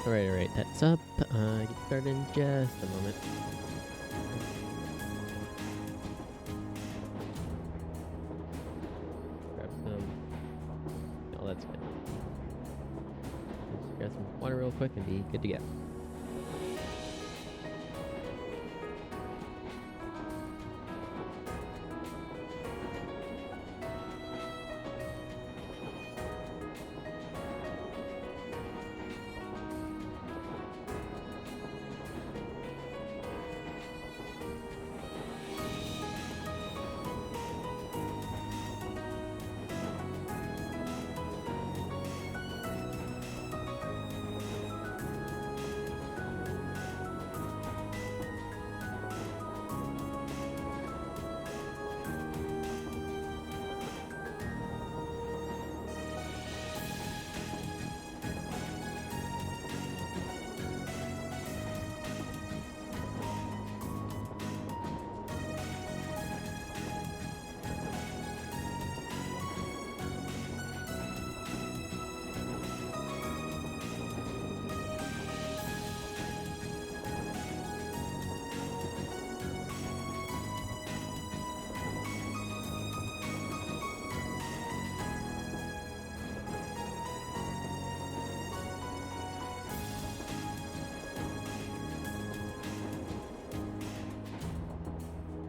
Alright, that's up. Get started in just a moment. Grab some. Oh, that's good. Just grab some water real quick and be good to go.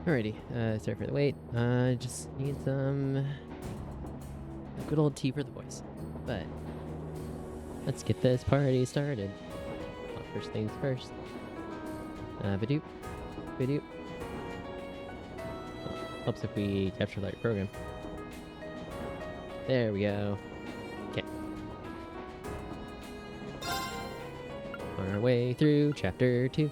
Alrighty, sorry for the wait. Just need some good old tea for the voice. But let's get this party started. Well, first things first. Video. Helps if we capture the right program. There we go. Okay. On our way through chapter 2.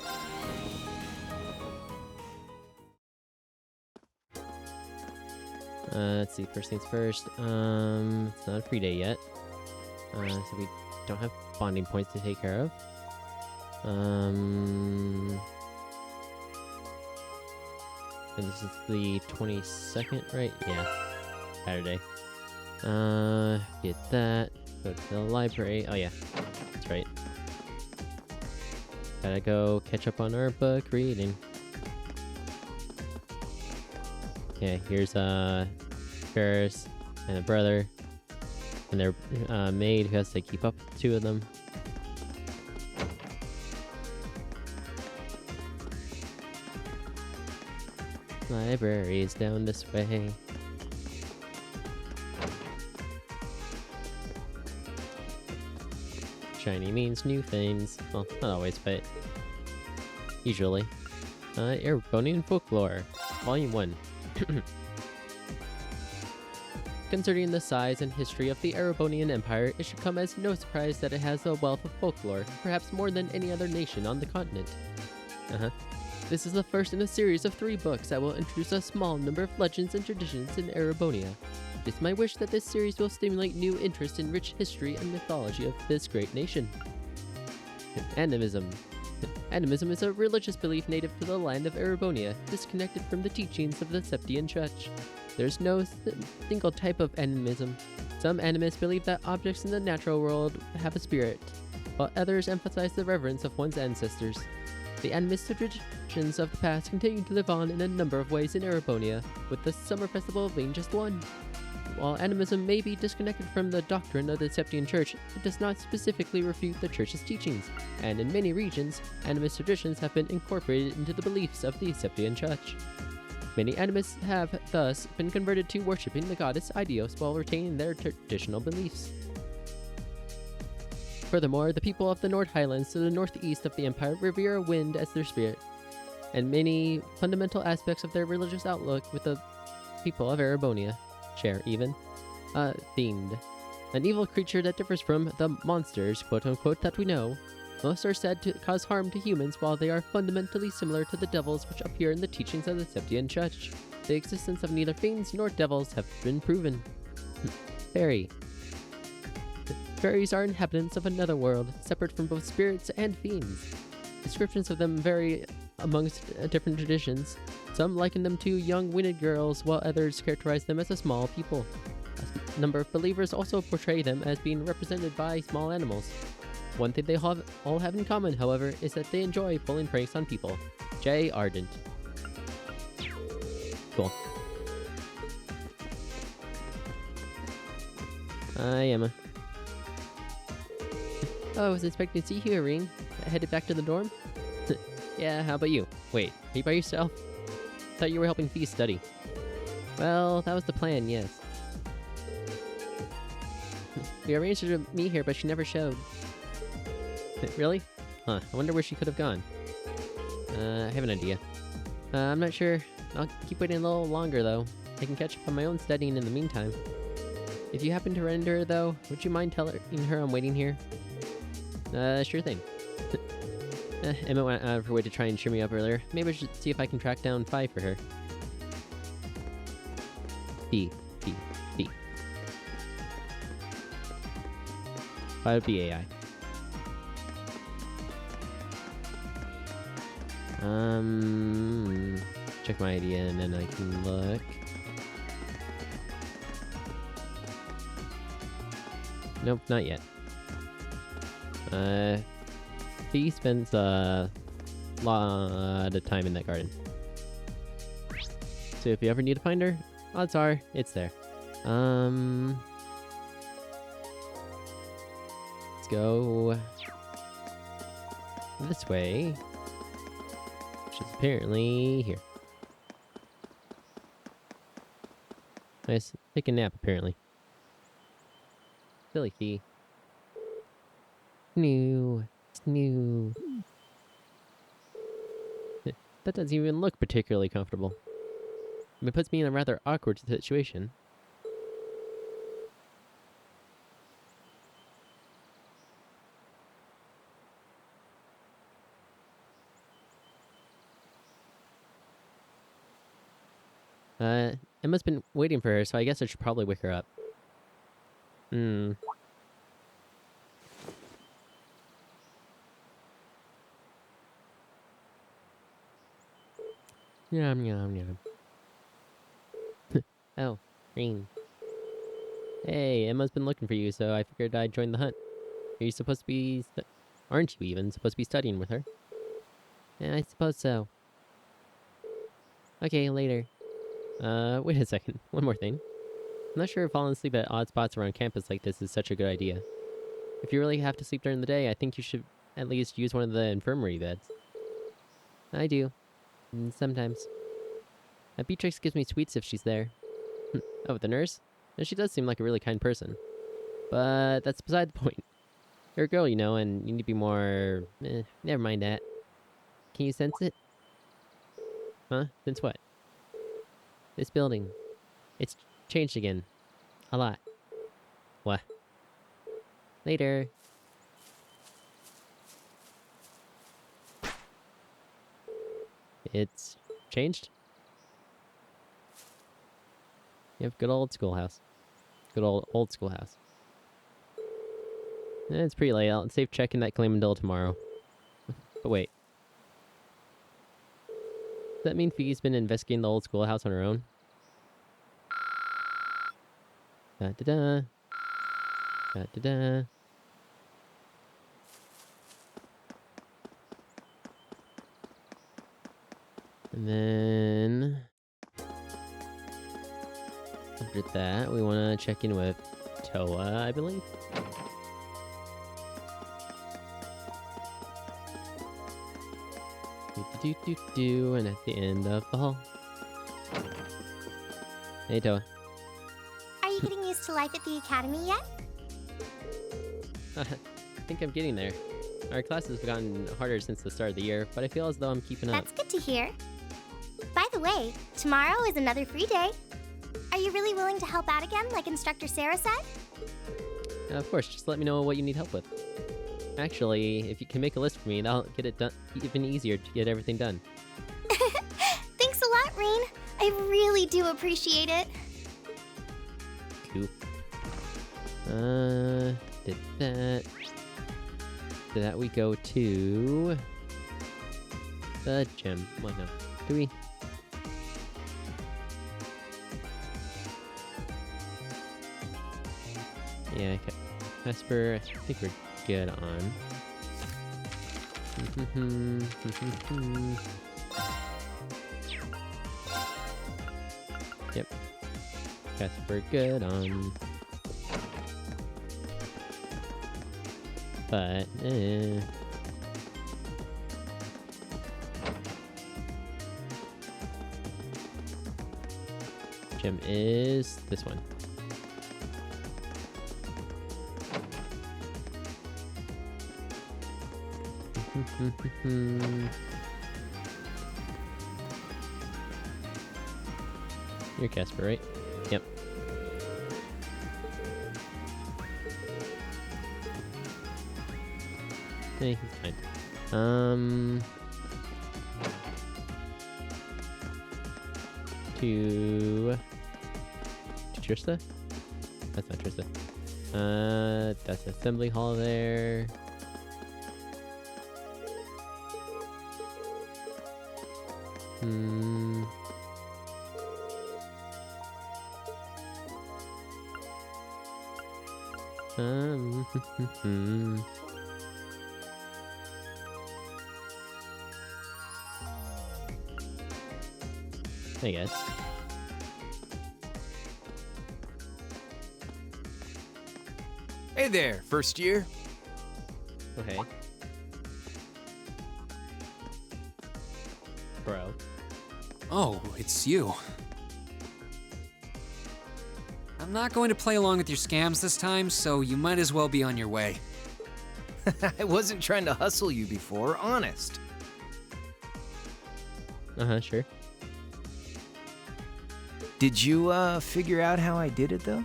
Let's see, first things first. It's not a free day yet. So we don't have bonding points to take care of. And this is the 22nd, right? Yeah. Saturday. Get that. Go to the library. Oh yeah, that's right. Gotta go catch up on our book reading. Okay, here's Ferris and a brother and their maid who has to keep up with the two of them. Library is down this way. Shiny means new things. Well, not always, but usually. Erebonian Folklore, Volume 1. Concerning the size and history of the Erebonian Empire, it should come as no surprise that it has a wealth of folklore, perhaps more than any other nation on the continent. This is the first in a series of 3 books that will introduce a small number of legends and traditions in Erebonia. It is my wish that this series will stimulate new interest in rich history and mythology of this great nation. Animism. Animism is a religious belief native to the land of Erebonia, disconnected from the teachings of the Septian Church. There's no single type of animism. Some animists believe that objects in the natural world have a spirit, while others emphasize the reverence of one's ancestors. The animist traditions of the past continue to live on in a number of ways in Erebonia, with the summer festival being just one. While animism may be disconnected from the doctrine of the Septian Church, it does not specifically refute the Church's teachings, and in many regions, animist traditions have been incorporated into the beliefs of the Septian Church. Many animists have thus been converted to worshipping the goddess Aidios while retaining their traditional beliefs. Furthermore, the people of the North Highlands to the northeast of the Empire revere a wind as their spirit, and many fundamental aspects of their religious outlook with the people of Erebonia share even themed. An evil creature that differs from the monsters, quote-unquote, that we know. Most are said to cause harm to humans, while they are fundamentally similar to the devils which appear in the teachings of the Septian Church. The existence of neither fiends nor devils have been proven. Fairy. Fairies are inhabitants of another world, separate from both spirits and fiends. Descriptions of them vary amongst different traditions. Some liken them to young winged girls, while others characterize them as a small people. A number of believers also portray them as being represented by small animals. One thing they all have in common, however, is that they enjoy pulling pranks on people. Jay Ardent. Cool. Hi, Emma. Oh, I was expecting to see you, Irene. Headed back to the dorm? Yeah, how about you? Wait, are you by yourself? Thought you were helping Fee study. Well, that was the plan, yes. We arranged her to meet here, but she never showed. Really? Huh, I wonder where she could have gone. I have an idea. I'm not sure. I'll keep waiting a little longer, though. I can catch up on my own studying in the meantime. If you happen to run into her, though, would you mind telling her I'm waiting here? Sure thing. Emma went out of her way to try and cheer me up earlier. Maybe I should see if I can track down Phi for her. B. Phi would be AI. Check my idea and then I can look. Nope, not yet. Fee spends a lot of time in that garden. So if you ever need to find her, odds are it's there. Let's go this way, which is apparently here. Nice, take a nap apparently. Silly Fee. Snoo. That doesn't even look particularly comfortable. It puts me in a rather awkward situation. Emma's been waiting for her, so I guess I should probably wake her up. Yum yum. Oh, Green. Hey, Emma's been looking for you, so I figured I'd join the hunt. Are you supposed to be... Aren't you even supposed to be studying with her? Yeah, I suppose so. Okay, later. Wait a second. One more thing. I'm not sure if falling asleep at odd spots around campus like this is such a good idea. If you really have to sleep during the day, I think you should at least use one of the infirmary beds. I do. Sometimes. Beatrix gives me sweets if she's there. Oh, the nurse? And she does seem like a really kind person. But that's beside the point. You're a girl, you know, and you need to be more... never mind that. Can you sense it? Huh? Sense what? This building. It's changed again. A lot. What? Later. It's changed? You have good old schoolhouse. Good old schoolhouse. It's pretty late. I'll save checking that claim until tomorrow. But wait. Does that mean Fee's been investigating the old schoolhouse on her own? Da-da-da. Da-da-da. And then... after that, we want to check in with Toa, I believe. And at the end of the hall. Hey, Toa. Are you getting used to life at the academy yet? I think I'm getting there. Our classes have gotten harder since the start of the year, but I feel as though I'm keeping up. That's good to hear. By the way, tomorrow is another free day. Are you really willing to help out again, like Instructor Sarah said? Of course, just let me know what you need help with. Actually, if you can make a list for me, that'll get it done even easier to get everything done. Thanks a lot, Reen. I really do appreciate it. Cool. Did that. Did that we go to the gym? Well, no. Do we? Yeah, okay. As for, I think we're good on. Yep. Casper good on. But, Gem is this one. You're Casper, right? Yep. Hey, he's fine. To Trista? That's not Trista. That's assembly hall there. I guess. Hey there, first year. Okay. Bro. Oh, it's you. I'm not going to play along with your scams this time, so you might as well be on your way. I wasn't trying to hustle you before, honest. Sure. Did you, figure out how I did it, though?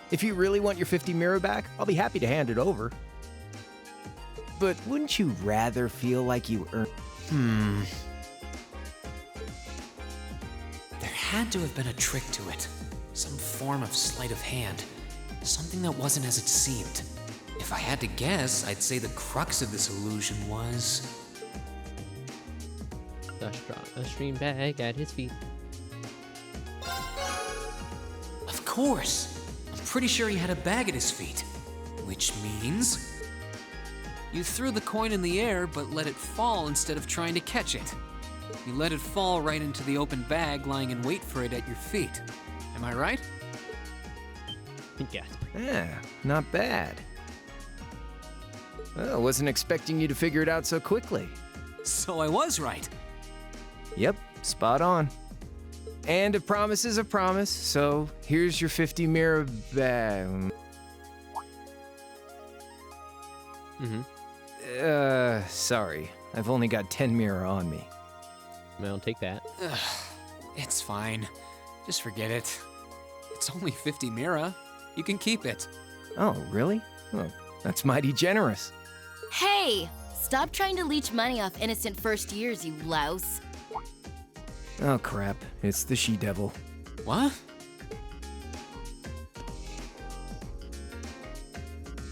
If you really want your 50 mirror back, I'll be happy to hand it over. But wouldn't you rather feel like you earned... There had to have been a trick to it. Some form of sleight of hand. Something that wasn't as it seemed. If I had to guess, I'd say the crux of this illusion was... A stream bag at his feet. Of course! I'm pretty sure he had a bag at his feet. Which means... You threw the coin in the air, but let it fall instead of trying to catch it. You let it fall right into the open bag lying in wait for it at your feet. Am I right? Yes. Yeah, not bad. Well, I wasn't expecting you to figure it out so quickly. So I was right. Yep, spot on. And a promise is a promise, so here's your 50 mirror bag. Sorry. I've only got 10 mirror on me. I'll take that. It's fine. Just forget it. It's only 50 Mira. You can keep it. Oh, really? Oh, that's mighty generous. Hey! Stop trying to leech money off innocent first years, you louse. Oh, crap. It's the she-devil. What?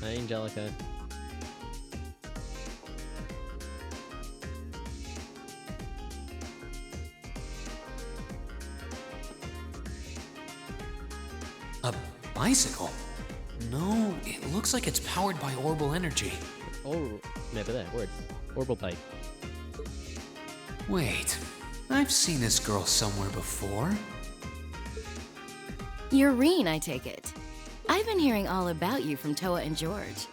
Hi, Angelica. A bicycle? No, it looks like it's powered by Orbal energy. Oh, never that word. Orbital pipe. Wait, I've seen this girl somewhere before. You're Reen, I take it. I've been hearing all about you from Toa and George.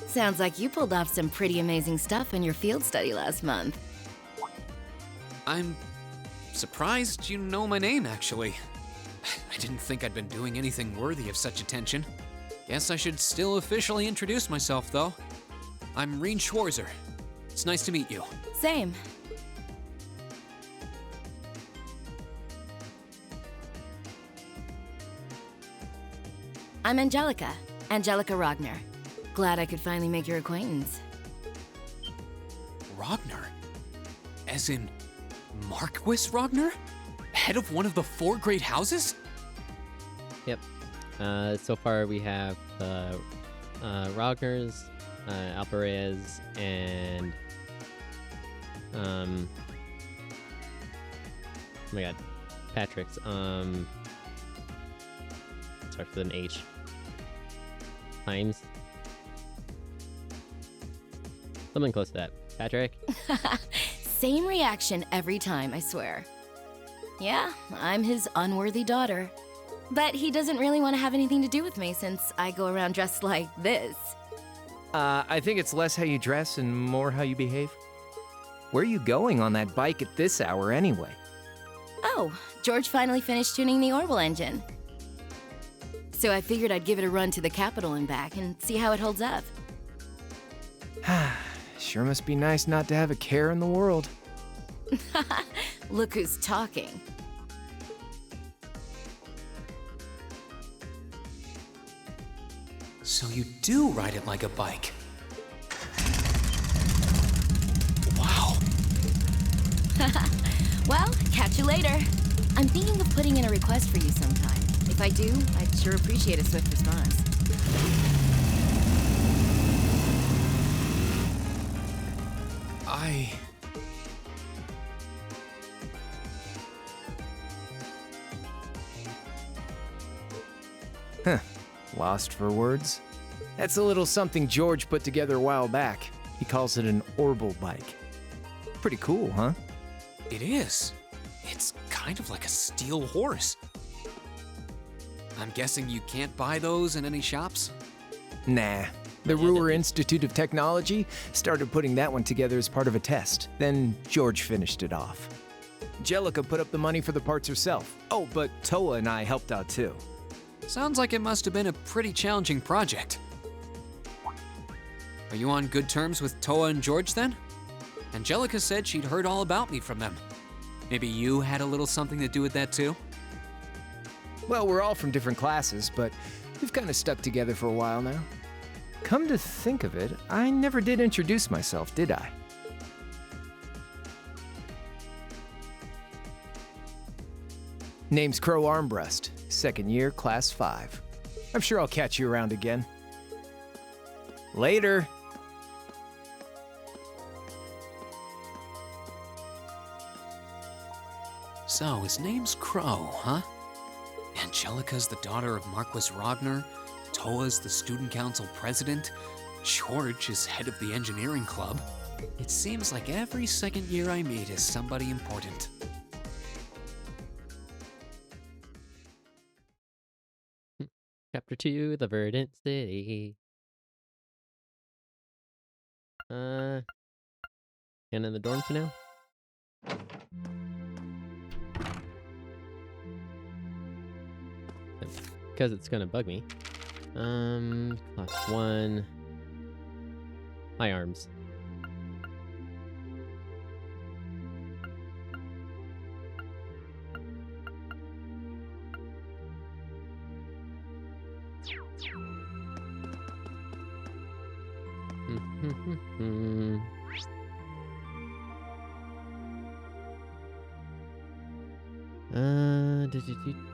Sounds like you pulled off some pretty amazing stuff in your field study last month. I'm surprised you know my name, actually. I didn't think I'd been doing anything worthy of such attention. Guess I should still officially introduce myself, though. I'm Reen Schwarzer. It's nice to meet you. Same. I'm Angelica. Angelica Ragnar. Glad I could finally make your acquaintance. Ragnar? As in Marquis Ragnar? Head of one of the 4 great houses? Yep. So far we have Ragnar's, Alvarez, and Oh my god. Patrick's, starts with an H. Times. Something close to that. Patrick? Same reaction every time, I swear. Yeah, I'm his unworthy daughter. But he doesn't really want to have anything to do with me since I go around dressed like this. I think it's less how you dress and more how you behave. Where are you going on that bike at this hour anyway? Oh, George finally finished tuning the Orbital engine. So I figured I'd give it a run to the Capitol and back and see how it holds up. Sure must be nice not to have a care in the world. Look who's talking. So you do ride it like a bike. Wow. Well, catch you later. I'm thinking of putting in a request for you sometime. If I do, I'd sure appreciate a swift response. Lost for words? That's a little something George put together a while back. He calls it an Orbital bike. Pretty cool, huh? It is. It's kind of like a steel horse. I'm guessing you can't buy those in any shops? Nah. The Ruhr Institute of Technology started putting that one together as part of a test. Then George finished it off. Jellica put up the money for the parts herself. Oh, but Toa and I helped out too. Sounds like it must have been a pretty challenging project. Are you on good terms with Toa and George then? Angelica said she'd heard all about me from them. Maybe you had a little something to do with that too? Well, we're all from different classes, but we've kind of stuck together for a while now. Come to think of it, I never did introduce myself, did I? Name's Crow Armbrust, second year, class 5. I'm sure I'll catch you around again. Later. So, his name's Crow, huh? Angelica's the daughter of Marquis Ragnar, Toa's the student council president, George is head of the engineering club. It seems like every second year I meet is somebody important. Chapter 2, The Verdant City. Hand in the dorm for now? Because it's gonna bug me. Class 1. My arms.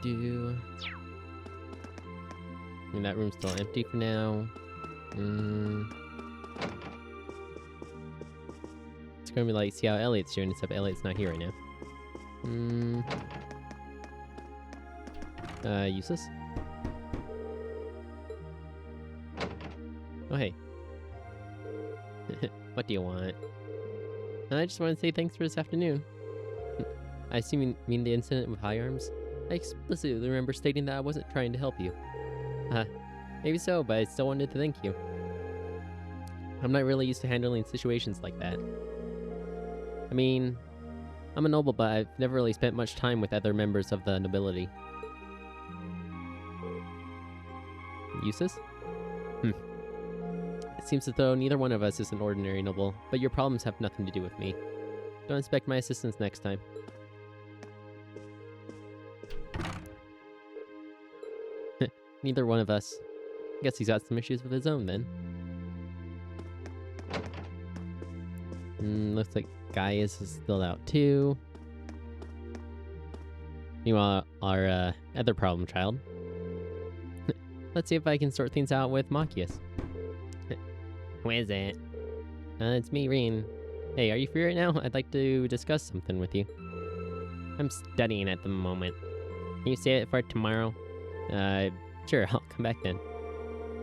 Do. I mean, that room's still empty for now. It's gonna be like, see how Elliot's doing, except Elliot's not here right now. Useless? Oh, hey. What do you want? I just want to say thanks for this afternoon. I assume you mean the incident with High Arms? I explicitly remember stating that I wasn't trying to help you. Maybe so, but I still wanted to thank you. I'm not really used to handling situations like that. I mean, I'm a noble, but I've never really spent much time with other members of the nobility. Useless? It seems as though neither one of us is an ordinary noble, but your problems have nothing to do with me. Don't expect my assistance next time. Neither one of us. Guess he's got some issues with his own then. Looks like Gaius is still out too. Meanwhile, our other problem child. Let's see if I can sort things out with Machias. Who is it? It's me, Rin. Hey, are you free right now? I'd like to discuss something with you. I'm studying at the moment. Can you save it for tomorrow? Sure, I'll come back then.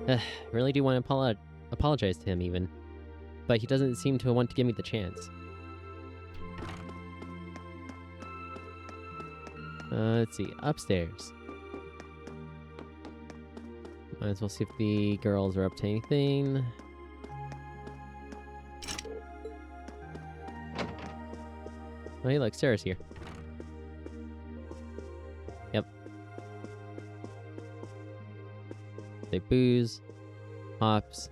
I really do want to apologize to him even. But he doesn't seem to want to give me the chance. Let's see, upstairs. Might as well see if the girls are up to anything. Oh, hey, look, Sarah's here. Yep. They booze, hops,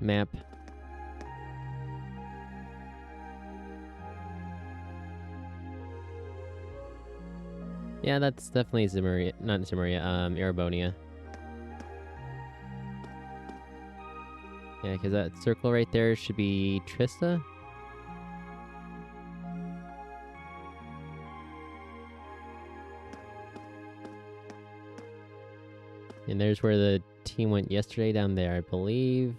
map. Yeah, that's definitely Zemuria, not Zemuria, Erebonia. Yeah, because that circle right there should be Trista. And there's where the team went yesterday, down there, I believe.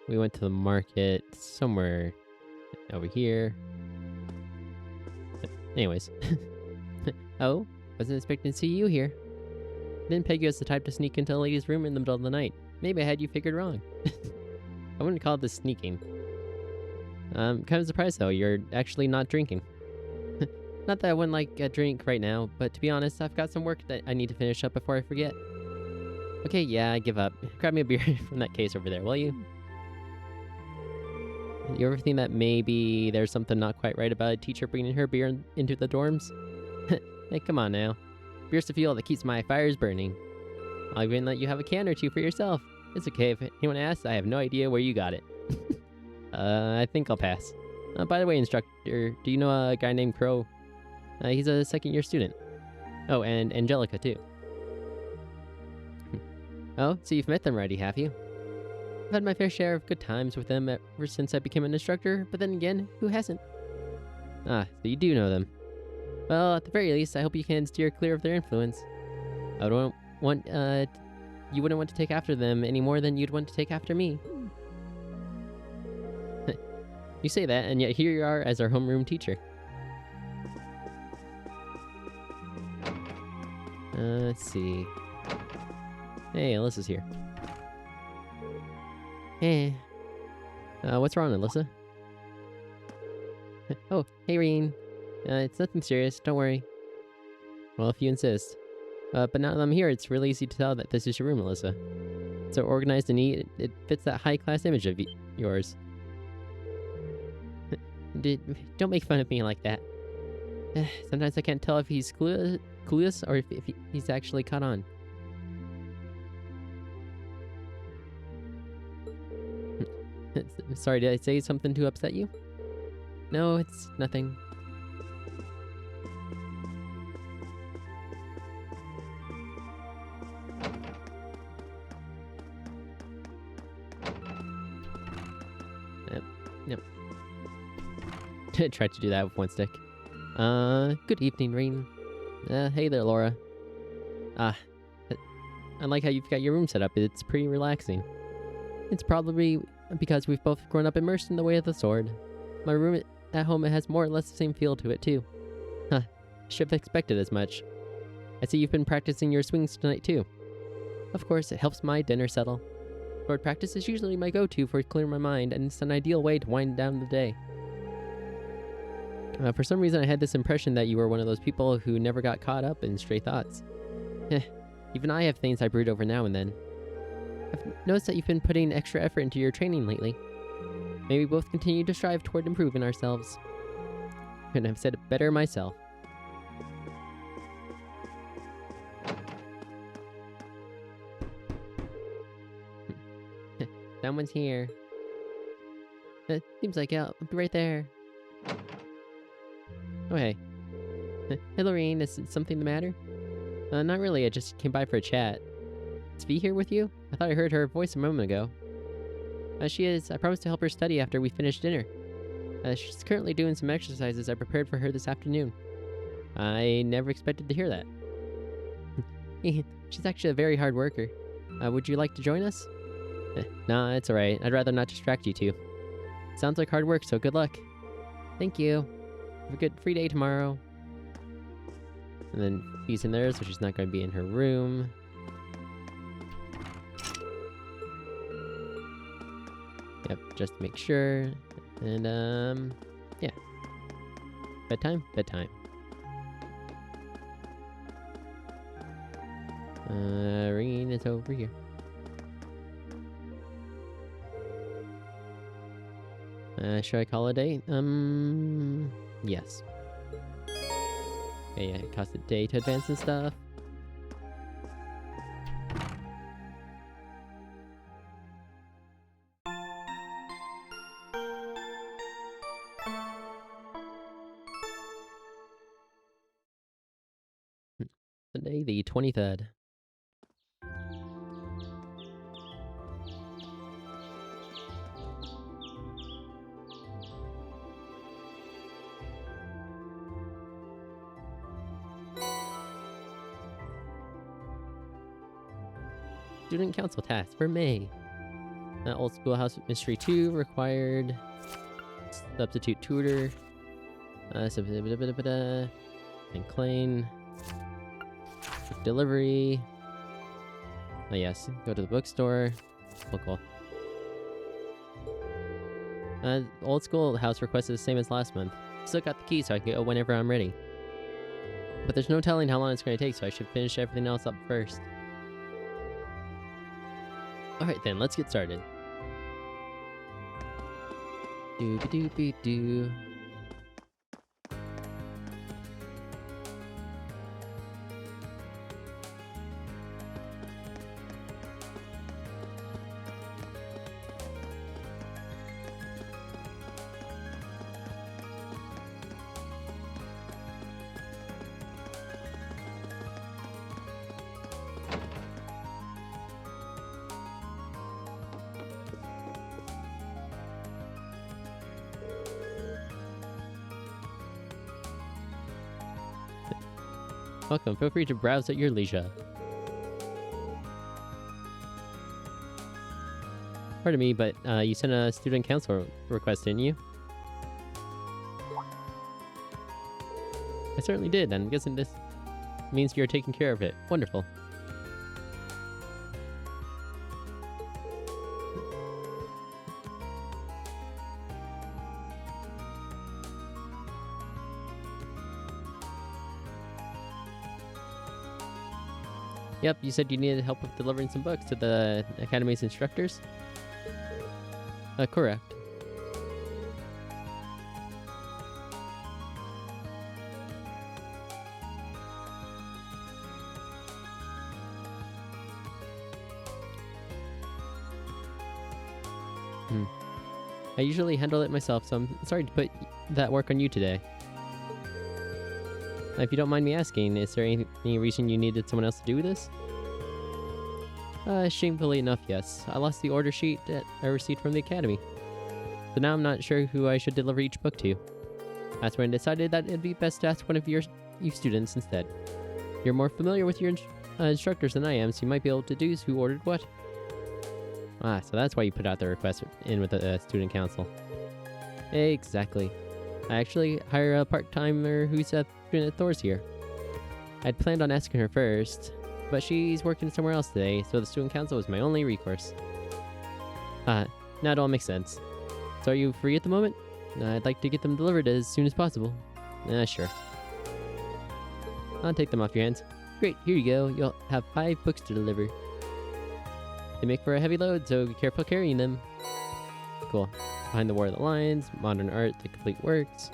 We went to the market somewhere over here. But anyways. Oh, wasn't expecting to see you here. Didn't peg you as the type to sneak into a lady's room in the middle of the night. Maybe I had you figured wrong. I wouldn't call this sneaking. Kind of surprised though, you're actually not drinking. Not that I wouldn't like a drink right now, but to be honest, I've got some work that I need to finish up before I forget. Okay, yeah, I give up. Grab me a beer from that case over there, will you? You ever think that maybe there's something not quite right about a teacher bringing her beer into the dorms? Hey, come on now. Beer's the fuel that keeps my fires burning. I'll even let you have a can or two for yourself. It's okay if anyone asks, I have no idea where you got it. I think I'll pass. By the way, instructor, do you know a guy named Crow? He's a second-year student. Oh, and Angelica, too. Oh, so you've met them already, have you? I've had my fair share of good times with them ever since I became an instructor, but then again, who hasn't? Ah, so you do know them. Well, at the very least, I hope you can steer clear of their influence. I don't want, you wouldn't want to take after them any more than you'd want to take after me. You say that, and yet here you are as our homeroom teacher. Let's see. Hey, Alyssa's here. Hey. What's wrong, Alyssa? Oh, hey, Reen. It's nothing serious, don't worry. Well, if you insist. But now that I'm here, it's really easy to tell that this is your room, Alyssa. So organized and neat, it fits that high-class image of yours. Don't make fun of me like that. Sometimes I can't tell if he's clueless or if he's actually caught on. Sorry, did I say something to upset you? No, it's nothing. Yep. Tried to do that with one stick. Good evening, Reen. Hey there, Laura. I like how you've got your room set up. It's pretty relaxing. It's probably because we've both grown up immersed in the way of the sword. My room at home has more or less the same feel to it, too. Huh. Should have expected as much. I see you've been practicing your swings tonight, too. Of course, it helps my dinner settle. Sword practice is usually my go-to for clearing my mind, and it's an ideal way to wind down the day. For some reason, I had this impression that you were one of those people who never got caught up in stray thoughts. Even I have things I brood over now and then. I've noticed that you've been putting extra effort into your training lately. May we both continue to strive toward improving ourselves. Couldn't have said it better myself. Someone's here. Seems like I'll be right there. Oh, hey. Hey, Lorraine, is something the matter? Not really, I just came by for a chat. Is V here with you? I thought I heard her voice a moment ago. She is. I promised to help her study after we finish dinner. She's currently doing some exercises I prepared for her this afternoon. I never expected to hear that. She's actually a very hard worker. Would you like to join us? Nah, it's alright. I'd rather not distract you two. Sounds like hard work, so good luck. Thank you. Have a good free day tomorrow. And then Fee's in there, so she's not going to be in her room. Yep, just to make sure. And, yeah. Bedtime? Bedtime. Ringing is over here. Should I call it a day? Yes. Okay, yeah, it costs a day to advance and stuff. Today, the 23rd. Student council task for May. Old Schoolhouse Mystery 2 required substitute tutor. And Klein. Delivery. Oh yes, go to the bookstore. Cool. Old Schoolhouse request is the same as last month. Still got the key so I can go whenever I'm ready. But there's no telling how long it's going to take, so I should finish everything else up first. Alright then, let's get started. Doo-ba-doo-be-doo. Welcome, feel free to browse at your leisure. Pardon me, but you sent a student council request, didn't you? I certainly did, and I'm guessing this means you're taking care of it. Wonderful. Yep, you said you needed help with delivering some books to the Academy's instructors? Correct. I usually handle it myself, so I'm sorry to put that work on you today. If you don't mind me asking, is there any reason you needed someone else to do this? Shamefully enough, yes. I lost the order sheet that I received from the Academy. So now I'm not sure who I should deliver each book to. That's when I decided that it'd be best to ask one of you students instead. You're more familiar with your instructors than I am, so you might be able to deduce who ordered what. Ah, so that's why you put out the request in with the student council. Exactly. I actually hire a part-timer who's a student at Thor's here. I'd planned on asking her first, but she's working somewhere else today, so the student council was my only recourse. Now it all makes sense. So are you free at the moment? I'd like to get them delivered as soon as possible. Sure. I'll take them off your hands. Great, here you go. You'll have 5 books to deliver. They make for a heavy load, so be careful carrying them. Cool. Behind the War of the Lions, Modern Art, The Complete Works,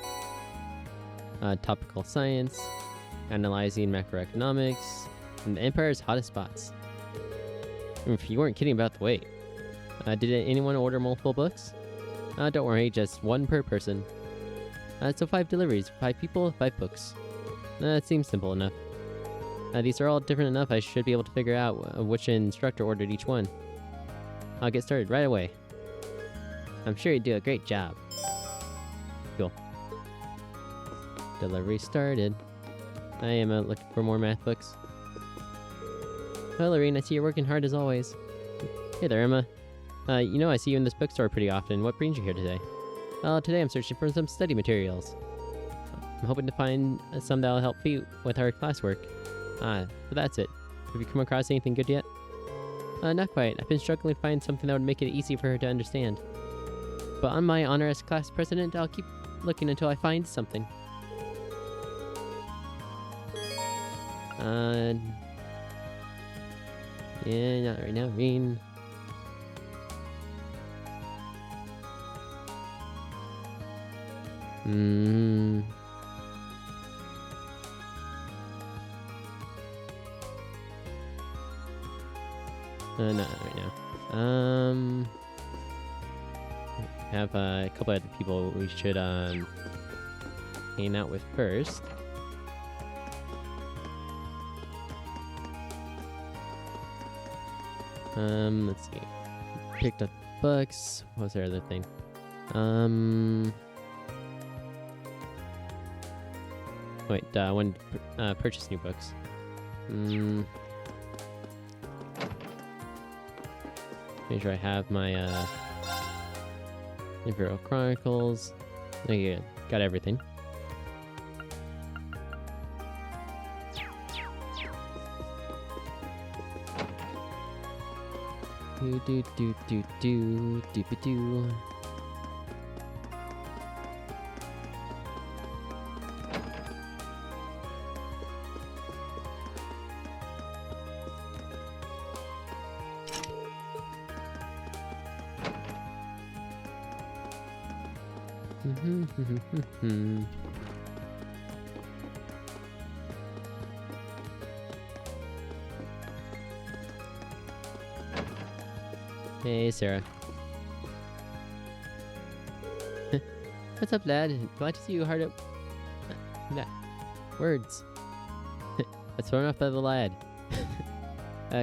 Topical Science, Analyzing Macroeconomics, and The Empire's Hottest Spots. If you weren't kidding about the weight. Did anyone order multiple books? Don't worry, just 1 per person. So 5 deliveries, 5 people, 5 books. That seems simple enough. These are all different enough I should be able to figure out which instructor ordered each one. I'll get started right away. I'm sure you do a great job. Cool. Delivery started. I am looking for more math books. Well, Lorene, I see you're working hard as always. Hey there, Emma. I see you in this bookstore pretty often. What brings you here today? Today I'm searching for some study materials. I'm hoping to find some that'll help Fee with our classwork. But that's it. Have you come across anything good yet? Not quite. I've been struggling to find something that would make it easy for her to understand. But on my honor as class president, I'll keep looking until I find something. Yeah, not right now, Reen. Not right now. Have a couple other people we should hang out with first. Let's see. Picked up books. What was their other thing? Wait, when purchase new books. Make sure I have my Imperial Chronicles. Okay, got everything. Do. Hey, Sarah. What's up, lad? Glad to see you hard at... Words. That's thrown off by the lad.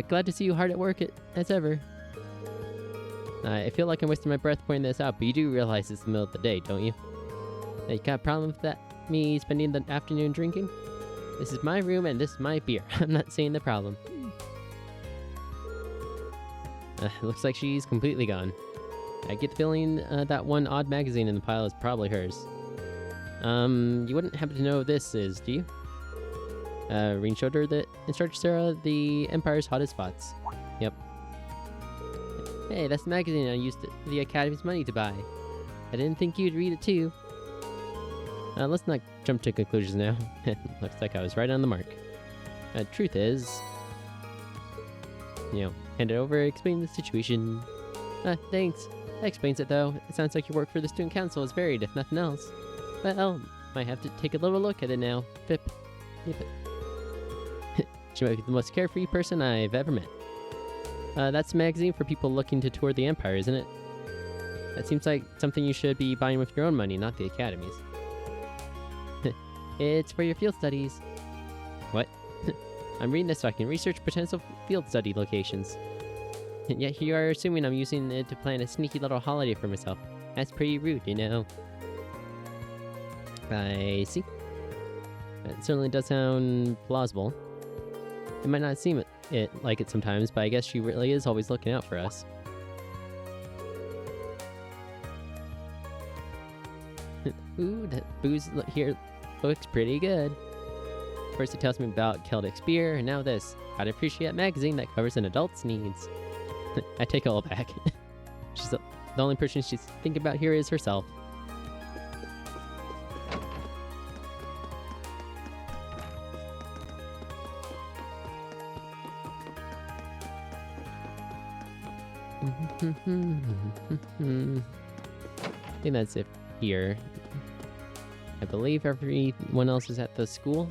Glad to see you hard at work as ever. I feel like I'm wasting my breath pointing this out, but you do realize it's the middle of the day, don't you? You got a problem with that? Me spending the afternoon drinking? This is my room and this is my beer. I'm not seeing the problem. Looks like she's completely gone. I get the feeling that one odd magazine in the pile is probably hers. You wouldn't happen to know what this is, do you? Reen showed her the Instructor Sarah, the Empire's Hottest Spots. Yep. Hey, that's the magazine I used the Academy's money to buy. I didn't think you'd read it too. Let's not jump to conclusions now. Looks like I was right on the mark. Truth is... hand it over, explain the situation. Thanks. That explains it, though. It sounds like your work for the student council is varied, if nothing else. Well, might have to take a little look at it now. Pip. Yep. She might be the most carefree person I've ever met. That's a magazine for people looking to tour the Empire, isn't it? That seems like something you should be buying with your own money, not the Academy's. It's for your field studies. What? I'm reading this so I can research potential field study locations. And yet here you are assuming I'm using it to plan a sneaky little holiday for myself. That's pretty rude, you know. I see. It certainly does sound plausible. It might not seem like it sometimes, but I guess she really is always looking out for us. Ooh, that booze here looks pretty good. First it tells me about Celtic's beer, and now this. I'd appreciate a magazine that covers an adult's needs. I take it all back. She's the only person she's thinking about here is herself. I think that's it here. I believe everyone else is at the school.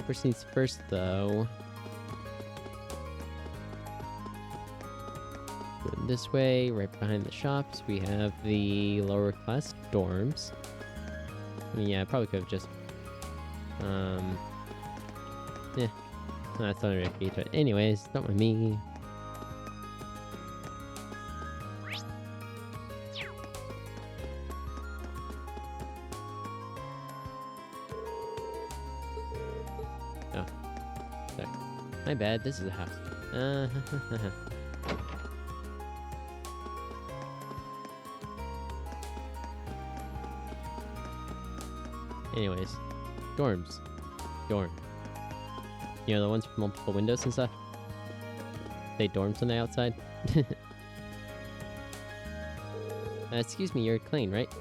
First things first, though. Going this way, right behind the shops, we have the lower class dorms. I mean, yeah, I probably could have just... yeah. No, that's not a repeat, but anyways, not with me. Oh, My bad, this is a house. Anyways, dorms. Dorm. You know, the ones with multiple windows and stuff? They dorms on the outside? Excuse me, you're Klein, right?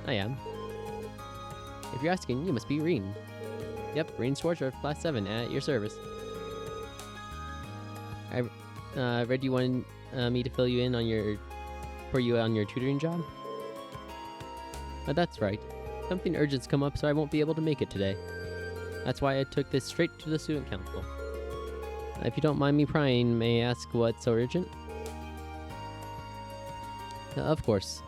I am. If you're asking, you must be Reen. Yep, Reen Schwarzschild, class 7, at your service. I read you wanted me to fill you in on your tutoring job? That's right. Something urgent's come up, so I won't be able to make it today. That's why I took this straight to the student council. If you don't mind me prying, may I ask what's so urgent? Of course.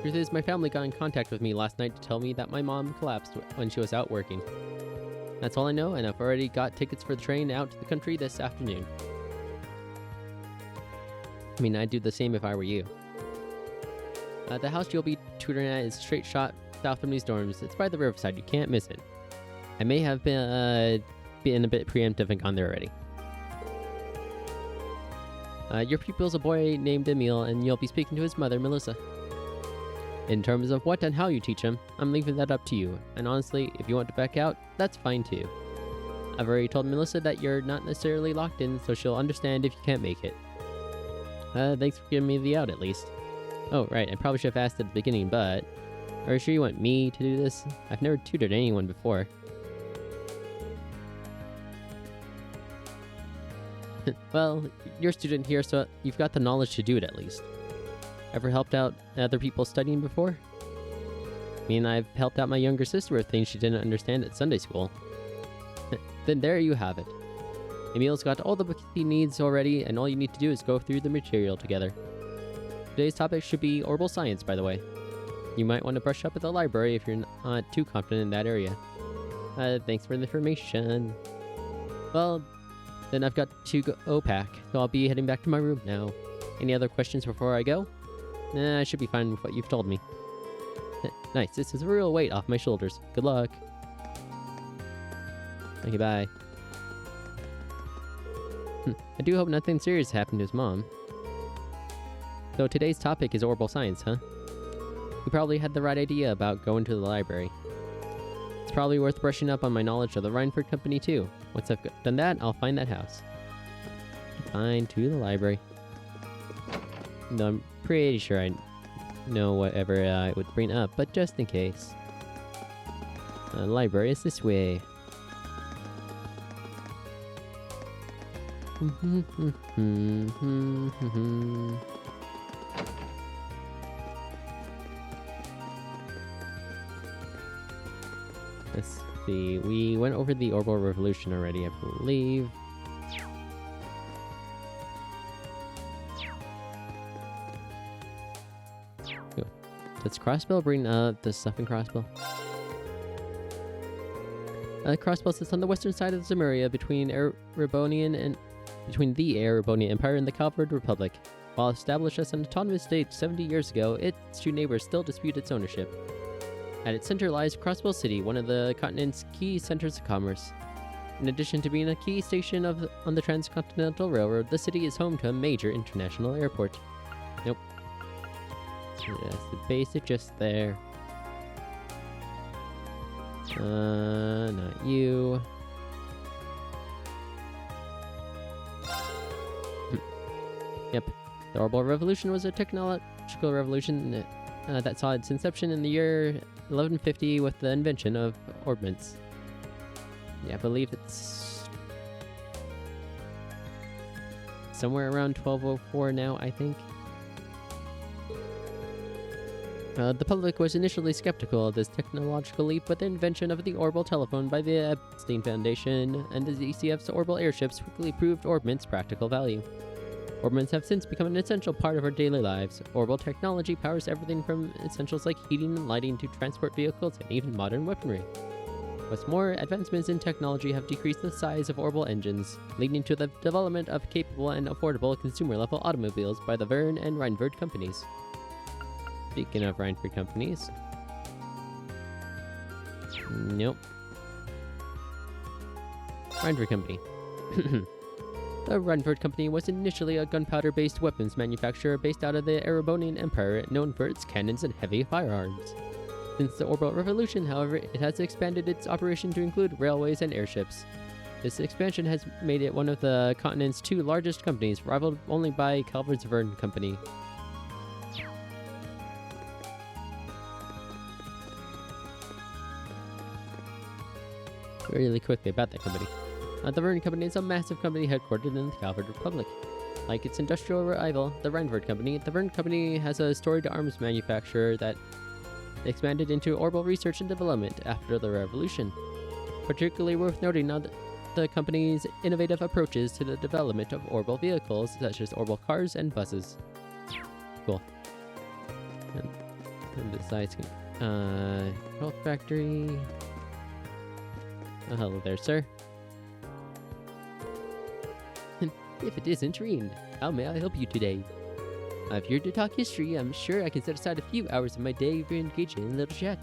Truth is, my family got in contact with me last night to tell me that my mom collapsed when she was out working. That's all I know, and I've already got tickets for the train out to the country this afternoon. I mean, I'd do the same if I were you. The house you'll be tutoring at is a straight shot south from these dorms. It's by the riverside, you can't miss it. I may have been a bit preemptive and gone there already. Your pupil's a boy named Emil, and you'll be speaking to his mother, Melissa. In terms of what and how you teach him, I'm leaving that up to you, and honestly, if you want to back out, that's fine too. I've already told Melissa that you're not necessarily locked in, so she'll understand if you can't make it. Thanks for giving me the out at least. Oh, right, I probably should have asked at the beginning, but... Are you sure you want me to do this? I've never tutored anyone before. Well, you're a student here, so you've got the knowledge to do it at least. Ever helped out other people studying before? I mean, I've helped out my younger sister with things she didn't understand at Sunday school. Then there you have it. Emil's got all the books he needs already, and all you need to do is go through the material together. Today's topic should be orbital science, by the way. You might want to brush up at the library if you're not too confident in that area. Thanks for the information. Well, then I've got to go pack, so I'll be heading back to my room now. Any other questions before I go? I should be fine with what you've told me. Nice, this is a real weight off my shoulders. Good luck. Okay, bye. I do hope nothing serious happened to his mom. So today's topic is orbital science, huh? You probably had the right idea about going to the library. It's probably worth brushing up on my knowledge of the Reinford Company too. Once I've done that, I'll find that house. Fine, to the library. No, I'm pretty sure I know whatever I would bring up, but just in case. The library is this way. Let's see, we went over the orbital revolution already, I believe. Does Crossbell bring the stuff in Crossbell? Crossbell sits on the western side of Zemuria between the Erebonian Empire and the Calvard Republic. While established as an autonomous state 70 years ago, its two neighbors still dispute its ownership. At its center lies Crossbell City, one of the continent's key centers of commerce. In addition to being a key station on the Transcontinental Railroad, the city is home to a major international airport. Nope. Just the basic just there. Not you. Yep. The orbital revolution was a technological revolution that saw its inception in the year 1150 with the invention of ordnance. Yeah, I believe it's somewhere around 1204 now, I think. The public was initially skeptical of this technological leap, but the invention of the orbital telephone by the Epstein Foundation and the ZCF's orbital airships quickly proved Orbment's practical value. Orbments have since become an essential part of our daily lives. Orbital technology powers everything from essentials like heating and lighting to transport vehicles and even modern weaponry. What's more, advancements in technology have decreased the size of orbital engines, leading to the development of capable and affordable consumer-level automobiles by the Verne and Reinford companies. Speaking of Reinford companies... Nope. Reinford Company. The Renford Company was initially a gunpowder-based weapons manufacturer based out of the Erebonian Empire, known for its cannons and heavy firearms. Since the Orbital Revolution, however, it has expanded its operation to include railways and airships. This expansion has made it one of the continent's 2 largest companies, rivaled only by Calvert's Verne Company. Really quickly about that company. The Verne Company is a massive company headquartered in the Calvert Republic. Like its industrial rival, the Renford Company, the Verne Company has a storied arms manufacturer that expanded into orbital research and development after the Revolution. Particularly worth noting are the company's innovative approaches to the development of orbital vehicles, such as orbital cars and buses. Cool. And besides, health factory. Oh, hello there, sir. If it isn't Reen, how may I help you today? I'm here to talk history. I'm sure I can set aside a few hours of my day for engaging in a little chat.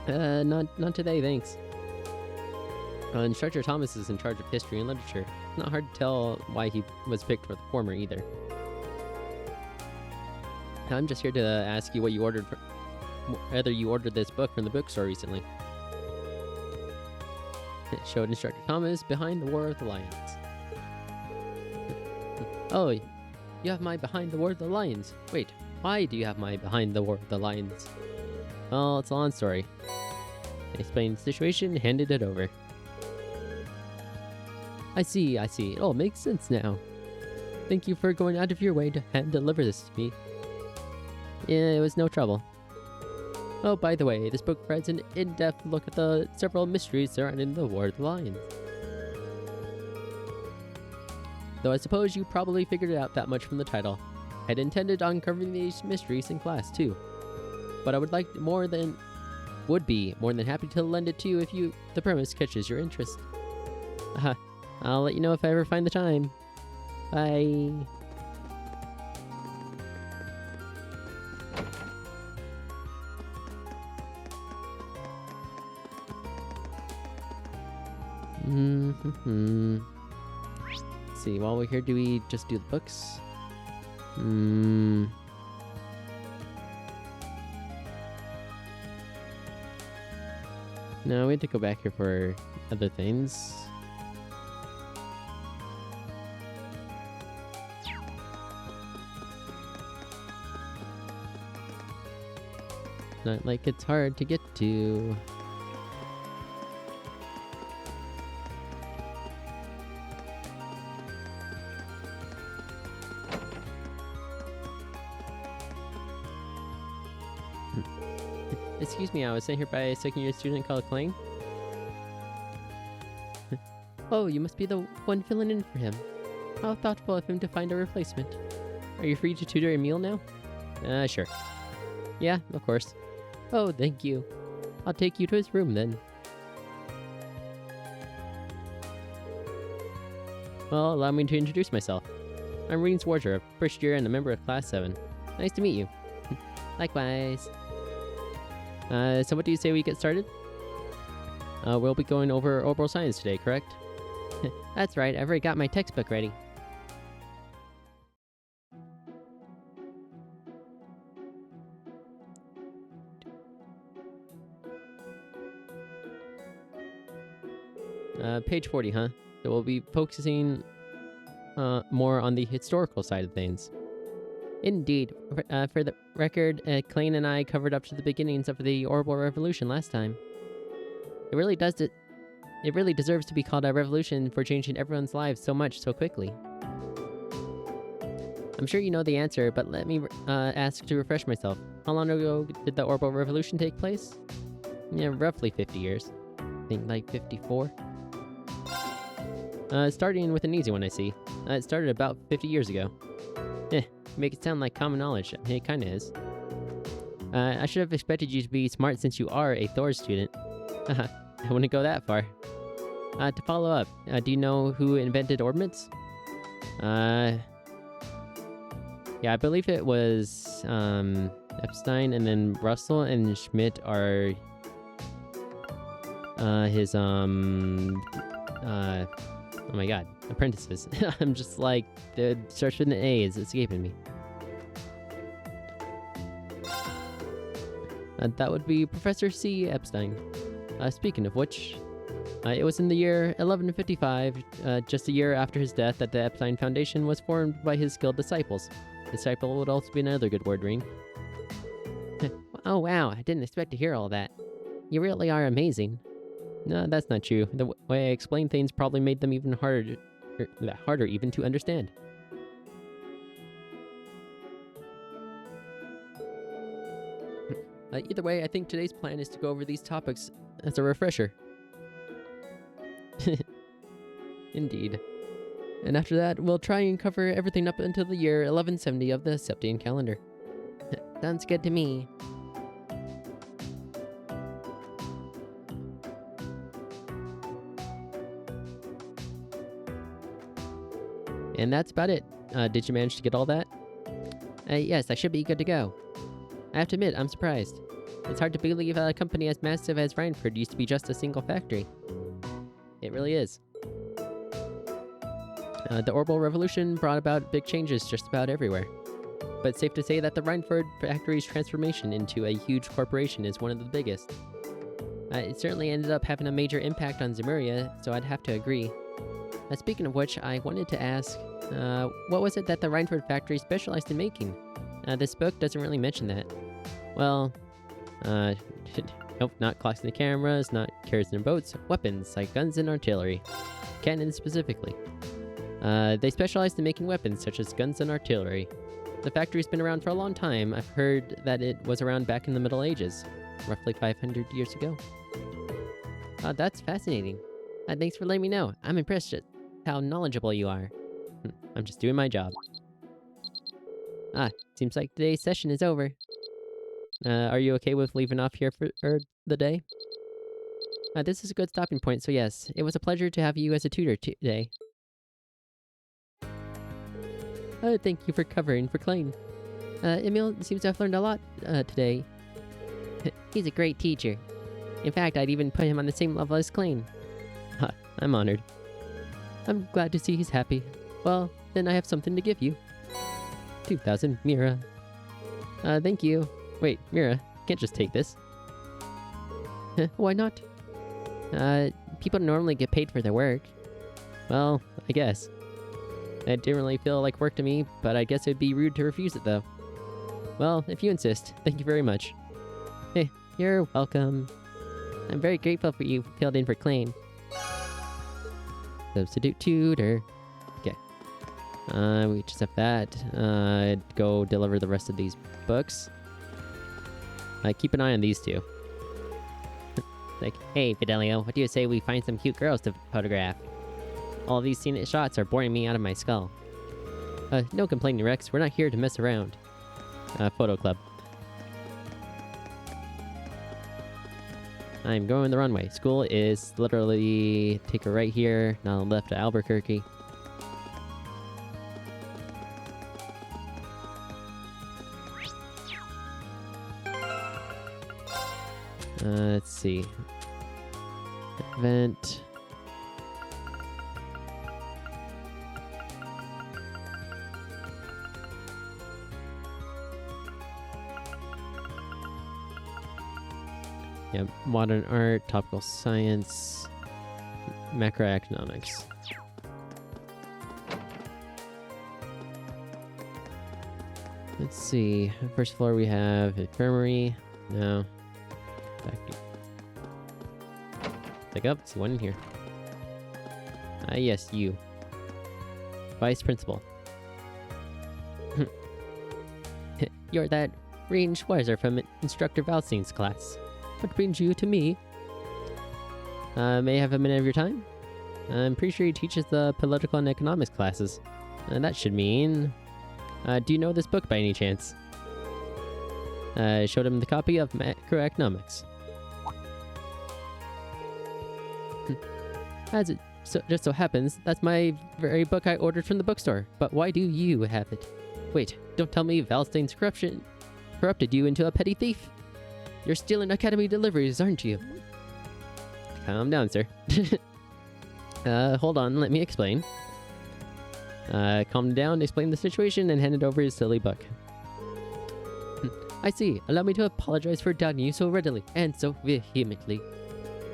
Not today, thanks. Instructor Thomas is in charge of history and literature. It's not hard to tell why he was picked for the former either. I'm just here to ask you what you ordered, whether you ordered this book from the bookstore recently. It showed Instructor Thomas behind the War of the Lions. Oh, you have my Behind the War of the Lions. Wait, why do you have my Behind the War of the Lions? Well, it's a long story. I explained the situation and handed it over. I see. It all makes sense now. Thank you for going out of your way to hand deliver this to me. Yeah, it was no trouble. Oh, by the way, this book provides an in-depth look at the several mysteries surrounding the War of the Lions. Though I suppose you probably figured it out that much from the title. I'd intended on covering these mysteries in class too. But I would be more than happy to lend it to you if the premise catches your interest. I'll let you know if I ever find the time. Bye. Let's see, while we're here, do we just do the books? No, we have to go back here for other things. Not like it's hard to get to. Excuse me, I was sent here by a second-year student called Clang. Oh, you must be the one filling in for him. How thoughtful of him to find a replacement. Are you free to tutor Emil now? Sure. Yeah, of course. Oh, thank you. I'll take you to his room then. Well, allow me to introduce myself. I'm Reen's wardrobe, first year and a member of Class 7. Nice to meet you. Likewise. So what do you say we get started? We'll be going over orbital science today, correct? That's right, I've already got my textbook ready. Page 40, huh? So we'll be focusing more on the historical side of things. Indeed. For the record, Klein and I covered up to the beginnings of the Orbital Revolution last time. It really deserves to be called a revolution for changing everyone's lives so much so quickly. I'm sure you know the answer, but let me ask to refresh myself. How long ago did the Orbital Revolution take place? Yeah, roughly 50 years. I think like 54. Starting with an easy one, I see. It started about 50 years ago. Make it sound like common knowledge. It kinda is. I should have expected you to be smart since you are a Thor student. I wouldn't go that far. To follow up, do you know who invented ordnance? Yeah, I believe it was Epstein, and then Russell and Schmidt are his oh my god, apprentices. I'm just like, the starts with an A is escaping me. That would be Professor C. Epstein. Speaking of which, it was in the year 1155, just a year after his death, that the Epstein Foundation was formed by his skilled disciples. Disciple would also be another good word ring. Oh wow, I didn't expect to hear all that. You really are amazing. No, that's not true. The way I explained things probably made them even harder even to understand. Either way, I think today's plan is to go over these topics as a refresher. Indeed. And after that, we'll try and cover everything up until the year 1170 of the Septian calendar. Sounds good to me. And that's about it. Did you manage to get all that? Yes, I should be good to go. I have to admit, I'm surprised. It's hard to believe a company as massive as Rhineford used to be just a single factory. It really is. The Orbital Revolution brought about big changes just about everywhere. But it's safe to say that the Rhineford factory's transformation into a huge corporation is one of the biggest. It certainly ended up having a major impact on Zemuria, so I'd have to agree. Speaking of which, I wanted to ask, what was it that the Rhineford factory specialized in making? This book doesn't really mention that. Well, nope, not clocks and cameras, not carriers and boats, weapons, like guns and artillery. Cannons specifically. They specialized in making weapons such as guns and artillery. The factory's been around for a long time. I've heard that it was around back in the Middle Ages, roughly 500 years ago. That's fascinating. Thanks for letting me know. I'm impressed at how knowledgeable you are. I'm just doing my job. Seems like today's session is over. Are you okay with leaving off here for the day? This is a good stopping point, so yes, it was a pleasure to have you as a tutor today. Thank you for covering for Klein. Emil seems to have learned a lot today. He's a great teacher. In fact, I'd even put him on the same level as Klein. I'm honored. I'm glad to see he's happy. Well, then I have something to give you. 2,000 Mira. Thank you. Wait, Mira, can't just take this. Why not? People normally get paid for their work. Well, I guess. It didn't really feel like work to me, but I guess it'd be rude to refuse it though. Well, if you insist, thank you very much. Hey, you're welcome. I'm very grateful for you filled in for Klein. Substitute tutor. Okay. We just have that. Go deliver the rest of these books. Keep an eye on these two. Like, hey, Fidelio, what do you say we find some cute girls to photograph? All these scenic shots are boring me out of my skull. No complaining, Rex. We're not here to mess around. Photo club. I'm going the runway. School is literally take a right here, now left to Albuquerque. Let's see. Event. Yeah, modern art, topical science, macroeconomics. Let's see. First floor we have infirmary. No. Back up. See one in here. Yes, you. Vice principal. You're that Range Schweizer from Instructor Valstein's class. What brings you to me? May I have a minute of your time? I'm pretty sure he teaches the political and economics classes. That should mean... do you know this book by any chance? I showed him the copy of Macroeconomics. As it just so happens, that's my very book I ordered from the bookstore. But why do you have it? Wait, don't tell me Valstein's corruption corrupted you into a petty thief. You're stealing Academy deliveries, aren't you? calm down, sir. Hold on, let me explain. Calm down, explain the situation, and handed over his silly book. I see. Allow me to apologize for doubting you so readily and so vehemently.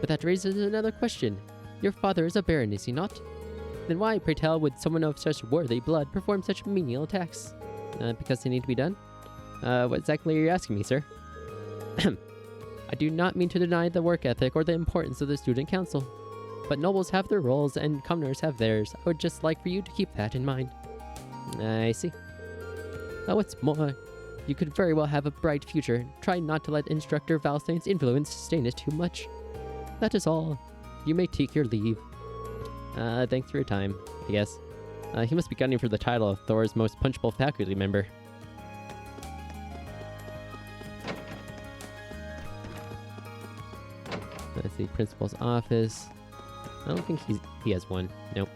But that raises another question. Your father is a baron, is he not? Then why, pray tell, would someone of such worthy blood perform such menial tasks? Because they need to be done? What exactly are you asking me, sir? I do not mean to deny the work ethic or the importance of the student council. But nobles have their roles and commoners have theirs. I would just like for you to keep that in mind. I see. What's more, you could very well have a bright future. Try not to let Instructor Valstein's influence stain it too much. That is all. You may take your leave. Thanks for your time, I guess. He must be gunning for the title of Thor's most punchable faculty member. Let's see, principal's office. I don't think he has one. Nope.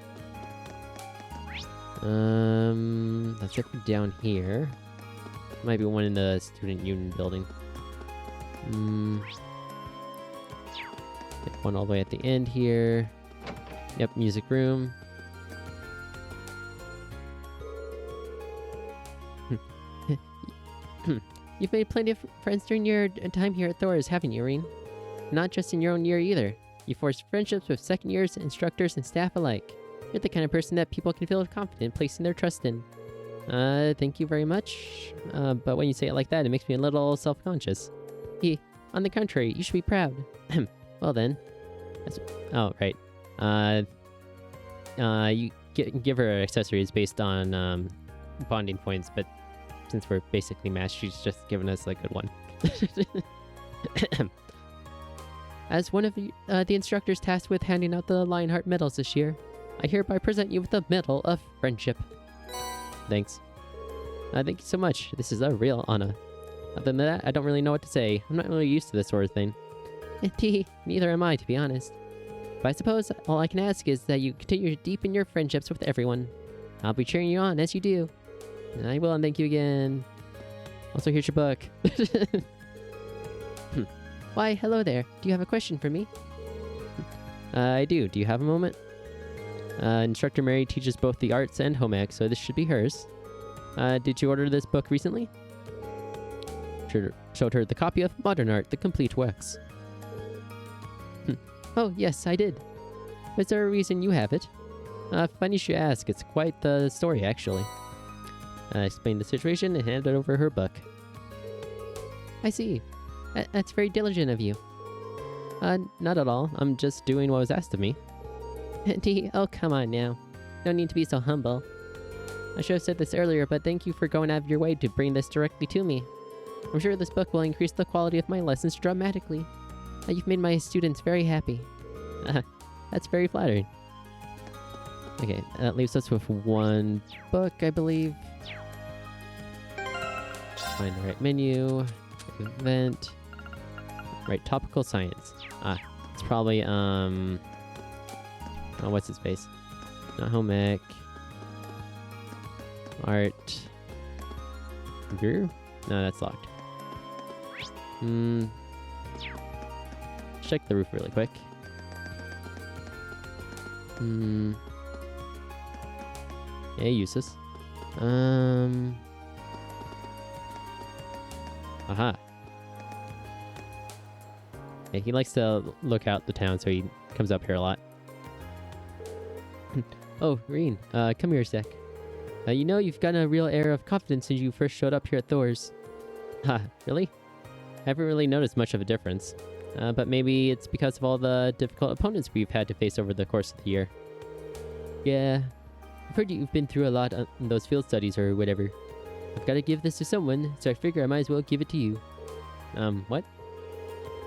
Let's check down here. Might be one in the student union building. One all the way at the end here. Yep, music room. You've made plenty of friends during your time here at Thor's, haven't you, Rean? Not just in your own year either. You forged friendships with second years, instructors, and staff alike. You're the kind of person that people can feel confident placing their trust in. Thank you very much. But when you say it like that, it makes me a little self-conscious. On the contrary, you should be proud. Well then. Oh, right. You give her accessories based on, bonding points, but since we're basically matched, she's just given us, like, a good one. As one of the instructors tasked with handing out the Lionheart medals this year, I hereby present you with the Medal of Friendship. Thanks. Thank you so much. This is a real honor. Other than that, I don't really know what to say. I'm not really used to this sort of thing. Neither am I, to be honest. But I suppose all I can ask is that you continue to deepen your friendships with everyone. I'll be cheering you on as you do. I will, and thank you again. Also, here's your book. Why, hello there. Do you have a question for me? I do. Do you have a moment? Instructor Mary teaches both the arts and home ec, so this should be hers. Did you order this book recently? Showed her the copy of Modern Art, The Complete Works. Oh, yes, I did. Is there a reason you have it? Funny you should ask. It's quite the story, actually. I explained the situation and handed over her book. I see. That's very diligent of you. Not at all. I'm just doing what was asked of me. Oh, come on now. No need to be so humble. I should have said this earlier, but thank you for going out of your way to bring this directly to me. I'm sure this book will increase the quality of my lessons dramatically. You've made my students very happy. That's very flattering. Okay, that leaves us with one book, I believe. Find the right menu. Event. Right, topical science. It's probably, oh, what's his face? Not home ec. Art. Computer? No, that's locked. Check the roof really quick. Yeah, useless. Aha. Yeah, he likes to look out the town, so he comes up here a lot. Oh, Rean, come here a sec. You know you've gotten a real air of confidence since you first showed up here at Thor's. Really? I haven't really noticed much of a difference. But maybe it's because of all the difficult opponents we've had to face over the course of the year. Yeah, I've heard you've been through a lot on those field studies or whatever. I've got to give this to someone, so I figure I might as well give it to you. What?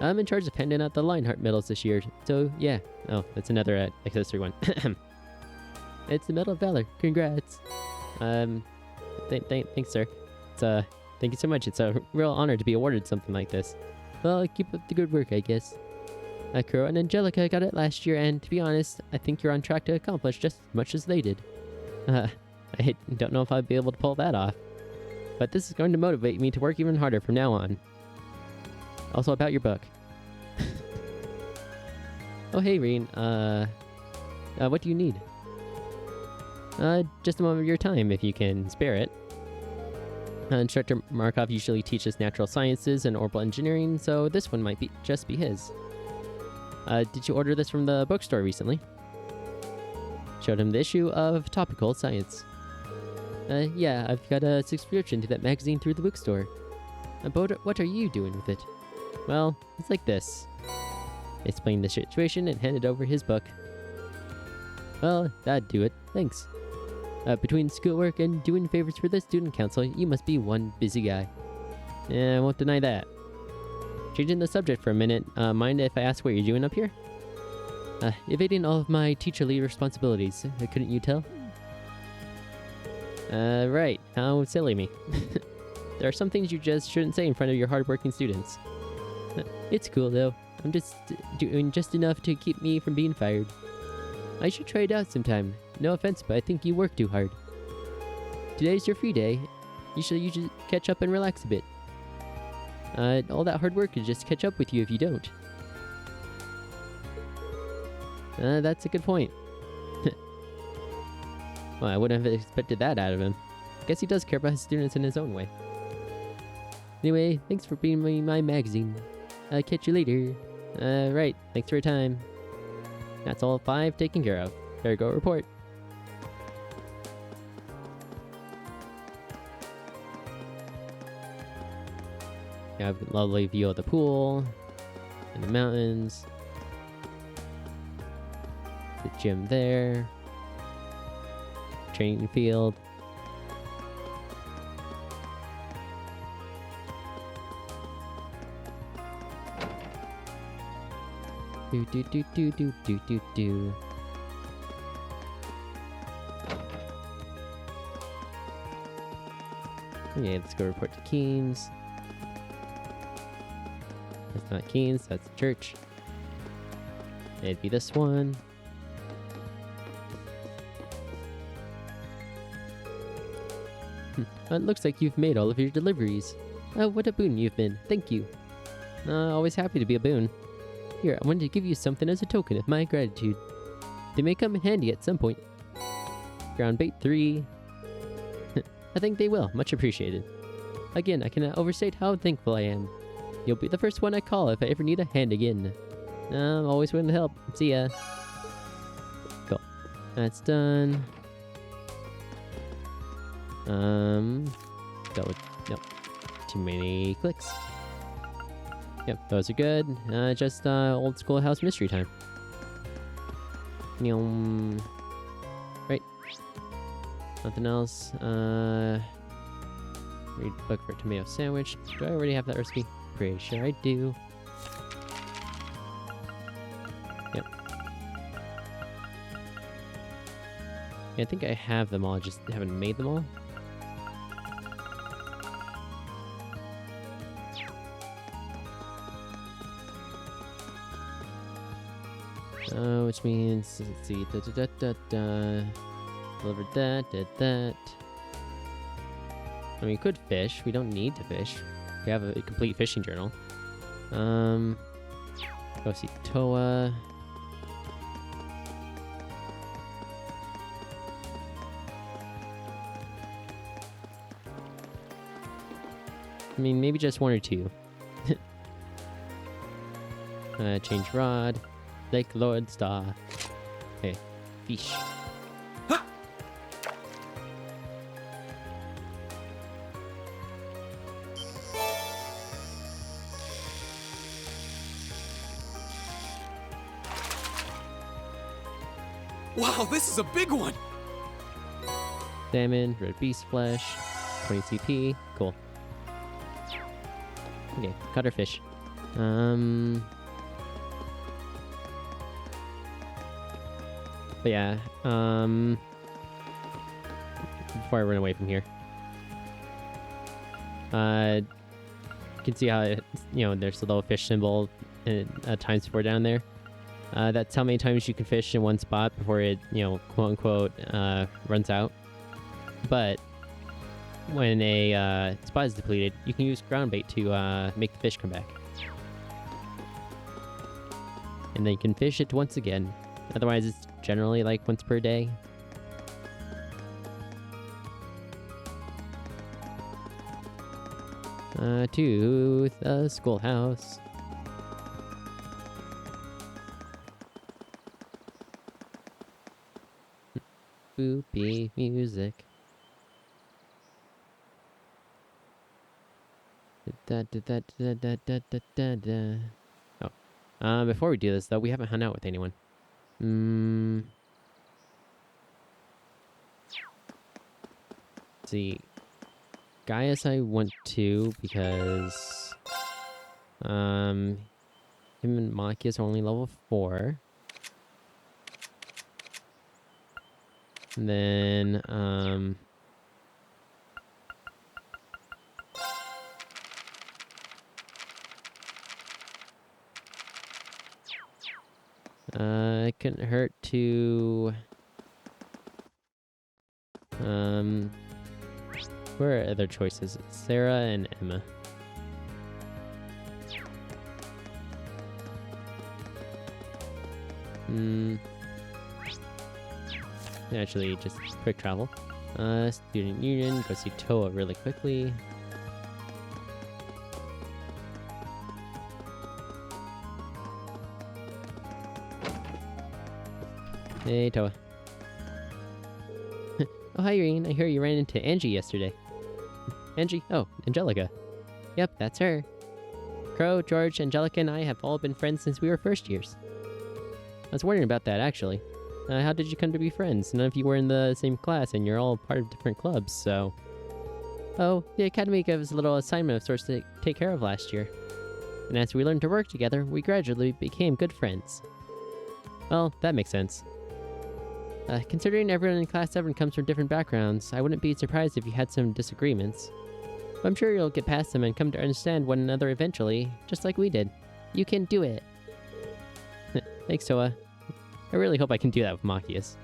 I'm in charge of handing out the Lionheart medals this year, so yeah. Oh, that's another accessory one. It's the Medal of Valor. Congrats. Thanks, sir. Thank you so much. It's a real honor to be awarded something like this. Well, keep up the good work, I guess. Kuro and Angelica got it last year, and to be honest, I think you're on track to accomplish just as much as they did. I don't know if I'll be able to pull that off. But this is going to motivate me to work even harder from now on. Also about your book. Oh, hey, Reen. What do you need? Just a moment of your time, if you can spare it. Instructor Markov usually teaches natural sciences and orbital engineering, so this one might just be his. Did you order this from the bookstore recently? Showed him the issue of Topical Science. Yeah, I've got a subscription to that magazine through the bookstore. But what are you doing with it? Well, it's like this. Explained the situation and handed over his book. Well, that'd do it. Thanks. Between schoolwork and doing favors for the student council, you must be one busy guy. Yeah, I won't deny that. Changing the subject for a minute, mind if I ask what you're doing up here? Evading all of my teacherly responsibilities. Couldn't you tell? Right. How silly me. There are some things you just shouldn't say in front of your hardworking students. It's cool, though. I'm just doing just enough to keep me from being fired. I should try it out sometime. No offense, but I think you work too hard. Today's your free day. You should catch up and relax a bit. All that hard work could just catch up with you if you don't. That's a good point. Well, I wouldn't have expected that out of him. Guess he does care about his students in his own way. Anyway, thanks for being my magazine. I'll catch you later. Right, thanks for your time. That's all 5 taken care of. Better go report. You have a lovely view of the pool and the mountains. The gym there. Training field. Do do do do do do do do. Okay, let's go report to Keen's. That's not Keen's, that's the church. It'd be this one. It looks like you've made all of your deliveries. What a boon you've been. Thank you. Always happy to be a boon. Here, I wanted to give you something as a token of my gratitude. They may come in handy at some point. Ground bait 3. I think they will. Much appreciated. Again, I cannot overstate how thankful I am. You'll be the first one I call if I ever need a hand again. I'm always willing to help. See ya. Cool. That's done. Go with... Nope. Too many clicks. Yep, those are good. Just old schoolhouse mystery time. Right. Nothing else. Read book for tomato sandwich. Do I already have that recipe? Pretty sure I do. Yep. Yeah, I think I have them all, I just haven't made them all. Which means, let's see, delivered that, did that. I mean, we could fish. We don't need to fish. We have a complete fishing journal. Go see Toa. I mean, maybe just 1 or 2. Change rod. Lake Lordstar. Okay, fish. Wow, this is a big one! Salmon, red beast flesh, 20 CP. Cool. Okay, cut our fish. But yeah, before I run away from here, you can see how there's a little fish symbol times 4 down there. That's how many times you can fish in one spot before it, quote unquote, runs out. But when a spot is depleted, you can use ground bait to make the fish come back. and then you can fish it once again. Otherwise, it's generally like once per day. To the schoolhouse. Boopy music. Oh. Before we do this, though, we haven't hung out with anyone. Let's see. Gaius I went to because... him and Machias are only level 4. And then, it couldn't hurt to... Where are other choices? It's Sarah and Emma. Actually, just quick travel. Student Union, go see Toa really quickly. Hey, Toa. Oh, hi, Irene. I hear you ran into Angie yesterday. Angie? Oh, Angelica. Yep, that's her. Crow, George, Angelica, and I have all been friends since we were first years. I was wondering about that, actually. How did you come to be friends? None of you were in the same class, and you're all part of different clubs, so... Oh, the Academy gave us a little assignment of sorts to take care of last year. And as we learned to work together, we gradually became good friends. Well, that makes sense. Considering everyone in Class 7 comes from different backgrounds, I wouldn't be surprised if you had some disagreements. But I'm sure you'll get past them and come to understand one another eventually, just like we did. You can do it. Thanks, Toa. I really hope I can do that with Machias.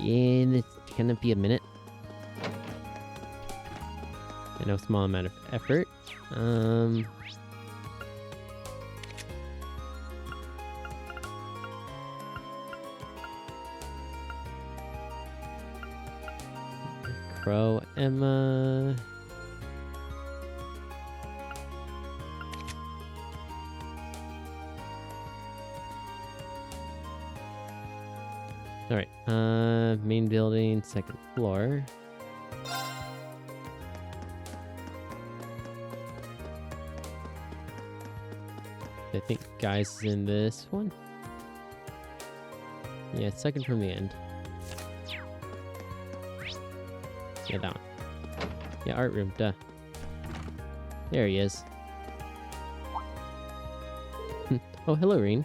Yeah, it's gonna be a minute. I know, small amount of effort. Crow, Emma. Alright, main building, second floor. I think Gaius is in this one. Yeah, second from the end. Yeah, that one. Yeah, art room, duh. There he is. Oh, hello, Reen.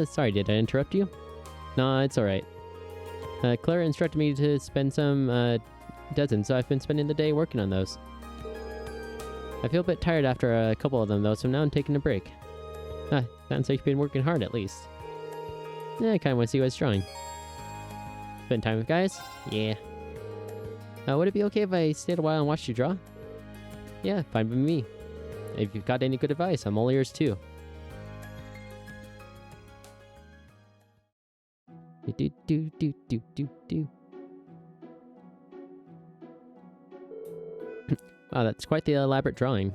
Sorry, did I interrupt you? No, it's alright. Clara instructed me to spend some dozens, so I've been spending the day working on those. I feel a bit tired after a couple of them, though, so now I'm taking a break. Sounds like you've been working hard, at least. Yeah, I kind of want to see what's drawing. Spend time with guys? Yeah. Would it be okay if I stayed a while and watched you draw? Yeah, fine with me. If you've got any good advice, I'm all ears too. Wow, that's quite the elaborate drawing.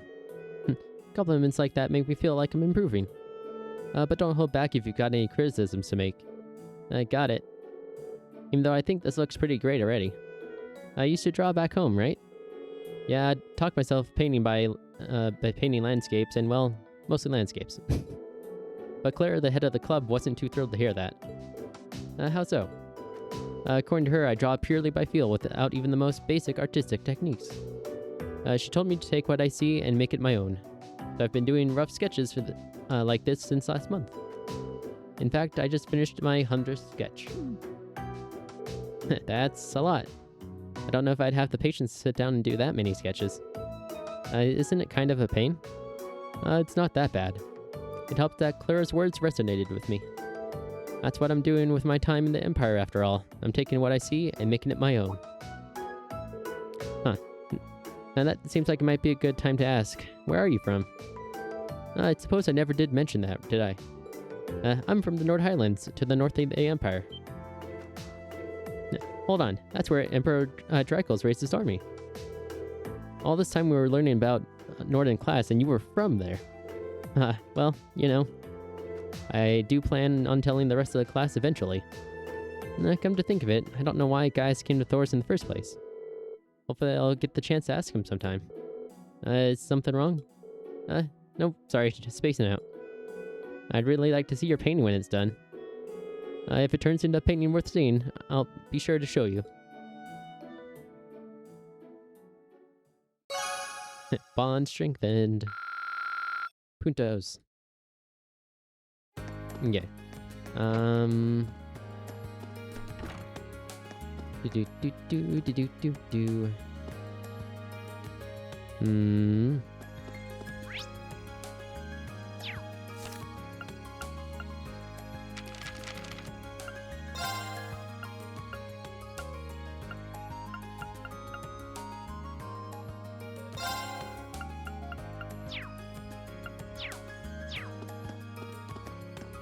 Compliments like that make me feel like I'm improving. But don't hold back if you've got any criticisms to make. I got it. Even though I think this looks pretty great already. I used to draw back home, right? Yeah, I'd talk myself painting by painting landscapes, and well, mostly landscapes. But Claire, the head of the club, wasn't too thrilled to hear that. How so? According to her, I draw purely by feel without even the most basic artistic techniques. She told me to take what I see and make it my own. So I've been doing rough sketches for like this since last month. In fact, I just finished my 100th sketch. That's a lot. I don't know if I'd have the patience to sit down and do that many sketches. Isn't it kind of a pain? It's not that bad. It helped that Clara's words resonated with me. That's what I'm doing with my time in the Empire, after all. I'm taking what I see and making it my own. Huh. Now that seems like it might be a good time to ask. Where are you from? I suppose I never did mention that, did I? I'm from the Nord Highlands, to the north of the Empire. Hold on, that's where Emperor Dracos raised his army. All this time we were learning about Nord in class, and you were from there. Well, you know, I do plan on telling the rest of the class eventually. Come to think of it, I don't know why guys came to Thor's in the first place. Hopefully I'll get the chance to ask him sometime. Is something wrong? Nope, sorry, just spacing out. I'd really like to see your painting when it's done. If it turns into a painting worth seeing, I'll be sure to show you. Bond strengthened. Puntos. Okay.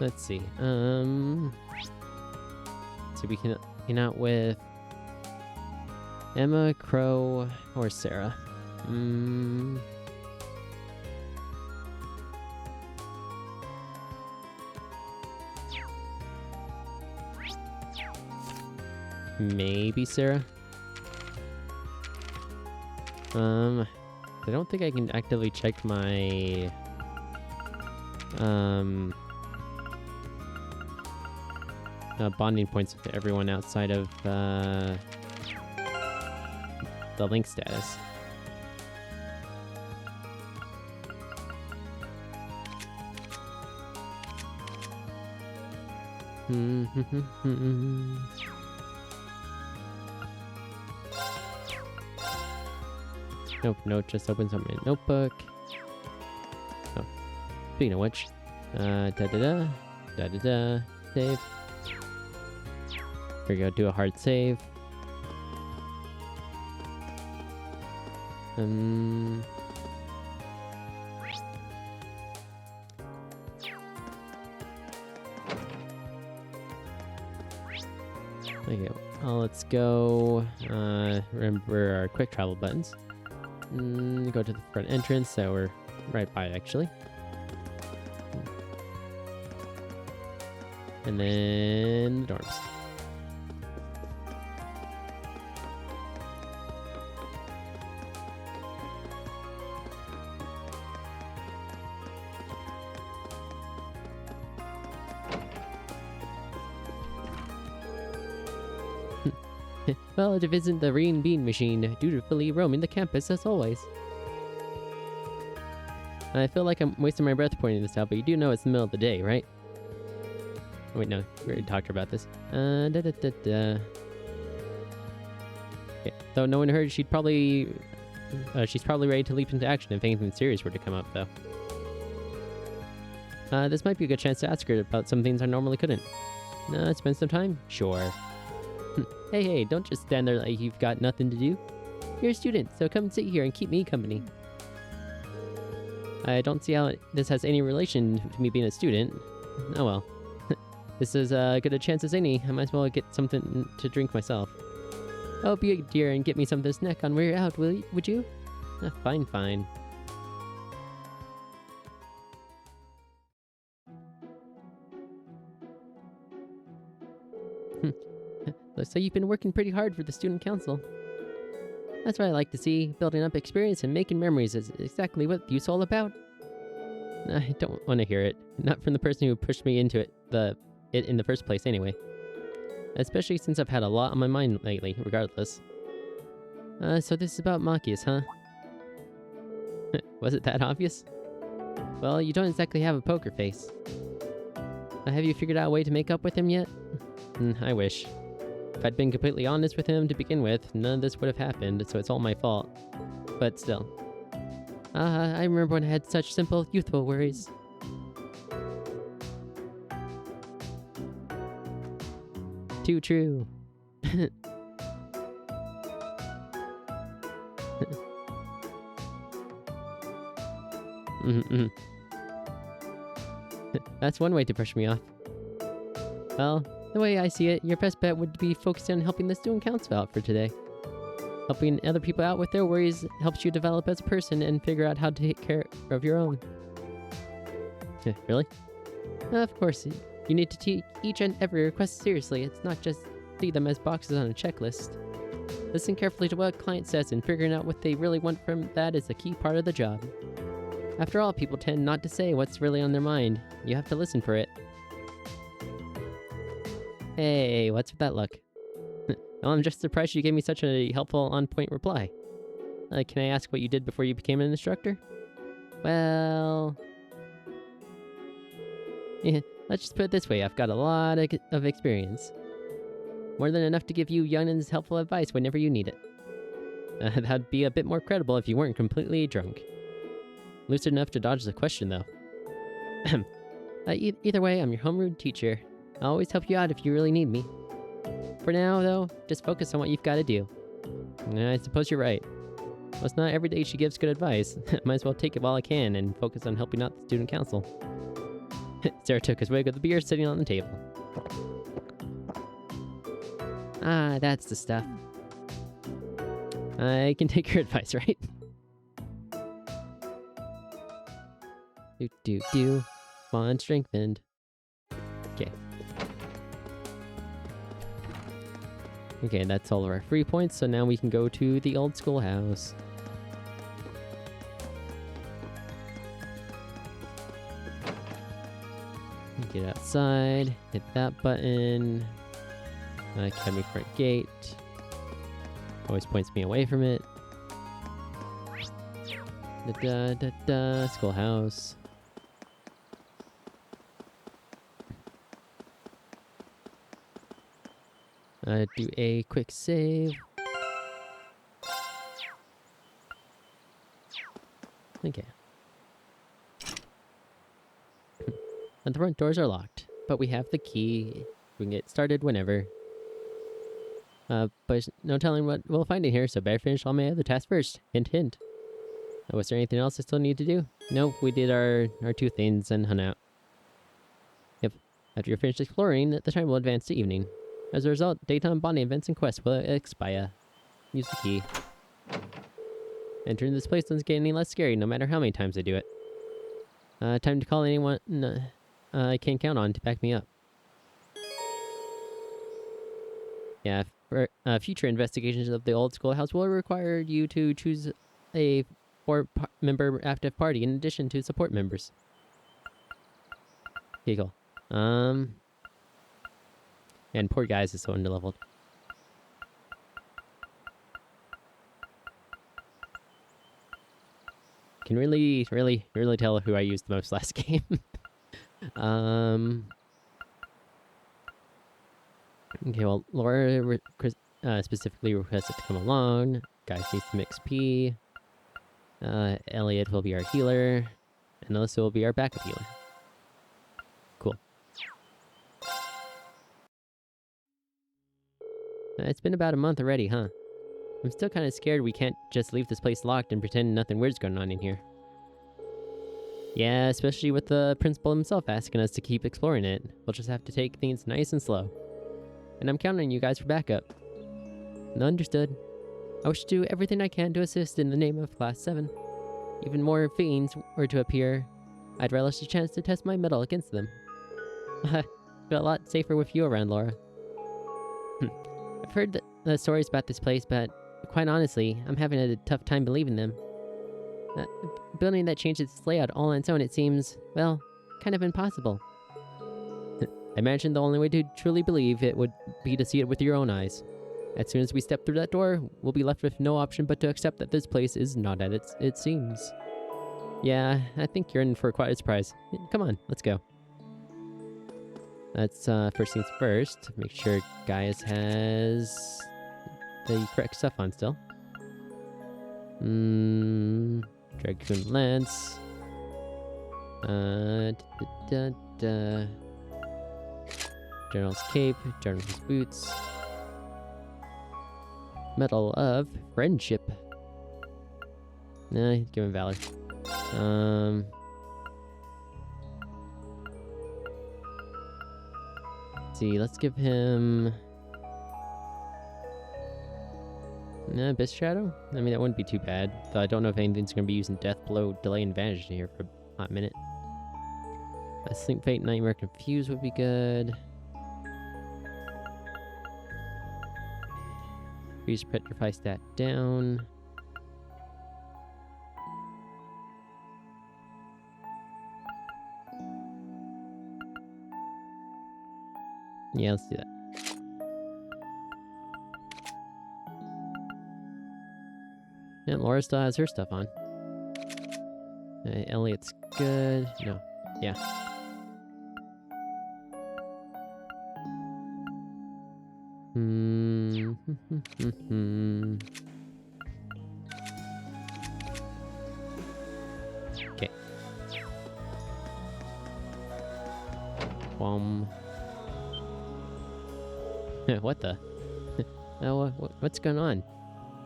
Let's see. So we can hang out with Emma, Crow, or Sarah. Maybe Sarah. I don't think I can actively check my bonding points with everyone outside of the link status. Nope, no, just opens up my notebook. Oh, speaking of which, da-da-da, da-da-da, save. Here we go, do a hard save. Okay, well, let's go, remember our quick travel buttons. Go to the front entrance, so we're right by, actually. And then the dorms. Well, it isn't the Green Bean Machine, dutifully roaming the campus as always. I feel like I'm wasting my breath pointing this out, but you do know it's the middle of the day, right? Oh, wait, no, we already talked about this. Okay, though no one heard, she's probably ready to leap into action if anything serious were to come up, though. This might be a good chance to ask her about some things I normally couldn't. Spend some time? Sure. Hey, don't just stand there like you've got nothing to do. You're a student, so come sit here and keep me company. I don't see how this has any relation to me being a student. Oh well. This is as good a chance as any. I might as well get something to drink myself. Oh, be a dear and get me some of this snack on where you're out, would you? Fine. Looks like you've been working pretty hard for the student council. That's what I like to see. Building up experience and making memories is exactly what you's all about. I don't want to hear it. Not from the person who pushed me into it in the first place anyway. Especially since I've had a lot on my mind lately, regardless. So this is about Machias, huh? Was it that obvious? Well, you don't exactly have a poker face. Have you figured out a way to make up with him yet? I wish. If I'd been completely honest with him to begin with, none of this would have happened, so it's all my fault. But still. I remember when I had such simple, youthful worries. Too true. That's one way to push me off. Well, the way I see it, your best bet would be focusing on helping the student council out for today. Helping other people out with their worries helps you develop as a person and figure out how to take care of your own. Really? Of course, you need to take each and every request seriously. It's not just see them as boxes on a checklist. Listen carefully to what a client says, and figuring out what they really want from that is a key part of the job. After all, people tend not to say what's really on their mind. You have to listen for it. Hey, what's with that look? Well, I'm just surprised you gave me such a helpful, on-point reply. Can I ask what you did before you became an instructor? Well... yeah, let's just put it this way, I've got a lot of experience. More than enough to give you youngins helpful advice whenever you need it. That'd be a bit more credible if you weren't completely drunk. Lucid enough to dodge the question, though. Either way, I'm your homeroom teacher. I'll always help you out if you really need me. For now, though, just focus on what you've got to do. I suppose you're right. Well, it's not every day she gives good advice. Might as well take it while I can and focus on helping out the student council. Sarah took a swig of the beer sitting on the table. Ah, that's the stuff. I can take your advice, right? Do. Bond strengthened. Okay. Okay, that's all of our free points, so now we can go to the old schoolhouse. Get outside, hit that button. Academy front gate. Always points me away from it. Schoolhouse. Do a quick save. Okay. And the front doors are locked, but we have the key. We can get started whenever. But no telling what we'll find in here, so better finish all my other tasks first. Hint, hint. Was there anything else I still need to do? Nope, we did our 2 things and hung out. Yep. After you're finished exploring, the time will advance to evening. As a result, daytime bonding events and quests will expire. Use the key. Entering this place doesn't get any less scary, no matter how many times I do it. Time to call anyone I can count on to back me up. Yeah, for future investigations of the old schoolhouse will require you to choose a 4-member active party in addition to support members. Okay, cool. And poor guys is so underleveled. Can really tell who I used the most last game. Okay, well, Laura specifically requested to come along. Guys needs some XP. Elliot will be our healer. And Alyssa will be our backup healer. Cool. It's been about a month already, huh? I'm still kind of scared we can't just leave this place locked and pretend nothing weird's going on in here. Yeah, especially with the principal himself asking us to keep exploring it. We'll just have to take things nice and slow. And I'm counting on you guys for backup. Understood. I wish to do everything I can to assist in the name of Class 7. Even more fiends were to appear, I'd relish the chance to test my mettle against them. I feel a lot safer with you around, Laura. I've heard the stories about this place, but quite honestly, I'm having a tough time believing them. A building that changed its layout all on its own, it seems, well, kind of impossible. I imagine the only way to truly believe it would be to see it with your own eyes. As soon as we step through that door, we'll be left with no option but to accept that this place is not as it seems. Yeah, I think you're in for quite a surprise. Come on, let's go. Let's, first things first, make sure Gaius has the correct stuff on still. Dragoon Lance. General's Cape, General's Boots. Medal of Friendship. Nah, give him Valor. Let's see, let's give him... Abyss Shadow? I mean, that wouldn't be too bad. Though I don't know if anything's going to be using Death Blow, Delay, and Vanish here for a hot minute. Sleep Fate, Nightmare, Confuse would be good. Freeze, Petrify stat down. Yeah, let's do that. And Laura still has her stuff on. Elliot's good. No. Yeah. Okay. What the? Oh, what's going on?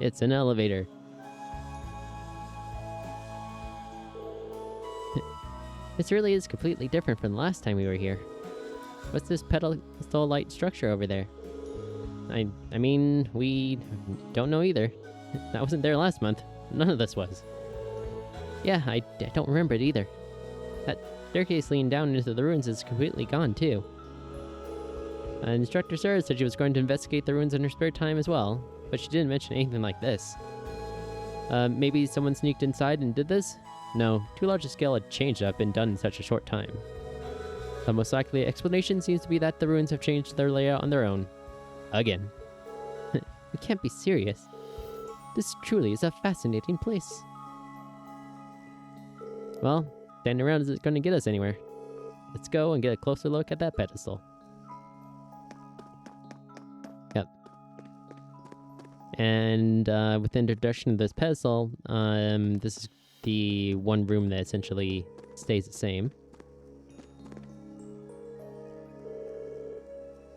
It's an elevator. This really is completely different from the last time we were here. What's this pedestal light structure over there? I mean, we don't know either. That wasn't there last month. None of this was. Yeah, I don't remember it either. That staircase leading down into the ruins is completely gone, too. Instructor Sarah said she was going to investigate the ruins in her spare time as well, but she didn't mention anything like this. Maybe someone sneaked inside and did this? No, too large a scale had changed up and done in such a short time. The most likely explanation seems to be that the ruins have changed their layout on their own. Again. You can't be serious. This truly is a fascinating place. Well, standing around isn't going to get us anywhere. Let's go and get a closer look at that pedestal. Yep. And with the introduction of this pedestal, this is the one room that essentially stays the same.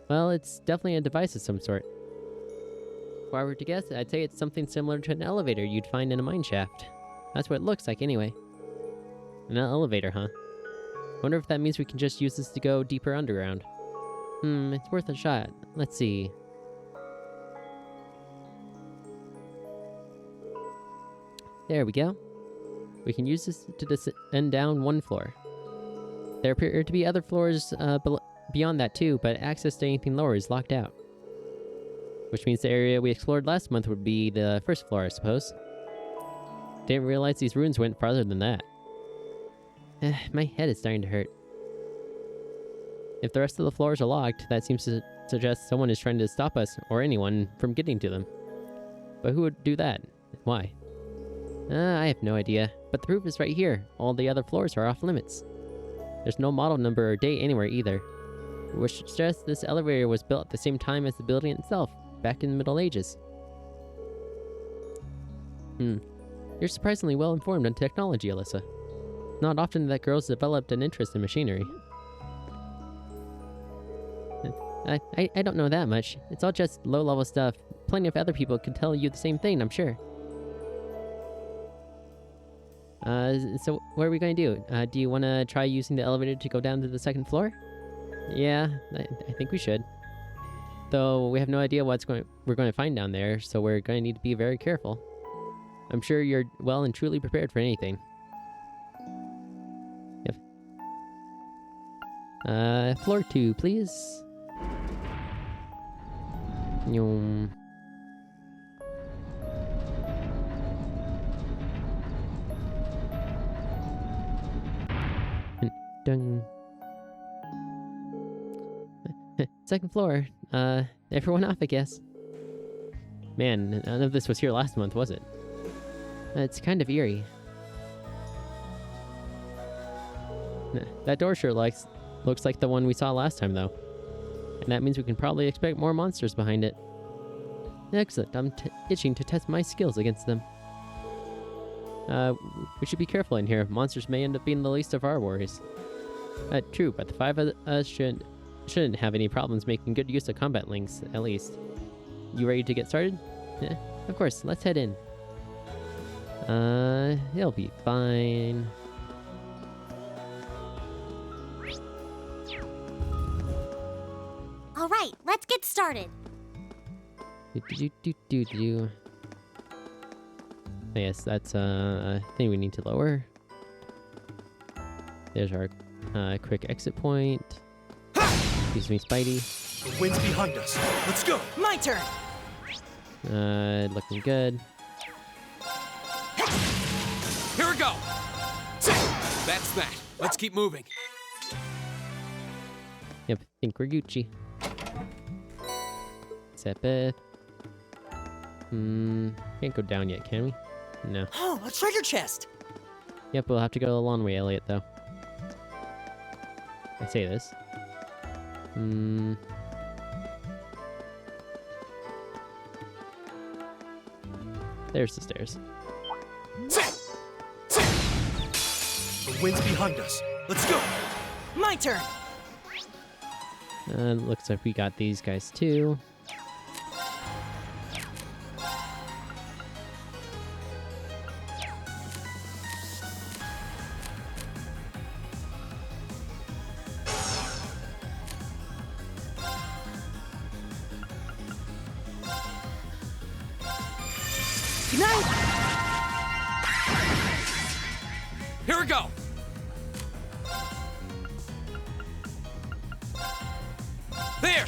Well, it's definitely a device of some sort. If I were to guess, I'd say it's something similar to an elevator you'd find in a mine shaft. That's what it looks like anyway. An elevator, huh? Wonder if that means we can just use this to go deeper underground. It's worth a shot. Let's see. There we go. We can use this to descend down one floor. There appear to be other floors beyond that too, but access to anything lower is locked out. Which means the area we explored last month would be the first floor, I suppose. Didn't realize these ruins went farther than that. My head is starting to hurt. If the rest of the floors are locked, that seems to suggest someone is trying to stop us, or anyone, from getting to them. But who would do that? Why? I have no idea, but the proof is right here. All the other floors are off limits. There's no model number or date anywhere either, which suggests this elevator was built at the same time as the building itself, back in the Middle Ages. You're surprisingly well informed on technology, Alyssa. Not often that girls developed an interest in machinery. I don't know that much. It's all just low-level stuff. Plenty of other people could tell you the same thing, I'm sure. So what are we going to do? Do you want to try using the elevator to go down to the second floor? Yeah, I think we should. Though we have no idea we're going to find down there, so we're going to need to be very careful. I'm sure you're well and truly prepared for anything. Yep. Floor 2, please. Nyum. Dung. Second floor. Everyone off, I guess. Man, none of this was here last month, was it? It's kind of eerie. That door sure looks like the one we saw last time, though. And that means we can probably expect more monsters behind it. Excellent. I'm itching to test my skills against them. We should be careful in here. Monsters may end up being the least of our worries. True, but the 5 of us shouldn't have any problems making good use of combat links, at least. You ready to get started? Yeah, of course. Let's head in. It'll be fine. Let's get started. Do. Yes, that's a thing we need to lower. There's our quick exit point. Excuse me, Spidey. The wind's behind us. Let's go. My turn. Looking good. Here we go! That's that. Let's keep moving. Yep, think we're Gucci. Sepith. Can't go down yet, can we? No. Oh, a treasure chest. Yep, we'll have to go the long way, Elliot, though. I say this. There's the stairs. The wind's behind us. Let's go. My turn. Looks like we got these guys too. Good night. Here we go! There!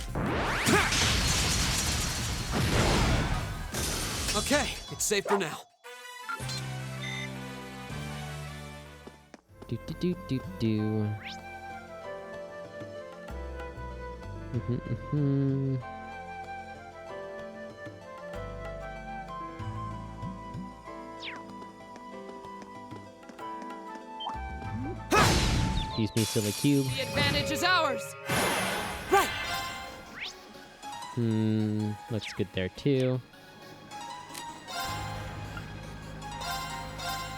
Okay, it's safe for now. Do. Excuse me, silly cube. The advantage is ours. Right. Looks good there too.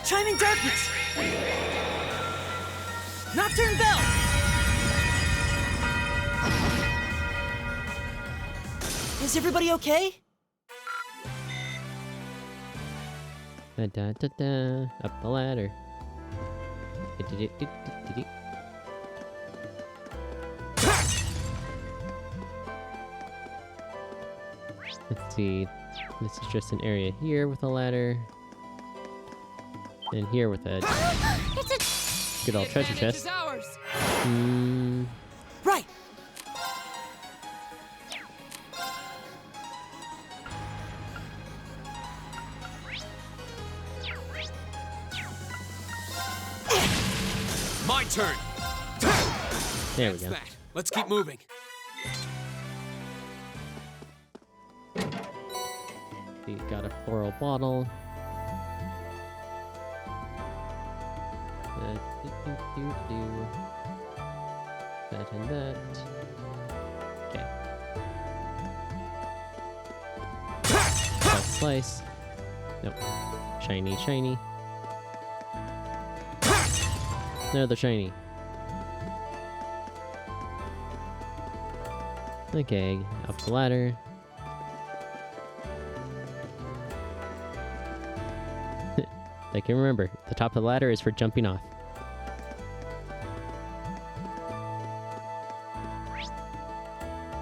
Chiming darkness. Nocturne bell. Is everybody okay? Da. Up the ladder. Let's see. This is just an area here with a ladder. And here with a It's good old The treasure advantage is chest. ours. Right. My turn! There we That's go. that. Let's keep moving. We got a floral bottle. That and that. Okay. Slice. Nope. Shiny. Another shiny. Okay, up the ladder. I can remember, the top of the ladder is for jumping off.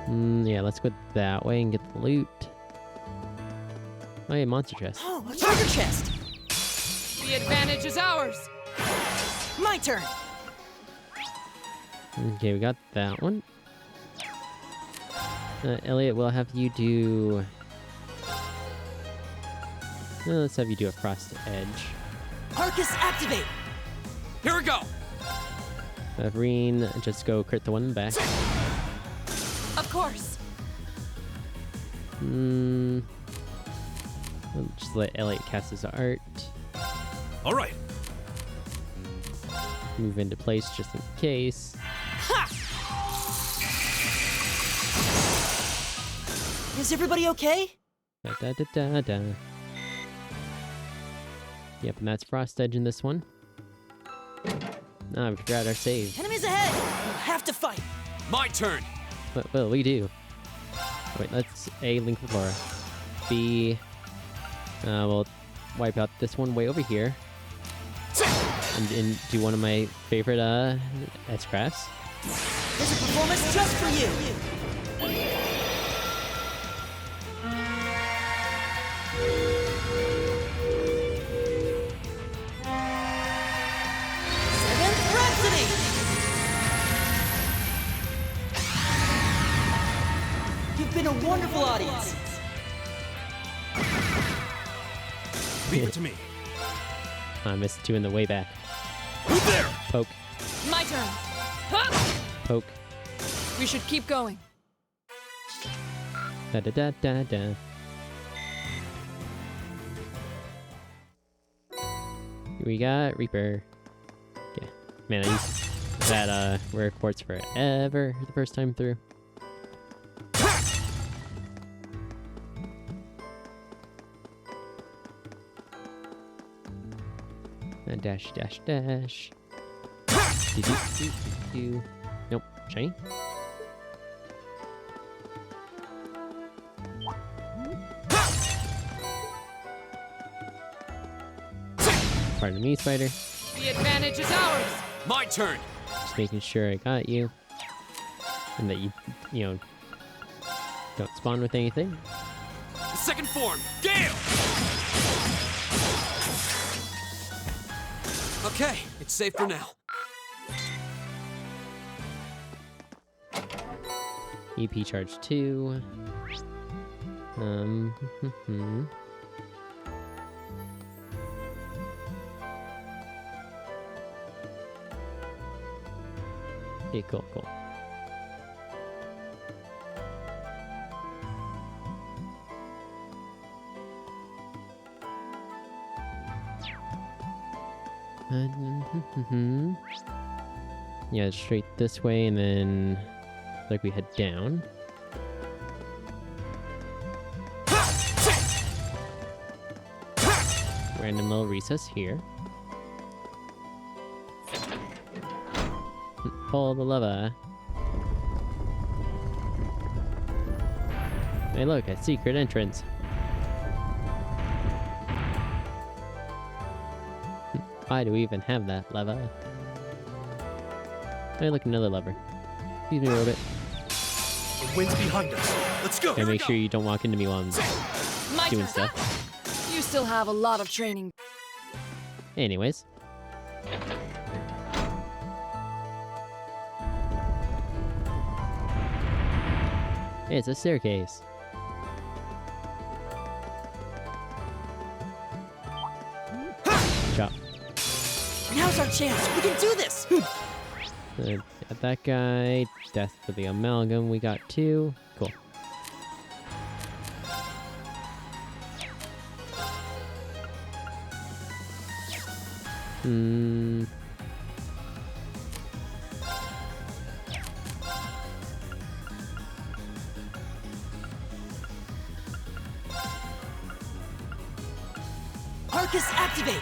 Yeah, let's go that way and get the loot. Oh yeah, monster chest. Oh, a treasure chest. The advantage is ours. My turn. Okay, we got that one. Elliot, we'll have you do... let's have you do a frost edge. Arcus activate. Here we go! Vereen, just go crit the one in the back. Of course. Just let Elliot cast his art. All right. Move into place just in case. Is everybody okay? Da. Yep, and that's Frost Edge in this one. Ah, we forgot our save. Enemies ahead. We'll have to fight. My turn! Well, we do. Wait, let's A, link with Laura. B, we'll wipe out this one way over here. And do one of my favorite S-crafts. There's a performance just for you. Pilates! Leave it to me. I missed two in the way back. Move there! Poke, My turn. Huh! poke. We should keep going. Da da da da da. Here we got Reaper. Okay. Man, I used that rare quartz forever the first time through. And dash, dash, dash. Do, do, do, do, do. Nope, shiny. Pardon me, spider. The advantage is ours. My turn! Just making sure I got you. And that you know, don't spawn with anything. Second form, Gale! Okay, it's safe for now. EP charge 2. Okay, cool, cool. Yeah, straight this way, and then like we head down. Random little recess here. Pull the lever. Hey, look, a secret entrance. Why do we even have that lever? Hey, look, another lever. Excuse me, Robot. The wind's behind us. Let's go! Okay, make sure you don't walk into me while I'm My doing turn. stuff. You still have a lot of training. Anyways. It's a staircase. Chop. Now's our chance. We can do this. Got that guy. Death for the amalgam. We got 2. Cool. Arcus, activate!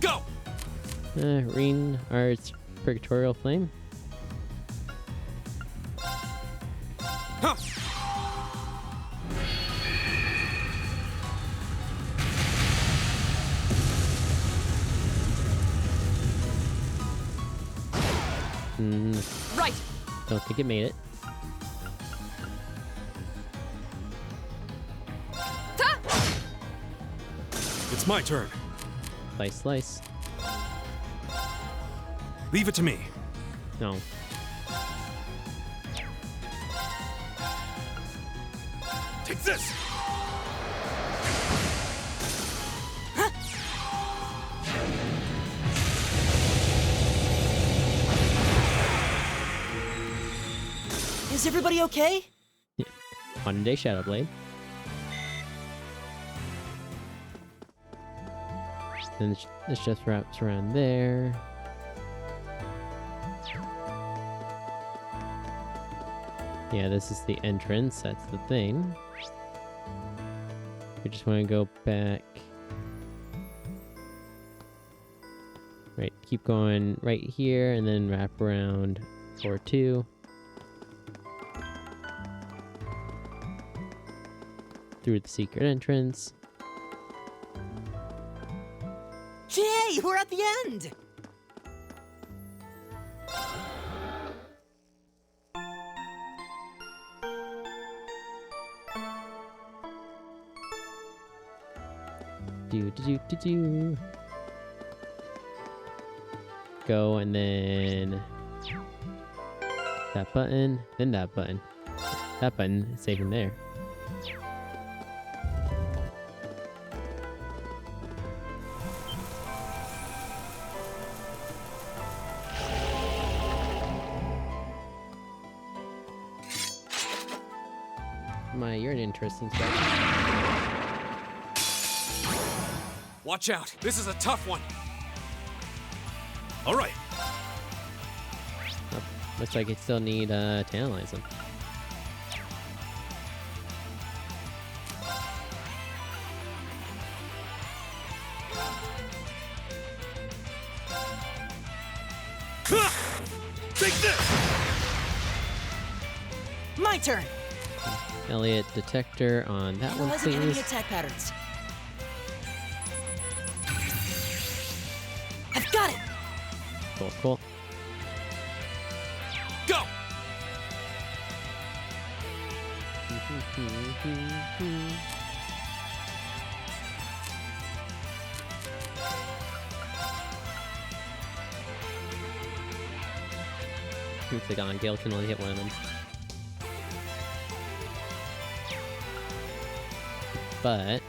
Go! Reen Art's Purgatorial Flame. Huh. Right. Don't think it made it. It's my turn. Slice, slice. Leave it to me. No. Take this! Is everybody okay? Modern day Shadow Blade. Then this just wraps around there. Yeah, this is the entrance. That's the thing. We just want to go back. Right, keep going right here and then wrap around for 2. Through the secret entrance. Yay! We're at the end! Do. Go and then that button, then that button. That button is saving there. You're an interesting spot. Watch out. This is a tough one. All right. Oh, looks like you still need to analyze them. Take this! My turn! Elliot detector on that one, Analyzing enemy please. attack patterns. I've got it! Cool, cool. Go! Looks like on Gale can only hit one of them. But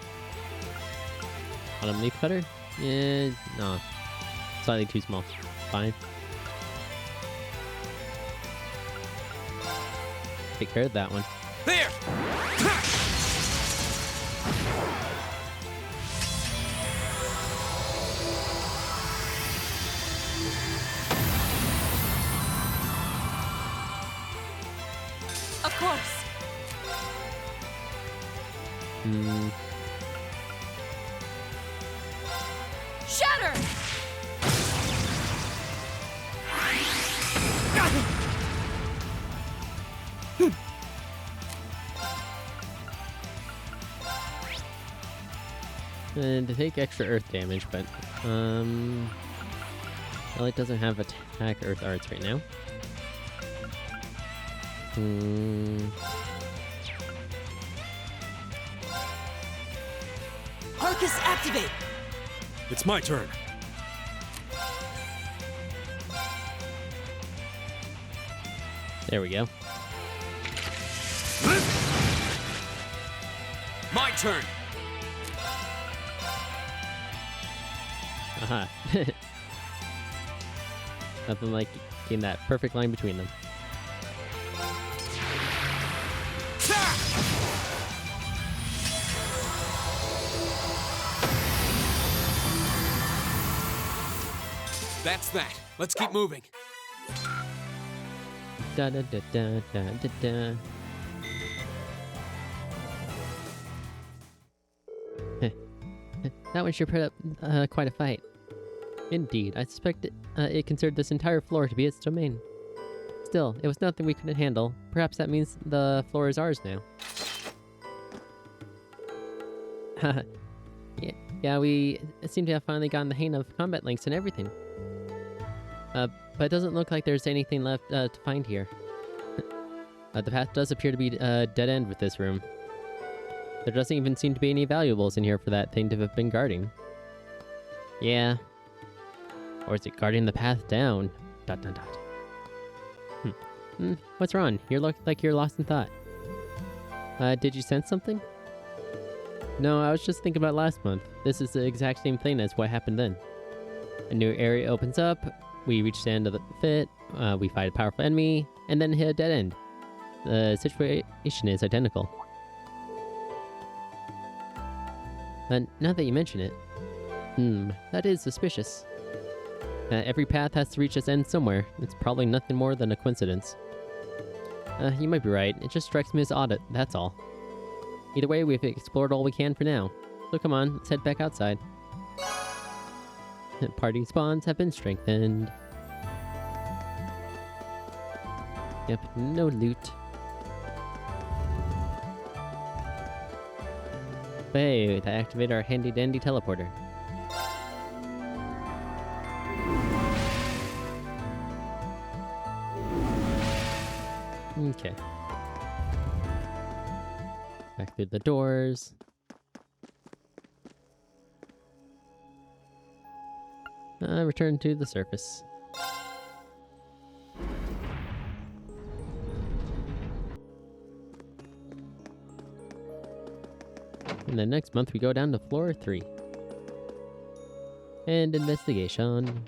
Autumn Leaf Cutter? Yeah, no. Slightly too small. Fine. Take care of that one. There! Of course. Shatter! And to take extra earth damage, but Elliot doesn't have attack earth arts right now. Arcus, activate! It's my turn. There we go. My turn! Aha. Nothing like getting that perfect line between them. That's that. Let's keep moving. Da da da da da da da. That one sure put up quite a fight. Indeed, I suspect it considered this entire floor to be its domain. Still, it was nothing we couldn't handle. Perhaps that means the floor is ours now. Yeah, we seem to have finally gotten the hang of combat links and everything. But it doesn't look like there's anything left to find here. The path does appear to be a dead end with this room. There doesn't even seem to be any valuables in here for that thing to have been guarding. Yeah. Or is it guarding the path down? ... What's wrong? You look like you're lost in thought. Did you sense something? No, I was just thinking about last month. This is the exact same thing as what happened then. A new area opens up, we reach the end of the fit, we fight a powerful enemy, and then hit a dead end. The situation is identical. Now that you mention it, that is suspicious. Every path has to reach its end somewhere. It's probably nothing more than a coincidence. You might be right. It just strikes me as odd, that's all. Either way, we've explored all we can for now. So come on, let's head back outside. Party spawns have been strengthened. Yep, no loot. But hey, that activated our handy dandy teleporter. Okay. Back through the doors. Return to the surface. And then next month we go down to floor 3. And investigation.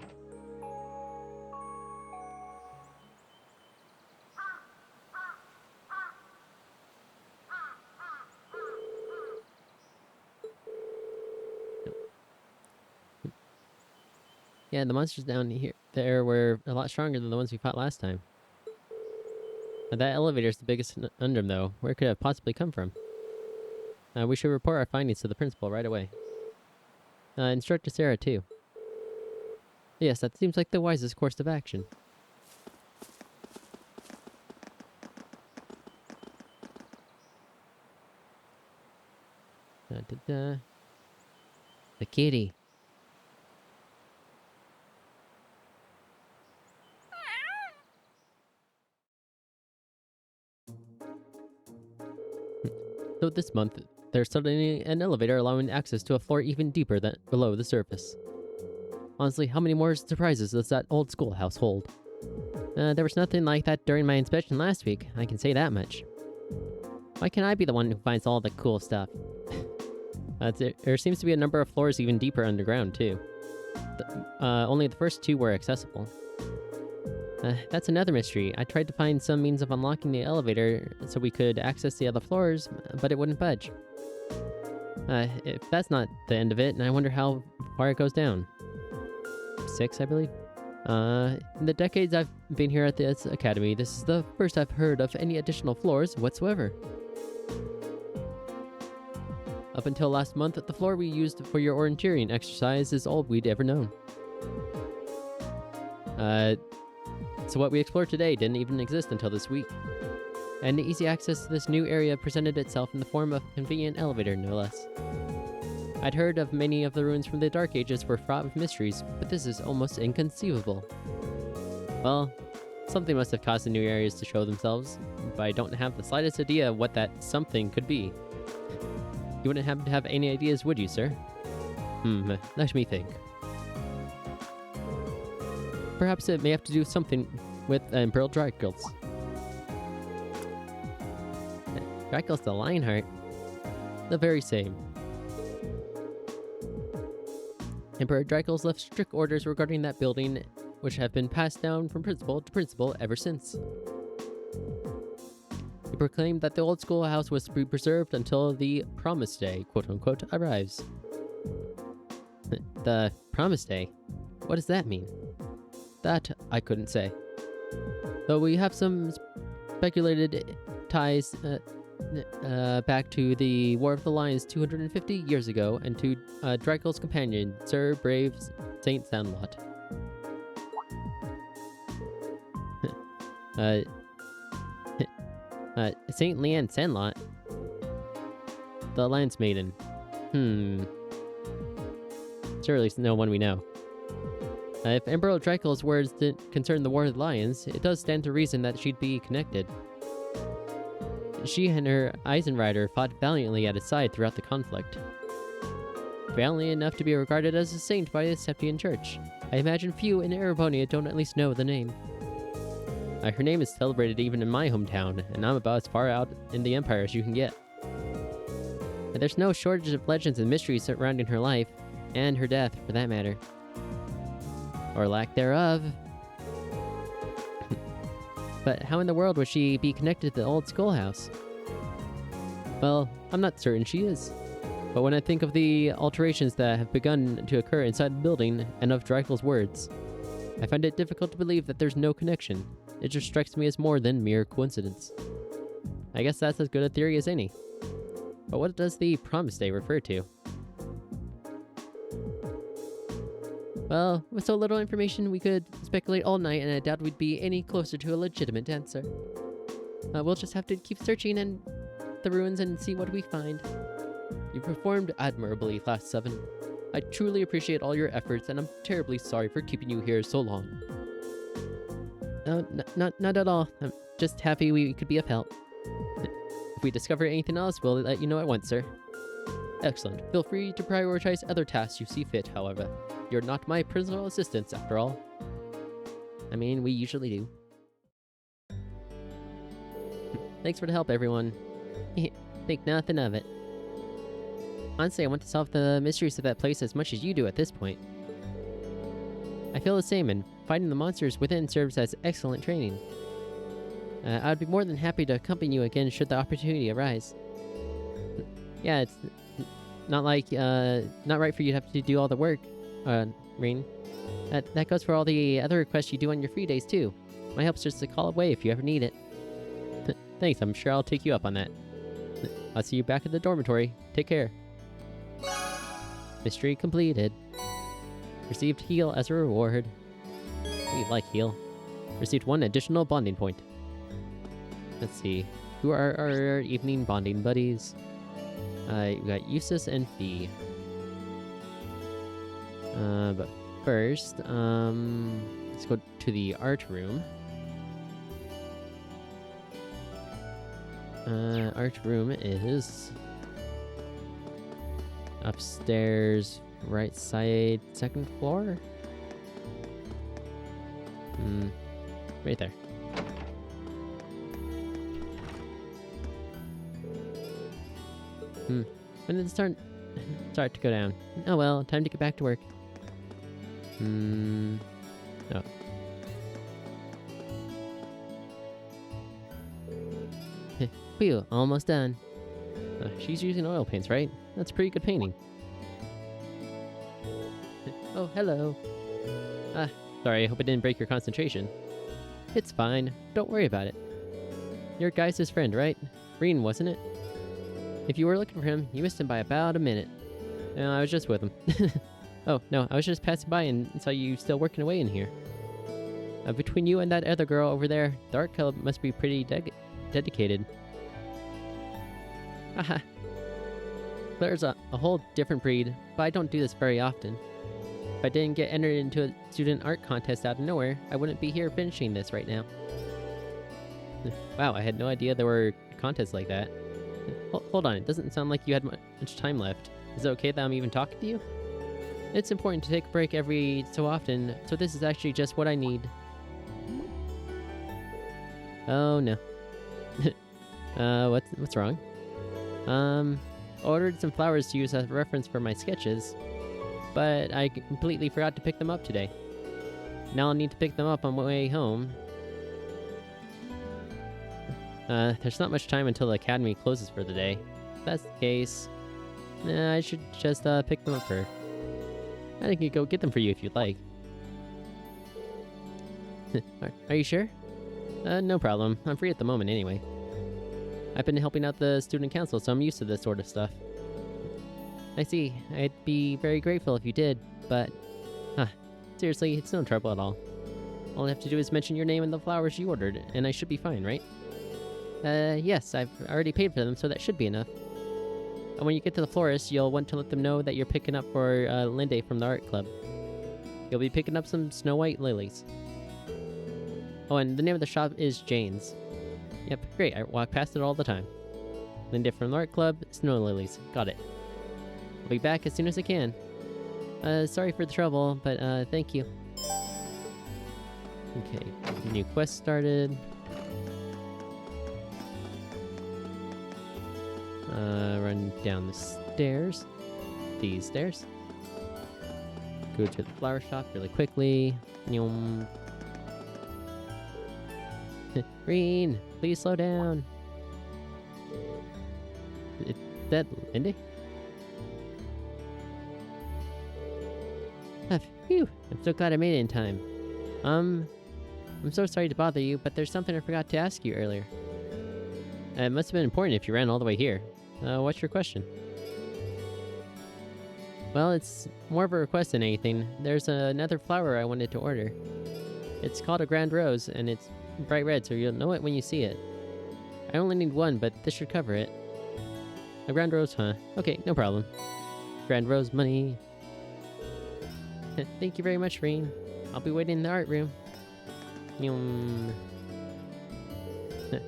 Yeah, the monsters down there were a lot stronger than the ones we fought last time. That elevator's the biggest conundrum, though. Where could it have possibly come from? We should report our findings to the principal right away. Instructor Sarah, too. Yes, that seems like the wisest course of action. The kitty. So this month, there's suddenly an elevator allowing access to a floor even deeper than below the surface. Honestly, how many more surprises does that old schoolhouse hold? There was nothing like that during my inspection last week, I can say that much. Why can't I be the one who finds all the cool stuff? There seems to be a number of floors even deeper underground, too. Only the first 2 were accessible. That's another mystery. I tried to find some means of unlocking the elevator so we could access the other floors, but it wouldn't budge. If that's not the end of it, and I wonder how far it goes down. 6, I believe? In the decades I've been here at this academy, this is the first I've heard of any additional floors whatsoever. Up until last month, the floor we used for your orienteering exercise is all we'd ever known. So what we explored today didn't even exist until this week. And easy access to this new area presented itself in the form of a convenient elevator, no less. I'd heard of many of the ruins from the Dark Ages were fraught with mysteries, but this is almost inconceivable. Well, something must have caused the new areas to show themselves, but I don't have the slightest idea of what that something could be. You wouldn't happen to have any ideas, would you, sir? Let me think. Perhaps it may have to do something with Imperial Dracula. Dracula's the Lionheart. The very same. Emperor Dracula's left strict orders regarding that building, which have been passed down from principal to principal ever since. He proclaimed that the old schoolhouse was to be preserved until the Promise Day, quote-unquote, arrives. The Promise Day? What does that mean? That I couldn't say. Though we have some speculated ties back to the War of the Lions 250 years ago and to Dracula's companion, Sir Brave Saint Sandlot. Saint Leanne Sandlot? The Lance Maiden. Surely no one we know. If Emperor Dracula's words didn't concern the War of the Lions, it does stand to reason that she'd be connected. She and her Eisenrider fought valiantly at his side throughout the conflict. Valiantly enough to be regarded as a saint by the Septian Church. I imagine few in Erebonia don't at least know the name. Her name is celebrated even in my hometown, and I'm about as far out in the Empire as you can get. And there's no shortage of legends and mysteries surrounding her life, and her death, for that matter. Or lack thereof. But how in the world would she be connected to the old schoolhouse? Well, I'm not certain she is. But when I think of the alterations that have begun to occur inside the building, and of Dracula's words, I find it difficult to believe that there's no connection. It just strikes me as more than mere coincidence. I guess that's as good a theory as any. But what does the Promise Day refer to? Well, with so little information, we could speculate all night, and I doubt we'd be any closer to a legitimate answer. We'll just have to keep searching and the ruins and see what we find. You performed admirably, Class 7. I truly appreciate all your efforts, and I'm terribly sorry for keeping you here so long. Not at all. I'm just happy we could be of help. If we discover anything else, we'll let you know at once, sir. Excellent. Feel free to prioritize other tasks you see fit, however. You're not my personal assistants, after all. I mean, we usually do. Thanks for the help, everyone. Think nothing of it. Honestly, I want to solve the mysteries of that place as much as you do at this point. I feel the same, and fighting the monsters within serves as excellent training. I'd be more than happy to accompany you again should the opportunity arise. Yeah, it's not like, not right for you to have to do all the work, Rin. That goes for all the other requests you do on your free days, too. My help's just a call away if you ever need it. Thanks, I'm sure I'll take you up on that. I'll see you back at the dormitory. Take care. Mystery completed. Received heal as a reward. We like heal. Received 1 additional bonding point. Let's see. Who are our evening bonding buddies? We got Eustace and Fee. But first, let's go to the art room. Art room is upstairs, right side, 2nd floor? Right there. When did it start to go down? Oh well, time to get back to work. Oh. Phew, almost done. She's using oil paints, right? That's pretty good painting. Oh, hello. Sorry, I hope I didn't break your concentration. It's fine, don't worry about it. You're Geis' friend, right? Rin, wasn't it? If you were looking for him, you missed him by about a minute. I was just with him. Oh, no, I was just passing by and saw you still working away in here. Between you and that other girl over there, the art club must be pretty dedicated. Haha. Claire's a whole different breed, but I don't do this very often. If I didn't get entered into a student art contest out of nowhere, I wouldn't be here finishing this right now. Wow, I had no idea there were contests like that. Hold on, it doesn't sound like you had much time left. Is it okay that I'm even talking to you? It's important to take a break every so often, so this is actually just what I need. Oh no. What's wrong? Ordered some flowers to use as a reference for my sketches, but I completely forgot to pick them up today. Now I'll need to pick them up on my way home. There's not much time until the academy closes for the day. If that's the case, I should just pick them up for her. I can go get them for you if you'd like. Are you sure? No problem. I'm free at the moment anyway. I've been helping out the student council, so I'm used to this sort of stuff. I see. I'd be very grateful if you did, but... seriously, it's no trouble at all. All I have to do is mention your name and the flowers you ordered, and I should be fine, right? Yes, I've already paid for them, so that should be enough. And when you get to the florist, you'll want to let them know that you're picking up for Linde from the art club. You'll be picking up some Snow White lilies. Oh, and the name of the shop is Jane's. Yep, great, I walk past it all the time. Linde from the art club, Snow Lilies, got it. I'll be back as soon as I can. Sorry for the trouble, but thank you. Okay, new quest started. Run down the stairs. These stairs. Go to the flower shop really quickly. Nyum. Rin, please slow down. Is that Linde? Phew, I'm so glad I made it in time. I'm so sorry to bother you, but there's something I forgot to ask you earlier. It must have been important if you ran all the way here. What's your question? Well, it's more of a request than anything. There's another flower I wanted to order. It's called a Grand Rose, and it's bright red, so you'll know it when you see it. I only need one, but this should cover it. A Grand Rose, huh? Okay, no problem. Grand Rose money. Thank you very much, Rin. I'll be waiting in the art room.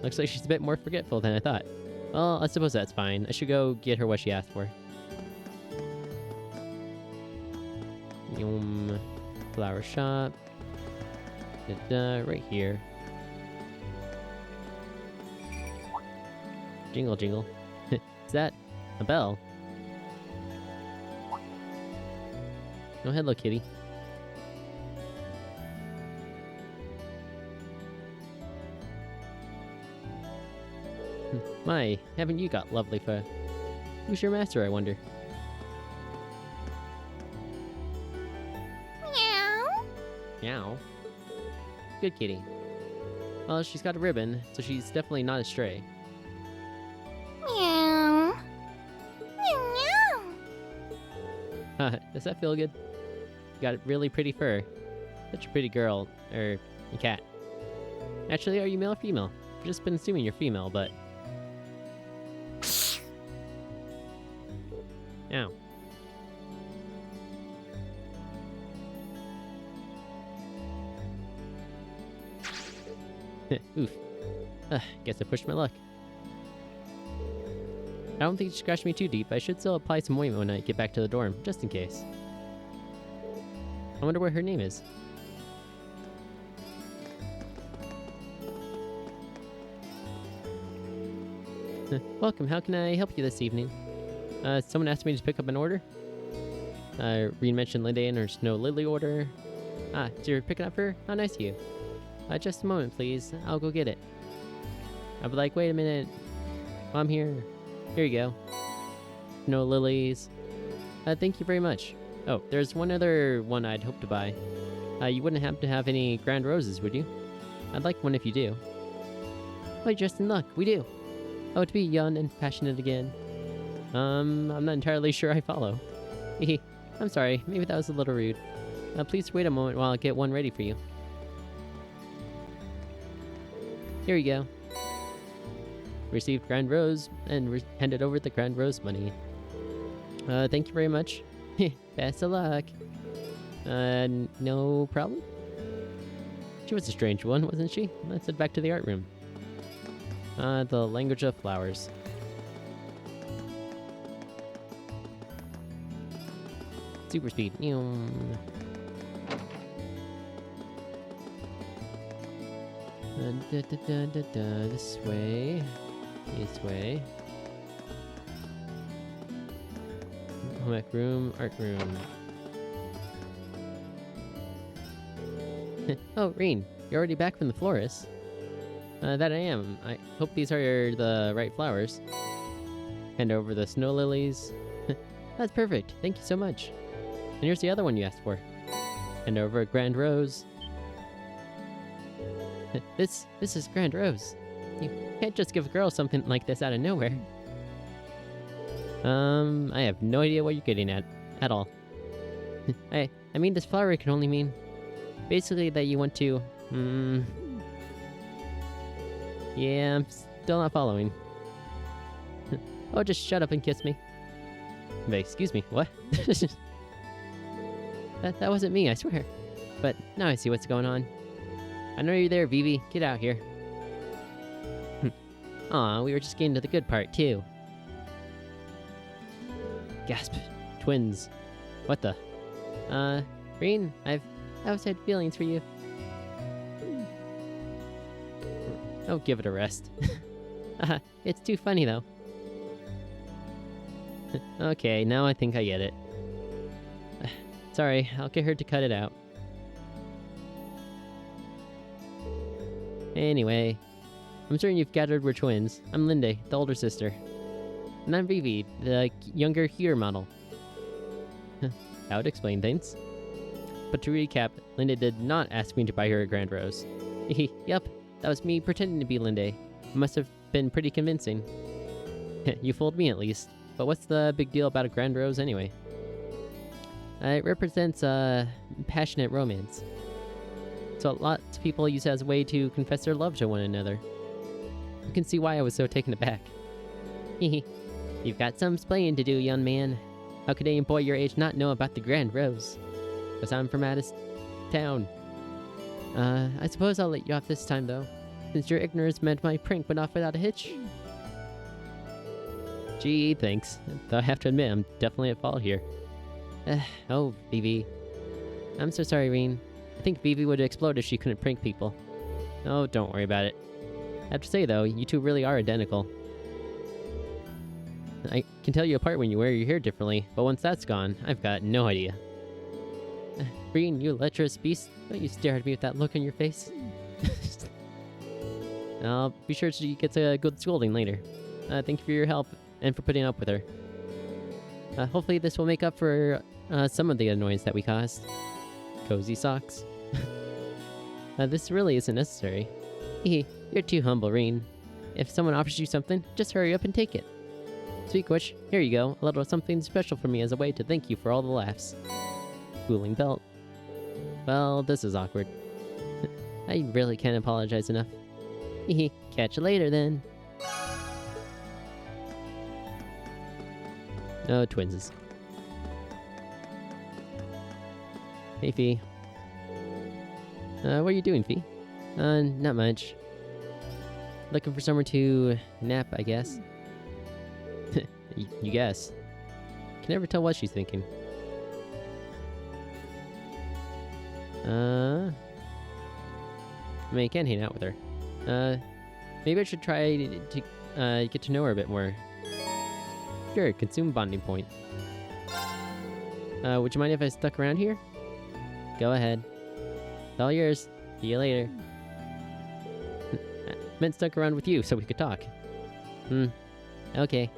Looks like she's a bit more forgetful than I thought. Well, I suppose that's fine. I should go get her what she asked for. Flower shop. Right here. Jingle jingle. Is that a bell? Oh, hello, kitty. My, haven't you got lovely fur? Who's your master, I wonder? Meow. Meow. Good kitty. Well, she's got a ribbon, so she's definitely not a stray. Meow. Meow meow. Does that feel good? You got really pretty fur. Such a pretty girl, or a cat. Actually, are you male or female? I've just been assuming you're female, but... Ow. Oof. Guess I pushed my luck. I don't think she scratched me too deep. I should still apply some ointment when I get back to the dorm, just in case. I wonder what her name is. Welcome, how can I help you this evening? Someone asked me to pick up an order. Reen mentioned Linda and her Snow Lily order. Ah, so you're picking up for her? How nice of you. Just a moment, please. I'll go get it. I'll be like, wait a minute. I'm here. Here you go. Snow Lilies. Thank you very much. Oh, there's one other one I'd hope to buy. You wouldn't happen to have any Grand Roses, would you? I'd like one if you do. Why, just in luck, we do. Oh, to be young and passionate again. I'm not entirely sure I follow. I'm sorry, maybe that was a little rude. Please wait a moment while I get one ready for you. Here you go. Received Grand Rose and handed over the Grand Rose money. Thank you very much. Best of luck. No problem? She was a strange one, wasn't she? Let's head back to the art room. The language of flowers. Super speed. This way. This way. Home ec room, art room. Oh, Reen, you're already back from the florist. That I am. I hope these are the right flowers. Hand over the snow lilies. That's perfect. Thank you so much. And here's the other one you asked for. Hand over a Grand Rose. This is Grand Rose. You can't just give a girl something like this out of nowhere. I have no idea what you're getting at all. I mean, this flower can only mean basically that you want to. Yeah, I'm still not following. Oh, just shut up and kiss me. But excuse me, what? That wasn't me, I swear. But now I see what's going on. I know you're there, Vivi. Get out here. Aw, we were just getting to the good part, too. Gasp. Twins. What the? Reen, I've always had feelings for you. Oh, give it a rest. It's too funny, though. Okay, now I think I get it. Sorry, I'll get her to cut it out. Anyway, I'm certain you've gathered we're twins. I'm Linde, the older sister. And I'm Vivi, the younger here model. That would explain things. But to recap, Linde did not ask me to buy her a Grand Rose. Yup, that was me pretending to be Linde. It must have been pretty convincing. You fooled me at least. But what's the big deal about a Grand Rose anyway? It represents a passionate romance. So lots of people use it as a way to confess their love to one another. You can see why I was so taken aback. You've got some explaining to do, young man. How could a boy your age not know about the Grand Rose? Because I'm from out of town. I suppose I'll let you off this time, though, since your ignorance meant my prank went off without a hitch. Gee, thanks. Though I have to admit, I'm definitely at fault here. Oh, Vivi. I'm so sorry, Reen. I think Vivi would explode if she couldn't prank people. Oh, don't worry about it. I have to say, though, you two really are identical. I can tell you apart when you wear your hair differently, but once that's gone, I've got no idea. Green, you lecherous beast. Don't you stare at me with that look on your face. I'll be sure she gets a good scolding later. Thank you for your help and for putting up with her. Hopefully this will make up for some of the annoyance that we caused. Cozy socks. This really isn't necessary. You're too humble, Reen. If someone offers you something, just hurry up and take it. Speak which, here you go, a little something special for me as a way to thank you for all the laughs. Cooling belt. Well, this is awkward. I really can't apologize enough. Catch you later then. No, twinses. Hey, Fee. What are you doing, Fee? Not much. Looking for somewhere to nap, I guess. You guess. Can never tell what she's thinking. I mean, you can hang out with her. Maybe I should try to get to know her a bit more. Sure, consume bonding point. Would you mind if I stuck around here? Go ahead. It's all yours. See you later. I meant stuck around with you so we could talk. Okay.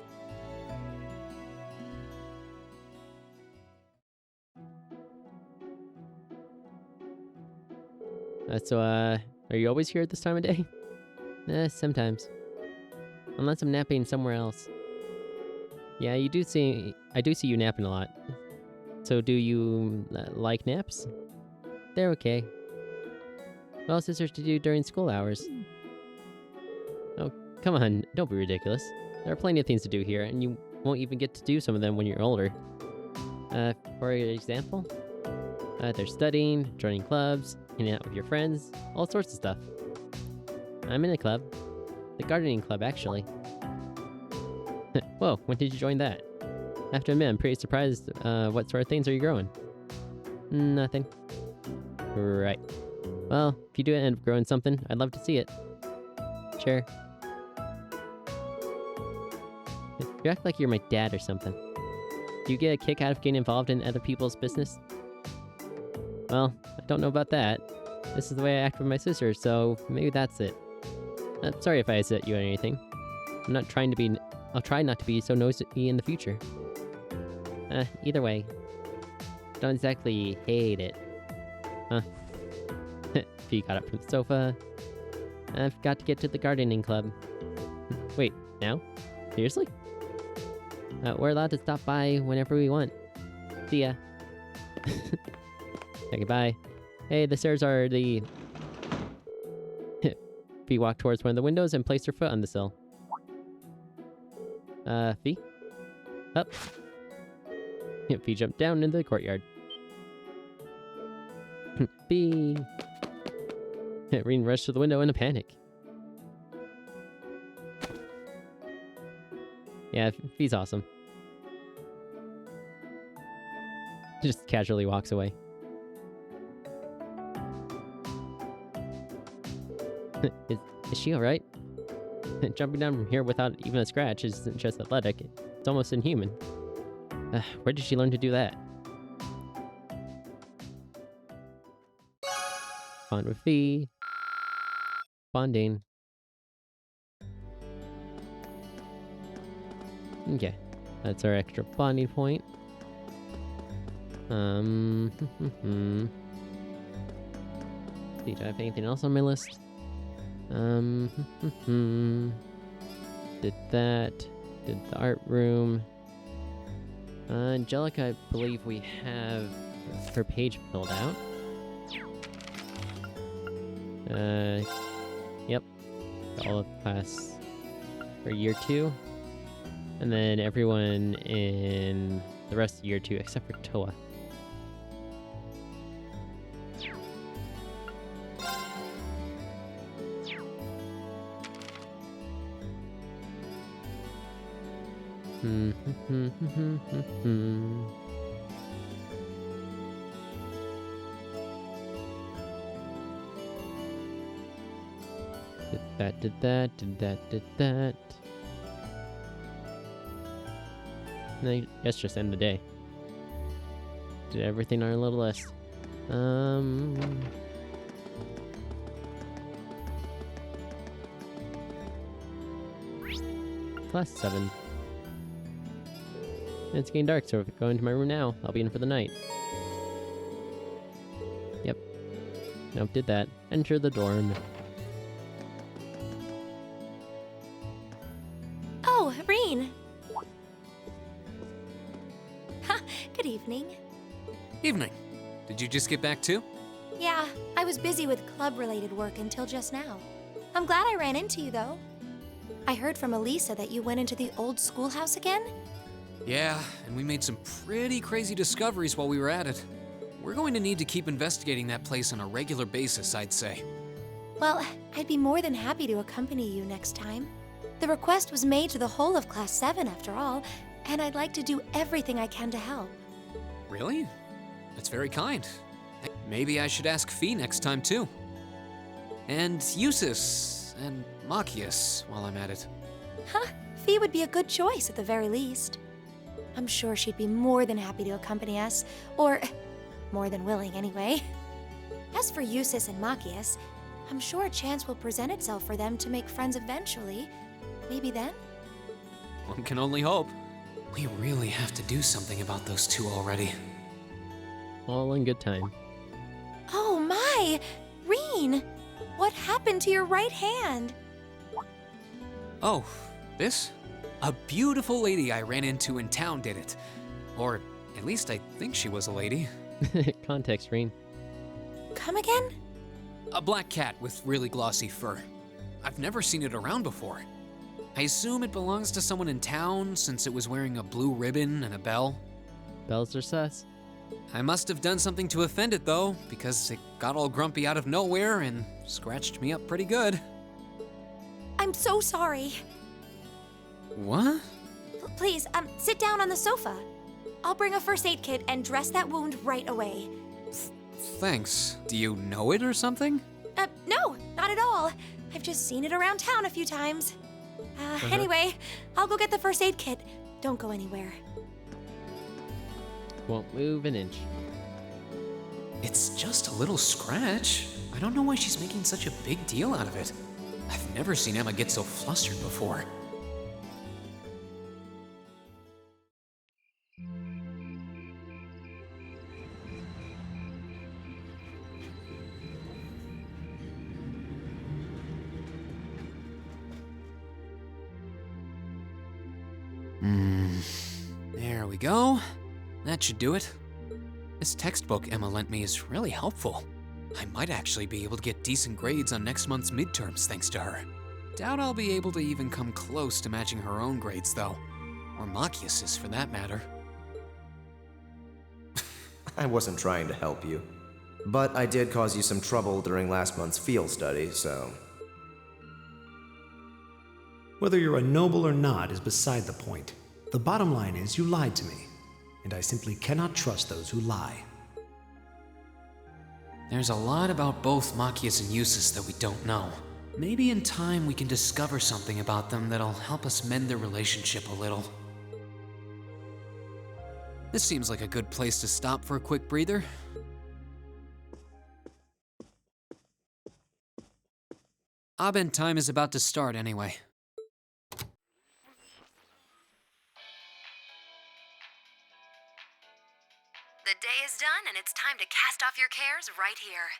Are you always here at this time of day? Sometimes. Unless I'm napping somewhere else. Yeah, I do see you napping a lot. So do you like naps? They're okay. What else is there to do during school hours? Oh, come on, don't be ridiculous. There are plenty of things to do here, and you won't even get to do some of them when you're older. For example, there's studying, joining clubs, hanging out with your friends, all sorts of stuff. I'm in a club. The gardening club, actually. Whoa, when did you join that? I have to admit, I'm pretty surprised. What sort of things are you growing? Nothing. Right. Well, if you do end up growing something, I'd love to see it. Sure. You act like you're my dad or something. Do you get a kick out of getting involved in other people's business? Well, I don't know about that. This is the way I act with my sister, so maybe that's it. Sorry if I upset you or anything. I'll try not to be so nosy in the future. Either way. Don't exactly hate it. Huh. Fee got up from the sofa. I forgot to get to the gardening club. Wait, now? Seriously? We're allowed to stop by whenever we want. See ya. Okay, bye. Hey, the stairs are the... Fee walked towards one of the windows and placed her foot on the sill. Fee? Up. Fee jumped down into the courtyard. Fee! Reen rushed to the window in a panic. Yeah, Fee's awesome. Just casually walks away. Is she alright? Jumping down from here without even a scratch isn't just athletic, it's almost inhuman. Where did she learn to do that? Bond with Fee. Bonding. Okay, that's our extra bonding point. See, do I have anything else on my list? Did that. Did the art room. Angelica, I believe we have her page filled out. Yep. All of class for year 2. And then everyone in the rest of year 2 except for Toa. Did that. And I guess just end the day. Did everything on our little list. Um... Class 7. It's getting dark, so if I go into my room now, I'll be in for the night. Yep. Nope, did that. Enter the dorm. Oh, Reen. Ha, good evening. Evening. Did you just get back too? Yeah, I was busy with club-related work until just now. I'm glad I ran into you, though. I heard from Elisa that you went into the old schoolhouse again? Yeah, and we made some pretty crazy discoveries while we were at it. We're going to need to keep investigating that place on a regular basis, I'd say. Well, I'd be more than happy to accompany you next time. The request was made to the whole of Class 7, after all, and I'd like to do everything I can to help. Really? That's very kind. Maybe I should ask Fee next time, too. And Eustace, and Machias while I'm at it. Huh, Fee would be a good choice at the very least. I'm sure she'd be more than happy to accompany us, or more than willing anyway. As for Eustace and Machias, I'm sure a chance will present itself for them to make friends eventually. Maybe then? One can only hope. We really have to do something about those two already. All in good time. Oh my! Reen! What happened to your right hand? Oh, this? A beautiful lady I ran into in town did it. Or at least I think she was a lady. Context, Reen. Come again? A black cat with really glossy fur. I've never seen it around before. I assume it belongs to someone in town since it was wearing a blue ribbon and a bell. Bells are sus. I must have done something to offend it though, because it got all grumpy out of nowhere and scratched me up pretty good. I'm so sorry. What? Please, sit down on the sofa. I'll bring a first aid kit and dress that wound right away. Thanks. Do you know it or something? No, not at all. I've just seen it around town a few times. Anyway, I'll go get the first aid kit. Don't go anywhere. Won't move an inch. It's just a little scratch. I don't know why she's making such a big deal out of it. I've never seen Emma get so flustered before. There we go. That should do it. This textbook Emma lent me is really helpful. I might actually be able to get decent grades on next month's midterms thanks to her. Doubt I'll be able to even come close to matching her own grades though. Or Machias's for that matter. I wasn't trying to help you. But I did cause you some trouble during last month's field study, so... Whether you're a noble or not is beside the point. The bottom line is you lied to me, and I simply cannot trust those who lie. There's a lot about both Machias and Eustace that we don't know. Maybe in time we can discover something about them that'll help us mend their relationship a little. This seems like a good place to stop for a quick breather. Abend time is about to start anyway. The day is done, and it's time to cast off your cares right here.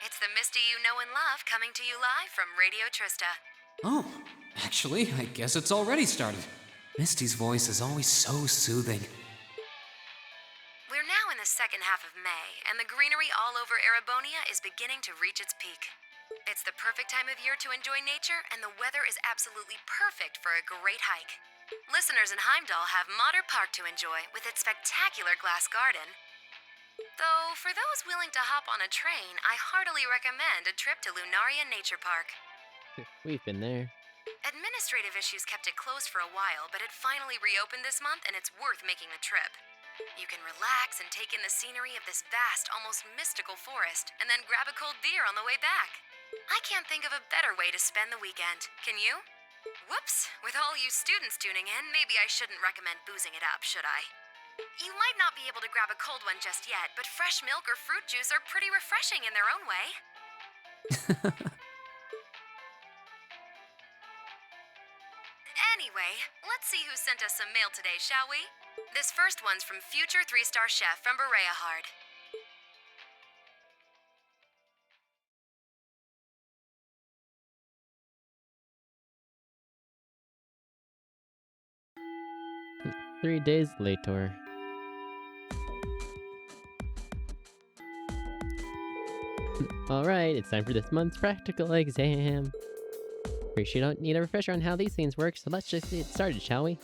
It's the Misty you know and love coming to you live from Radio Trista. Oh, actually, I guess it's already started. Misty's voice is always so soothing. We're now in the second half of May, and the greenery all over Erebonia is beginning to reach its peak. It's the perfect time of year to enjoy nature, and the weather is absolutely perfect for a great hike. Listeners in Heimdall have Modder Park to enjoy with its spectacular glass garden. Though, for those willing to hop on a train, I heartily recommend a trip to Lunaria Nature Park. We've been there. Administrative issues kept it closed for a while, but it finally reopened this month and it's worth making the trip. You can relax and take in the scenery of this vast, almost mystical forest, and then grab a cold beer on the way back. I can't think of a better way to spend the weekend, can you? Whoops, with all you students tuning in, maybe I shouldn't recommend boozing it up, should I? You might not be able to grab a cold one just yet, but fresh milk or fruit juice are pretty refreshing in their own way. Anyway, let's see who sent us some mail today, shall we? This first one's from future 3-star chef from Berea Hard. Three days later. Alright, it's time for this month's practical exam. Pretty sure you don't need a refresher on how these things work, so let's just get started, shall we?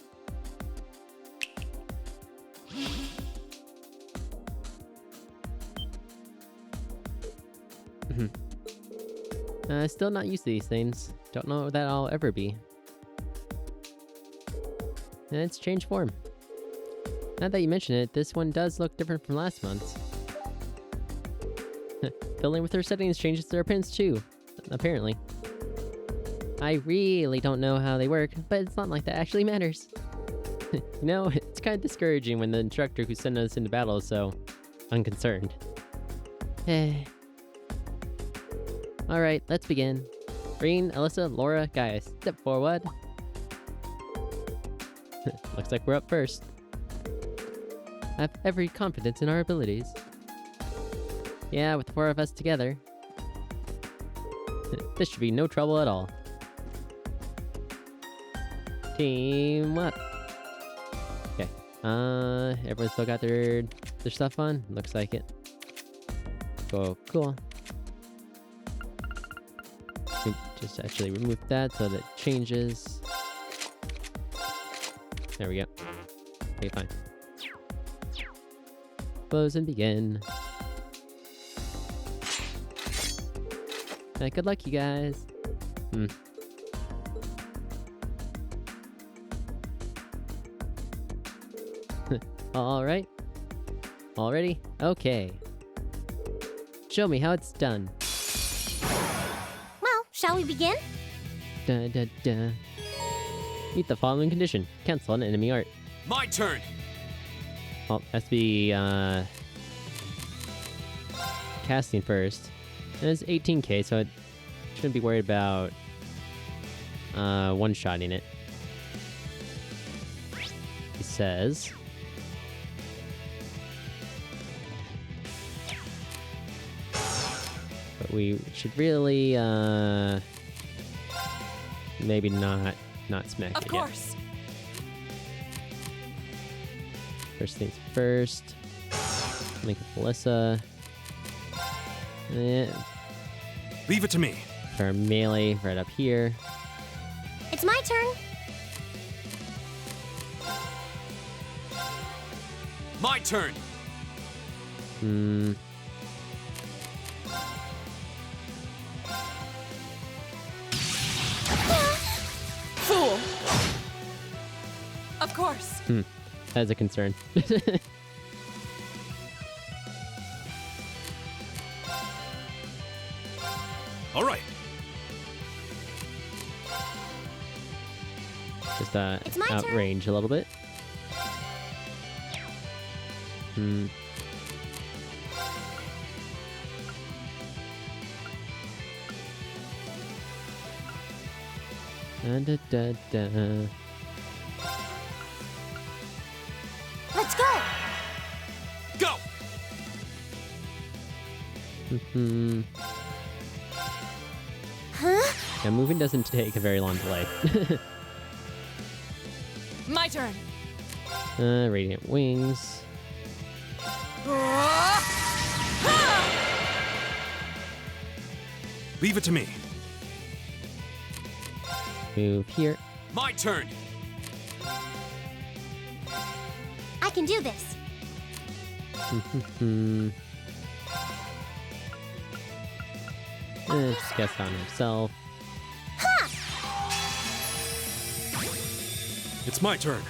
Still not used to these things. Don't know what that I'll ever be. And it's changed form. Now that you mention it, this one does look different from last month's. Fiddling with their settings changes their appearance too, apparently. I really don't know how they work, but it's not like that actually matters. You know, it's kind of discouraging when the instructor who sent us into battle is so unconcerned. Alright, let's begin. Breen, Alyssa, Laura, Gaius, step forward. Looks like we're up first. I have every confidence in our abilities. Yeah, with the four of us together. This should be no trouble at all. Team up. Okay. Everyone still got their stuff on? Looks like it. Cool. Just actually remove that so that it changes. There we go. Okay, fine. Close and begin. Good luck, you guys. Alright. All ready? Okay. Show me how it's done. Well, shall we begin? Meet the following condition. Cancel an enemy art. My turn! Well, has to be, casting first. And it's 18k, so it shouldn't be worried about, one-shotting it. He says... But we should really, maybe not smack it yet. Of course. First things first. Link with Alyssa. Leave it to me. Our melee right up here. It's my turn. My turn! Fool! Of course. That's a concern. All right. Just It's my turn. outrange a little bit. Da. Let's go. Go! Huh? Yeah, moving doesn't take a very long delay. My turn. Radiant wings. Leave it to me. Move here. My turn! I can do this. Just guess on himself. It's my turn.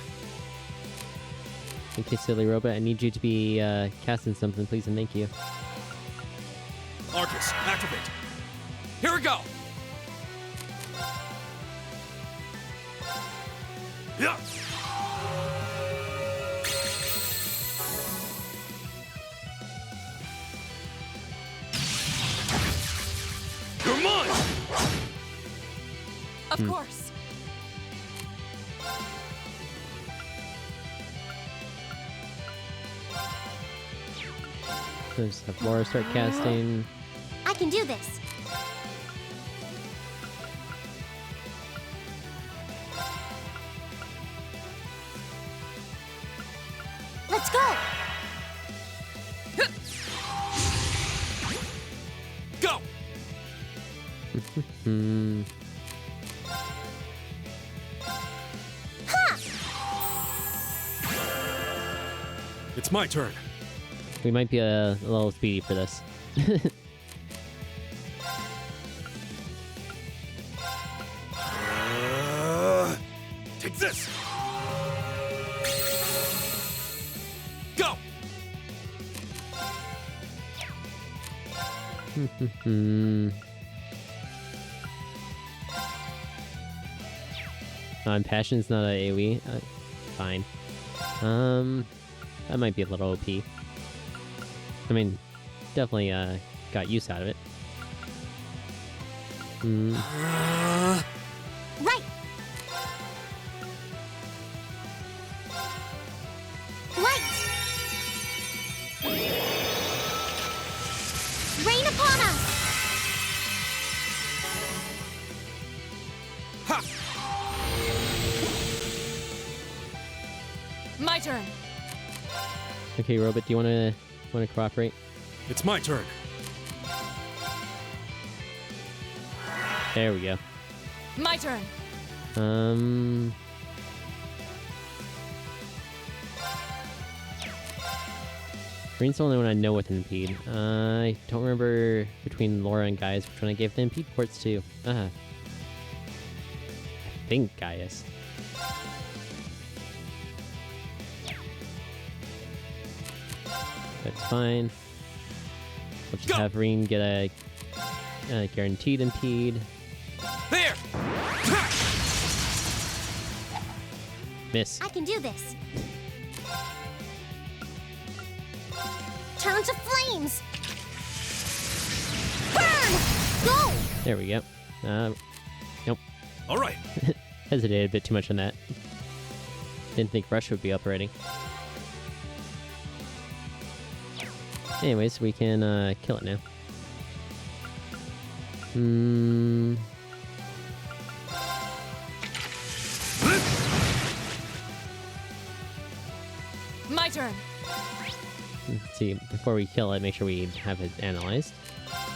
Okay, silly robot, I need you to be casting something, please, and thank you. Arcus, activate. Here we go! Yeah. Of course. Let's have Laura start casting. I can do this. Let's go! Go! Hmm. It's my turn. We might be a little speedy for this. Take this! Go! Hmm. Passion's not a AoE. Fine. That might be a little OP. I mean, definitely got use out of it. Right! Light! Rain upon us! Ha! My turn. Okay, Robot, do you want to cooperate? It's my turn. There we go. My turn. Green's the only one I know with impede. I don't remember between Laura and Gaius which one I gave the impede ports to. I think Gaius. That's fine. We'll just have Reen get a guaranteed impede. There! Miss. I can do this. Turn to flames! Burn! Go! There we go. Nope. All right. Hesitated a bit too much on that. Didn't think Rush would be up already. Anyways, we can kill it now. My turn. Let's see, before we kill it, make sure we have it analyzed.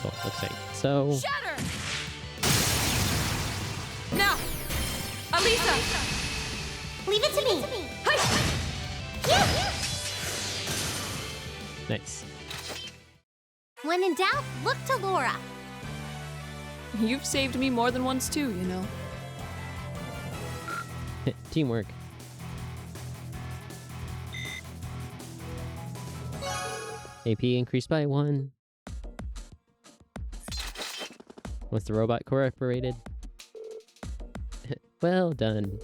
Cool, looks like so. Shatter! Now! Alisa! Leave it to me! Hi! Yeah. Nice. When in doubt, look to Laura. You've saved me more than once too, you know. Teamwork. AP increased by 1. Was the robot cooperated? Well done.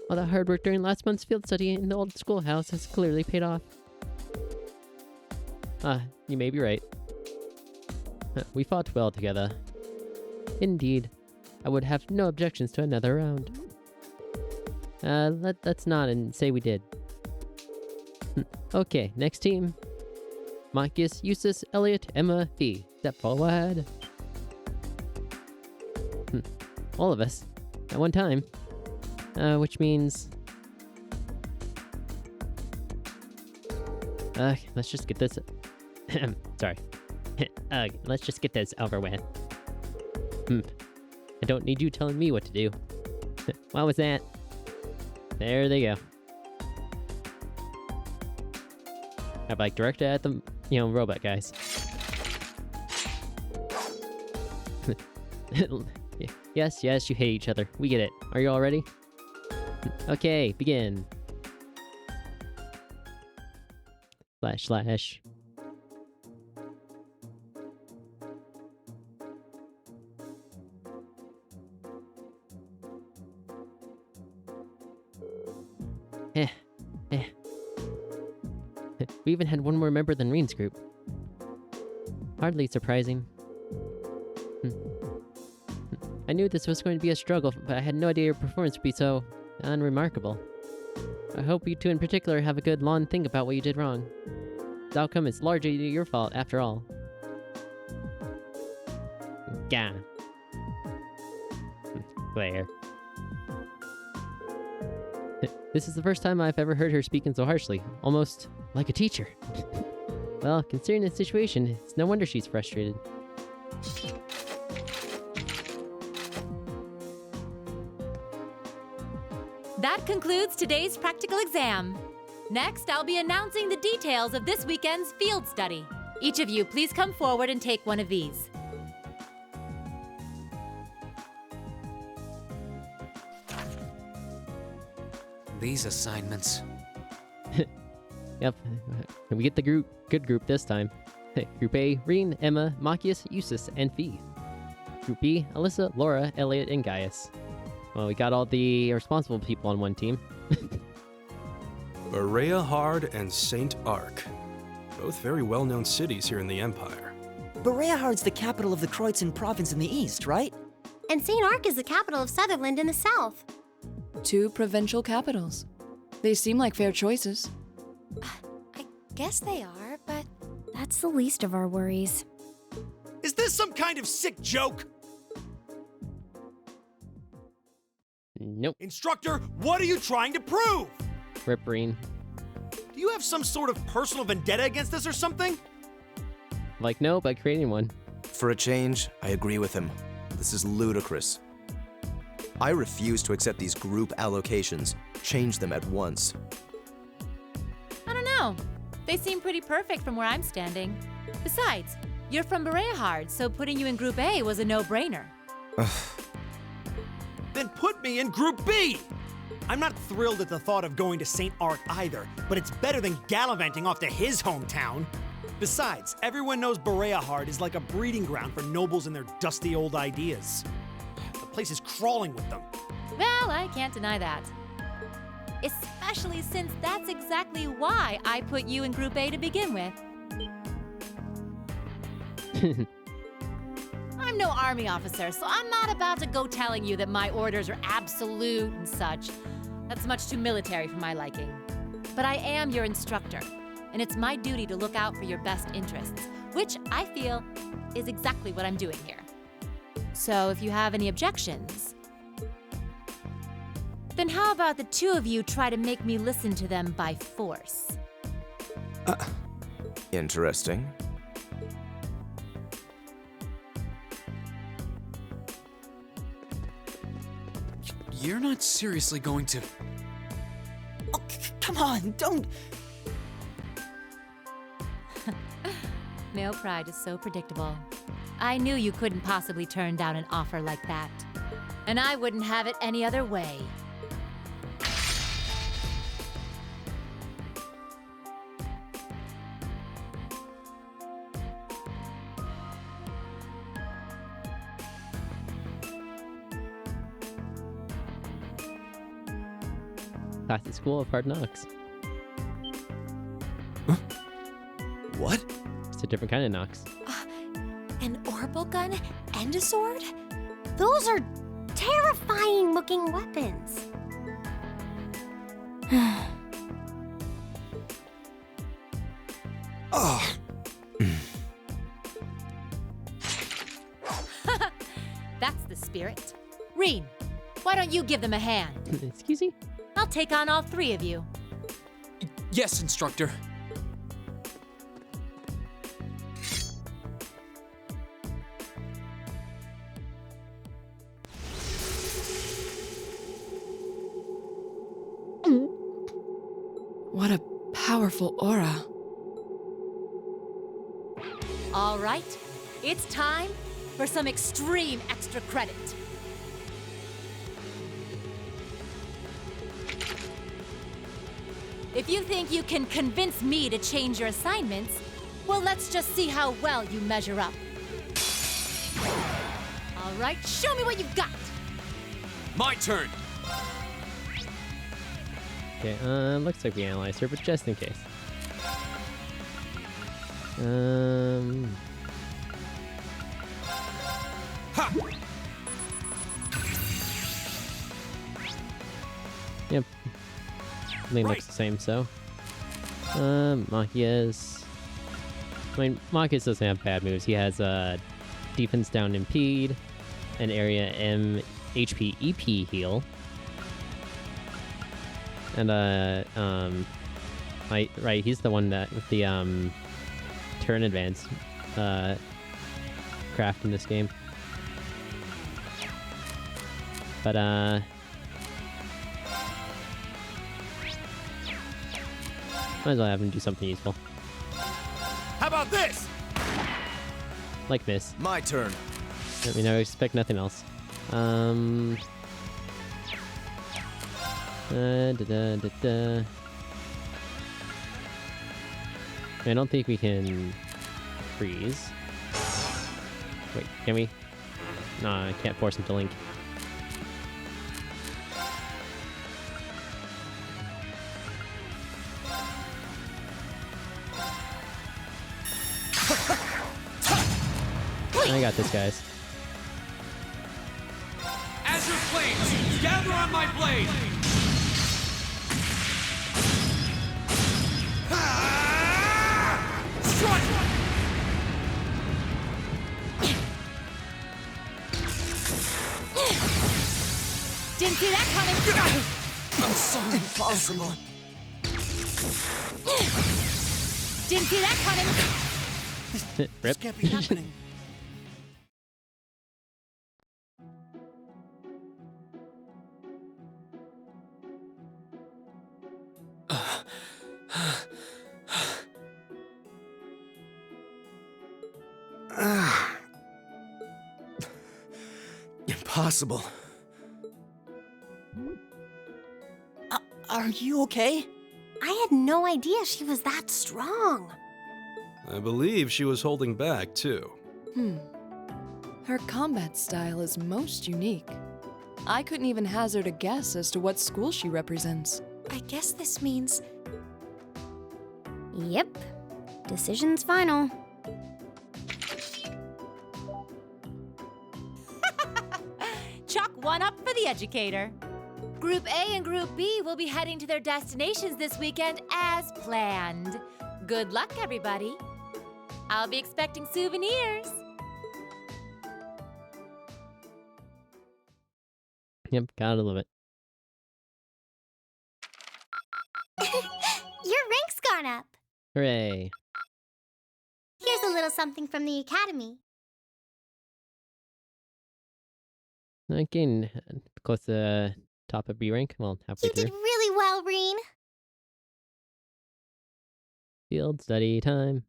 All that hard work during last month's field study in the old schoolhouse has clearly paid off. You may be right. We fought well together. Indeed. I would have no objections to another round. Let's nod and say we did. Okay, next team. Marcus, Eustace, Elliot, Emma, Fee. Step forward. All of us. At one time. Which means... let's just get this... Sorry. Let's just get this over with. I don't need you telling me what to do. What was that? There they go. I'd like directed at the, robot guys. Yes, you hate each other. We get it. Are you all ready? Okay, begin. // We even had one more member than Reen's group. Hardly surprising. I knew this was going to be a struggle, but I had no idea your performance would be so unremarkable. I hope you two in particular have a good long think about what you did wrong. The outcome is largely your fault, after all. Gah. Blair. This is the first time I've ever heard her speaking so harshly, almost like a teacher. Well, considering the situation, it's no wonder she's frustrated. That concludes today's practical exam. Next, I'll be announcing the details of this weekend's field study. Each of you, please come forward and take one of these. These assignments. Yep, we get the good group this time. Group A, Reen, Emma, Machias, Eustace, and Fee. Group B, Alyssa, Laura, Elliot, and Gaius. Well, we got all the responsible people on one team. Berea Hard and St. Arc. Both very well-known cities here in the Empire. Berea Hard's the capital of the Kreutzen province in the east, right? And St. Arc is the capital of Sutherland in the south. 2 provincial capitals. They seem like fair choices. I guess they are, but that's the least of our worries. Is this some kind of sick joke? Nope. Instructor, what are you trying to prove? Rip Reen. Do you have some sort of personal vendetta against us or something? Like, no, but creating one. For a change, I agree with him. This is ludicrous. I refuse to accept these group allocations. Change them at once. I don't know. They seem pretty perfect from where I'm standing. Besides, you're from Berea Hard, so putting you in Group A was a no-brainer. Then put me in Group B! I'm not thrilled at the thought of going to St. Arc either, but it's better than gallivanting off to his hometown. Besides, everyone knows Berea Hard is like a breeding ground for nobles and their dusty old ideas. The place is crawling with them. Well, I can't deny that. Especially since that's exactly why I put you in Group A to begin with. I'm no army officer, so I'm not about to go telling you that my orders are absolute and such. That's much too military for my liking. But I am your instructor, and it's my duty to look out for your best interests, which I feel is exactly what I'm doing here. So if you have any objections, then how about the two of you try to make me listen to them by force? Interesting. You're not seriously going to... Oh, come on, don't... Male pride is so predictable. I knew you couldn't possibly turn down an offer like that. And I wouldn't have it any other way. Classic School of Hard Knocks. Huh? What? It's a different kind of knocks. An orbital gun and a sword? Those are terrifying looking weapons. Oh. That's the spirit. Reen, why don't you give them a hand? Excuse me? I'll take on all 3 of you. Yes, instructor. What a powerful aura. All right, it's time for some extreme extra credit. If you think you can convince me to change your assignments, well, let's just see how well you measure up. All right, show me what you've got. My turn. Okay, looks like we analyzed her, but just in case. Ha! Everything looks the same, so. Machias. I mean, Machias doesn't have bad moves. He has defense down impede, an area M HP EP heal, and right, he's the one that with the turn advance craft in this game. But might as well have him do something useful. How about this? Like miss. My turn. I mean, I expect nothing else. I don't think we can freeze. Wait, can we? No, I can't force him to link. I got this, guys. Azure flames, gather on my blade. Strike! Didn't see that coming. That's so impossible. Didn't see that coming. Rip. This can't be happening. Impossible. Are you okay? I had no idea she was that strong. I believe she was holding back, too. Her combat style is most unique. I couldn't even hazard a guess as to what school she represents. I guess this means... Yep. Decision's final. Chalk one up for the educator. Group A and Group B will be heading to their destinations this weekend as planned. Good luck, everybody. I'll be expecting souvenirs. Yep, gotta love it. Your rank's gone up. Hooray. Here's a little something from the Academy. Again, close to top of B rank. Well, halfway You through. did really well, Reen. Field study time.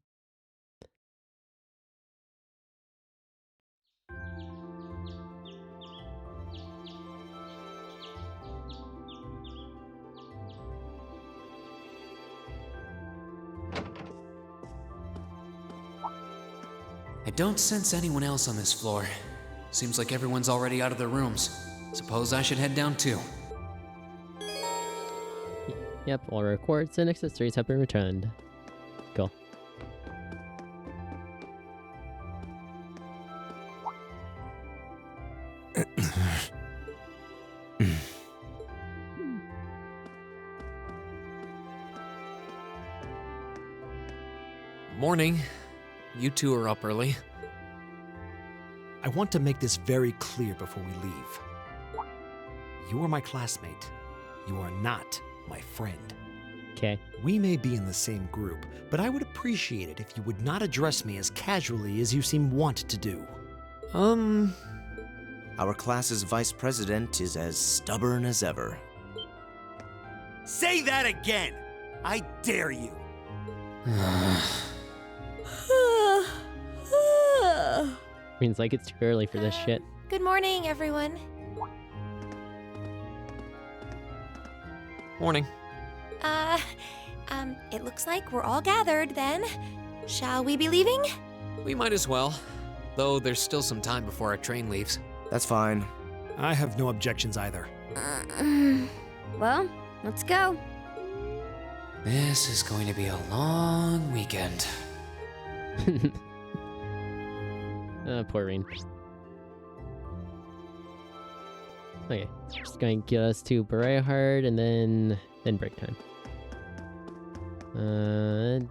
I don't sense anyone else on this floor. Seems like everyone's already out of their rooms. Suppose I should head down too. Yep, all records and accessories have been returned. Cool. Morning. You two are up early. I want to make this very clear before we leave. You are my classmate. You are not my friend. Okay. We may be in the same group, but I would appreciate it if you would not address me as casually as you seem wont to do. Our class's vice president is as stubborn as ever. Say that again! I dare you! Means like it's too early for this shit. Good morning, everyone. Morning. It looks like we're all gathered then. Shall we be leaving? We might as well. Though there's still some time before our train leaves. That's fine. I have no objections either. Well, let's go. This is going to be a long weekend. Poor Reen. Okay, just going to get us to Berea Hard and then break time. And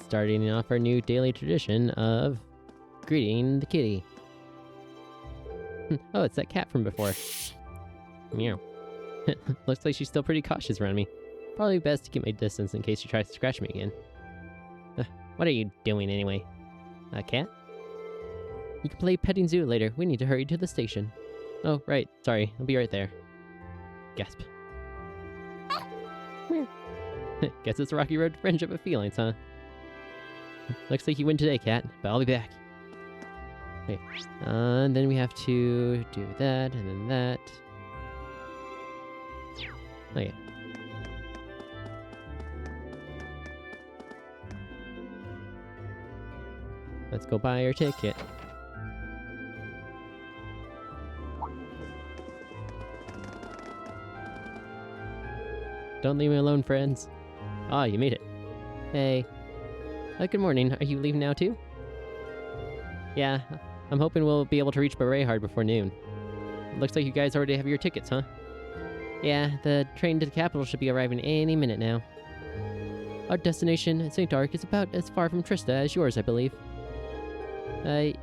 starting off our new daily tradition of greeting the kitty. Oh, it's that cat from before. Meow. Looks like she's still pretty cautious around me. Probably best to keep my distance in case she tries to scratch me again. What are you doing anyway? A cat? You can play petting zoo later. We need to hurry to the station. Oh, right. Sorry. I'll be right there. Gasp. Guess it's a rocky road to friendship with felines, huh? Looks like you win today, cat, but I'll be back. Okay. And then we have to do that, and then that. Okay. Let's go buy our ticket. Don't leave me alone, friends. Ah, you made it. Hey. Good morning. Are you leaving now, too? Yeah, I'm hoping we'll be able to reach Berehard before noon. Looks like you guys already have your tickets, huh? Yeah, the train to the capital should be arriving any minute now. Our destination, St. Ark, is about as far from Trista as yours, I believe.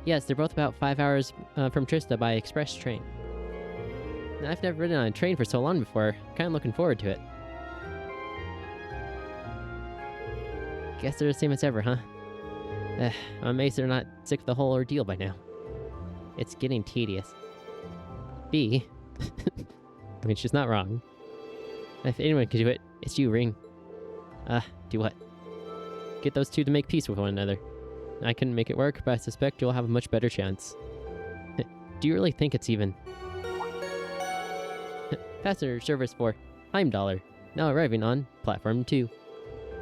Yes, they're both about 5 hours from Trista by express train. I've never ridden on a train for so long before. Kinda looking forward to it. Guess they're the same as ever, huh? I'm amazed they're not sick of the whole ordeal by now. It's getting tedious. B. I mean, she's not wrong. If anyone could do it, it's you, Ring. Do what? Get those two to make peace with one another. I couldn't make it work, but I suspect you'll have a much better chance. Do you really think it's even? Passenger service for Heimdallr, now arriving on platform 2.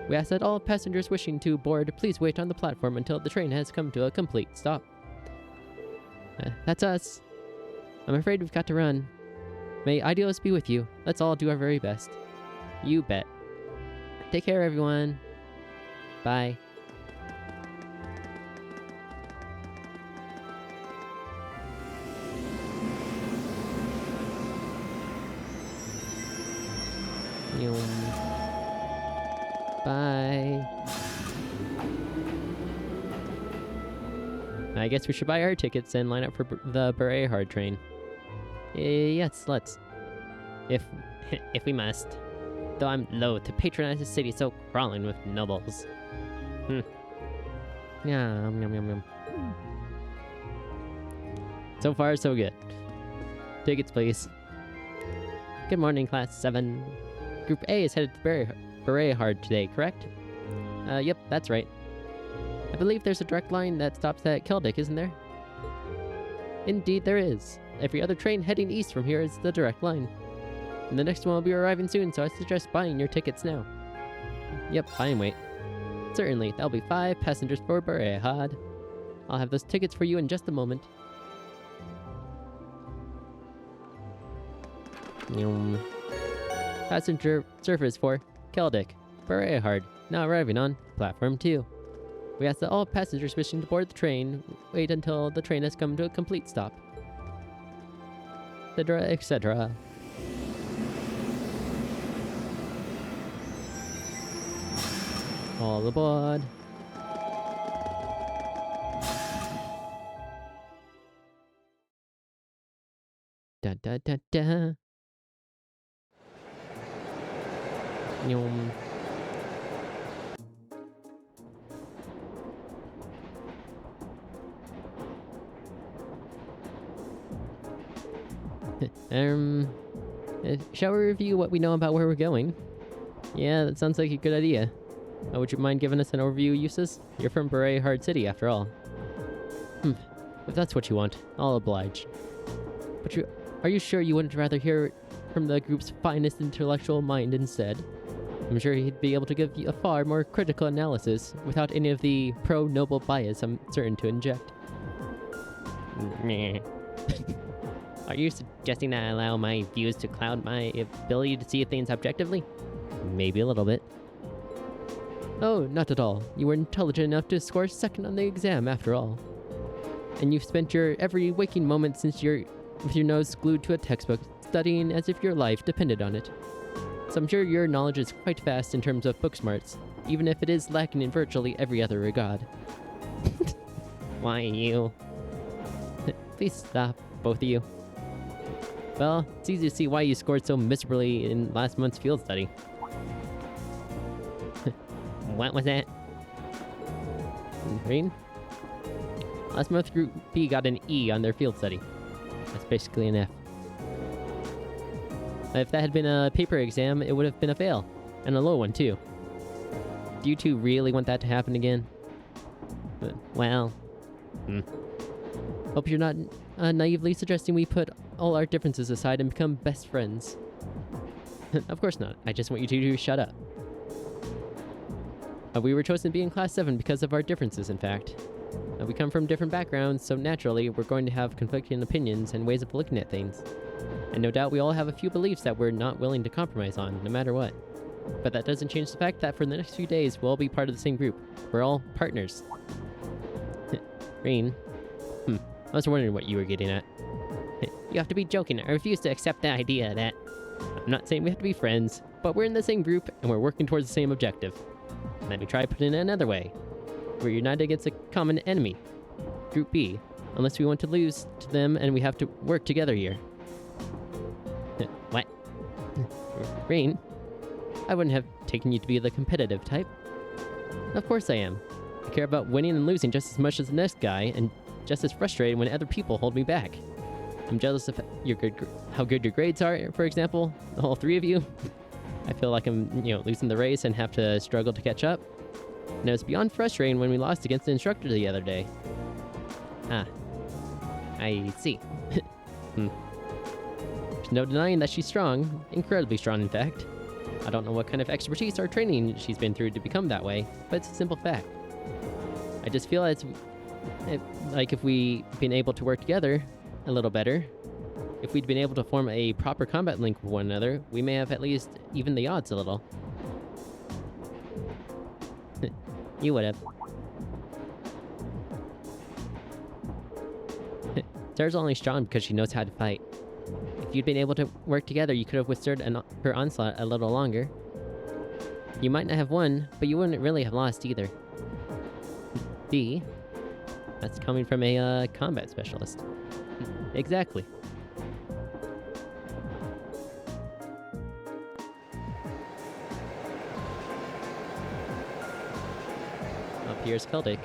We ask that all passengers wishing to board please wait on the platform until the train has come to a complete stop. That's us. I'm afraid we've got to run. May Ideos be with you. Let's all do our very best. You bet. Take care, everyone. Bye. Bye. I guess we should buy our tickets and line up for the Berehard train. Yes, let's. If we must. Though I'm loath to patronize a city so crawling with nobles. Yum, yum, yum, yum. So far, so good. Tickets, please. Good morning, Class 7. Group A is headed to Berehard today, correct? Yep, that's right. I believe there's a direct line that stops at Keldik, isn't there? Indeed, there is. Every other train heading east from here is the direct line. And the next one will be arriving soon, so I suggest buying your tickets now. Yep, fine, wait. Certainly, that'll be 5 passengers for Berehard. I'll have those tickets for you in just a moment. Passenger service for Keldik, Berehard, now arriving on platform 2. We ask that all passengers wishing to board the train wait until the train has come to a complete stop. Etc., etc. All aboard. Da da da da. Yum. Shall we review what we know about where we're going? Yeah, that sounds like a good idea. Would you mind giving us an overview, Eustace? You're from Berehard City, after all. If that's what you want, I'll oblige. But are you sure you wouldn't rather hear from the group's finest intellectual mind instead? I'm sure he'd be able to give you a far more critical analysis without any of the pro-noble bias I'm certain to inject. Are you suggesting that I allow my views to cloud my ability to see things objectively? Maybe a little bit. Oh, not at all. You were intelligent enough to score second on the exam, after all. And you've spent your every waking moment since with your nose glued to a textbook, studying as if your life depended on it. So I'm sure your knowledge is quite vast in terms of book smarts. even if it is lacking in virtually every other regard. Why you? Please stop, both of you. Well, it's easy to see why you scored so miserably in last month's field study. What was that? Rain? Last month, Group B got an E on their field study. That's basically an F. If that had been a paper exam, it would have been a fail. And a low one, too. Do you two really want that to happen again? Well... Hope you're not naively suggesting we put all our differences aside and become best friends. Of course not. I just want you two to shut up. We were chosen to be in Class 7 because of our differences, in fact. We come from different backgrounds, so naturally we're going to have conflicting opinions and ways of looking at things. And no doubt we all have a few beliefs that we're not willing to compromise on, no matter what. But that doesn't change the fact that for the next few days, we'll all be part of the same group. We're all partners. Rain. I was wondering what you were getting at. You have to be joking. I refuse to accept the idea that... I'm not saying we have to be friends, but we're in the same group and we're working towards the same objective. Let me try putting it another way. We're united against a common enemy. Group B. Unless we want to lose to them and we have to work together here. What? Rain? I wouldn't have taken you to be the competitive type. Of course I am. I care about winning and losing just as much as the next guy, and just as frustrated when other people hold me back. I'm jealous of how good your grades are, for example, all three of you. I feel like I'm, losing the race and have to struggle to catch up. And it was beyond frustrating when we lost against the instructor the other day. Ah. I see. There's no denying that she's strong, incredibly strong in fact. I don't know what kind of expertise or training she's been through to become that way, but it's a simple fact. I just feel like if we'd been able to work together a little better, if we'd been able to form a proper combat link with one another, we may have at least evened the odds a little. You would have. Sarah's only strong because she knows how to fight. If you'd been able to work together, you could have withstood her onslaught a little longer. You might not have won, but you wouldn't really have lost either. B. That's coming from a combat specialist. Exactly. Up here's Keldic.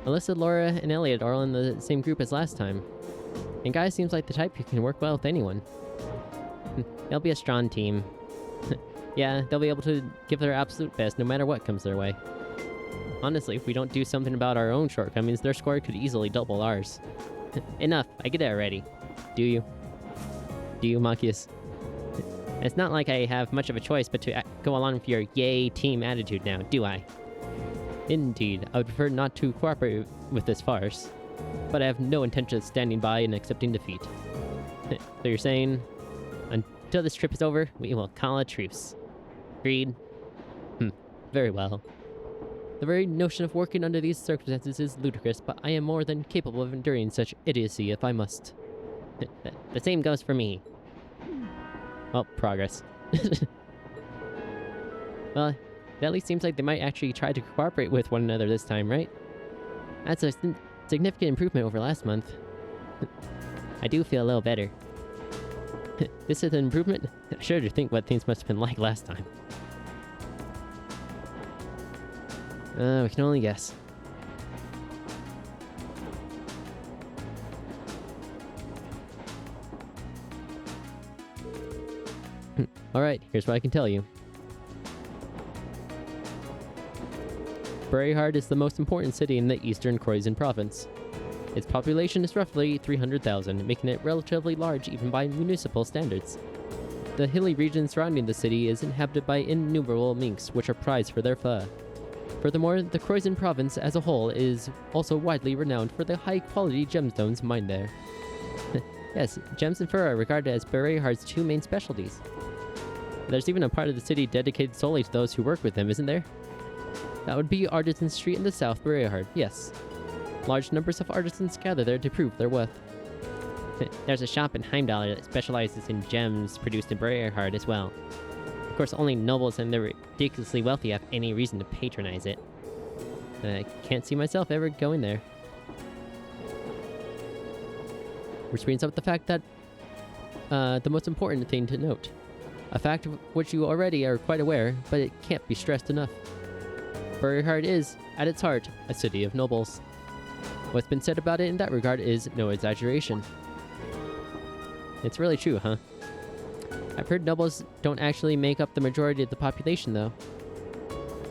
Alyssa, Laura, and Elliot are all in the same group as last time. And Guy seems like the type who can work well with anyone. They'll be a strong team. Yeah, they'll be able to give their absolute best no matter what comes their way. Honestly, if we don't do something about our own shortcomings, their score could easily double ours. Enough, I get it already. Do you? Do you, Machias? It's not like I have much of a choice but to go along with your yay team attitude now, do I? Indeed, I would prefer not to cooperate with this farce, but I have no intention of standing by and accepting defeat. So you're saying, until this trip is over, we will call a truce. Agreed? Very well. The very notion of working under these circumstances is ludicrous, but I am more than capable of enduring such idiocy if I must. The same goes for me. Well, progress. Well, it at least seems like they might actually try to cooperate with one another this time, right? That's a significant improvement over last month. I do feel a little better. This is an improvement? I shudder to think what things must have been like last time. We can only guess. Alright, here's what I can tell you. Berryhard is the most important city in the eastern Croydon province. Its population is roughly 300,000, making it relatively large even by municipal standards. The hilly region surrounding the city is inhabited by innumerable minks, which are prized for their fur. Furthermore, the Croydon province as a whole is also widely renowned for the high-quality gemstones mined there. Yes, gems and fur are regarded as Berryhard's two main specialties. There's even a part of the city dedicated solely to those who work with them, isn't there? That would be Artisan Street in the South Berryhard, yes. Large numbers of artisans gather there to prove their worth. There's a shop in Heimdall that specializes in gems produced in Briarheart as well. Of course, only nobles and the ridiculously wealthy have any reason to patronize it. I can't see myself ever going there. Which brings up the fact that the most important thing to note. A fact of which you already are quite aware, but it can't be stressed enough. Briarheart is, at its heart, a city of nobles. What's been said about it in that regard is no exaggeration. It's really true, huh? I've heard nobles don't actually make up the majority of the population, though.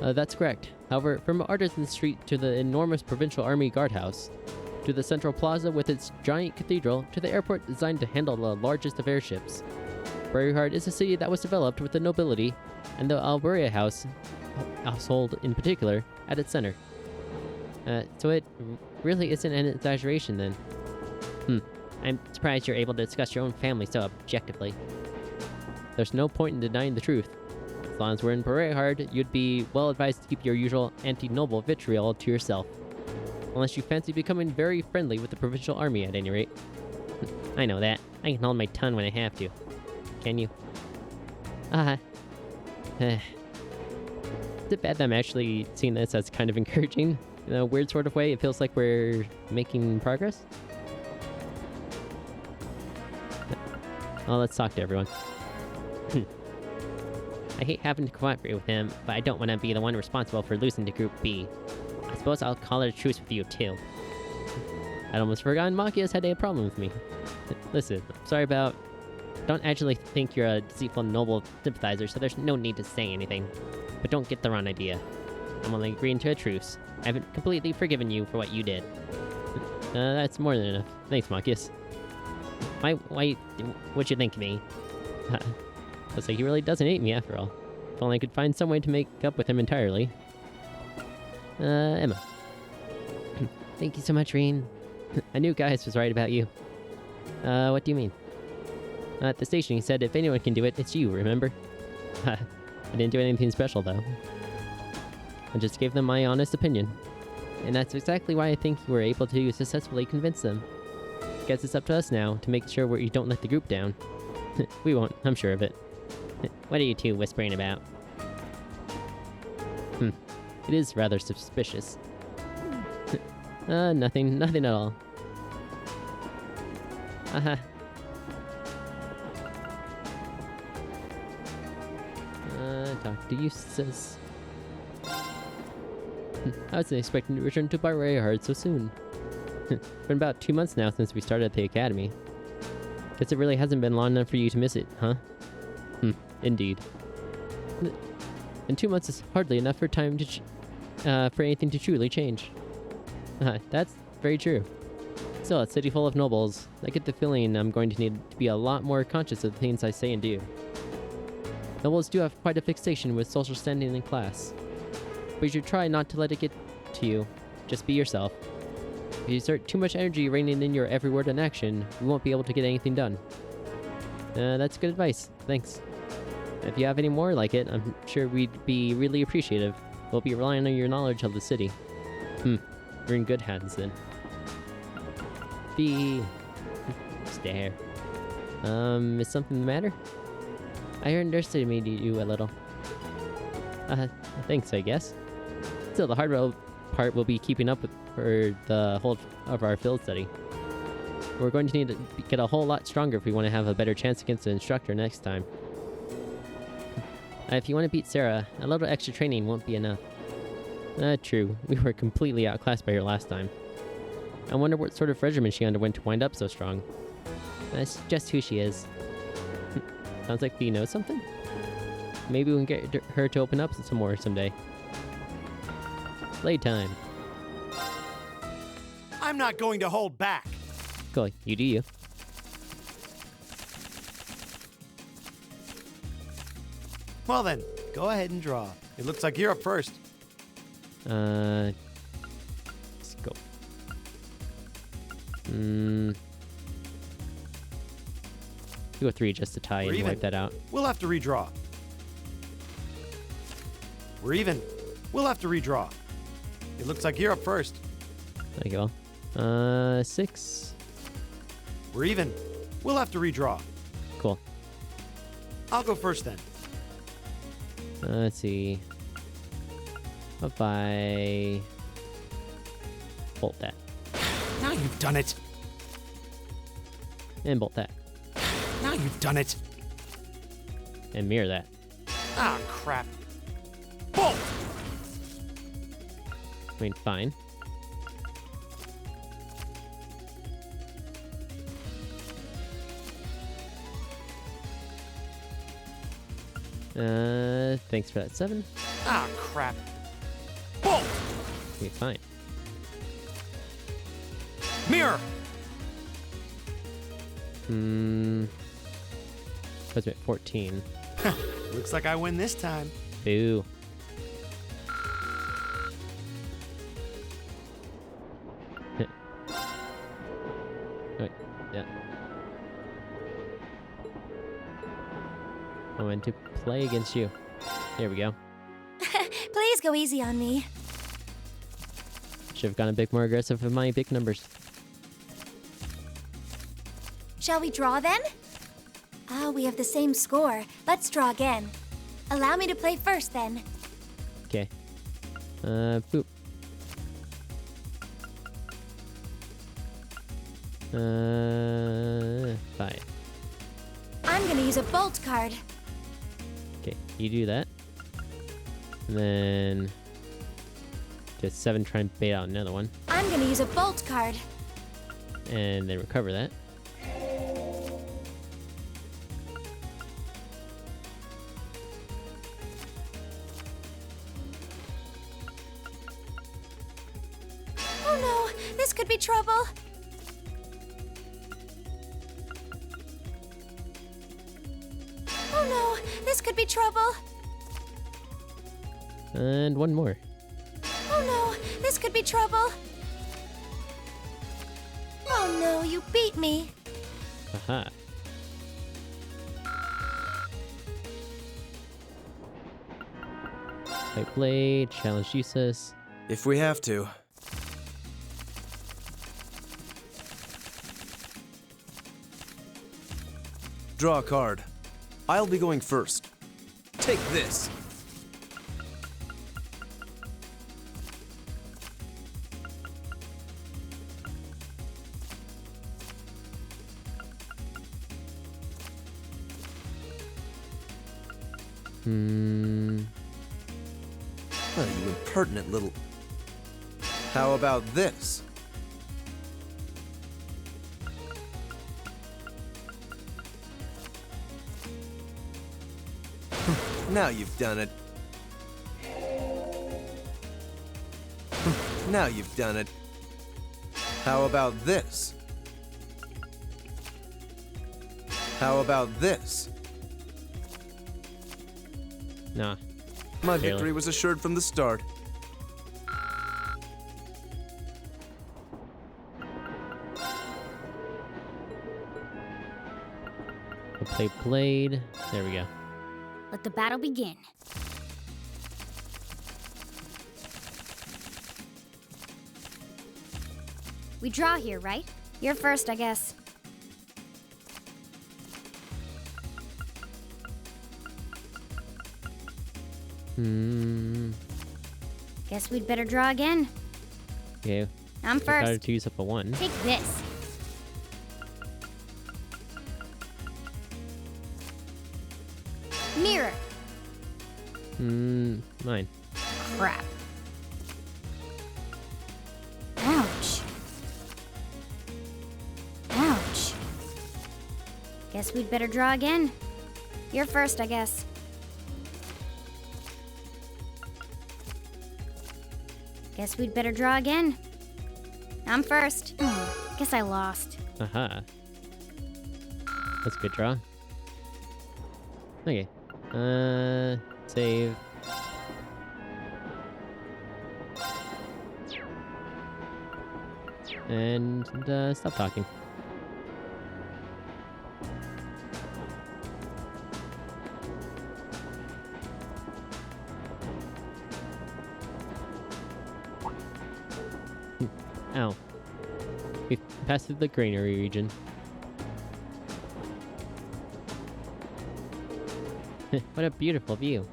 That's correct. However, from Artisan Street to the enormous Provincial Army Guardhouse, to the Central Plaza with its giant cathedral, to the airport designed to handle the largest of airships, Briarheart is a city that was developed with the nobility, and the Alburia household in particular, at its center. So it really isn't an exaggeration, then. I'm surprised you're able to discuss your own family so objectively. There's no point in denying the truth. As long as we're in Briarheart, you'd be well advised to keep your usual anti-noble vitriol to yourself. Unless you fancy becoming very friendly with the Provincial Army, at any rate. I know that. I can hold my tongue when I have to. Can you? Is it bad that I'm actually seeing this as kind of encouraging? In a weird sort of way, it feels like we're making progress. Well, let's talk to everyone. I hate having to cooperate with him, but I don't want to be the one responsible for losing to Group B. I suppose I'll call it a truce with you, too. I'd almost forgotten Machias had a problem with me. Listen, sorry about... Don't actually think you're a deceitful noble sympathizer, so there's no need to say anything. But don't get the wrong idea. I'm only agreeing to a truce. I haven't completely forgiven you for what you did. That's more than enough. Thanks, Machias. Why, what'd you think of me? Looks like he really doesn't hate me after all. If only I could find some way to make up with him entirely. Emma. Thank you so much, Reen. I knew Gaius was right about you. What do you mean? At the station, he said if anyone can do it, it's you, remember? I didn't do anything special, though. I just gave them my honest opinion. And that's exactly why I think you were able to successfully convince them. Guess it's up to us now to make sure you don't let the group down. We won't, I'm sure of it. What are you two whispering about? It is rather suspicious. Nothing at all. Talk to Eustace. I wasn't expecting to return to Briarheart so soon. It's been about 2 months now since we started at the academy. Guess it really hasn't been long enough for you to miss it, huh? Indeed. And 2 months is hardly enough for time to for anything to truly change. That's very true. Still, a city full of nobles, I get the feeling I'm going to need to be a lot more conscious of the things I say and do. Nobles do have quite a fixation with social standing and class. But you should try not to let it get to you. Just be yourself. If you exert too much energy reining in your every word and action, you won't be able to get anything done. That's good advice. Thanks. If you have any more like it, I'm sure we'd be really appreciative. We'll be relying on your knowledge of the city. You're in good hands then. Stare. Is something the matter? I underestimated you a little. Thanks, I guess. Still, the hard part will be keeping up with for the whole of our field study. We're going to need to get a whole lot stronger if we want to have a better chance against the instructor next time. If you want to beat Sarah, a little extra training won't be enough. True. We were completely outclassed by her last time. I wonder what sort of regimen she underwent to wind up so strong. That's just who she is. Sounds like Bea knows something? Maybe we can get her to open up some more someday. Playtime. I'm not going to hold back. Cool, you do you. Well then, go ahead and draw. It looks like you're up first. Let's go. Go 3 just to tie and wipe that out. We'll have to redraw. We're even. We'll have to redraw. It looks like you're up first. There you go. 6. We're even. We'll have to redraw. Cool. I'll go first then. Let's see. If I bolt that. Now you've done it. And bolt that. Now you've done it. And mirror that. Ah, crap. Bolt! I mean, fine. Thanks for that 7. Ah, crap. Bolt! Okay, fine. Mirror! Puts me at 14. Looks like I win this time. Boo. Wait, yeah. I went to play against you. There we go. Please go easy on me. Should have gone a bit more aggressive with my big numbers. Shall we draw then? Ah, we have the same score. Let's draw again. Allow me to play first then. Okay. Boop. Fine. I'm gonna use a bolt card. Okay, you do that. And then just 7, try and bait out another one. I'm gonna use a bolt card. And then recover that. Oh no, this could be trouble. Oh no, this could be trouble. And one more. Oh no, this could be trouble. Oh no, you beat me. Aha. White Blade, challenge Jesus. If we have to. Draw a card. I'll be going first. Take this. Oh, you impertinent little... How about this? Now you've done it. Now you've done it. How about this? How about this? Nah. My Barely. victory was assured from the start. I'll play Blade. There we go. Let the battle begin. We draw here, right? You're first, I guess. Guess we'd better draw again. Okay. I'm I tried first. to use up a 1. Take this. Mirror. Mine. Crap. Ouch. Ouch. Guess we'd better draw again. You're first, I guess. Guess we'd better draw again. I'm first. Guess I lost. Aha. That's a good draw. Okay. Save. And stop talking. Ow. We passed through the granary region. What a beautiful view.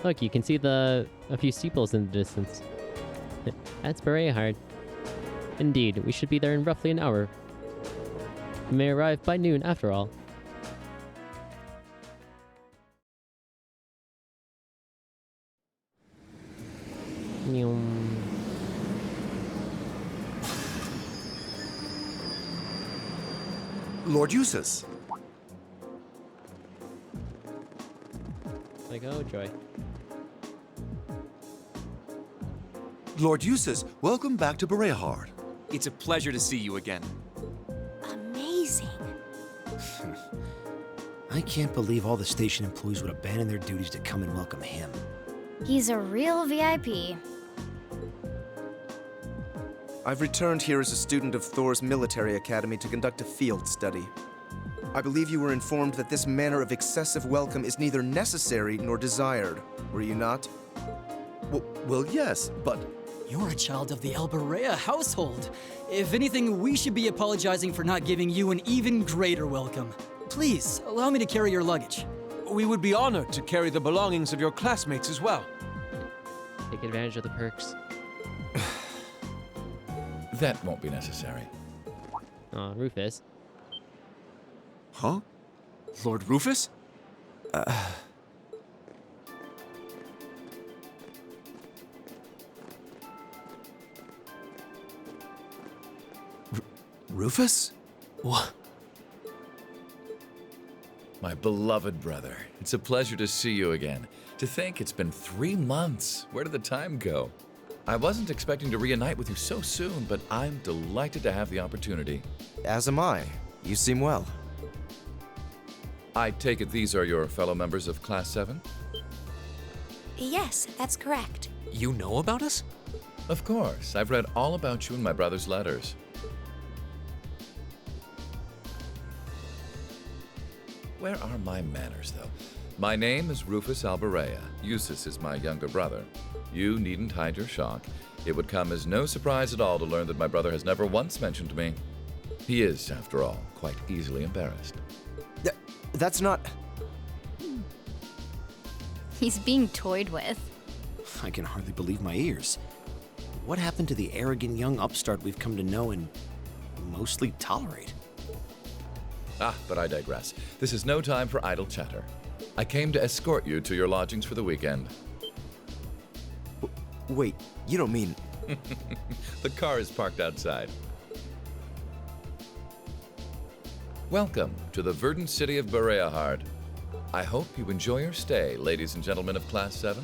Look, you can see a few steeples in the distance. That's Bereahard. Indeed, we should be there in roughly an hour. We may arrive by noon after all. Lord Eustace! Like, oh joy. Lord Eustace, welcome back to Bereahard. It's a pleasure to see you again. Amazing. I can't believe all the station employees would abandon their duties to come and welcome him. He's a real VIP. I've returned here as a student of Thor's military academy to conduct a field study. I believe you were informed that this manner of excessive welcome is neither necessary nor desired, were you not? Well, yes, but... You're a child of the Alberea household. If anything, we should be apologizing for not giving you an even greater welcome. Please, allow me to carry your luggage. We would be honored to carry the belongings of your classmates as well. Take advantage of the perks. That won't be necessary. Aw, Rufus. Huh? Lord Rufus? Rufus? What? My beloved brother, it's a pleasure to see you again. To think it's been 3 months. Where did the time go? I wasn't expecting to reunite with you so soon, but I'm delighted to have the opportunity. As am I. You seem well. I take it these are your fellow members of Class 7? Yes, that's correct. You know about us? Of course. I've read all about you in my brother's letters. Where are my manners, though? My name is Rufus Alberea. Eustace is my younger brother. You needn't hide your shock. It would come as no surprise at all to learn that my brother has never once mentioned me. He is, after all, quite easily embarrassed. That's not... He's being toyed with. I can hardly believe my ears. What happened to the arrogant young upstart we've come to know and mostly tolerate? But I digress. This is no time for idle chatter. I came to escort you to your lodgings for the weekend. Wait, you don't mean... The car is parked outside. Welcome to the verdant city of Bereahard. I hope you enjoy your stay, ladies and gentlemen of Class 7.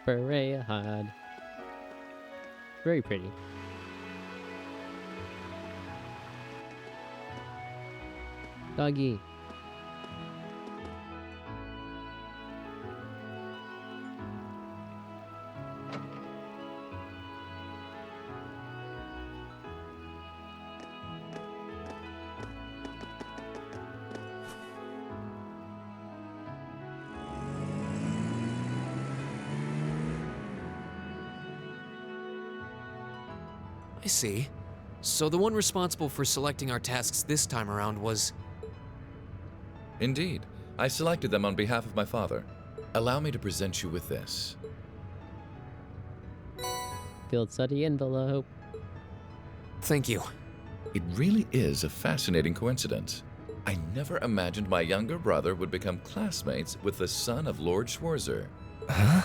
Bereahard. Very pretty. Doggy. I see. So the one responsible for selecting our tasks this time around was... Indeed. I selected them on behalf of my father. Allow me to present you with this. Field study envelope. Thank you. It really is a fascinating coincidence. I never imagined my younger brother would become classmates with the son of Lord Schwarzer. Huh?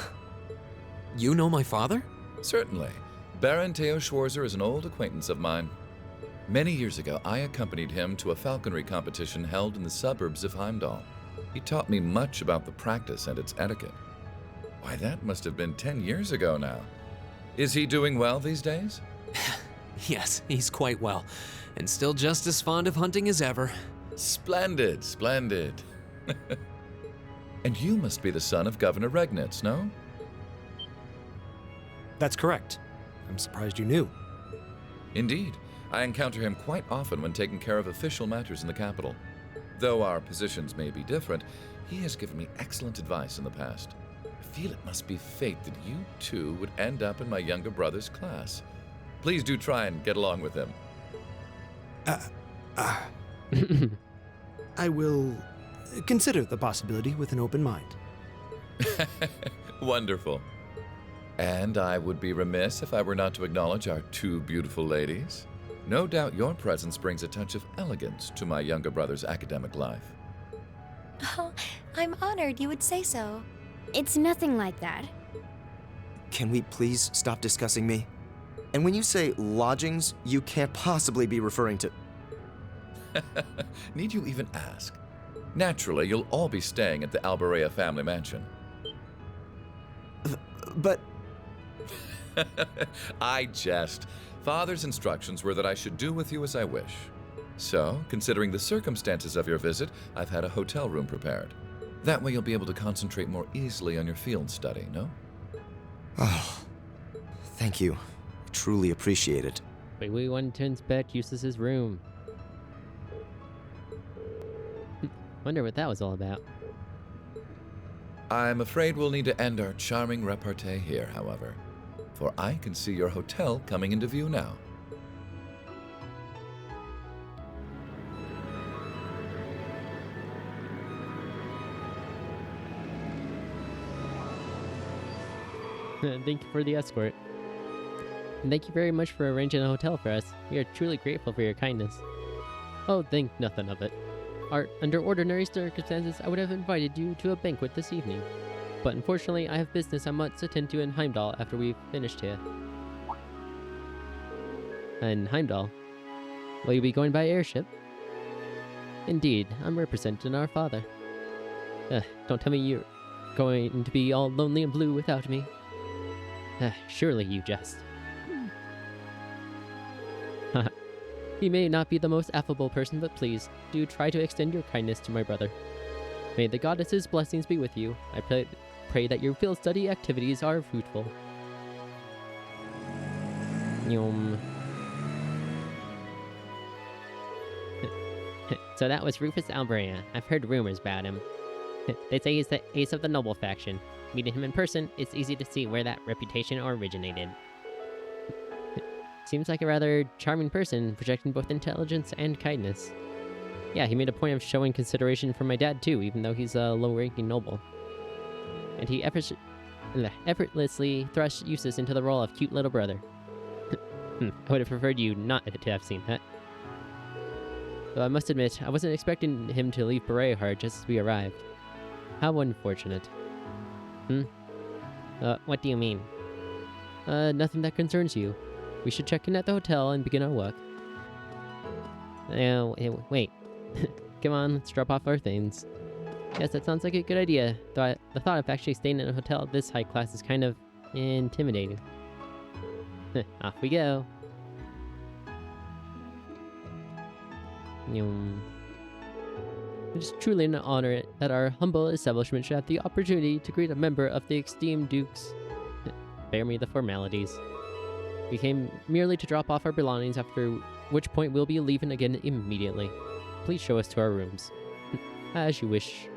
You know my father? Certainly. Baron Theo Schwarzer is an old acquaintance of mine. Many years ago, I accompanied him to a falconry competition held in the suburbs of Heimdall. He taught me much about the practice and its etiquette. Why, that must have been 10 years ago now. Is he doing well these days? Yes, he's quite well, and still just as fond of hunting as ever. Splendid, splendid. And you must be the son of Governor Regnitz, no? That's correct. I'm surprised you knew. Indeed. I encounter him quite often when taking care of official matters in the capital. Though our positions may be different, he has given me excellent advice in the past. I feel it must be fate that you two would end up in my younger brother's class. Please do try and get along with him. I will consider the possibility with an open mind. Wonderful. And I would be remiss if I were not to acknowledge our two beautiful ladies. No doubt your presence brings a touch of elegance to my younger brother's academic life. Oh, I'm honored you would say so. It's nothing like that. Can we please stop discussing me? And when you say lodgings, you can't possibly be referring to... Need you even ask? Naturally, you'll all be staying at the Alberea family mansion. But... I jest. Father's instructions were that I should do with you as I wish. So, considering the circumstances of your visit, I've had a hotel room prepared. That way you'll be able to concentrate more easily on your field study, no? Oh, thank you. I truly appreciate it. Wait, we wanted to inspect Eustace's room. Wonder what that was all about. I'm afraid we'll need to end our charming repartee here, however. For I can see your hotel coming into view now. Thank you for the escort. And thank you very much for arranging a hotel for us. We are truly grateful for your kindness. Oh, think nothing of it. Under ordinary circumstances, I would have invited you to a banquet this evening. But unfortunately, I have business I must attend to in Heimdall after we've finished here. In Heimdall? Will you be going by airship? Indeed, I'm representing our father. Don't tell me you're going to be all lonely and blue without me. Surely you jest. He may not be the most affable person, but please, do try to extend your kindness to my brother. May the goddess's blessings be with you. I pray that your field study activities are fruitful. Yum. So that was Rufus Alberea. I've heard rumors about him. They say he's the ace of the noble faction. Meeting him in person, it's easy to see where that reputation originated. Seems like a rather charming person, projecting both intelligence and kindness. Yeah, he made a point of showing consideration for my dad too, even though he's a low-ranking noble. And he effortlessly thrust Eustace into the role of cute little brother. I would have preferred you not to have seen that. Though I must admit, I wasn't expecting him to leave Bereahard just as we arrived. How unfortunate. What do you mean? Nothing that concerns you. We should check in at the hotel and begin our work. Wait. Come on, let's drop off our things. Yes, that sounds like a good idea. Though the thought of actually staying in a hotel at this high class is kind of intimidating. Off we go. It is truly an honor that our humble establishment should have the opportunity to greet a member of the esteemed dukes. Bear me the formalities. We came merely to drop off our belongings, after which point we'll be leaving again immediately. Please show us to our rooms. As you wish.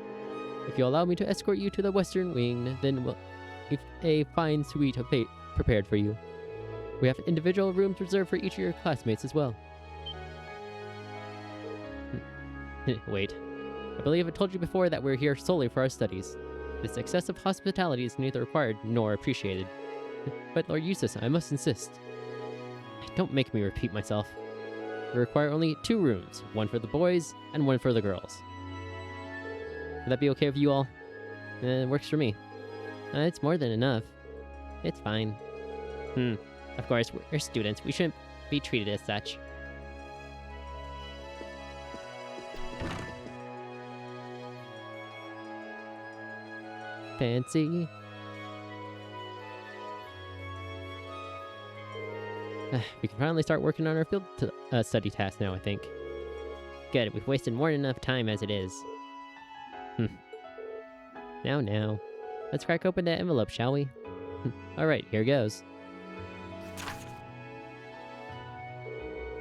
If you allow me to escort you to the western wing, then we'll have a fine suite prepared for you. We have individual rooms reserved for each of your classmates as well. Wait. I believe I told you before that we're here solely for our studies. This excessive hospitality is neither required nor appreciated. But Lord Eustace, I must insist. Don't make me repeat myself. We require only 2 rooms, one for the boys and one for the girls. Would that be okay with you all? It works for me. It's more than enough. It's fine. Of course, we're students. We shouldn't be treated as such. Fancy. We can finally start working on our field study task now, I think. Good, we've wasted more than enough time as it is. Now. Let's crack open that envelope, shall we? Alright, here goes.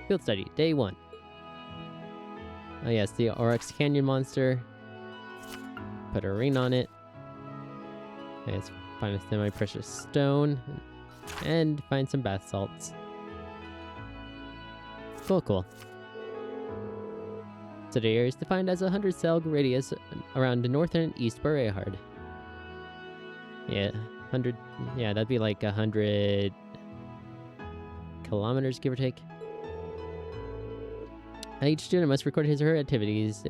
Field study, day 1. Oh yes, the Oryx Canyon monster. Put a ring on it. Okay, let's find a semi-precious stone. And find some bath salts. Cool. So the area is defined as a 100-cell radius around the north and east Bareahard. Yeah, 100... Yeah, that'd be like 100 kilometers, give or take. Each student must record his or her activities.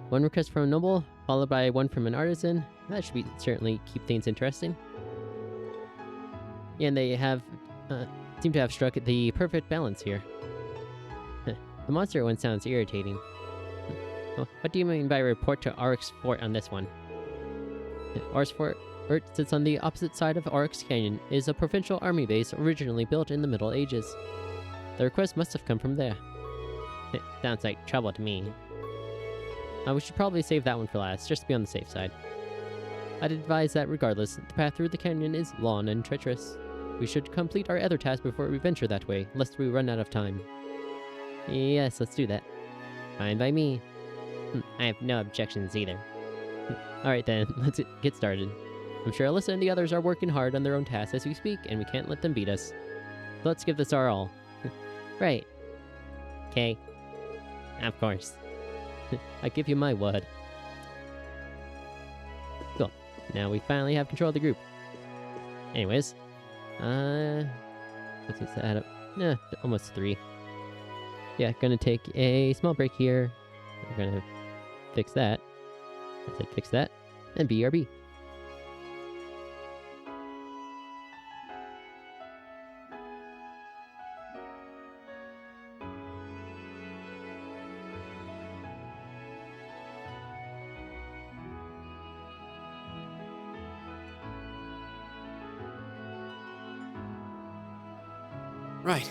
One request from a noble, followed by one from an artisan. That should certainly keep things interesting. Yeah, and they have seem to have struck the perfect balance here. The monster one sounds irritating. What do you mean by report to Oryx Fort on this one? Oryx Fort sits on the opposite side of Oryx Canyon. It is a provincial army base originally built in the Middle Ages. The request must have come from there. Sounds like trouble to me. We should probably save that one for last, just to be on the safe side. I'd advise that regardless, the path through the canyon is long and treacherous. We should complete our other tasks before we venture that way, lest we run out of time. Yes, let's do that. Fine by me. I have no objections either. Alright then, let's get started. I'm sure Alyssa and the others are working hard on their own tasks as we speak, and we can't let them beat us. Let's give this our all. Right. Okay. Of course. I give you my word. Cool. Now we finally have control of the group. Anyways. Let's just add up. Almost 3. Yeah, gonna take a small break here. We're gonna fix that. Let's say fix that. And BRB. Right.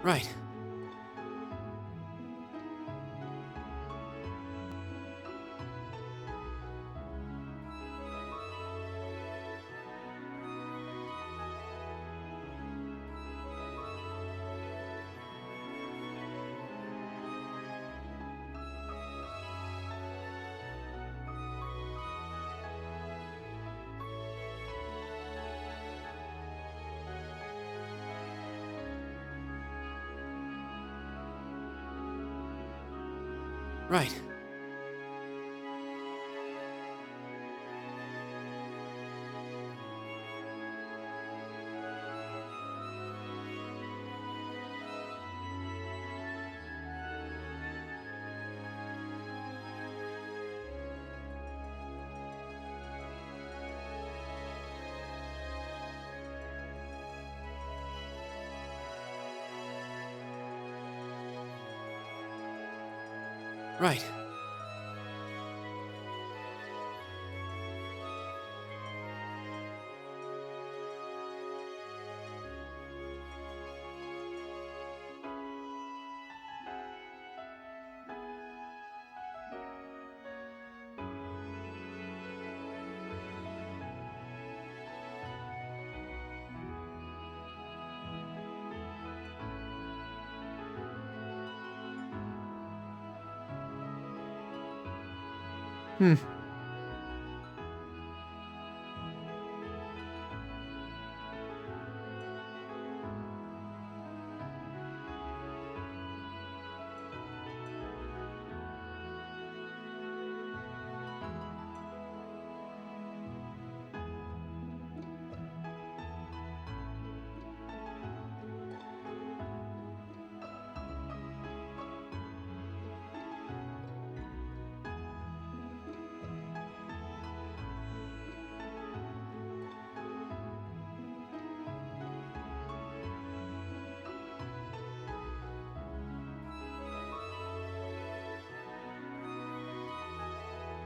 Right. Right. Right.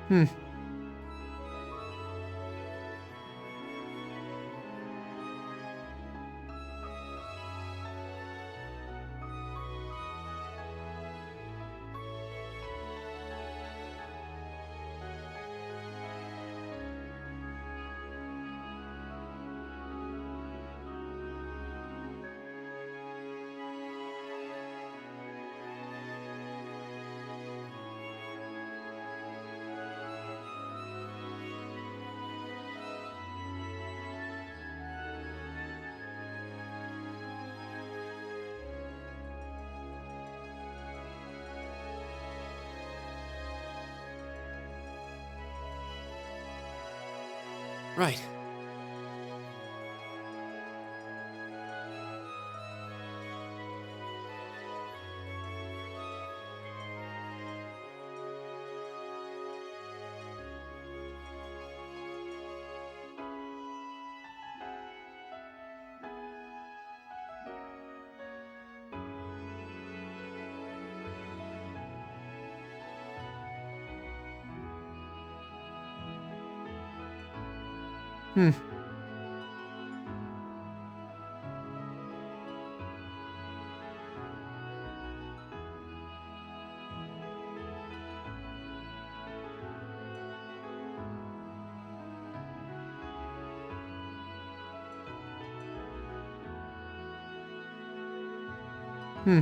Hmm. Right. Hmm. Hmm.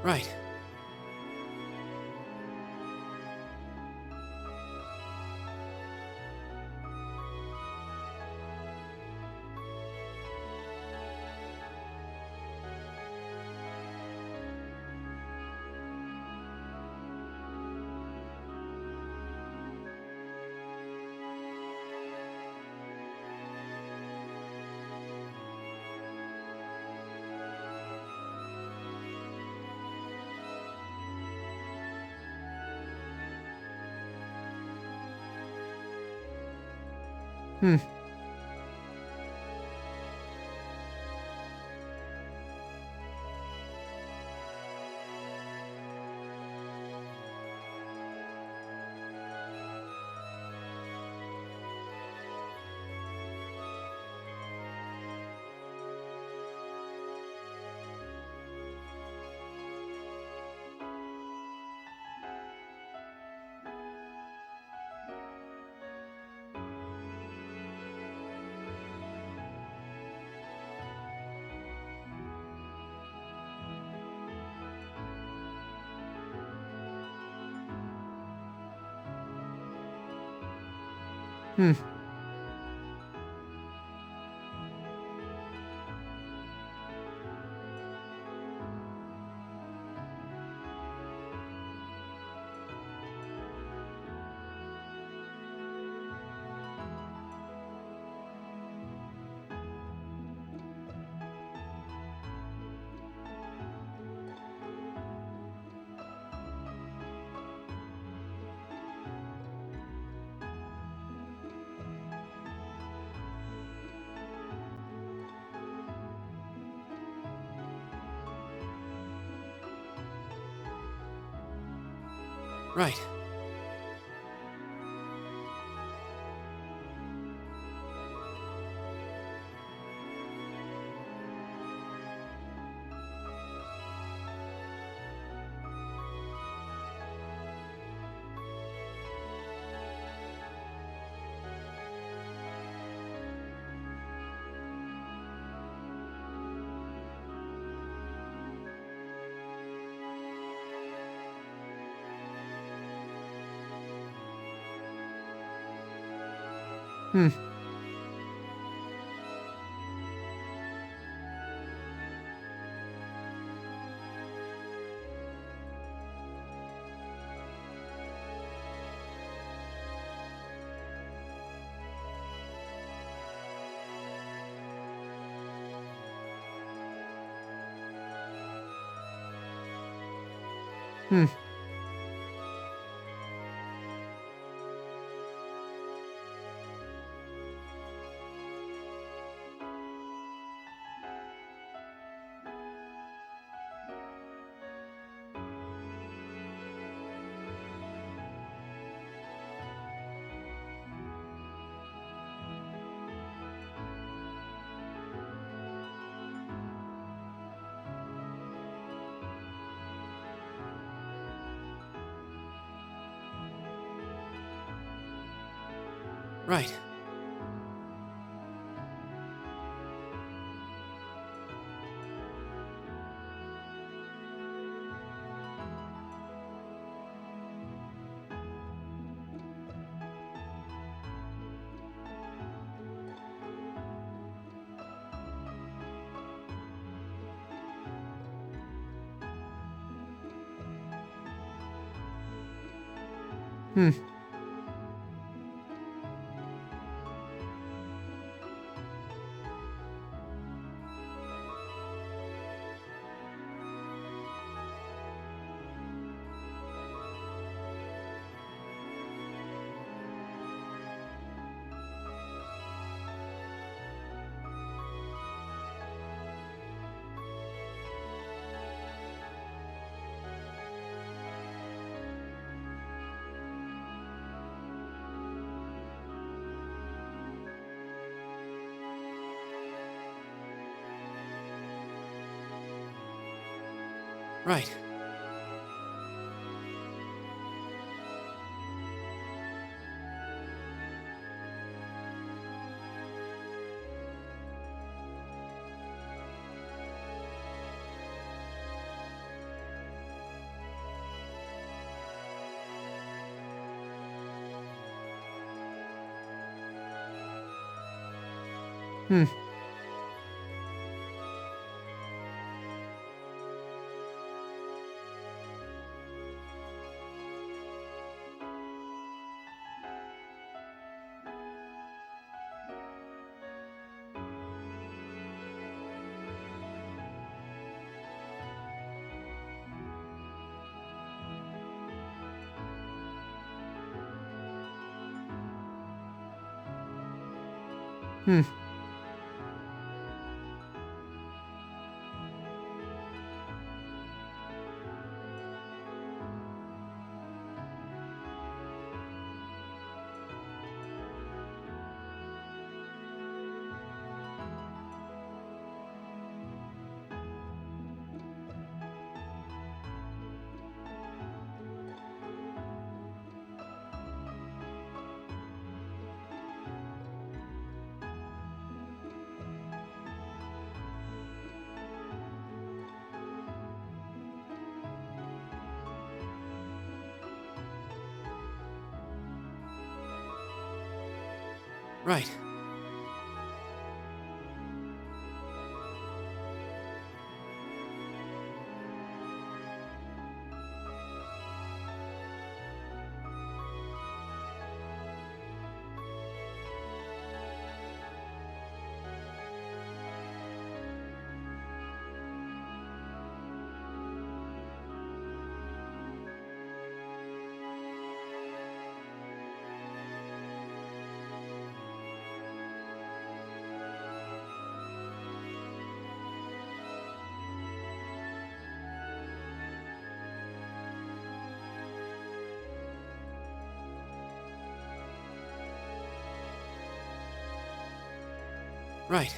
Right. Hmm. Hmm. Right. Hmm. Hmm. Right. Hmm. Right. Hmm. Hmm. Right. Right.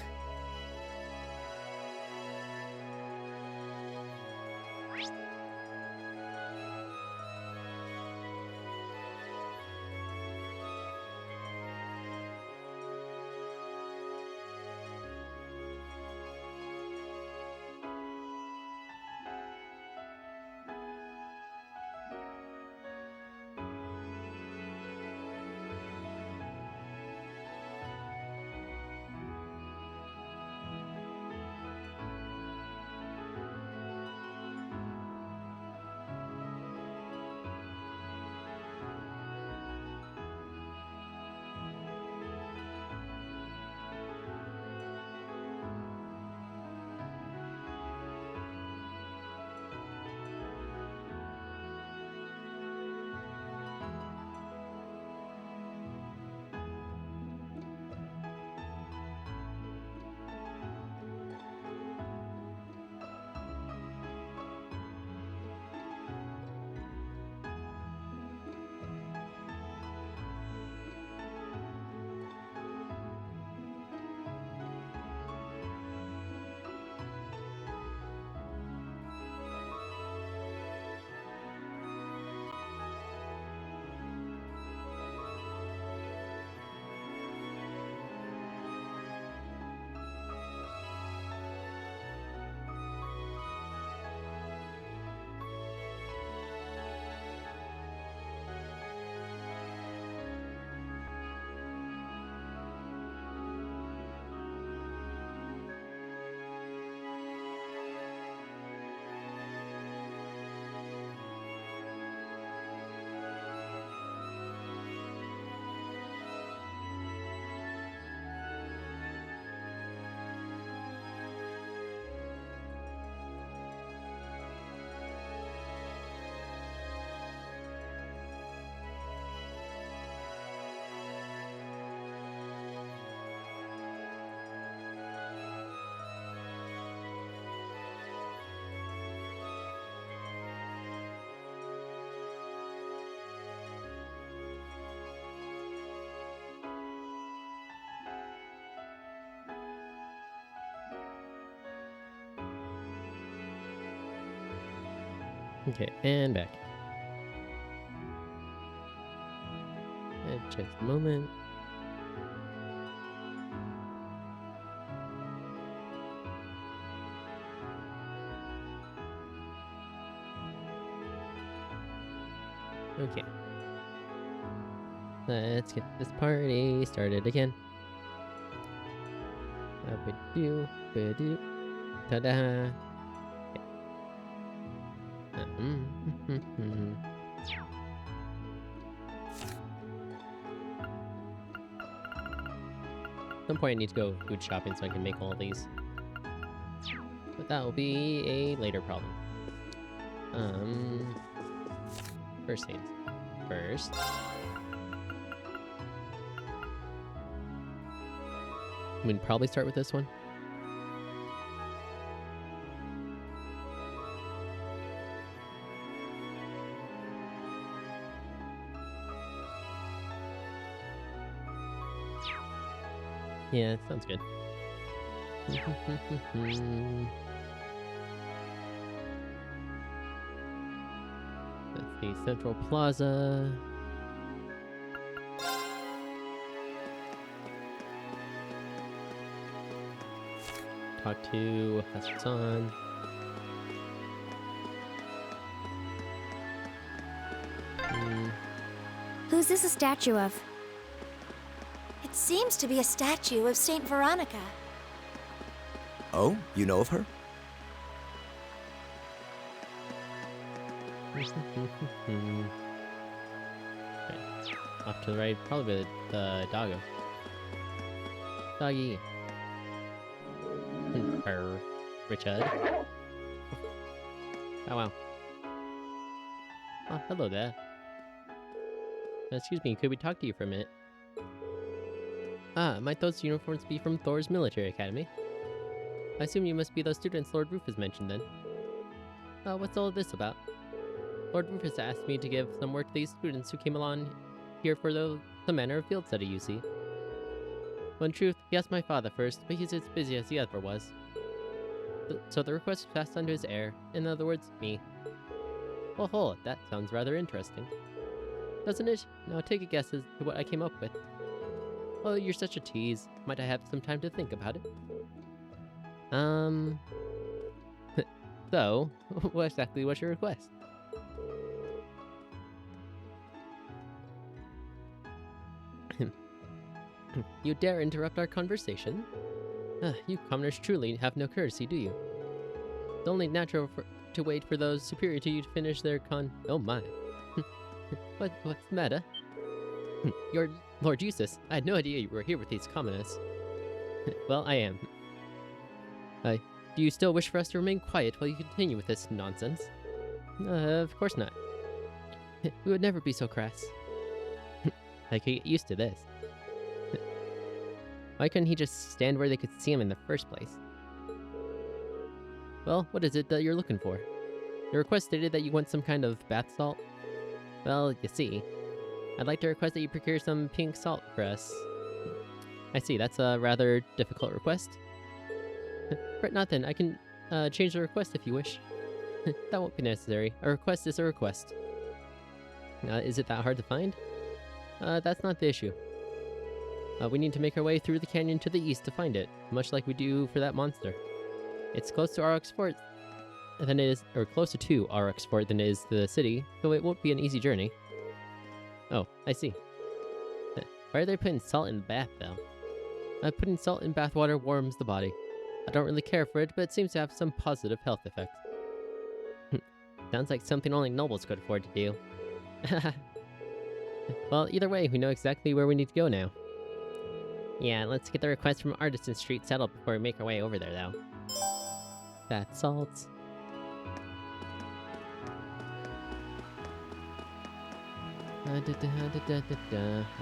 Okay, and back. And just a moment. Okay. Let's get this party started again. Ba-do, ba-do, ta-da. At some point I need to go food shopping so I can make all of these. But that will be a later problem. First things first. We'd probably start with this one. Yeah, sounds good. Let's see, Central Plaza. Talk to Hassan. Who's this a statue of? It seems to be a statue of Saint Veronica. Oh, you know of her? Okay. Off to the right, probably the doggo. Doggy. Richard. Oh wow. Oh, hello there. Excuse me, could we talk to you for a minute? Ah, might those uniforms be from Thor's military academy? I assume you must be those students Lord Rufus mentioned then. What's all of this about? Lord Rufus asked me to give some work to these students who came along here for the manner of field study, you see. Well, in truth, he asked my father first, but he's as busy as he ever was. So the request was passed on to his heir, in other words, me. Oh, that sounds rather interesting. Doesn't it? Now take a guess as to what I came up with. Oh, you're such a tease. Might I have some time to think about it? So, what exactly was your request? You dare interrupt our conversation? You commoners truly have no courtesy, do you? It's only natural to wait for those superior to you to finish their Oh my. What's the matter? You're Lord Eustace. I had no idea you were here with these commoners. Well, I am. Do you still wish for us to remain quiet while you continue with this nonsense? Of course not. We would never be so crass. I could get used to this. Why couldn't he just stand where they could see him in the first place? Well, what is it that you're looking for? The request stated that you want some kind of bath salt. Well, you see, I'd like to request that you procure some pink salt for us. I see, that's a rather difficult request. Fret not then, I can change the request if you wish. That won't be necessary. A request is a request. Is it that hard to find? That's not the issue. We need to make our way through the canyon to the east to find it, much like we do for that monster. It's close to Aurochs Fort than it is, or closer to Aurochs Fort than it is to the city, so it won't be an easy journey. Oh, I see. Why are they putting salt in the bath, though? Putting salt in bath water warms the body. I don't really care for it, but it seems to have some positive health effects. Sounds like something only nobles could afford to do. Well, either way, we know exactly where we need to go now. Yeah, let's get the request from Artisan Street settled before we make our way over there, though. Bath salts.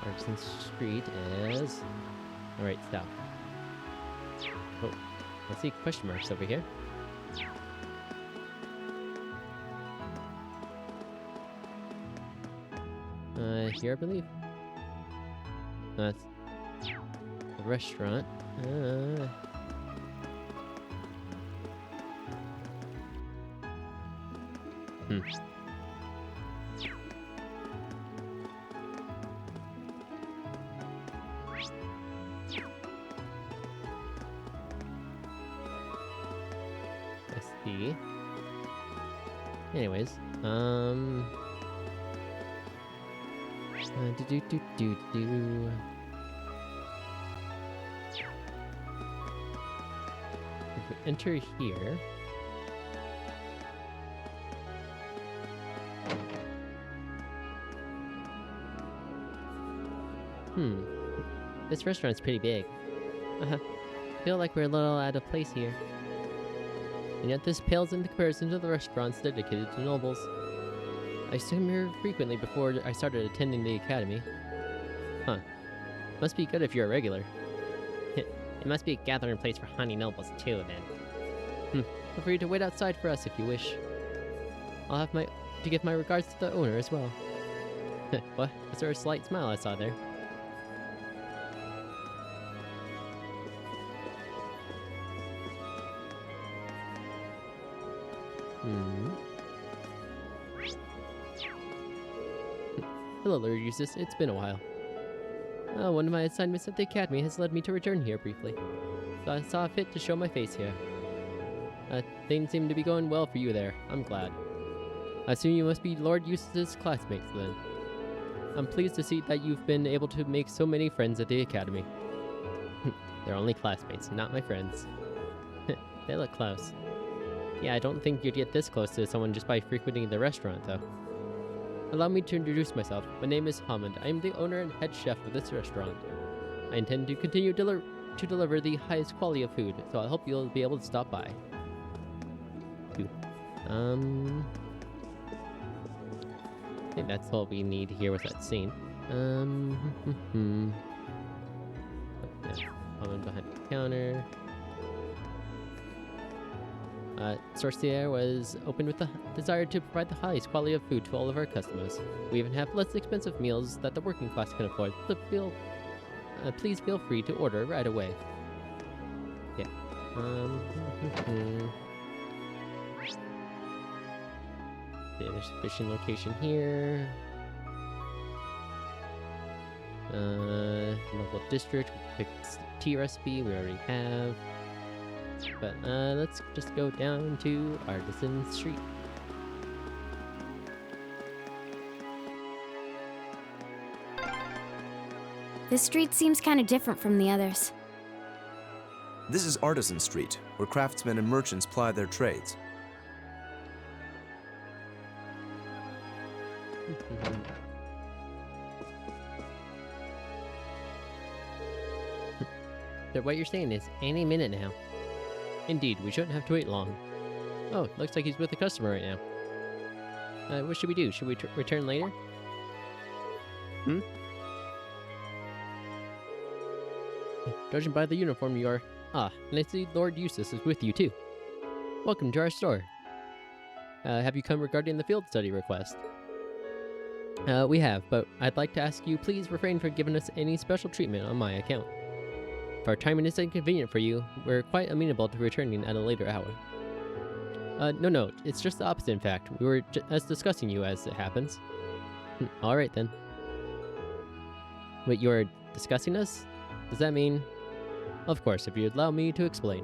Artisan Street is... Alright, stop. Oh, let's see question marks over here. Here I believe. That's the restaurant. I see. Anyways, do. If we enter here. This restaurant's pretty big. Feel like we're a little out of place here. And yet this pales in comparison to the restaurants dedicated to nobles. I swam here frequently before I started attending the academy. Must be good if you're a regular. It must be a gathering place for honey nobles too, then. Feel free to wait outside for us if you wish. I'll have to give my regards to the owner as well. What? Was there a slight smile I saw there? Hello, Lord Eustace. It's been a while. One of my assignments at the academy has led me to return here briefly, so I saw fit to show my face here. Things seem to be going well for you there. I'm glad. I assume you must be Lord Eustace's classmates then. I'm pleased to see that you've been able to make so many friends at the academy. They're only classmates, not my friends. They look close. Yeah, I don't think you'd get this close to someone just by frequenting the restaurant, though. Allow me to introduce myself. My name is Hammond. I am the owner and head chef of this restaurant. I intend to continue to deliver the highest quality of food, so I hope you'll be able to stop by. I think that's all we need here with that scene. Hammond behind the counter. Sorcier was opened with the desire to provide the highest quality of food to all of our customers. We even have less expensive meals that the working class can afford, so please feel free to order right away. Yeah. Yeah, there's a fishing location here. Local district, quick tea recipe we already have. But let's just go down to Artisan Street. This street seems kind of different from the others. This is Artisan Street, where craftsmen and merchants ply their trades. So what you're saying is any minute now. Indeed, we shouldn't have to wait long. Oh, looks like he's with a customer right now. What should we do? Should we return later? Judging by the uniform you are... and I see Lord Eustace is with you too. Welcome to our store. Have you come regarding the field study request? We have, but I'd like to ask you please refrain from giving us any special treatment on my account. If our timing is inconvenient for you, we're quite amenable to returning at a later hour. No, it's just the opposite in fact. We were just discussing you as it happens. Alright then. Wait, you're discussing us? Does that mean... Of course, if you'd allow me to explain.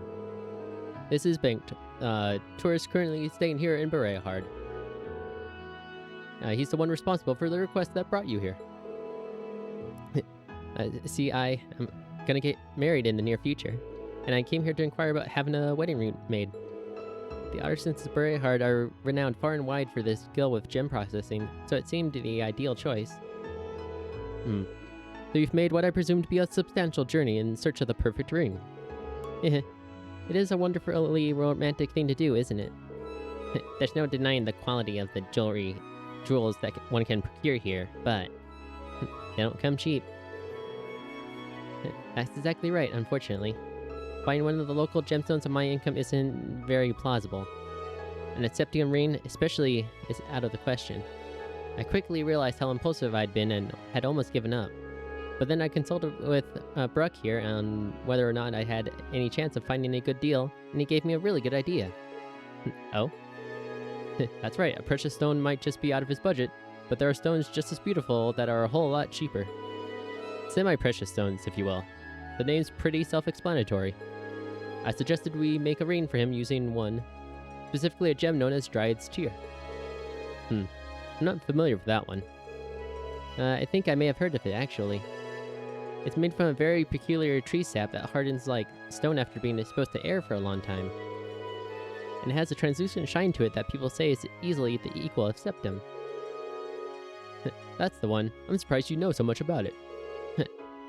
This is Banked. Tourist currently staying here in Bereahard. He's the one responsible for the request that brought you here. See, I am gonna get married in the near future, and I came here to inquire about having a wedding ring made. The artisans of Bereahard are renowned far and wide for their skill with gem processing, so it seemed the ideal choice. So you've made what I presume to be a substantial journey in search of the perfect ring. It is a wonderfully romantic thing to do, isn't it? There's no denying the quality of the jewels that one can procure here, but they don't come cheap. That's exactly right, unfortunately. Finding one of the local gemstones of my income isn't very plausible. An Acceptium ring, especially, is out of the question. I quickly realized how impulsive I'd been and had almost given up. But then I consulted with Bruck here on whether or not I had any chance of finding a good deal, and he gave me a really good idea. Oh? That's right, a precious stone might just be out of his budget, but there are stones just as beautiful that are a whole lot cheaper. Semi-precious stones, if you will. The name's pretty self-explanatory. I suggested we make a ring for him using one, specifically a gem known as Dryad's Tear. I'm not familiar with that one. I think I may have heard of it, actually. It's made from a very peculiar tree sap that hardens like stone after being exposed to air for a long time. And it has a translucent shine to it that people say is easily the equal of septum. That's the one. I'm surprised you know so much about it.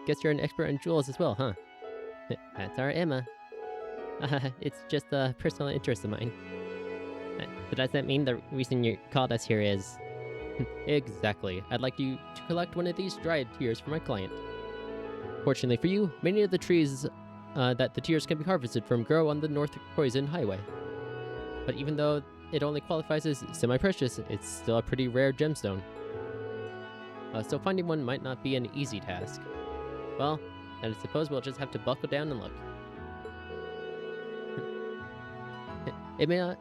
Guess you're an expert on jewels as well, huh? That's our Emma. It's just a personal interest of mine. So does that mean the reason you called us here is... Exactly. I'd like you to collect one of these dried tears for my client. Fortunately for you, many of the trees that the tears can be harvested from grow on the North Poison Highway. But even though it only qualifies as semi-precious, it's still a pretty rare gemstone. So finding one might not be an easy task. Well, then I suppose we'll just have to buckle down and look. It may not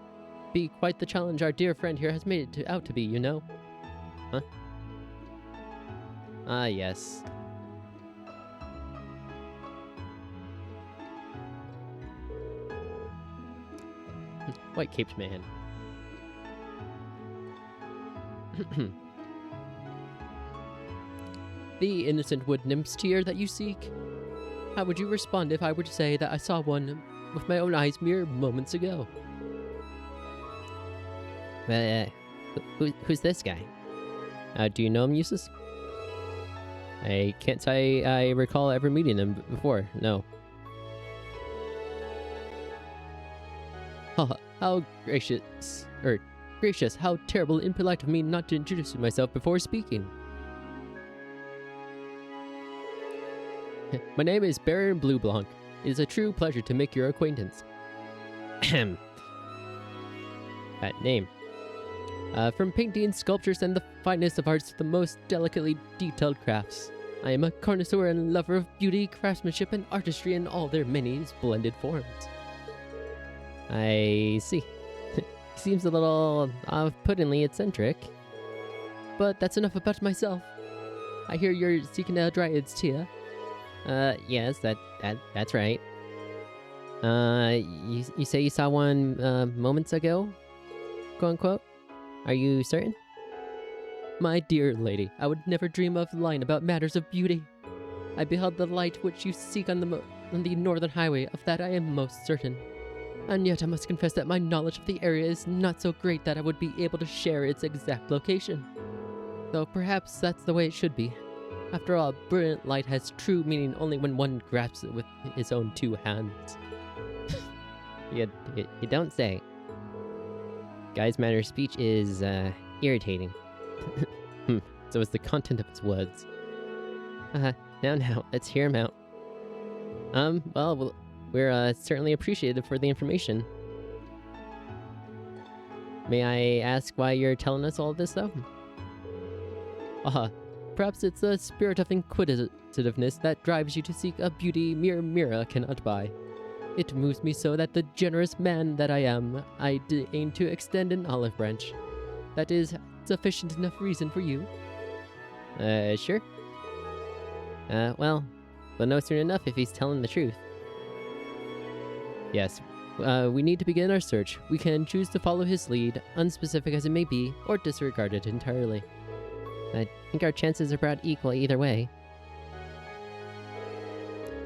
be quite the challenge our dear friend here has made it out to be, you know? Huh? Ah, yes. White-caped man. The innocent wood nymph's tear that you seek? How would you respond if I were to say that I saw one with my own eyes mere moments ago? Who's this guy? Do you know him, Eustace? I can't say I recall ever meeting him before, no. How gracious, how terrible and impolite of me not to introduce myself before speaking. My name is Baron Blueblanc. It is a true pleasure to make your acquaintance. Ahem. That name. From painting, sculptures, and the finest of arts to the most delicately detailed crafts. I am a connoisseur and lover of beauty, craftsmanship, and artistry in all their many splendid forms. I see. Seems a little off-puttingly eccentric. But that's enough about myself. I hear you're seeking a Dryad's Tear. Yes, that's right. You say you saw one, moments ago? Quote unquote? Are you certain? My dear lady, I would never dream of lying about matters of beauty. I beheld the light which you seek on the Northern Highway, of that I am most certain. And yet I must confess that my knowledge of the area is not so great that I would be able to share its exact location. Though perhaps that's the way it should be. After all, brilliant light has true meaning only when one grasps it with his own two hands. you don't say. Guy's manner of speech is, irritating. So is the content of his words. Now, let's hear him out. Well, we're, certainly appreciative for the information. May I ask why you're telling us all this, though? Perhaps it's a spirit of inquisitiveness that drives you to seek a beauty mere Mira cannot buy. It moves me so that the generous man that I am, I deign to extend an olive branch. That is sufficient enough reason for you? Sure. Well, we'll know soon enough if he's telling the truth. Yes, we need to begin our search. We can choose to follow his lead, unspecific as it may be, or disregard it entirely. I think our chances are about equal either way.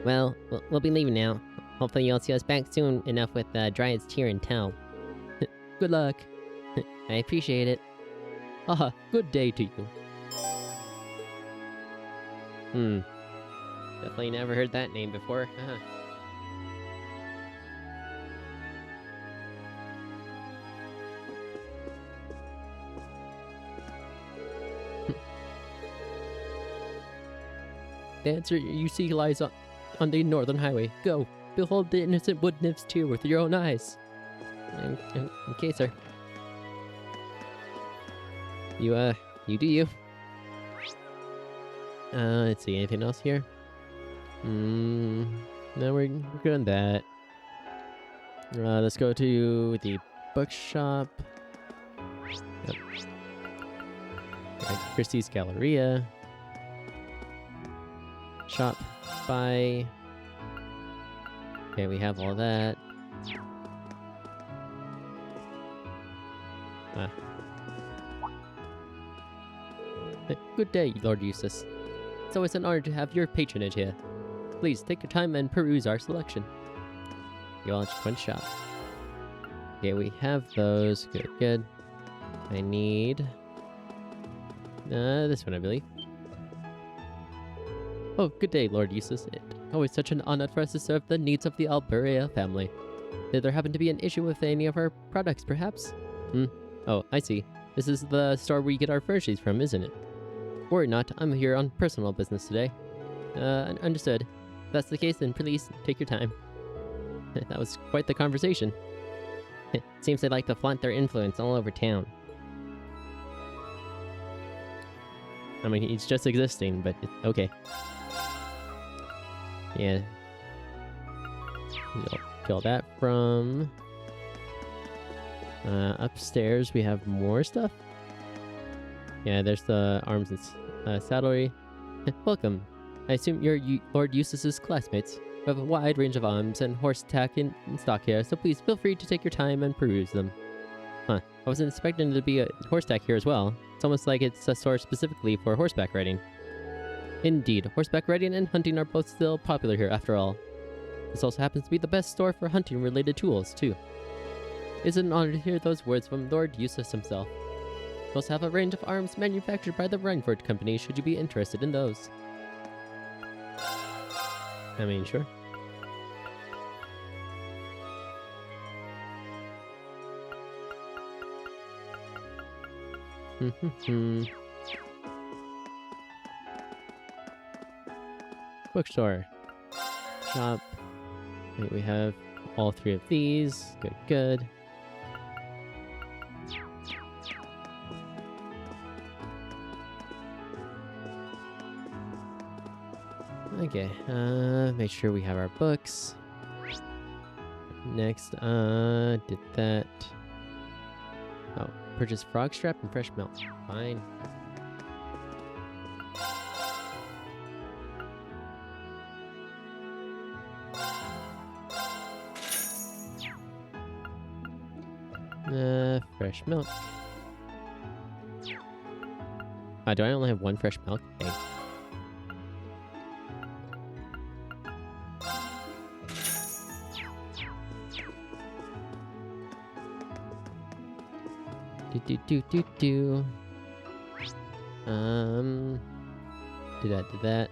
Well, we'll be leaving now. Hopefully you'll see us back soon enough with Dryad's Tear in tow. Good luck. I appreciate it. Good day to you. Definitely never heard that name before. The answer you seek lies on the Northern Highway. Go, behold the innocent wood nymph's tear with your own eyes. Okay, sir. You do you. Let's see, anything else here? No, we're good on that. Let's go to the bookshop. Yep. Right, Christie's Galleria. Shop, buy. Okay, we have all that. Good day, Lord Eustace. It's always an honor to have your patronage here. Please take your time and peruse our selection. You all just went shop. Okay, we have those. Good, good. I need this one, I believe. Oh, good day, Lord Eustace. It's always such an honor for us to serve the needs of the Alburea family. Did there happen to be an issue with any of our products, perhaps? Oh, I see. This is the store we get our furnishings from, isn't it? Worry not, I'm here on personal business today. Understood. If that's the case, then please take your time. That was quite the conversation. Seems they like to flaunt their influence all over town. I mean, he's just existing, but okay. Yeah. Kill that from... upstairs, we have more stuff. Yeah, there's the arms and saddlery. Welcome. I assume you're Lord Eustace's classmates. We have a wide range of arms and horse tack in stock here, so please feel free to take your time and peruse them. Huh, I wasn't expecting there to be a horse tack here as well. It's almost like it's a store specifically for horseback riding. Indeed, horseback riding and hunting are both still popular here after all. This also happens to be the best store for hunting-related tools, too. It's an honor to hear those words from Lord Eustace himself. We also have a range of arms manufactured by the Reinford Company, should you be interested in those. I mean, sure. Bookstore. Shop. Right, we have all three of these. Good, good. Okay, make sure we have our books. Next, did that. Oh, purchase frog strap and fresh milk. Fine. Fresh milk. Do I only have one fresh milk? Dang. Do. Did that.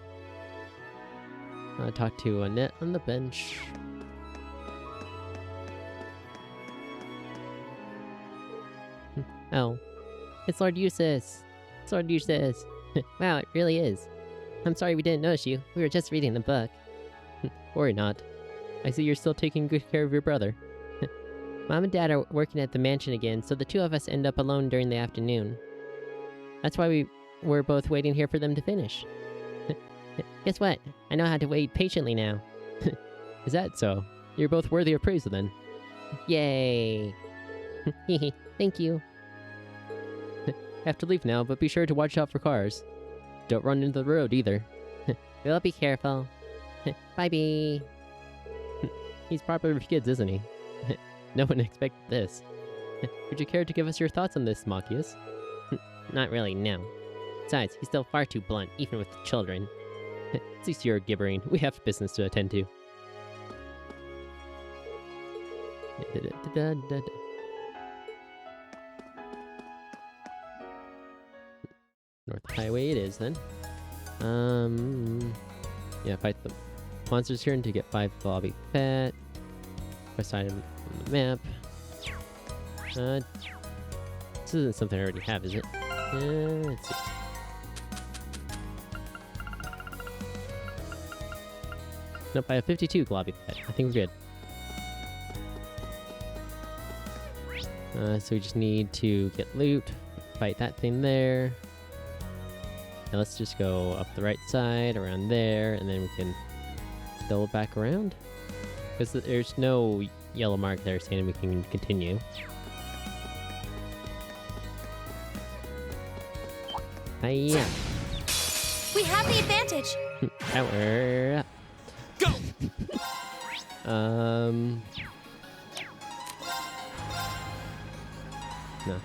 Talk to Annette on the bench. Oh, it's Lord Eustace. It's Lord Eustace. Wow, it really is. I'm sorry we didn't notice you. We were just reading the book. Worry not. I see you're still taking good care of your brother. Mom and Dad are working at the mansion again, so the two of us end up alone during the afternoon. That's why we're both waiting here for them to finish. Guess what? I know how to wait patiently now. Is that so? You're both worthy of praise then. Yay! Thank you. Have to leave now, but be sure to watch out for cars. Don't run into the road either. We'll be careful. Bye-bye. He's popular with kids, isn't he? No one expected this. Would you care to give us your thoughts on this, Machias? Not really, no. Besides, he's still far too blunt, even with the children. Cease your gibbering. We have business to attend to. North Highway it is, then. Yeah, fight the monsters here and to get 5 Blobby Fat. Quest item on the map. This isn't something I already have, is it? Let's see. Nope, I have 52 Globby Pet. I think we're good. So we just need to get loot, fight that thing there. Now let's just go up the right side, around there, and then we can double back around. Because there's no yellow mark there saying we can continue. Hiya. We have the advantage. Power. Go! No.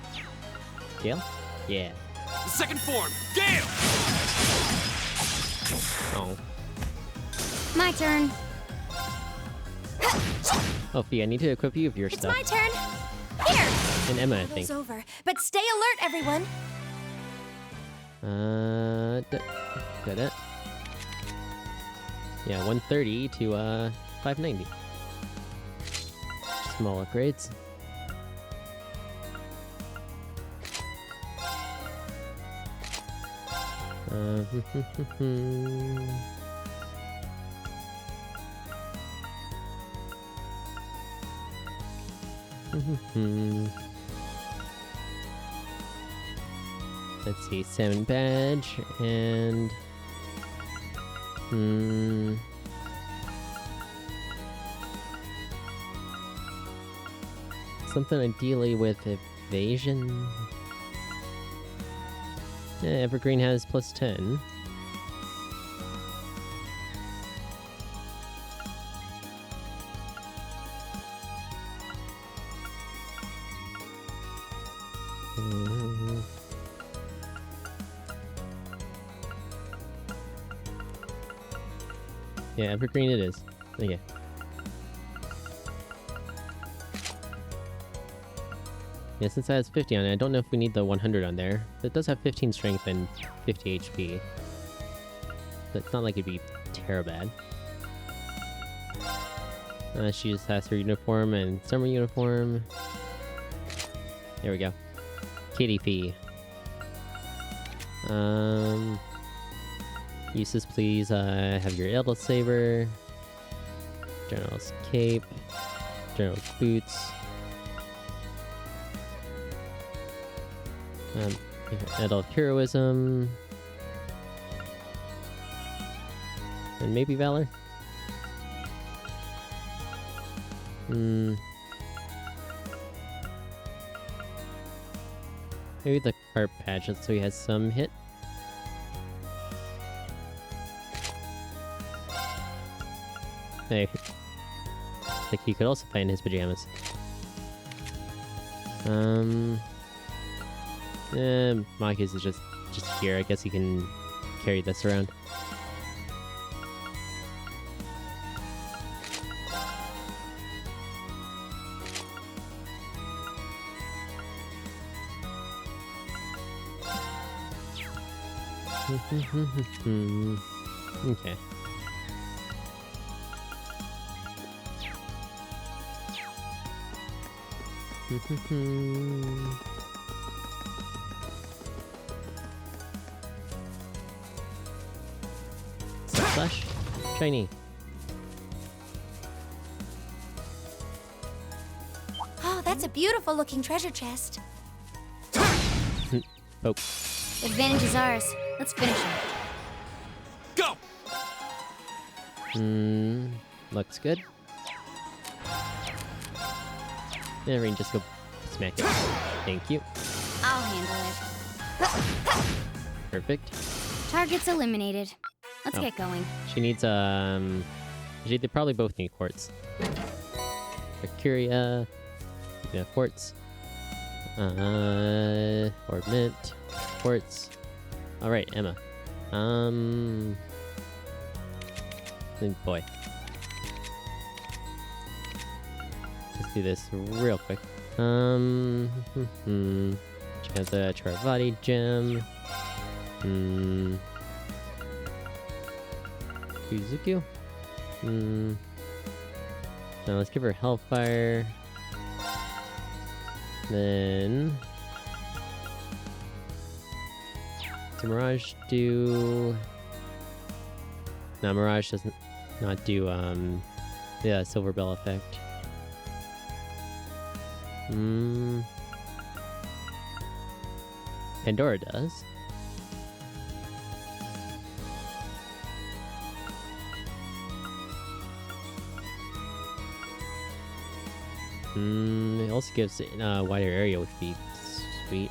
Gale? Yeah. The second form, Gale! Oh. My turn. Oh, Fee, I need to equip you with your It's stuff. my turn. Here. And Emma, I Battle's think. over, but stay alert, everyone. Da-da. Yeah, 130 to 590. Small upgrades. Let's see, 7 badge and something ideally with evasion. Yeah, Evergreen has plus 10. Yeah, Evergreen it is. Okay. Yeah, since it has 50 on it, I don't know if we need the 100 on there. It does have 15 strength and 50 HP. But it's not like it'd be terrible bad. She just has her uniform and summer uniform. There we go. Katie Fee. Uses, please have your Eldel Saber, General's Cape, General's Boots, Eldel Heroism, and maybe Valor? Maybe the Carp Pageant so he has some hit. Hey. Like he could also play in his pajamas. Marcus is just here. I guess he can carry this around. Okay. Slash shiny. Oh, that's a beautiful looking treasure chest. Oh. Advantage is ours. Let's finish him. Go! Looks good. Yeah, Rain, just go smack it. Thank you. I'll handle it. Perfect. Target's eliminated. Let's Oh. get going. She needs, they probably both need quartz. Mercuria, yeah, quartz. Or mint, quartz. Alright, Emma. Boy. Let's do this real quick. She has a Charvati gem. Kuzuku. Now let's give her Hellfire. Then does Mirage do? No, Mirage doesn't not do the Silver Bell effect. Pandora does. It also gives it a wider area, which would be sweet.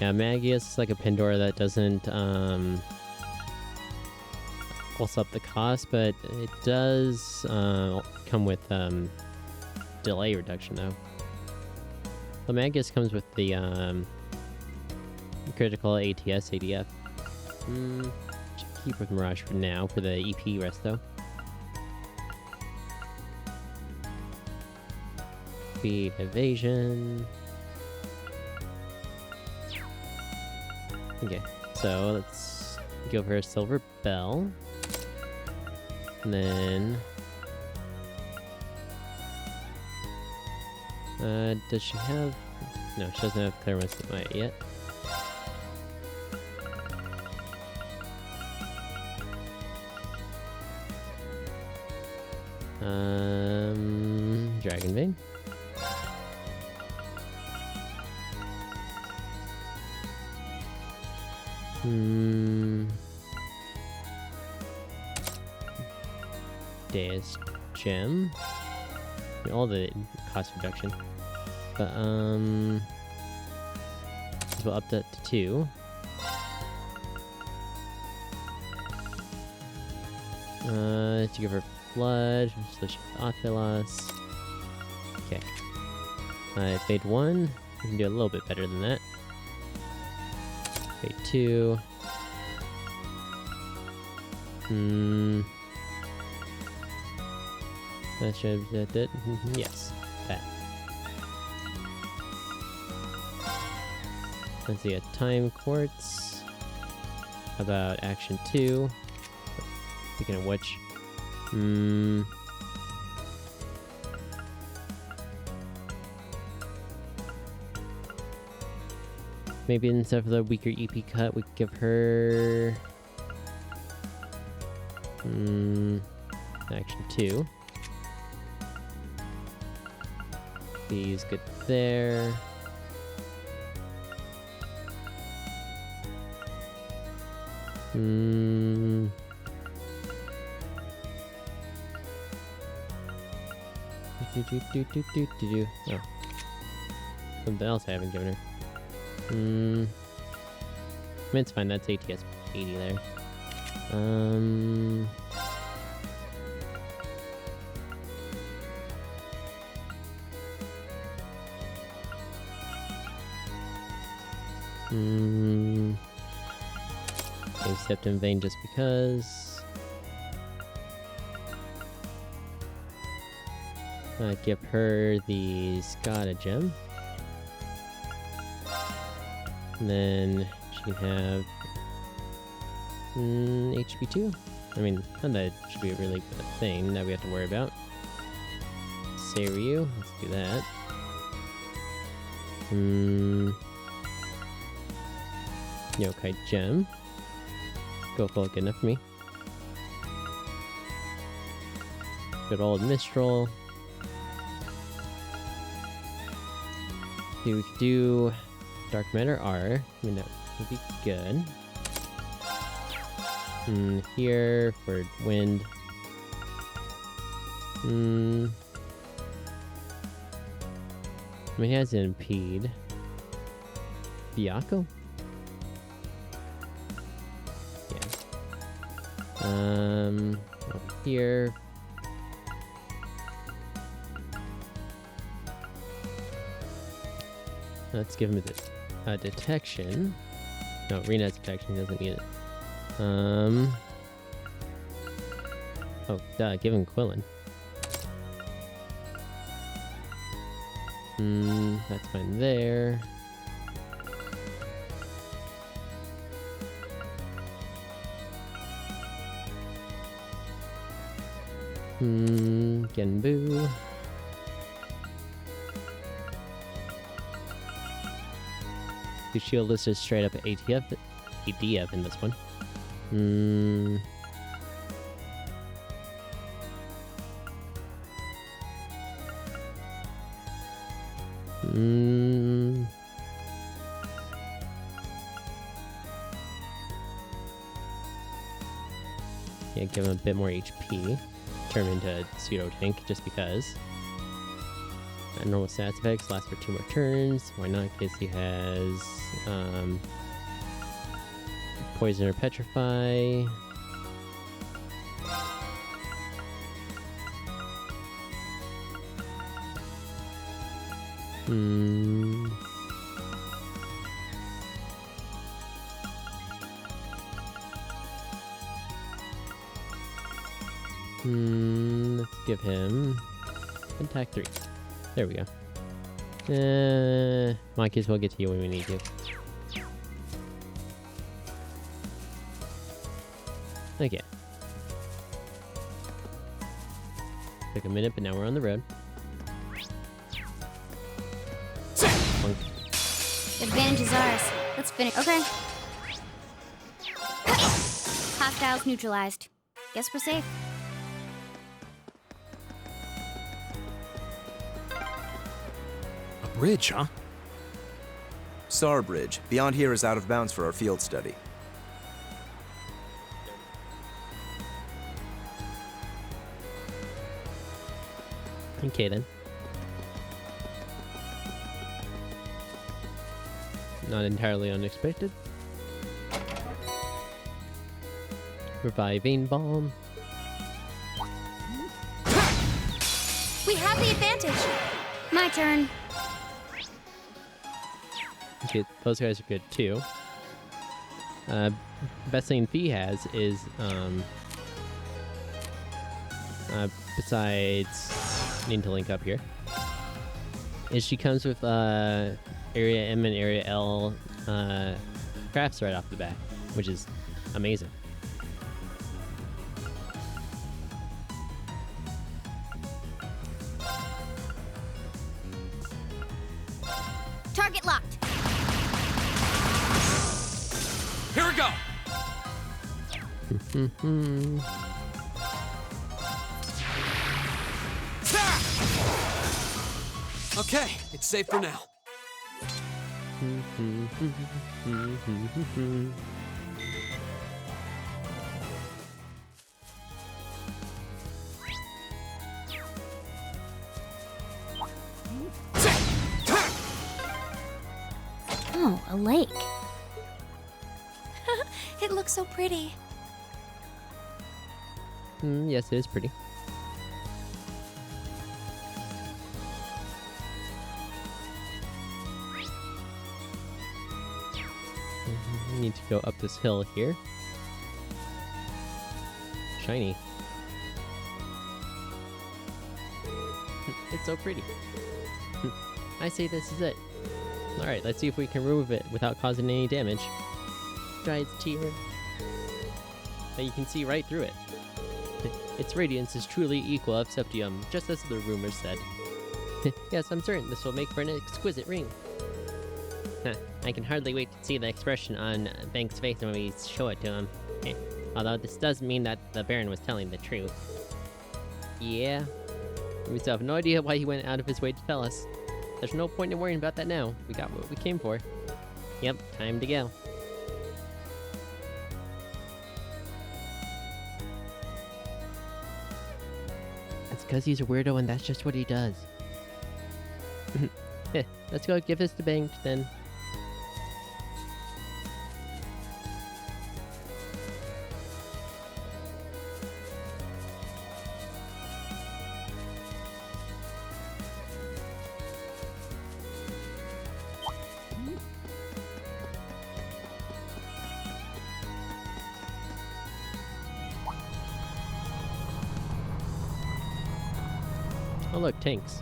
Yeah, Magius is like a Pandora that doesn't pulse up the cost, but it does come with delay reduction though. The Magius comes with the critical ATS ADF. Should keep with Mirage for now for the EP resto. Speed evasion. Okay, so let's go for a Silver Bell. And then... does she have... No, she doesn't have Clairvoyance Might yet. Dragon Vein. Deus Gem. I mean, all the cost reduction. But, we'll up that to 2. To give her Flood, so she has Athelos. Okay. Fade 1. We can do a little bit better than that. Fade 2. That should that it. Yes. That. Let's see, a Time Quartz. How about Action 2? Speaking of which, maybe instead of the weaker EP cut, we could give her Action 2. He's good there. Oh. Something else I haven't given her. I mean, it's fine, that's ATS 80 there. Maybe Septum Vein just because. Give her the Skada Gem. And then she can have HP 2. I mean, not that it should be a really bad thing that we have to worry about. Seiryu, let's do that. Yokai Gem. Go full, good enough for me. Good old Mistral. We could do Dark Matter R. I mean, that would be good. Here for Wind. I mean, he has an Impede. Byaku? Yeah. Over here. Let's give him a detection. No, Rena's detection, he doesn't need it. Oh, duh, give him Quillen. That's fine there. Genbu. The shield list is straight up ADF in this one. Yeah, give him a bit more HP. Turn him into a pseudo tank just because. Normal stats effects last for 2 more turns. Why not? Because he has poison or petrify. Let's give him attack 3. There we go. Monkeys will get to you when we need to. Okay. Took a minute, but now we're on the road. Bonk. Advantage is ours. Let's finish. Okay. Hostiles neutralized. Guess we're safe. A bridge, huh? Star Bridge. Beyond here is out of bounds for our field study. Okay then. Not entirely unexpected. Reviving Balm. We have the advantage. My turn. Okay, those guys are good too. Best thing Fee has is besides needing to link up here, is she comes with Area M and Area L crafts right off the bat, which is amazing. Target locked. Here we go! Okay, it's safe for now. Oh, a lake. It looks so pretty. Yes, it is pretty. We need to go up this hill here. Shiny. It's so pretty. I say this is it. Alright, let's see if we can remove it without causing any damage. Giant's tear. But you can see right through it. Its radiance is truly equal of septium, just as the rumors said. Yes, I'm certain this will make for an exquisite ring. I can hardly wait to see the expression on Bank's face when we show it to him. Although this does mean that the Baron was telling the truth. Yeah. We still have no idea why he went out of his way to tell us. There's no point in worrying about that now. We got what we came for. Yep, time to go. That's because he's a weirdo and that's just what he does. Let's go give this to Bank then. Oh look, tanks.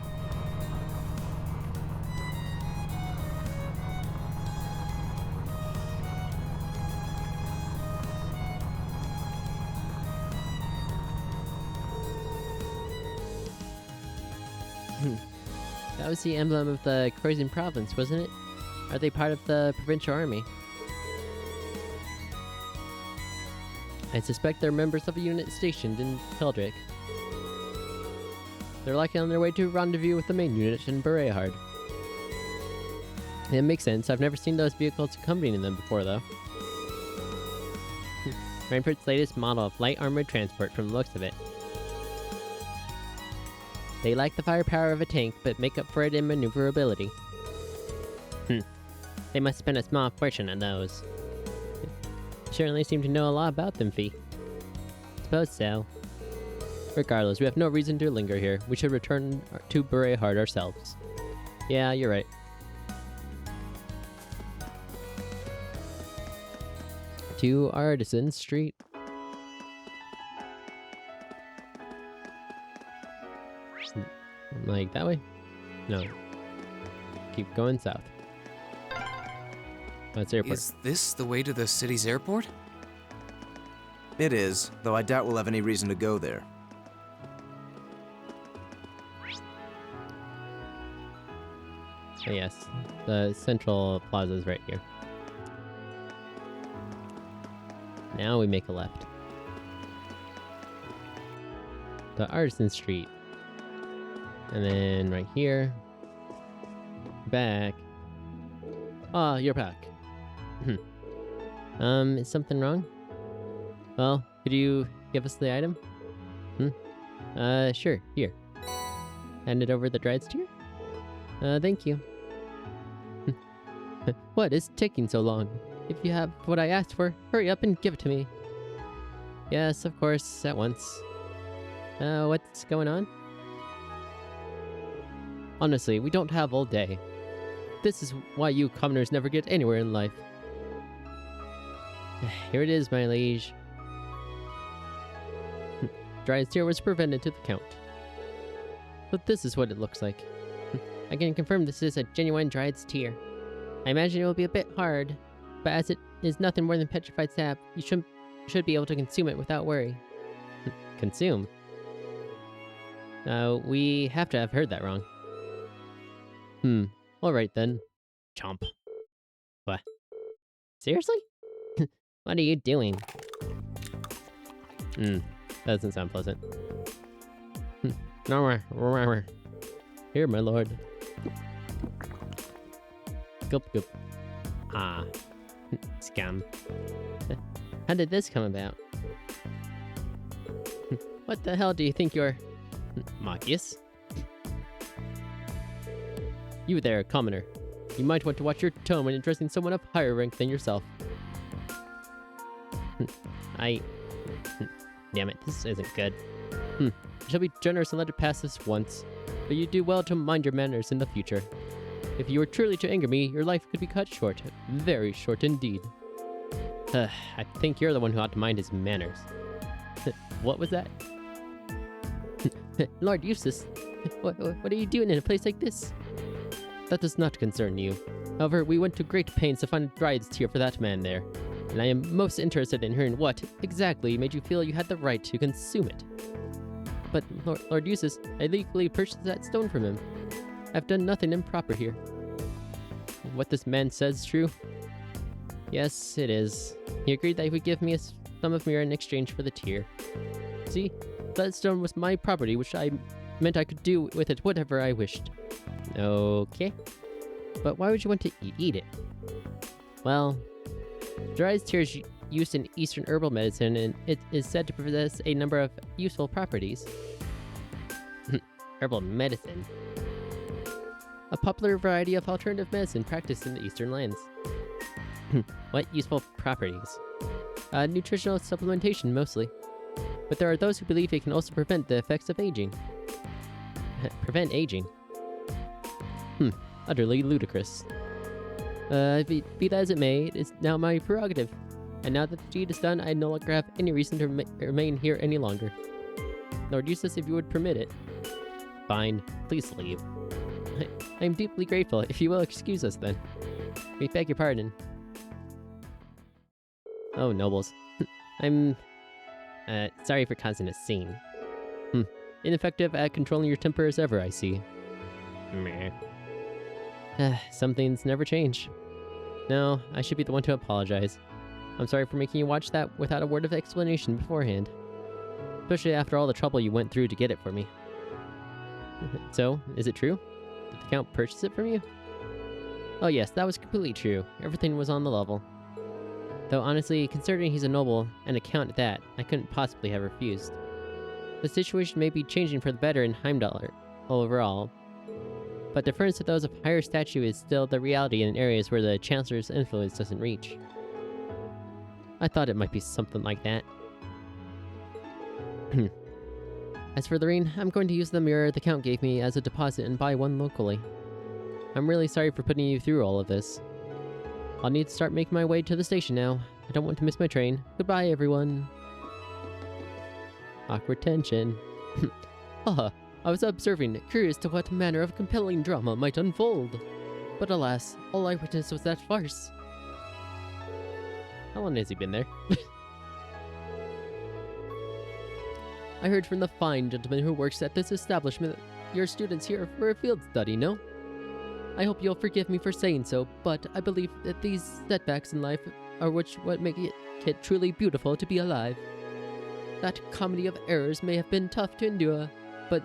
That was the emblem of the Croatian province, wasn't it? Are they part of the provincial army? I suspect they're members of a unit stationed in Peldrick. They're likely on their way to a rendezvous with the main unit in Bereahard. It makes sense. I've never seen those vehicles accompanying them before, though. Rainford's latest model of light armored transport from the looks of it. They lack the firepower of a tank, but make up for it in maneuverability. They must spend a small fortune on those. You certainly seem to know a lot about them, Fee. Suppose so. Regardless, we have no reason to linger here. We should return to Berea-Hard ourselves. Yeah, you're right. To Artisan Street. Like that way? No. Keep going south. That's airport. Is this the way to the city's airport? It is, though I doubt we'll have any reason to go there. Oh, yes, the central plaza is right here. Now we make a left. The Artisan Street. And then right here. Back. Ah, you're back. Is something wrong? Well, could you give us the item? Sure, here. Hand it over the Dryad's Tear? Thank you. What is taking so long? If you have what I asked for, hurry up and give it to me. Yes, of course, at once. What's going on? Honestly, we don't have all day. This is why you commoners never get anywhere in life. Here it is, my liege. Dryad's Tear was presented to the Count. But this is what it looks like. I can confirm this is a genuine Dryad's Tear. I imagine it will be a bit hard, but as it is nothing more than petrified sap, you should be able to consume it without worry. Consume? We have to have heard that wrong. Alright then. Chomp. What? Seriously? What are you doing? That doesn't sound pleasant. Here, my lord. Gulp, gulp. Ah. Scum. How did this come about? What the hell do you think you're... Machias? You there, commoner. You might want to watch your tone when addressing someone of higher rank than yourself. Damn it, this isn't good. I shall be generous and let it pass this once, but you do well to mind your manners in the future. If you were truly to anger me, your life could be cut short. Very short indeed. I think you're the one who ought to mind his manners. What was that? Lord Eustace, what are you doing in a place like this? That does not concern you. However, we went to great pains to find a Dryad's Tear for that man there, and I am most interested in hearing what exactly made you feel you had the right to consume it. But Lord Eustace, I legally purchased that stone from him. I've done nothing improper here. What this man says is true? Yes, it is. He agreed that he would give me some of Mira in exchange for the tear. See, that stone was my property, which meant I could do with it whatever I wished. Okay. But why would you want to eat it? Well, Dryad's Tear is used in Eastern herbal medicine, and it is said to possess a number of useful properties. Herbal medicine? A popular variety of alternative medicine practiced in the Eastern lands. What useful properties? Nutritional supplementation, mostly. But there are those who believe it can also prevent the effects of aging. Prevent aging? Utterly ludicrous. Be that as it may, it is now my prerogative. And now that the deed is done, I no longer have any reason to remain here any longer. Lord Eustace, if you would permit it. Fine, please leave. I am deeply grateful. If you will excuse us then. We beg your pardon. Oh, nobles. I'm... sorry for causing a scene. Ineffective at controlling your temper as ever, I see. Meh. Some things never change. No, I should be the one to apologize. I'm sorry for making you watch that without a word of explanation beforehand. Especially after all the trouble you went through to get it for me. So, is it true? Did the Count purchase it from you? Oh yes, that was completely true. Everything was on the level. Though honestly, considering he's a noble, and a Count at that, I couldn't possibly have refused. The situation may be changing for the better in Heimdall, overall. But deference to those of higher stature is still the reality in areas where the Chancellor's influence doesn't reach. I thought it might be something like that. As for the ring, I'm going to use the mirror the Count gave me as a deposit and buy one locally. I'm really sorry for putting you through all of this. I'll need to start making my way to the station now. I don't want to miss my train. Goodbye, everyone. Awkward tension. Haha, I was observing, curious to what manner of compelling drama might unfold. But alas, all I witnessed was that farce. How long has he been there? I heard from the fine gentleman who works at this establishment that your students here for a field study, no? I hope you'll forgive me for saying so, but I believe that these setbacks in life are what make it truly beautiful to be alive. That comedy of errors may have been tough to endure, but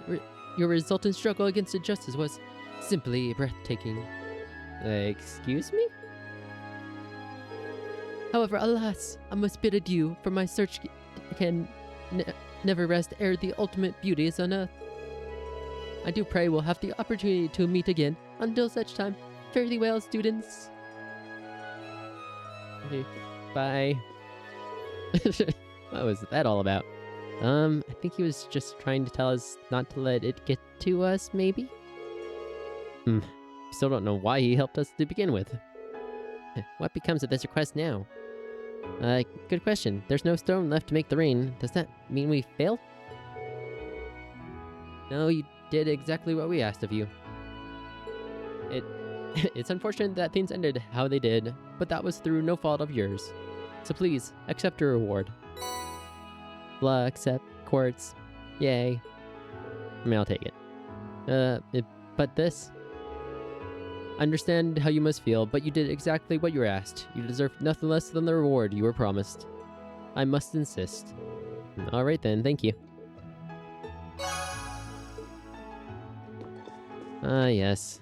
your resultant struggle against injustice was simply breathtaking. Excuse me? However, alas, I must bid adieu, for my search can never rest ere the ultimate beauty is unearthed. I do pray we'll have the opportunity to meet again. Until such time, fare thee well, students. Okay, bye. What was that all about? I think he was just trying to tell us not to let it get to us, maybe? Still don't know why he helped us to begin with. What becomes of this request now? Good question. There's no stone left to make the ring. Does that mean we failed? No, you did exactly what we asked of you. It's unfortunate that things ended how they did, but that was through no fault of yours. So please, accept your reward. Blah, accept, quartz. Yay. I mean, I'll take it. But this? I understand how you must feel, but you did exactly what you were asked. You deserve nothing less than the reward you were promised. I must insist. Alright then, thank you. Ah, yes.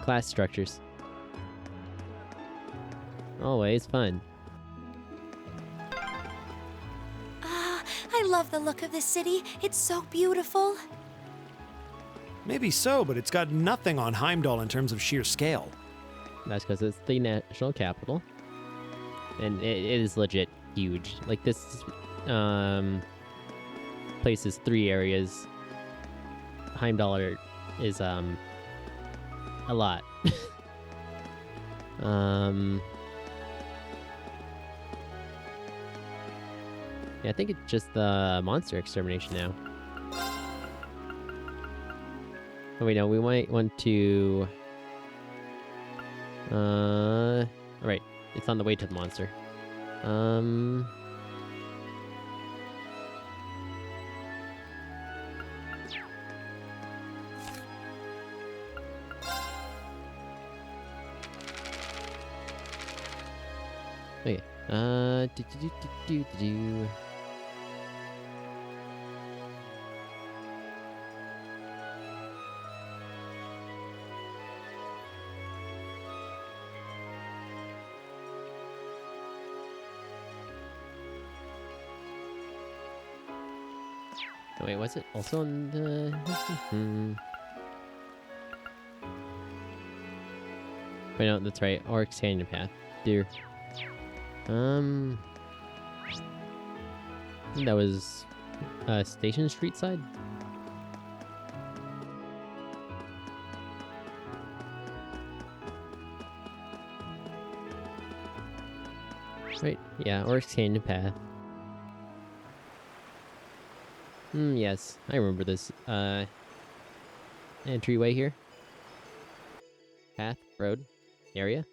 Class structures. Always fun. I love the look of this city. It's so beautiful. Maybe so, but it's got nothing on Heimdall in terms of sheer scale. That's because it's the national capital. And it is legit huge. Like, this place is 3 areas. Heimdall is a lot. Yeah, I think it's just the monster extermination now. Oh wait, no, we might want to... Alright, it's on the way to the monster. Okay, Oh, wait, was it also on the... Wait, no, that's right. Oryx Canyon Path. Dear. I think that was Station Street side? Right, yeah, Oryx Canyon Path. Yes, I remember this, entryway here. Path, road, area.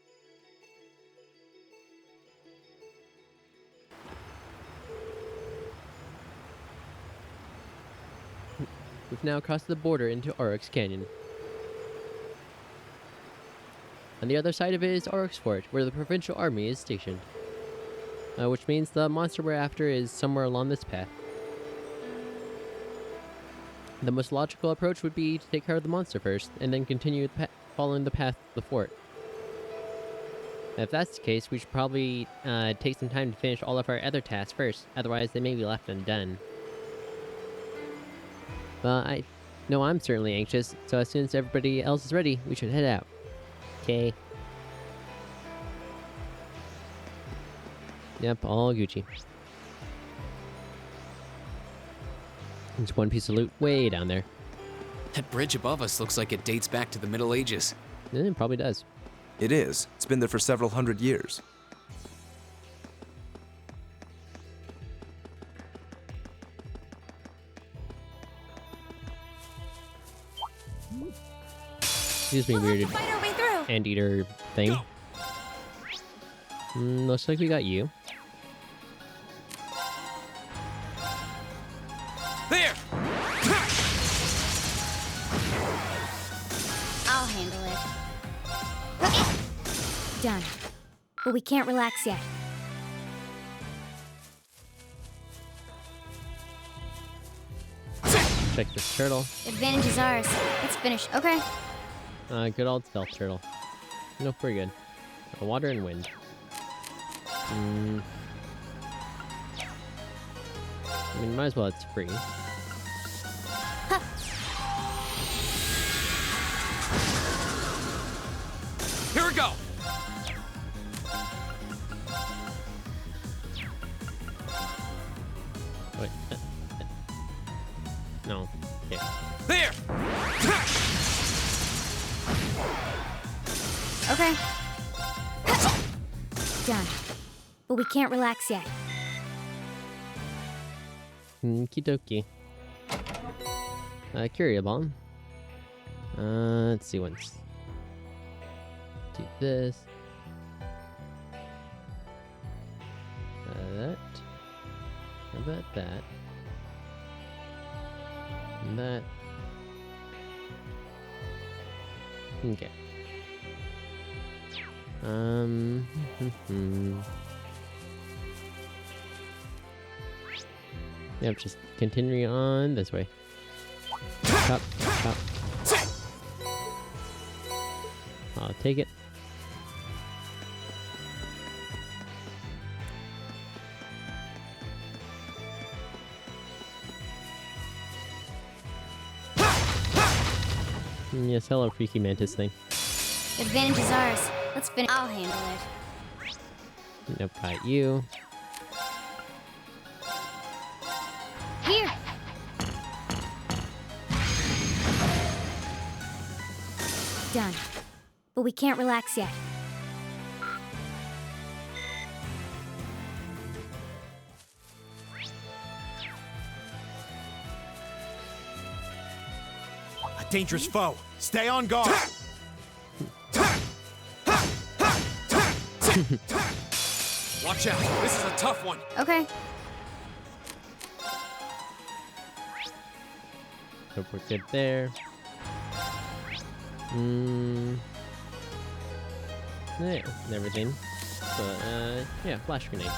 We've now crossed the border into Oryx Canyon. On the other side of it is Oryx Fort, where the Provincial Army is stationed. Which means the monster we're after is somewhere along this path. The most logical approach would be to take care of the monster first, and then continue following the path to the fort. If that's the case, we should probably take some time to finish all of our other tasks first, otherwise they may be left undone. But I No, I'm certainly anxious, so as soon as everybody else is ready, we should head out. Okay. Yep, all Gucci. There's one piece of loot way down there. That bridge above us looks like it dates back to the Middle Ages. It probably does. It is. It's been there for several hundred years. Excuse me, weird Fight our way through. anteater thing. Looks like we got you. There! I'll handle it. Done. But we can't relax yet. Check this turtle. Advantage is ours. Let's finish. Okay. Good old stealth turtle. No, pretty good. Water and wind. I mean, might as well, it's free. Here we go! Wait. No. Okay. There! Okay. Done. But we can't relax yet. Okie dokie. Curia bomb. Let's see once. Do this. That. How about that? And that. Okay. Yep, just continuing on this way. Top, top. I'll take it. Yes, hello, freaky mantis thing. Advantage is ours. Let's finish. I'll handle it. Nope, got you. Here. Done. But we can't relax yet. A dangerous foe. Stay on guard. Watch out, this is a tough one. Okay. Hope we're good there. Yeah, and everything. So, yeah, flash grenade.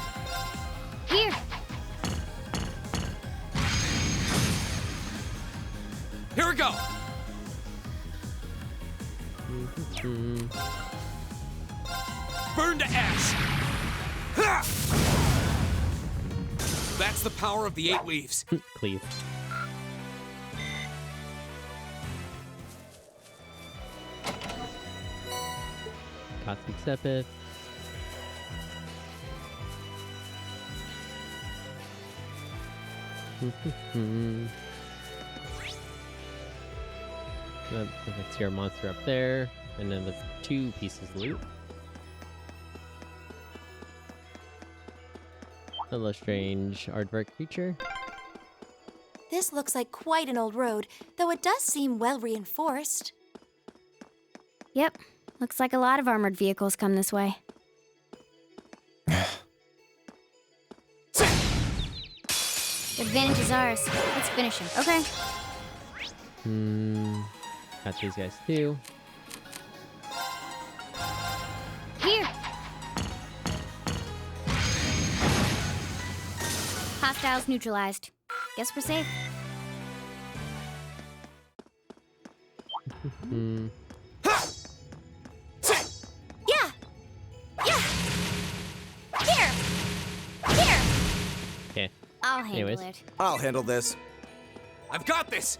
Here. Here we go. Burn to ash. That's the power of the 8 leaves. Cleave. Cosmic Sepith. That's your monster up there, and then the 2 pieces loot. Hello, strange aardvark creature. This looks like quite an old road, though it does seem well reinforced. Yep. Looks like a lot of armored vehicles come this way. Advantage is ours. Let's finish him. Okay. Got these guys too. Here. Hostiles neutralized. Guess we're safe. Yeah! Yeah! Here! Here! Okay. I'll handle Anyways. it. I'll handle this. I've got this.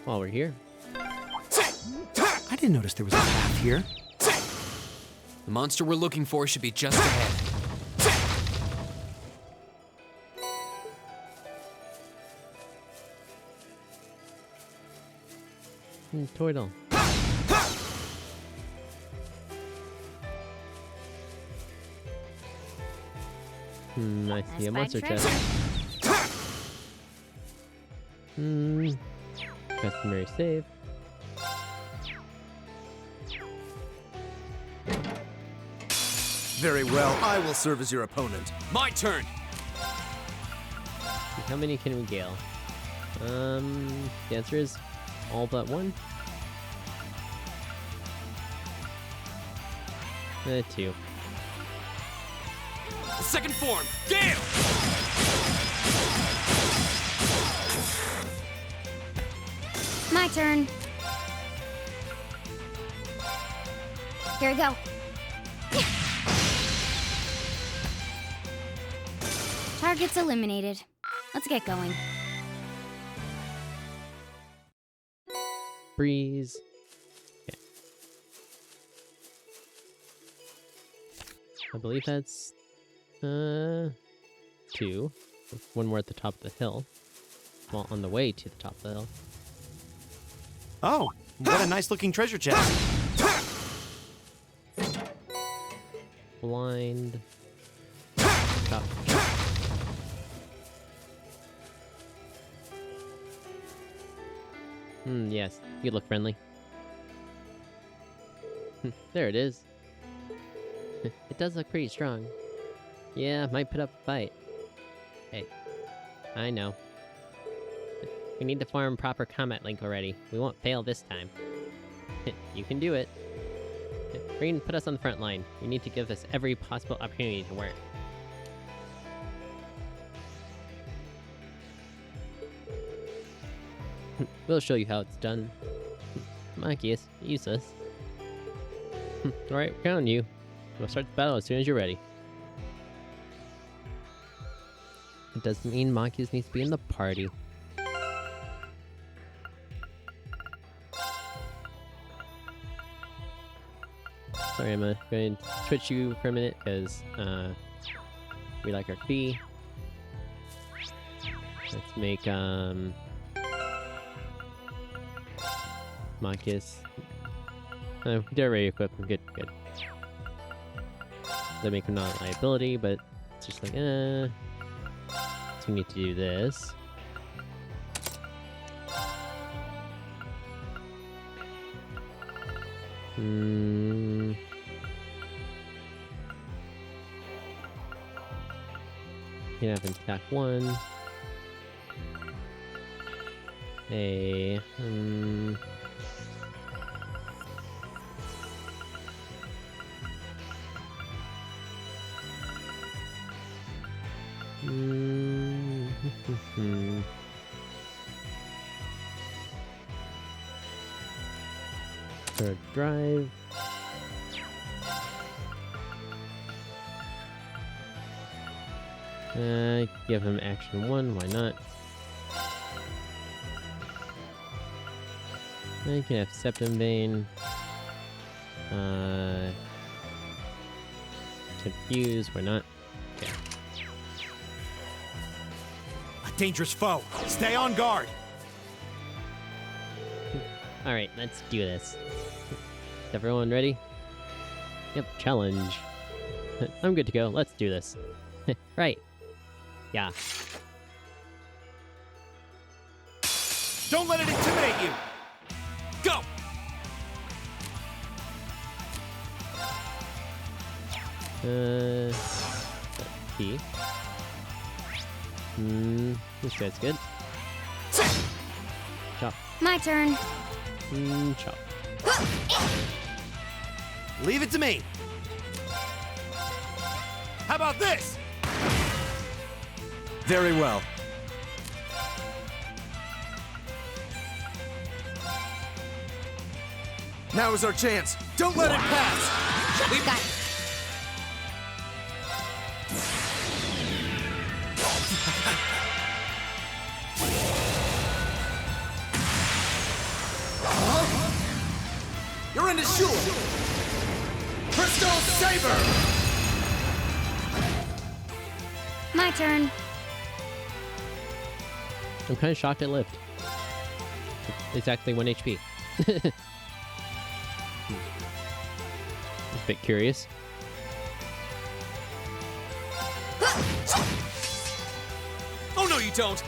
While we're here. I didn't notice there was a path here. The monster we're looking for should be just ahead. Toidle. I see a monster chest. Customary save. Very well, I will serve as your opponent. My turn! How many can we gale? The answer is all but one. 2. Second form, Gale! My turn. Here we go. Target's eliminated. Let's get going. Breeze. Okay. I believe that's 2. One more at the top of the hill. Well, on the way to the top of the hill. Oh, what a nice looking treasure chest. Blind. Top. Yes, you look friendly. There it is. It does look pretty strong. Yeah, might put up a fight. Hey, I know. We need to form proper combat link already. We won't fail this time. You can do it. Green, put us on the front line. You need to give us every possible opportunity to work. We'll show you how it's done. Machias, use us. Alright, we're counting you. We'll start the battle as soon as you're ready. It doesn't mean Machias needs to be in the party. Sorry, I'm going to switch you for a minute because we like our fee. Let's make Machias. They're already equipped. Good, good. They make him not a liability, but it's just like, so we need to do this. You can have him attack 1. Third drive. Give him action 1, why not? You can have Septum Vein. Confuse, why not? Okay. A dangerous foe. Stay on guard. Alright, let's do this. Is everyone ready? Yep, challenge. I'm good to go. Let's do this. Right. Yeah. Don't let it intimidate you. Go! Key. This guy's good. Chop. My turn. Chop. Leave it to me. How about this? Very well. Now is our chance. Don't let it pass. We've got it. end is sure! Crystal Saber! My turn. I'm kind of shocked it lived. Exactly 1 HP. A bit curious. Oh no, you don't!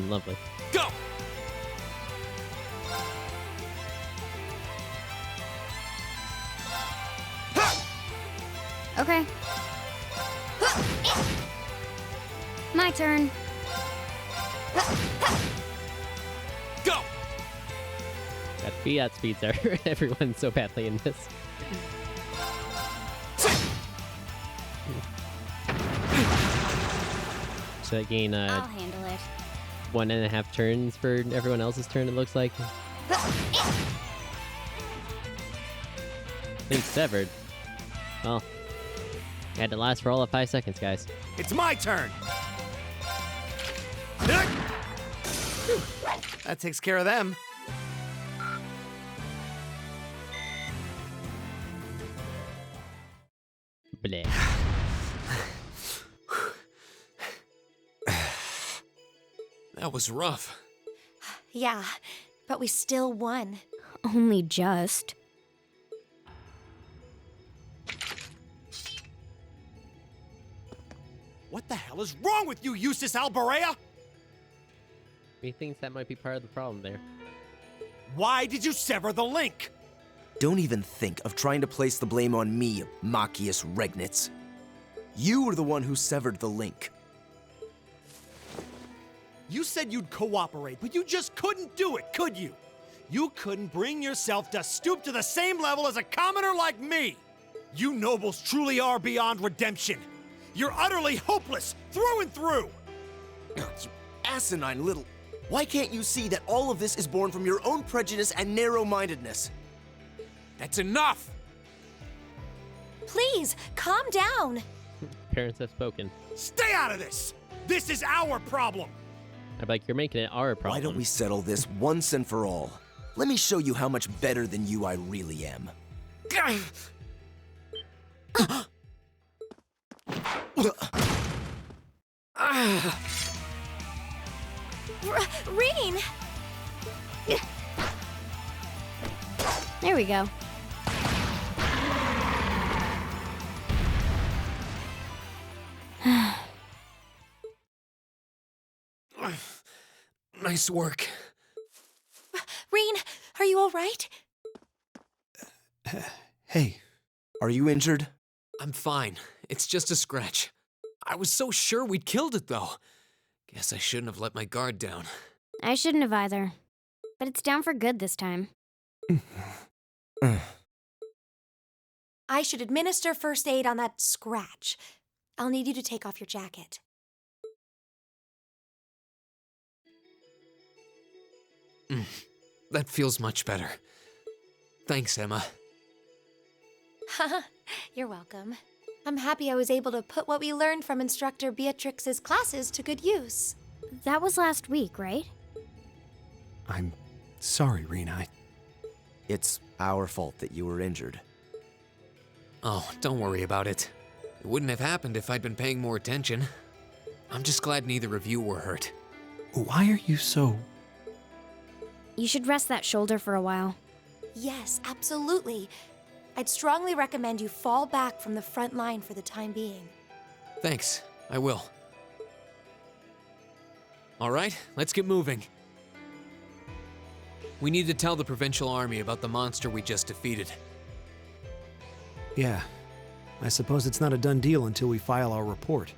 Lovely. Go! Okay. My turn. Go! Got fiat speeds are everyone so badly in this. So that gain I'll handle it. 1.5 turns for everyone else's turn, it looks like. Been severed. Well, had to last for all of 5 seconds, guys. It's my turn! That takes care of them. Bleh. That was rough. Yeah, but we still won. Only just. What the hell is wrong with you, Eustace Alberea? He thinks that might be part of the problem there. Why did you sever the link? Don't even think of trying to place the blame on me, Machias Regnitz. You were the one who severed the link. You said you'd cooperate, but you just couldn't do it, could you? You couldn't bring yourself to stoop to the same level as a commoner like me. You nobles truly are beyond redemption. You're utterly hopeless, through and through. You asinine little... Why can't you see that all of this is born from your own prejudice and narrow-mindedness? That's enough! Please, calm down. Parents have spoken. Stay out of this! This is our problem! I'm like, you're making it our problem. Why don't we settle this once and for all? Let me show you how much better than you I really am. Reen! There we go. Nice work. Reen, are you all right? Hey, are you injured? I'm fine. It's just a scratch. I was so sure we'd killed it, though. Guess I shouldn't have let my guard down. I shouldn't have either. But it's down for good this time. I should administer first aid on that scratch. I'll need you to take off your jacket. That feels much better. Thanks, Emma. You're welcome. I'm happy I was able to put what we learned from Instructor Beatrix's classes to good use. That was last week, right? I'm sorry, Rena. It's our fault that you were injured. Oh, don't worry about it. It wouldn't have happened if I'd been paying more attention. I'm just glad neither of you were hurt. Why are you so... You should rest that shoulder for a while. Yes, absolutely. I'd strongly recommend you fall back from the front line for the time being. Thanks, I will. All right, let's get moving. We need to tell the Provincial Army about the monster we just defeated. Yeah, I suppose it's not a done deal until we file our report.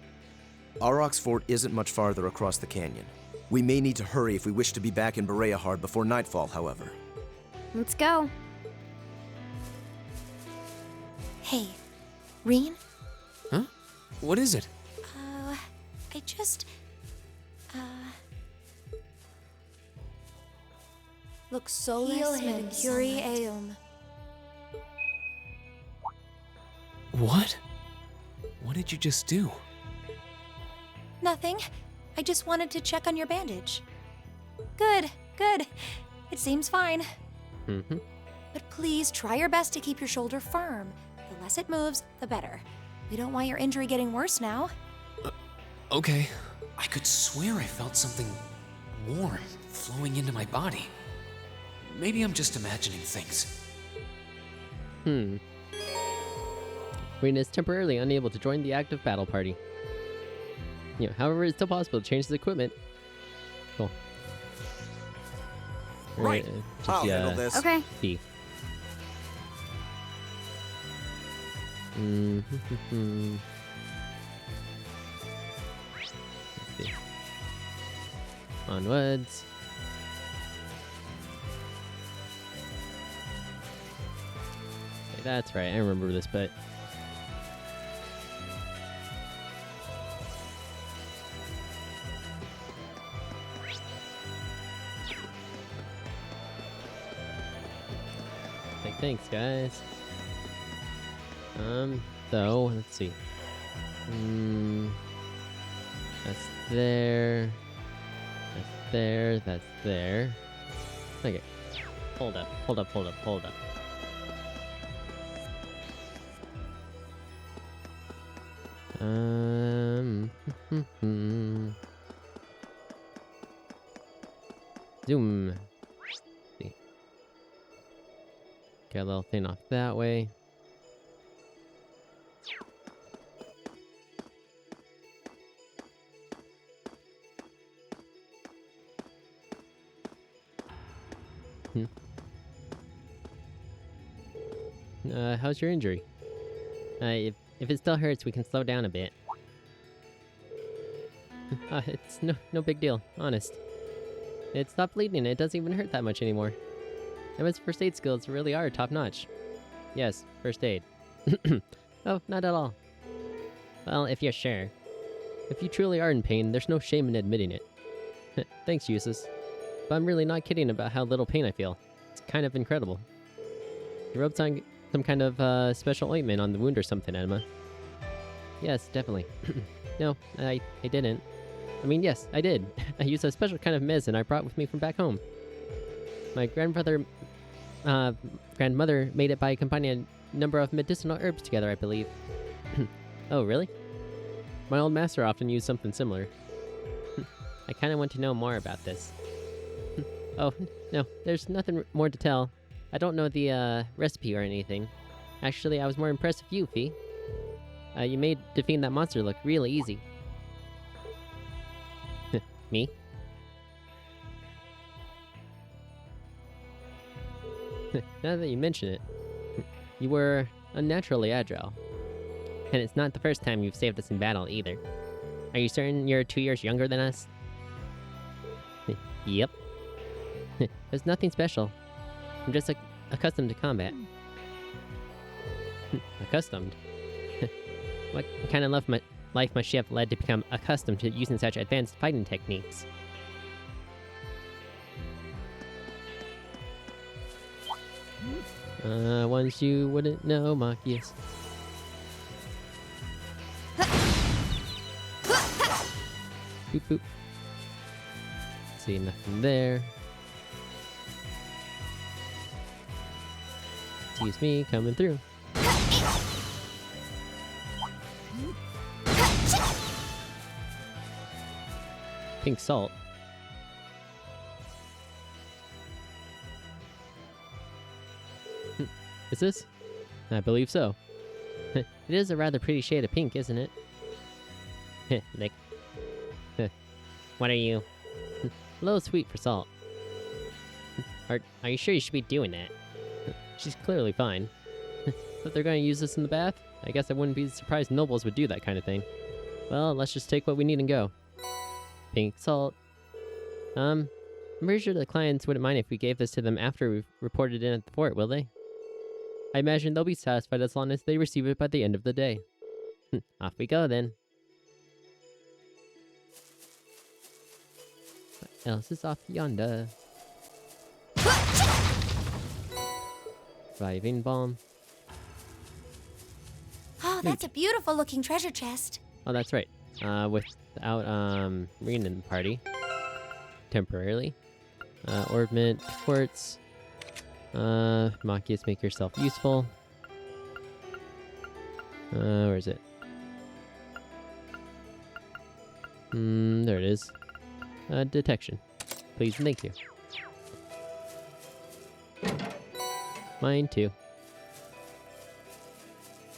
Aurochs Fort isn't much farther across the canyon. We may need to hurry if we wish to be back in Bereahard before nightfall, however. Let's go. Hey, Reen? Huh? What is it? I just... Lux Solis Medicuri Eum. What? What did you just do? Nothing. I just wanted to check on your bandage. Good, good. It seems fine. Mm-hmm. But please try your best to keep your shoulder firm. The less it moves, the better. We don't want your injury getting worse now. Okay. I could swear I felt something warm flowing into my body. Maybe I'm just imagining things. Rena is temporarily unable to join the active battle party. However, it's still possible to change his equipment. Cool. Right. I'll handle this. Okay. B. Let's see. Onwards. Okay, that's right. I remember this, but thanks, guys. So, let's see. That's there. That's there. That's there. Okay. Hold up. Zoom. See. Get a little thing off that way. How's your injury? If it still hurts, we can slow down a bit. It's no big deal, honest. It stopped bleeding, it doesn't even hurt that much anymore. Emma's first aid skills really are top-notch. Yes, first aid. Oh, not at all. Well, if you're sure. If you truly are in pain, there's no shame in admitting it. Thanks, Eustace. But I'm really not kidding about how little pain I feel. It's kind of incredible. You rubbed some kind of special ointment on the wound or something, Emma. Yes, definitely. No, I didn't. I mean, yes, I did. I used a special kind of medicine I brought with me from back home. My grandmother made it by combining a number of medicinal herbs together, I believe. Oh, really? My old master often used something similar. I kind of want to know more about this. Oh, no, there's nothing more to tell. I don't know the recipe or anything. Actually, I was more impressed with you, Fee. You made defeating that monster look really easy. Me? Now that you mention it, you were unnaturally agile. And it's not the first time you've saved us in battle, either. Are you certain you're 2 years younger than us? Yep. There's nothing special. I'm just accustomed to combat. Accustomed? What kind of life must you have led to become accustomed to using such advanced fighting techniques? Ones you wouldn't know, Machias. Boop boop. See, nothing there. Excuse me, coming through. Pink salt. Is this? I believe so. It is a rather pretty shade of pink, isn't it? Nick. What are you? A little sweet for salt. Are you sure you should be doing that? She's clearly fine. But they're going to use this in the bath? I guess I wouldn't be surprised nobles would do that kind of thing. Well, let's just take what we need and go. Pink salt. I'm pretty sure the clients wouldn't mind if we gave this to them after we've reported in at the fort, will they? I imagine they'll be satisfied as long as they receive it by the end of the day. Off we go, then. What else is off yonder? Reviving bomb. Oh, that's a beautiful looking treasure chest. Oh, that's right. Without Rena in the party. Temporarily. Ornament, quartz. Machias, make yourself useful. Where is it? There it is. Detection. Please and thank you. Mine too.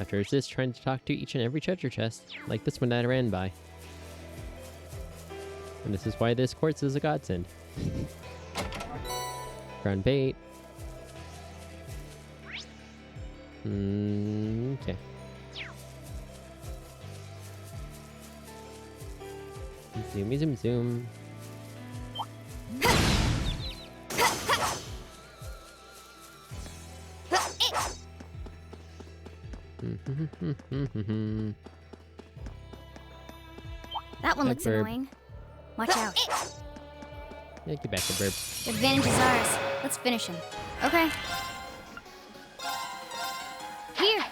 After resist trying to talk to each and every treasure chest, like this one that I ran by. And this is why this quartz is a godsend. Ground bait. Okay. Zoomy zoom zoom. That one looks annoying. Watch out. Yeah, get back to Burb. The advantage is ours. Let's finish him. Okay. Here.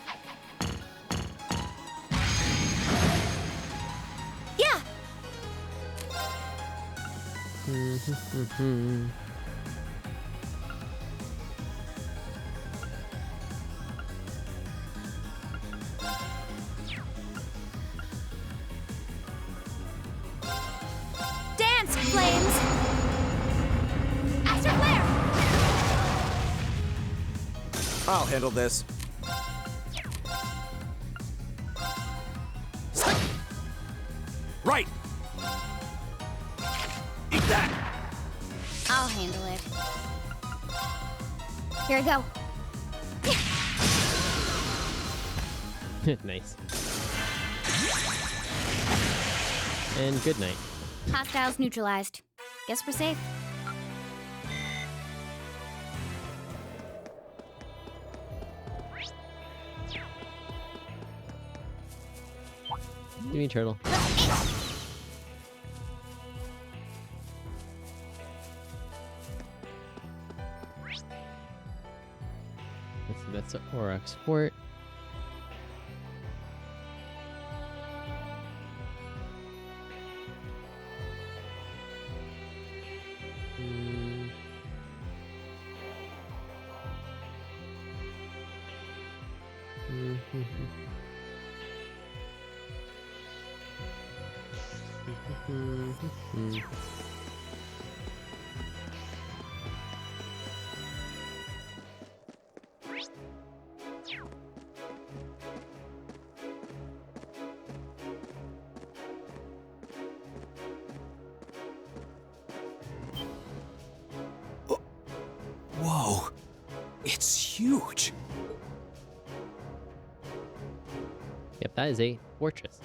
Yeah. Dance, flames! Astral flare! I'll handle this. Right! Eat that! I'll handle it. Here I go. Nice. And good night. Hostiles neutralized. Guess we're safe. Give me turtle. That's the Aurochs Fort. Whoa. It's huge. Yep, that is a fortress.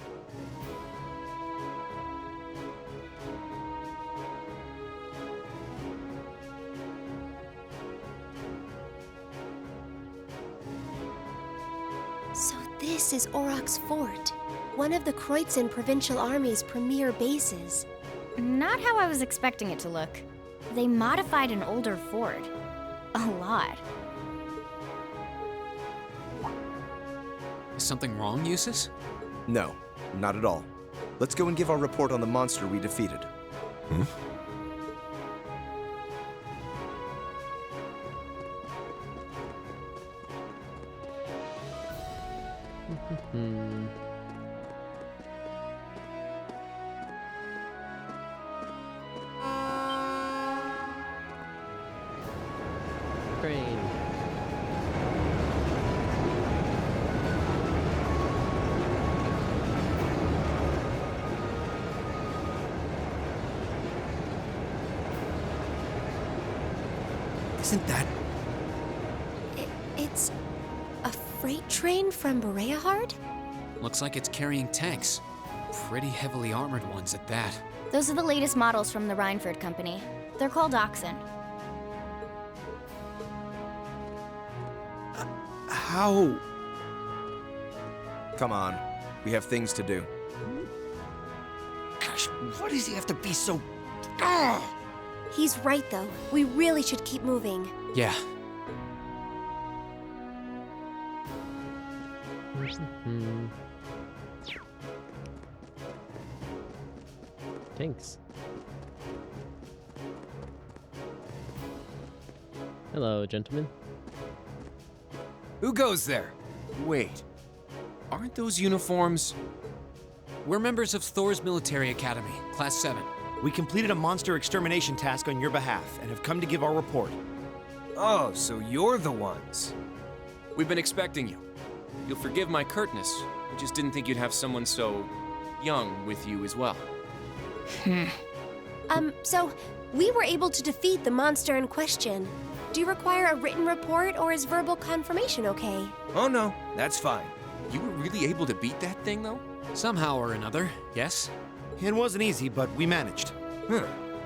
So this is Aurochs Fort, one of the Kreutzen Provincial Army's premier bases. Not how I was expecting it to look. They modified an older fort. A lot. Is something wrong, Eustace? No, not at all. Let's go and give our report on the monster we defeated. Crane. Isn't that... It's a freight train from Bereahard? Looks like it's carrying tanks. Pretty heavily armored ones at that. Those are the latest models from the Reinford Company. They're called Oxen. How... Come on, we have things to do. Gosh, why does he have to be so... He's right, though. We really should keep moving. Yeah. Thanks. Hello, gentlemen. Who goes there? Wait. Aren't those uniforms? We're members of Thor's Military Academy, Class 7. We completed a monster extermination task on your behalf and have come to give our report. Oh, so you're the ones. We've been expecting you. You'll forgive my curtness. I just didn't think you'd have someone so young with you as well. So we were able to defeat the monster in question. Do you require a written report or is verbal confirmation okay? Oh no, that's fine. You were really able to beat that thing, though? Somehow or another, yes? It wasn't easy, but we managed.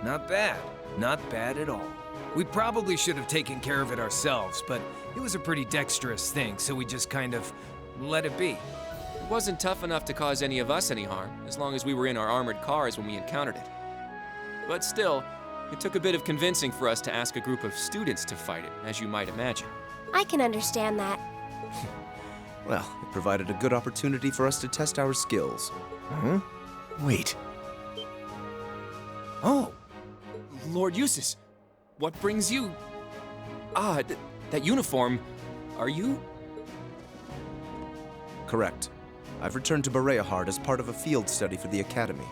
Not bad. Not bad at all. We probably should have taken care of it ourselves, but it was a pretty dexterous thing, so we just kind of let it be. It wasn't tough enough to cause any of us any harm, as long as we were in our armored cars when we encountered it. But still, it took a bit of convincing for us to ask a group of students to fight it, as you might imagine. I can understand that. Well, it provided a good opportunity for us to test our skills. Wait. Oh! Lord Eustace, what brings you... that uniform, are you... Correct. I've returned to Bereahard as part of a field study for the Academy.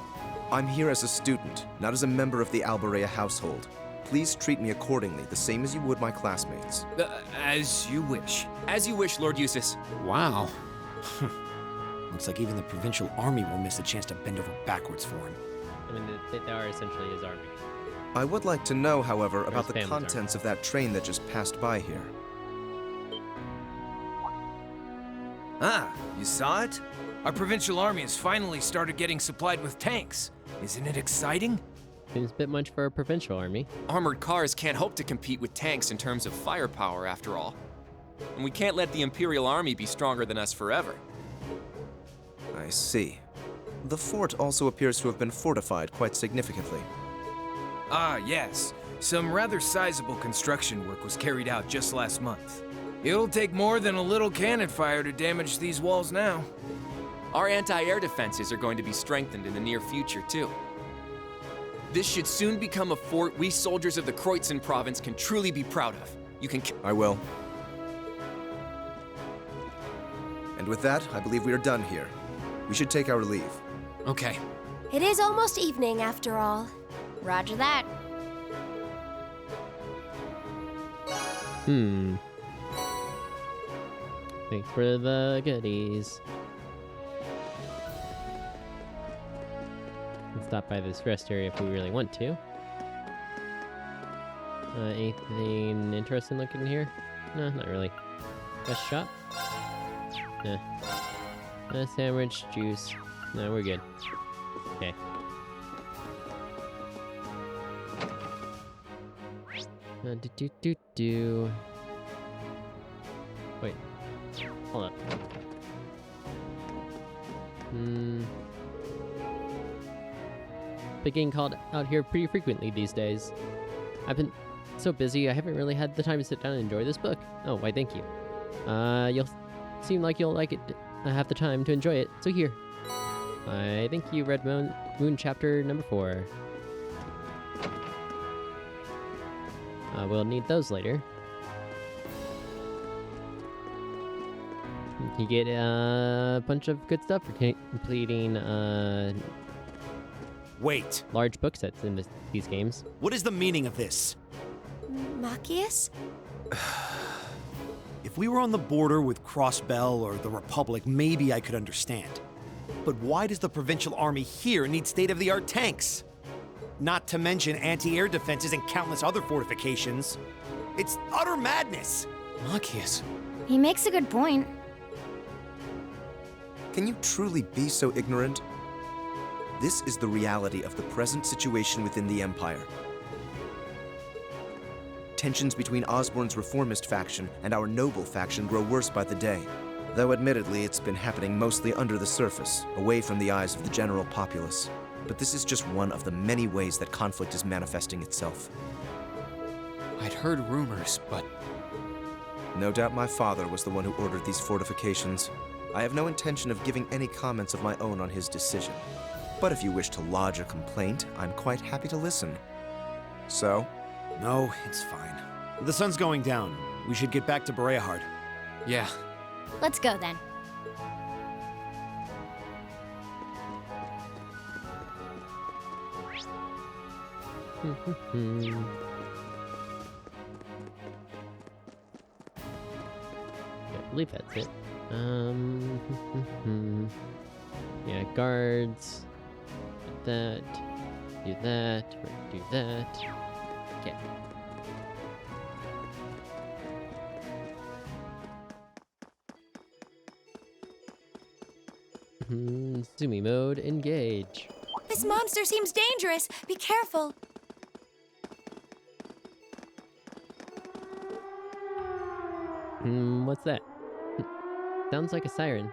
I'm here as a student, not as a member of the Alberea household. Please treat me accordingly, the same as you would my classmates. As you wish. As you wish, Lord Eustace. Wow. Looks like even the provincial army will miss a chance to bend over backwards for him. I mean, they are essentially his army. I would like to know, however, Or about his the family's contents of that train that just passed by here. Ah, you saw it? Our provincial army has finally started getting supplied with tanks. Isn't it exciting? Seems a bit much for a provincial army. Armored cars can't hope to compete with tanks in terms of firepower, after all. And we can't let the Imperial Army be stronger than us forever. I see. The fort also appears to have been fortified quite significantly. Ah, yes. Some rather sizable construction work was carried out just last month. It'll take more than a little cannon fire to damage these walls now. Our anti-air defenses are going to be strengthened in the near future, too. This should soon become a fort we soldiers of the Kreutzen province can truly be proud of. You can... I will. And with that, I believe we are done here. We should take our leave. Okay. It is almost evening, after all. Roger that. Thanks for the goodies. Let's stop by this rest area if we really want to. Anything interesting looking in here? No, not really. Best shop? Nah. Sandwich, juice. No, we're good. Okay. Wait. Hold up. Been getting called out here pretty frequently these days. I've been so busy, I haven't really had the time to sit down and enjoy this book. Oh, why thank you. You'll seem like you'll like it. I have the time to enjoy it, so here. I thank you, Red Moon chapter number 4. We'll need those later. You get a bunch of good stuff for completing Wait. large book sets in these games. What is the meaning of this? Machias? If we were on the border with Crossbell or the Republic, maybe I could understand. But why does the provincial army here need state-of-the-art tanks? Not to mention anti-air defenses and countless other fortifications. It's utter madness! Machias. He makes a good point. Can you truly be so ignorant? This is the reality of the present situation within the Empire. Tensions between Osborne's reformist faction and our noble faction grow worse by the day. Though admittedly, it's been happening mostly under the surface, away from the eyes of the general populace. But this is just one of the many ways that conflict is manifesting itself. I'd heard rumors, but... No doubt my father was the one who ordered these fortifications. I have no intention of giving any comments of my own on his decision. But if you wish to lodge a complaint, I'm quite happy to listen. So? No, it's fine. The sun's going down. We should get back to Bereahard. Yeah. Let's go then. I believe that's it. Yeah, guards. Do that. Do that. Do that. Okay. Zoomy mode, engage. This monster seems dangerous. Be careful. What's that? Sounds like a siren.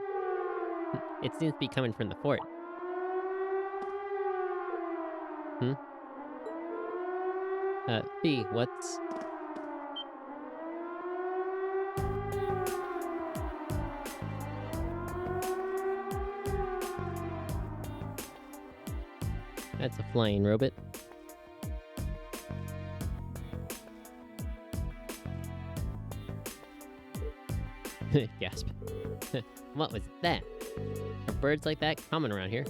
It seems to be coming from the fort. Fee, what's... That's a flying robot. Gasp. What was that? Are birds like that common around here?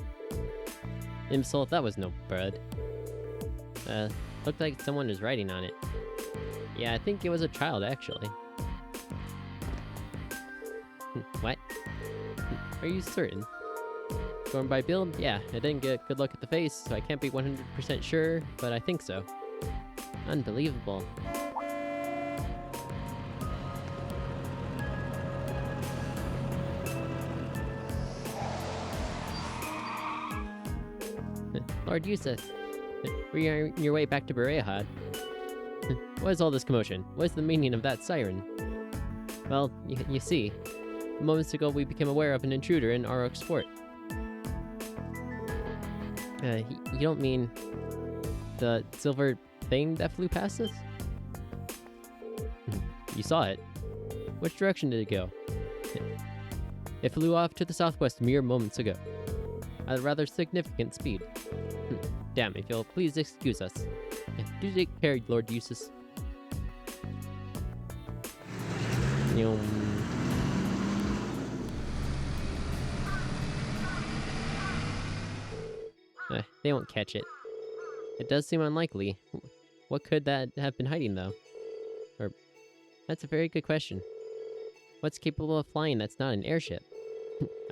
Imbecile, that was no bird. Looked like someone was writing on it. Yeah, I think it was a child, actually. What? Are you certain? Going by build? Yeah, I didn't get a good look at the face, so I can't be 100% sure, but I think so. Unbelievable. Lord Eustace, we are on your way back to Bereahad. What is all this commotion? What is the meaning of that siren? Well, you see, moments ago we became aware of an intruder in Auroch's fort. You don't mean the silver thing that flew past us? You saw it. Which direction did it go? It flew off to the southwest mere moments ago, at a rather significant speed. Damn, if you'll please excuse us. Do take care, Lord Eustace. They won't catch it. It does seem unlikely. What could that have been hiding, though? Or, that's a very good question. What's capable of flying that's not an airship?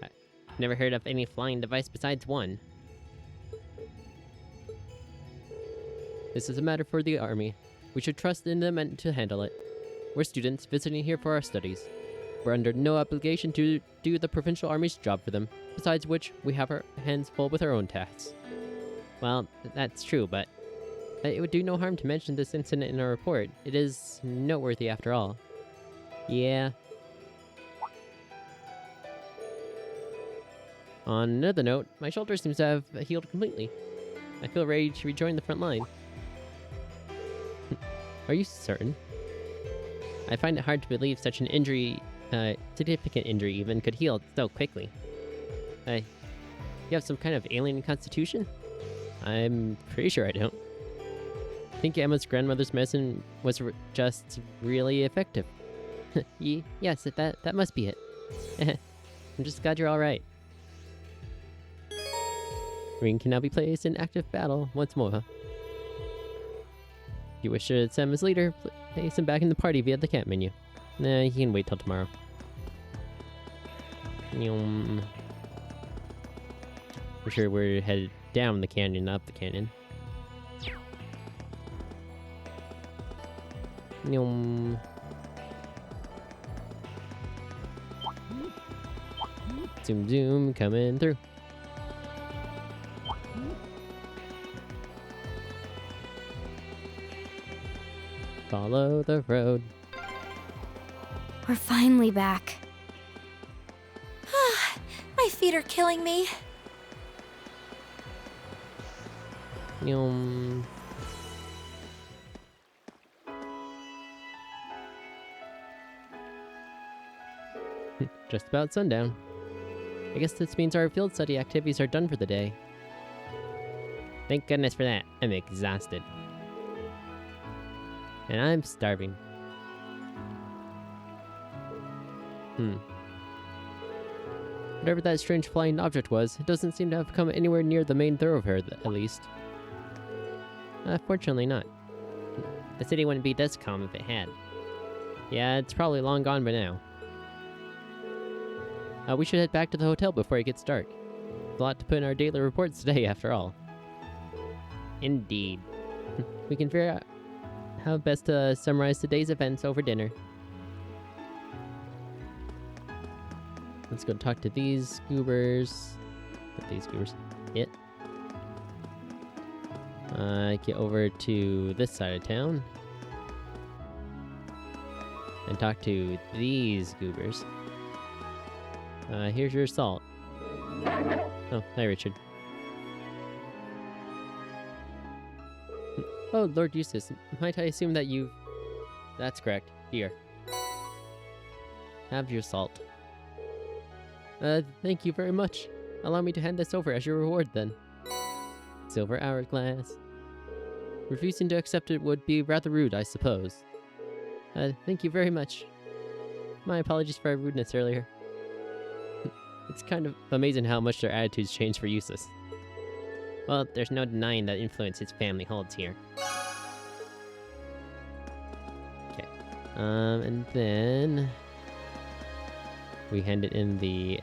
I've never heard of any flying device besides one. This is a matter for the army. We should trust in them to handle it. We're students visiting here for our studies. We're under no obligation to do the provincial army's job for them, besides which we have our hands full with our own tasks. Well, that's true, but it would do no harm to mention this incident in our report. It is noteworthy after all. Yeah. On another note, my shoulder seems to have healed completely. I feel ready to rejoin the front line. Are you certain? I find it hard to believe such an injury, significant injury even, could heal so quickly. You have some kind of alien constitution? I'm pretty sure I don't. I think Emma's grandmother's medicine was just really effective. Yes, that must be it. I'm just glad you're alright. Ring can now be placed in active battle once more. If you wish to send him as leader, place him back in the party via the camp menu. Nah, he can wait till tomorrow. For sure we're headed down the canyon, not up the canyon. Zoom zoom, coming through. Follow the road. We're finally back. My feet are killing me. Just about sundown. I guess this means our field study activities are done for the day. Thank goodness for that. I'm exhausted. And I'm starving. Whatever that strange flying object was, it doesn't seem to have come anywhere near the main thoroughfare, at least. Fortunately not. The city wouldn't be this calm if it had. Yeah, it's probably long gone by now. We should head back to the hotel before it gets dark. There's a lot to put in our daily reports today, after all. Indeed. We can figure out how best to summarize today's events over dinner. Let's go talk to these goobers. Not these goobers. Get over to this side of town. And talk to these goobers. Here's your salt. Oh, hi, Richard. Oh, Lord Eustace, might I assume that you've... That's correct. Here. Have your salt. Thank you very much. Allow me to hand this over as your reward, then. Silver hourglass. Refusing to accept it would be rather rude, I suppose. Thank you very much. My apologies for our rudeness earlier. It's kind of amazing how much their attitudes change for Eustace. Well, there's no denying the influence his family holds here. Okay. And then... we hand it in the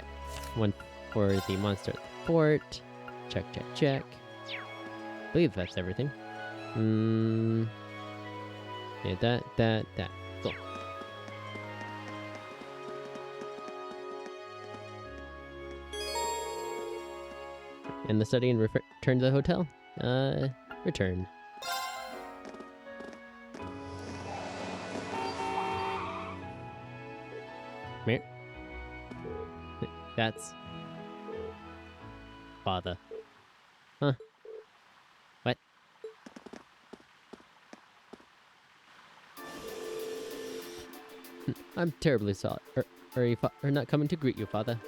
one for the monster at the port. Check, check, check. I believe that's everything. Yeah, that. Cool. And the study and return to the hotel. Return. Here. That's... father. Huh. What? I'm terribly sorry for not coming to greet you, Father.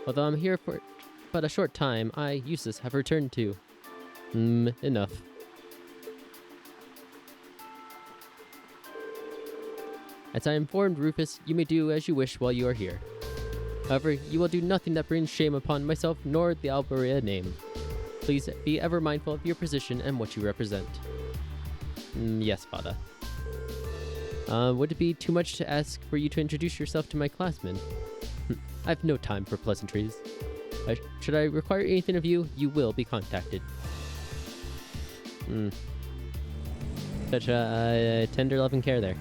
Although I'm here for but a short time, I, Eustace, have returned to... enough. As I informed Rufus, you may do as you wish while you are here. However, you will do nothing that brings shame upon myself nor the Alberea name. Please be ever mindful of your position and what you represent. Yes, Father. Would it be too much to ask for you to introduce yourself to my classmen? I have no time for pleasantries. Should I require anything of you, you will be contacted. Such a tender love and care there.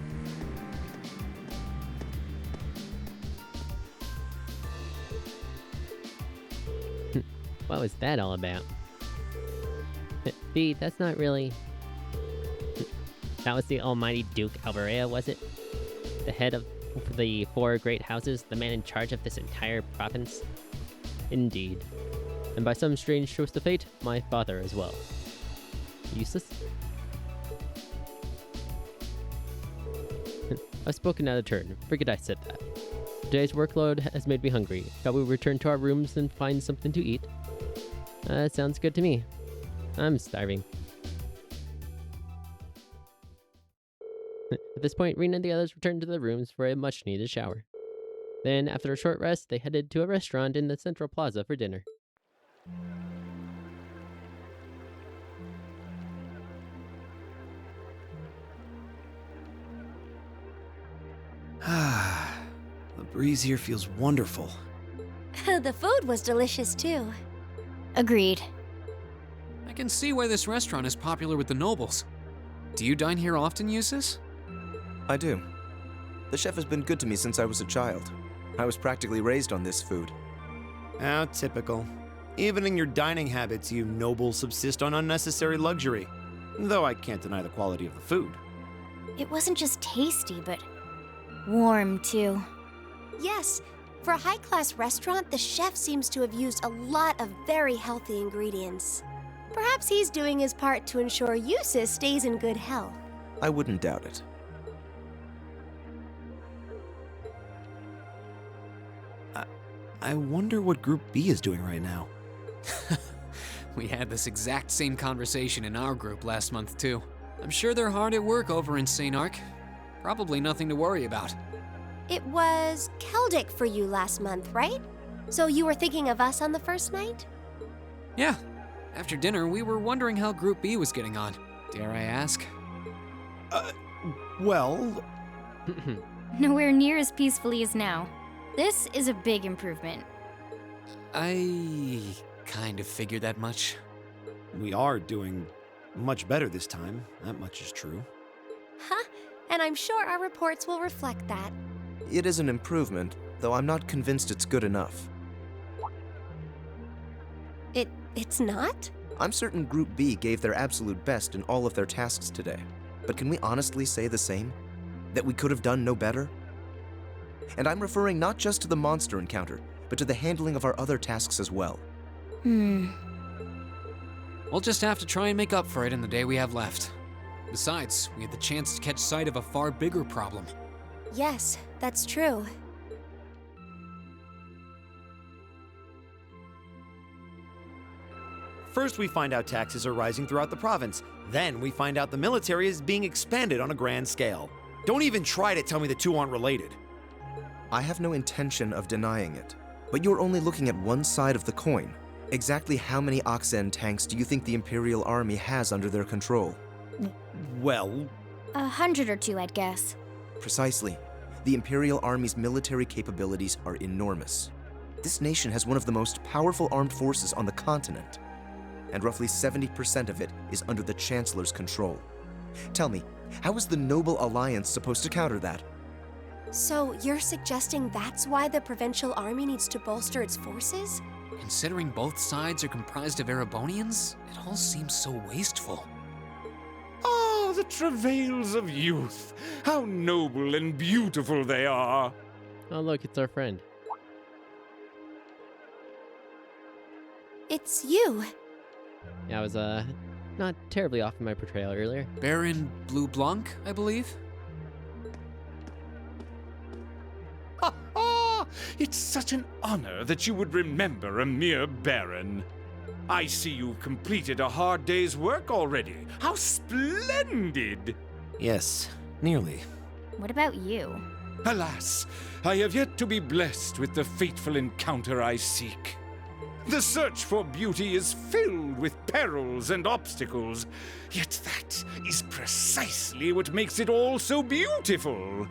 What was that all about? B, that's not really... That was the almighty Duke Alberea, was it? The head of the 4 great houses, the man in charge of this entire province? Indeed. And by some strange twist of fate, my father as well. Eustace? I've spoken out of turn. Forget I said that. Today's workload has made me hungry. Shall we return to our rooms and find something to eat? Sounds good to me. I'm starving. At this point, Rena and the others returned to their rooms for a much-needed shower. Then, after a short rest, they headed to a restaurant in the central plaza for dinner. The breeze here feels wonderful. The food was delicious too. Agreed. I can see why this restaurant is popular with the nobles. Do you dine here often, Eustace? I do. The chef has been good to me since I was a child. I was practically raised on this food. How typical. Even in your dining habits, you nobles subsist on unnecessary luxury. Though I can't deny the quality of the food. It wasn't just tasty, but warm too. Yes, for a high-class restaurant, the chef seems to have used a lot of very healthy ingredients. Perhaps he's doing his part to ensure Eustace stays in good health. I wouldn't doubt it. I wonder what Group B is doing right now. We had this exact same conversation in our group last month, too. I'm sure they're hard at work over in St. Ark. Probably nothing to worry about. It was Keldic for you last month, right? So you were thinking of us on the first night? Yeah. After dinner, we were wondering how Group B was getting on. Dare I ask? Well... Nowhere near as peacefully as now. This is a big improvement. I kind of figured that much. We are doing much better this time. That much is true. Huh? And I'm sure our reports will reflect that. It is an improvement, though I'm not convinced it's good enough. It's not? I'm certain Group B gave their absolute best in all of their tasks today. But can we honestly say the same? That we could have done no better? And I'm referring not just to the monster encounter, but to the handling of our other tasks as well. We'll just have to try and make up for it in the day we have left. Besides, we had the chance to catch sight of a far bigger problem. Yes, that's true. First, we find out taxes are rising throughout the province. Then, we find out the military is being expanded on a grand scale. Don't even try to tell me the two aren't related. I have no intention of denying it. But you're only looking at one side of the coin. Exactly how many Oxen tanks do you think the Imperial Army has under their control? Well... 100 or 2, I'd guess. Precisely. The Imperial Army's military capabilities are enormous. This nation has one of the most powerful armed forces on the continent. And roughly 70% of it is under the Chancellor's control. Tell me, how is the Noble Alliance supposed to counter that? So you're suggesting that's why the Provincial Army needs to bolster its forces? Considering both sides are comprised of Erebonians, it all seems so wasteful. Ah, the travails of youth! How noble and beautiful they are! Oh, look, it's our friend. It's you. Yeah, I was, not terribly off in my portrayal earlier. Baron Blue Blanc, I believe? It's such an honor that you would remember a mere baron. I see you've completed a hard day's work already. How splendid! Yes, nearly. What about you? Alas, I have yet to be blessed with the fateful encounter I seek. The search for beauty is filled with perils and obstacles, yet that is precisely what makes it all so beautiful.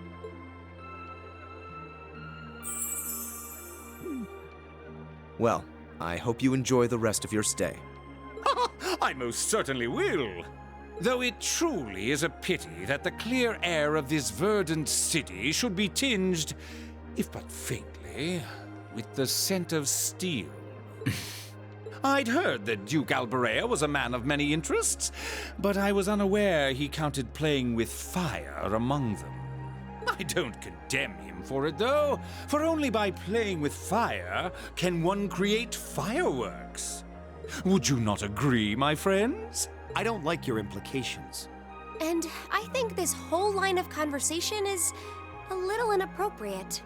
Well, I hope you enjoy the rest of your stay. I most certainly will. Though it truly is a pity that the clear air of this verdant city should be tinged, if but faintly, with the scent of steel. I'd heard that Duke Albarea was a man of many interests, but I was unaware he counted playing with fire among them. I don't condemn him for it, though, for only by playing with fire can one create fireworks. Would you not agree, my friends? I don't like your implications. And I think this whole line of conversation is a little inappropriate.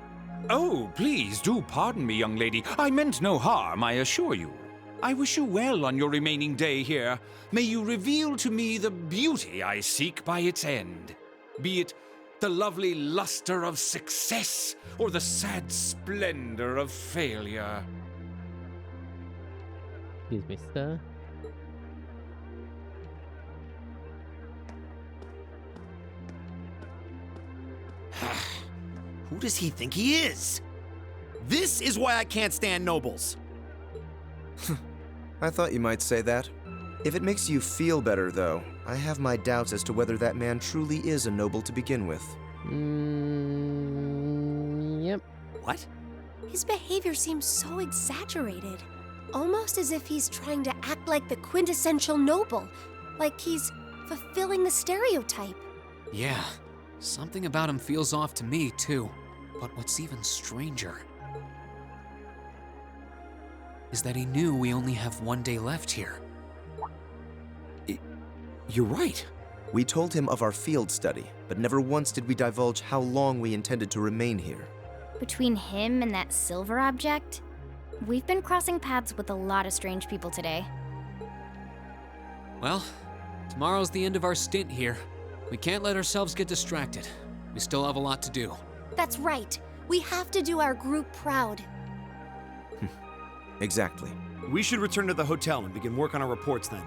Oh, please do pardon me, young lady. I meant no harm, I assure you. I wish you well on your remaining day here. May you reveal to me the beauty I seek by its end. Be it the lovely luster of success or the sad splendor of failure. Excuse me, sir. Who does he think he is? This is why I can't stand nobles. I thought you might say that. If it makes you feel better, though, I have my doubts as to whether that man truly is a noble to begin with. Yep. What? His behavior seems so exaggerated. Almost as if he's trying to act like the quintessential noble. Like he's fulfilling the stereotype. Yeah, something about him feels off to me, too. But what's even stranger is that he knew we only have one day left here. You're right. We told him of our field study, but never once did we divulge how long we intended to remain here. Between him and that silver object, we've been crossing paths with a lot of strange people today. Well, tomorrow's the end of our stint here. We can't let ourselves get distracted. We still have a lot to do. That's right. We have to do our group proud. Exactly. We should return to the hotel and begin work on our reports then.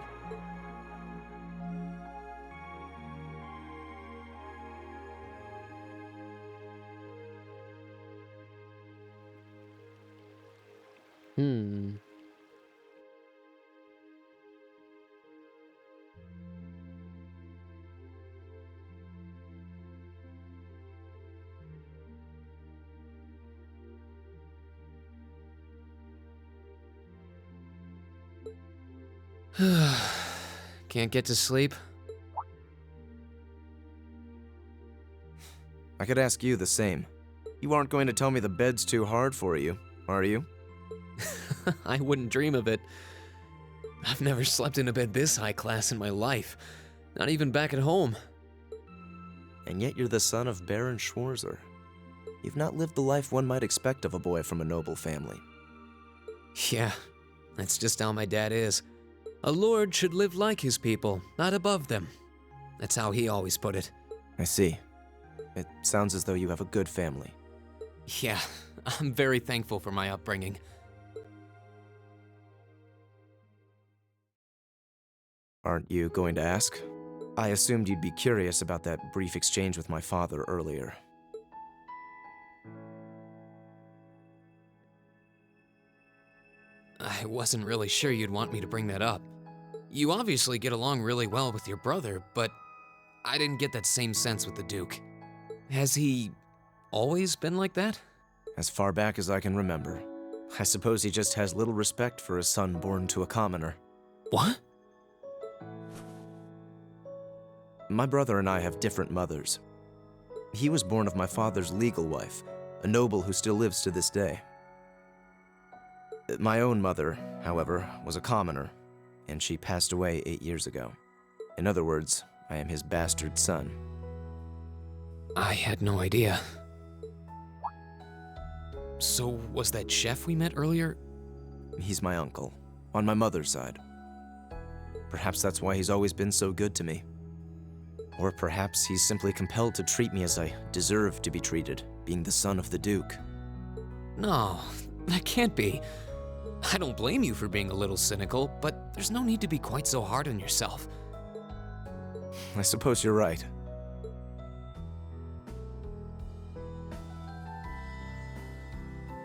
Can't get to sleep? I could ask you the same. You aren't going to tell me the bed's too hard for you, are you? I wouldn't dream of it. I've never slept in a bed this high class in my life. Not even back at home. And yet you're the son of Baron Schwarzer. You've not lived the life one might expect of a boy from a noble family. Yeah, that's just how my dad is. A lord should live like his people, not above them. That's how he always put it. I see. It sounds as though you have a good family. Yeah, I'm very thankful for my upbringing. Aren't you going to ask? I assumed you'd be curious about that brief exchange with my father earlier. I wasn't really sure you'd want me to bring that up. You obviously get along really well with your brother, but I didn't get that same sense with the Duke. Has he always been like that? As far back as I can remember. I suppose he just has little respect for a son born to a commoner. What? My brother and I have different mothers. He was born of my father's legal wife, a noble who still lives to this day. My own mother, however, was a commoner, and she passed away 8 years ago. In other words, I am his bastard son. I had no idea. So, was that chef we met earlier? He's my uncle, on my mother's side. Perhaps that's why he's always been so good to me. Or perhaps he's simply compelled to treat me as I deserve to be treated, being the son of the Duke. No, that can't be. I don't blame you for being a little cynical, but there's no need to be quite so hard on yourself. I suppose you're right.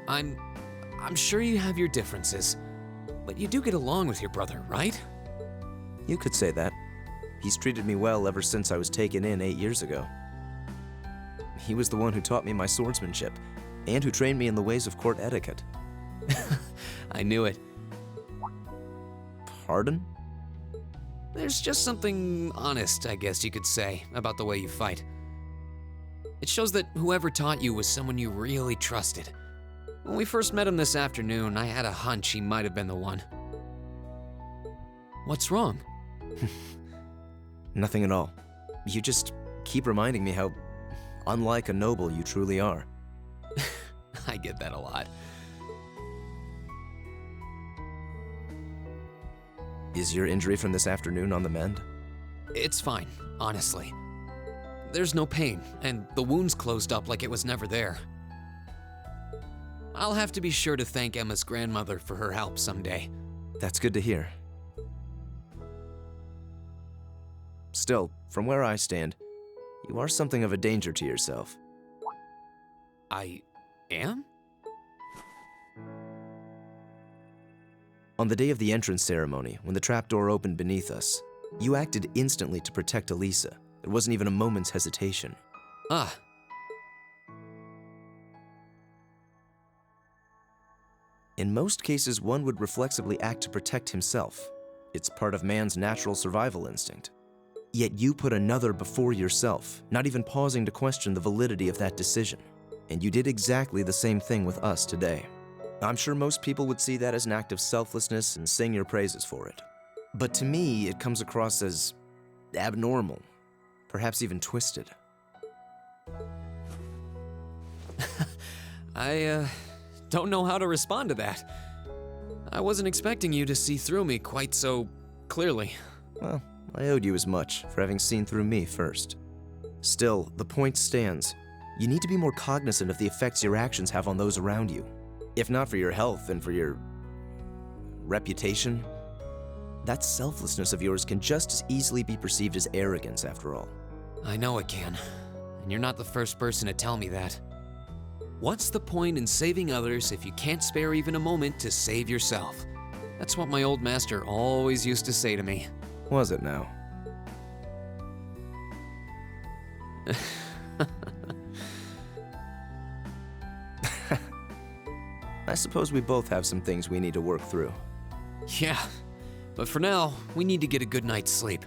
I'm sure you have your differences, but you do get along with your brother, right? You could say that. He's treated me well ever since I was taken in 8 years ago. He was the one who taught me my swordsmanship, and who trained me in the ways of court etiquette. I knew it. Pardon? There's just something honest, I guess you could say, about the way you fight. It shows that whoever taught you was someone you really trusted. When we first met him this afternoon, I had a hunch he might have been the one. What's wrong? Nothing at all. You just keep reminding me how unlike a noble you truly are. I get that a lot. Is your injury from this afternoon on the mend? It's fine, honestly. There's no pain, and the wound's closed up like it was never there. I'll have to be sure to thank Emma's grandmother for her help someday. That's good to hear. Still, from where I stand, you are something of a danger to yourself. I am? On the day of the entrance ceremony, when the trapdoor opened beneath us, you acted instantly to protect Elisa. There wasn't even a moment's hesitation. Ah. In most cases, one would reflexively act to protect himself. It's part of man's natural survival instinct. Yet you put another before yourself, not even pausing to question the validity of that decision. And you did exactly the same thing with us today. I'm sure most people would see that as an act of selflessness and sing your praises for it. But to me, it comes across as abnormal, perhaps even twisted. I don't know how to respond to that. I wasn't expecting you to see through me quite so clearly. Well, I owed you as much for having seen through me first. Still, the point stands. You need to be more cognizant of the effects your actions have on those around you. If not for your health and for your reputation, that selflessness of yours can just as easily be perceived as arrogance after all. I know it can, and you're not the first person to tell me that. What's the point in saving others if you can't spare even a moment to save yourself? That's what my old master always used to say to me. Was it now? I suppose we both have some things we need to work through. Yeah, but for now, we need to get a good night's sleep.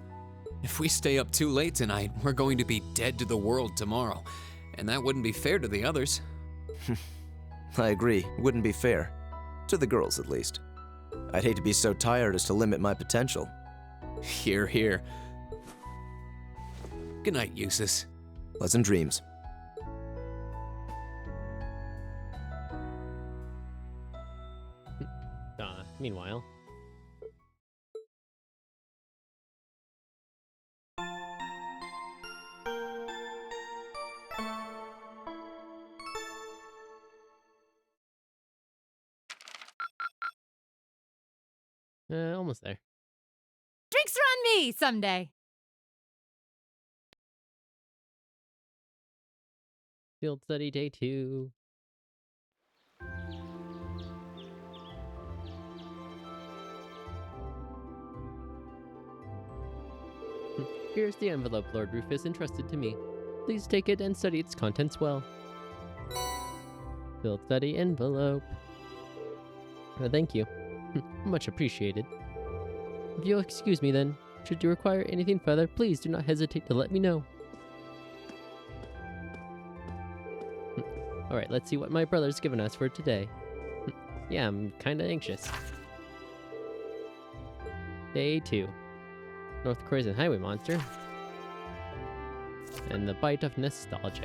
If we stay up too late tonight, we're going to be dead to the world tomorrow, and that wouldn't be fair to the others. I agree, it wouldn't be fair. To the girls, at least. I'd hate to be so tired as to limit my potential. Hear, hear. Good night, Eustace. Pleasant dreams. Meanwhile. Almost there. Drinks are on me someday. Field study day 2. Here's the envelope Lord Rufus entrusted to me. Please take it and study its contents well. Field study envelope. Thank you. Much appreciated. If you'll excuse me then, should you require anything further, please do not hesitate to let me know. Alright, let's see what my brother's given us for today. Yeah, I'm kinda anxious. Day 2. North Croydon Highway Monster. And the Bite of Nostalgia.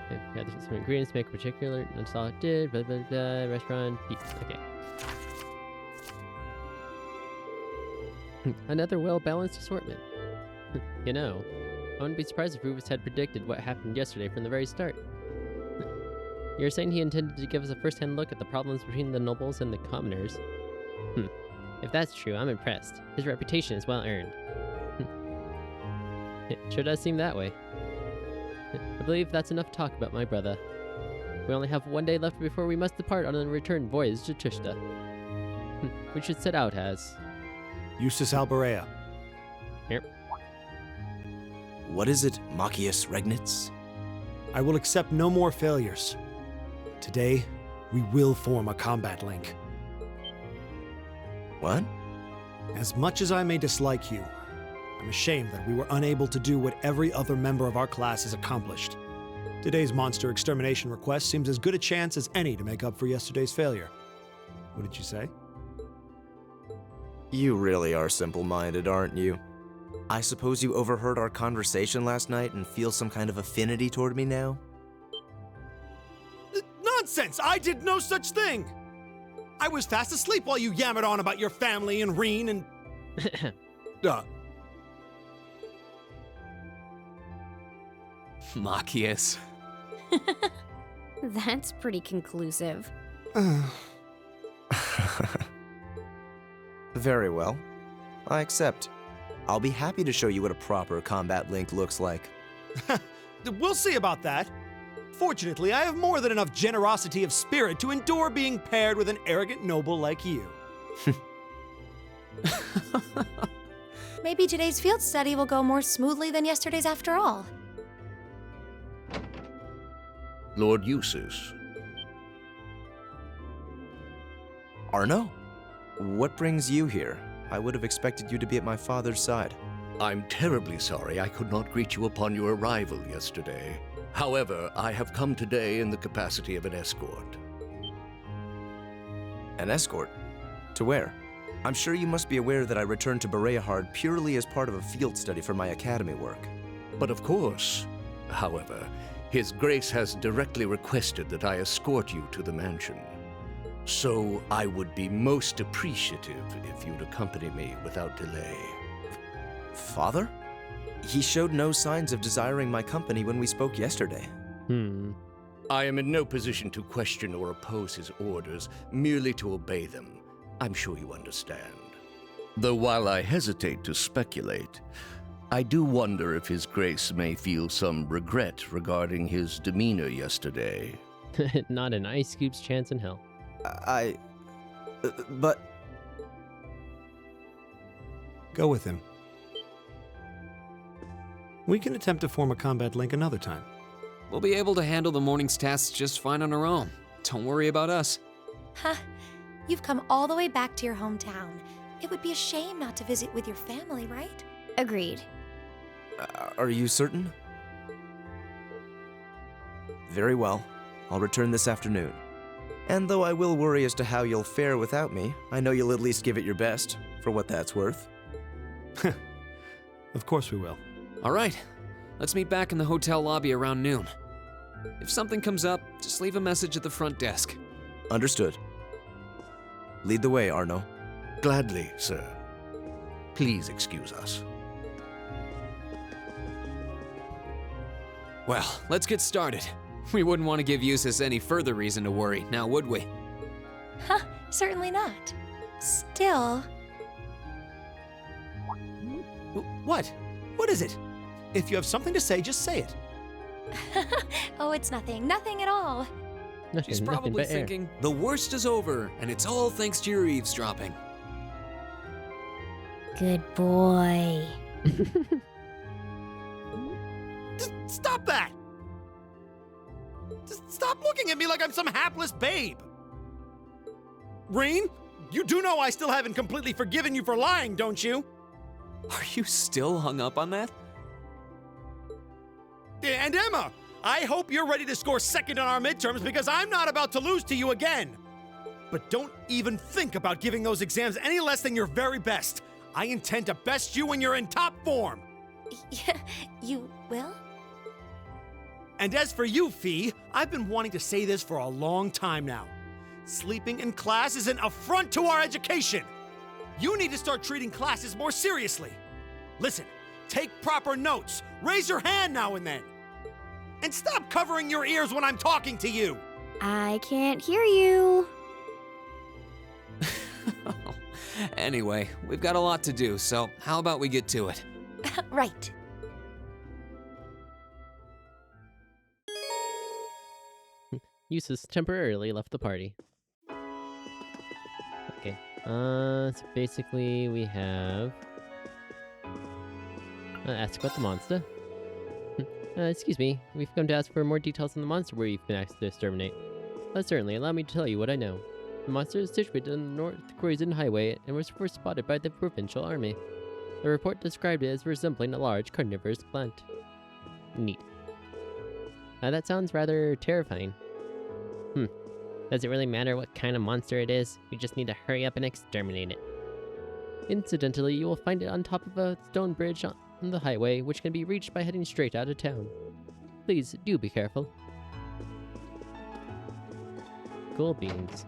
Okay, yeah, there's some ingredients make a particular nostalgia, blah blah blah, restaurant, pizza. Okay. Another well-balanced assortment. You know, I wouldn't be surprised if Rufus had predicted what happened yesterday from the very start. You're saying he intended to give us a first-hand look at the problems between the nobles and the commoners? If that's true, I'm impressed. His reputation is well earned. It sure does seem that way. I believe that's enough talk about my brother. We only have one day left before we must depart on a return voyage to Trishta. We should set out as... Eustace Albarea. Yep. What is it, Machias Regnitz? I will accept no more failures. Today, we will form a combat link. What? As much as I may dislike you, I'm ashamed that we were unable to do what every other member of our class has accomplished. Today's monster extermination request seems as good a chance as any to make up for yesterday's failure. What did you say? You really are simple-minded, aren't you? I suppose you overheard our conversation last night and feel some kind of affinity toward me now? Nonsense! I did no such thing! I was fast asleep while you yammered on about your family and Reen and... Machias. That's pretty conclusive. Very well. I accept. I'll be happy to show you what a proper combat link looks like. We'll see about that. Fortunately, I have more than enough generosity of spirit to endure being paired with an arrogant noble like you. Maybe today's field study will go more smoothly than yesterday's after all. Lord Eustace. Arno? What brings you here? I would have expected you to be at my father's side. I'm terribly sorry I could not greet you upon your arrival yesterday. However, I have come today in the capacity of an escort. An escort? To where? I'm sure you must be aware that I returned to Bereahard purely as part of a field study for my academy work. But of course. However, His Grace has directly requested that I escort you to the mansion. So I would be most appreciative if you'd accompany me without delay. Father? He showed no signs of desiring my company when we spoke yesterday. I am in no position to question or oppose his orders, merely to obey them. I'm sure you understand. Though while I hesitate to speculate, I do wonder if His Grace may feel some regret regarding his demeanor yesterday. Not an ice cube's chance in hell. But... Go with him. We can attempt to form a combat link another time. We'll be able to handle the morning's tasks just fine on our own. Don't worry about us. Huh. You've come all the way back to your hometown. It would be a shame not to visit with your family, right? Agreed. Are you certain? Very well. I'll return this afternoon. And though I will worry as to how you'll fare without me, I know you'll at least give it your best, for what that's worth. Of course we will. All right. Let's meet back in the hotel lobby around noon. If something comes up, just leave a message at the front desk. Understood. Lead the way, Arno. Gladly, sir. Please excuse us. Well, let's get started. We wouldn't want to give Eustace any further reason to worry, now would we? Huh, certainly not. Still... What? What is it? If you have something to say, just say it. Oh, it's nothing. Nothing at all. She's probably thinking, the worst is over, and it's all thanks to your eavesdropping. Good boy. Just stop that! Just stop looking at me like I'm some hapless babe! Reen, you do know I still haven't completely forgiven you for lying, don't you? Are you still hung up on that? And Emma, I hope you're ready to score second on our midterms because I'm not about to lose to you again. But don't even think about giving those exams any less than your very best. I intend to best you when you're in top form. You will? And as for you, Fee, I've been wanting to say this for a long time now. Sleeping in class is an affront to our education. You need to start treating classes more seriously. Listen, take proper notes, raise your hand now and then. And stop covering your ears when I'm talking to you. I can't hear you. Anyway, we've got a lot to do, so how about we get to it? Right. Eustace temporarily left the party. Okay, so basically we have... ask about the monster. Excuse me, we've come to ask for more details on the monster where you've been asked to exterminate. Certainly, allow me to tell you what I know. The monster is situated on the North Croydon Highway and was first spotted by the Provincial Army. The report described it as resembling a large carnivorous plant. Neat. That sounds rather terrifying. Does it really matter what kind of monster it is? We just need to hurry up and exterminate it. Incidentally, you will find it on top of a stone bridge on the highway, which can be reached by heading straight out of town. Please, do be careful. Cool beans.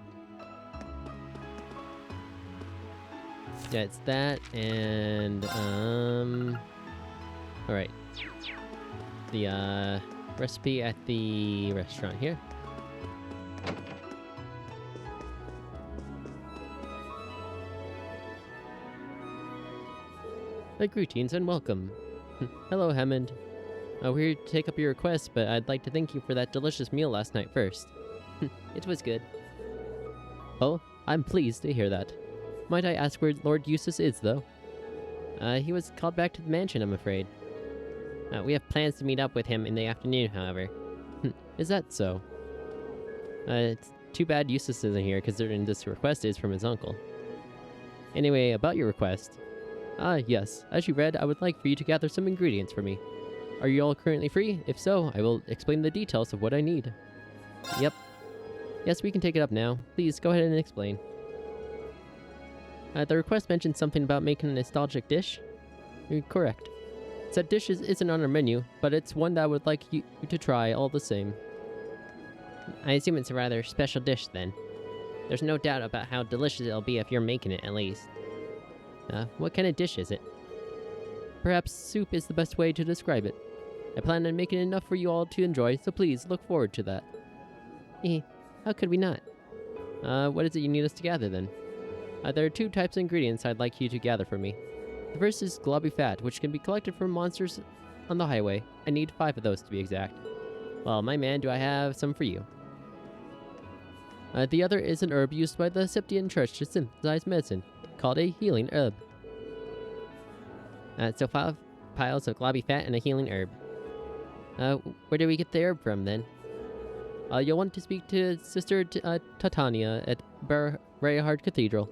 Yeah, it's that, and, alright. The, recipe at the restaurant here. Greetings and welcome. Hello, Hammond. We're here to take up your request, but I'd like to thank you for that delicious meal last night first. It was good. Oh, I'm pleased to hear that. Might I ask where Lord Eustace is, though? He was called back to the mansion, I'm afraid. We have plans to meet up with him in the afternoon, however. Is that so? It's too bad Eustace isn't here, considering this request is from his uncle. Anyway, about your request. Yes. As you read, I would like for you to gather some ingredients for me. Are you all currently free? If so, I will explain the details of what I need. Yep. Yes, we can take it up now. Please, go ahead and explain. The request mentioned something about making a nostalgic dish? You're correct. Said dish isn't on our menu, but it's one that I would like you to try all the same. I assume it's a rather special dish, then. There's no doubt about how delicious it'll be if you're making it, at least. What kind of dish is it? Perhaps soup is the best way to describe it. I plan on making enough for you all to enjoy, so please look forward to that. How could we not? What is it you need us to gather then? There are 2 types of ingredients I'd like you to gather for me. The first is globby fat, which can be collected from monsters on the highway. I need 5 of those to be exact. Well, my man, do I have some for you. The other is an herb used by the Septian Church to synthesize medicine, called a healing herb. So 5 piles of globby fat and a healing herb. Where do we get the herb from, then? You'll want to speak to Sister Titania at Barrayahard Cathedral.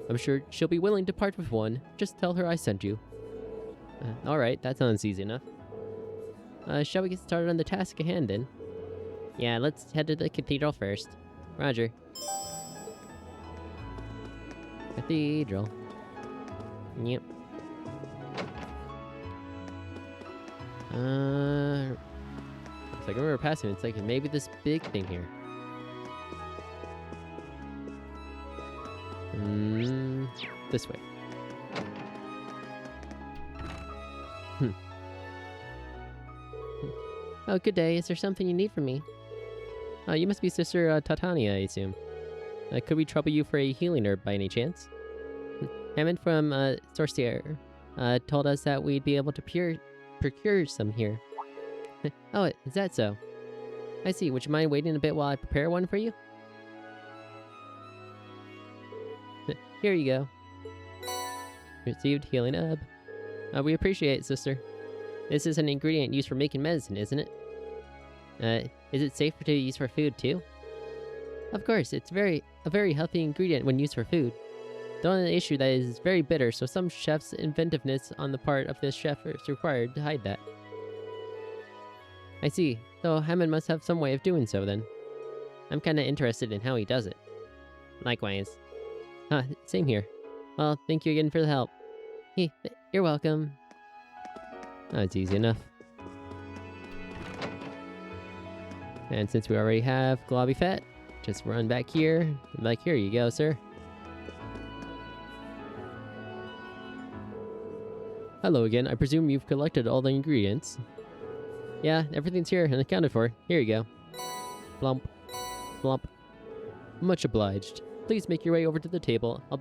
I'm sure she'll be willing to part with one. Just tell her I sent you. Alright, that sounds easy enough. Shall we get started on the task at hand, then? Yeah, let's head to the cathedral first. Roger. Cathedral. Yep. It's like I remember passing. It's like maybe this big thing here. This way. Oh, good day. Is there something you need from me? You must be Sister Titania, I assume. Could we trouble you for a healing herb by any chance? Hammond from Sorcier told us that we'd be able to procure some here. Oh, is that so? I see. Would you mind waiting a bit while I prepare one for you? Here you go. Received healing herb. We appreciate it, sister. This is an ingredient used for making medicine, isn't it? Is it safe to use for food, too? Of course, it's a very healthy ingredient when used for food. The only issue that is very bitter, so some chef's inventiveness on the part of this chef is required to hide that. I see. So Hammond must have some way of doing so, then. I'm kinda interested in how he does it. Likewise. Same here. Well, thank you again for the help. You're welcome. Oh, it's easy enough. And since we already have globby fat, just run back here. And like, here you go, sir. Hello again. I presume you've collected all the ingredients. Yeah, everything's here and accounted for. Here you go. Blump. Blump. Much obliged. Please make your way over to the table. I'll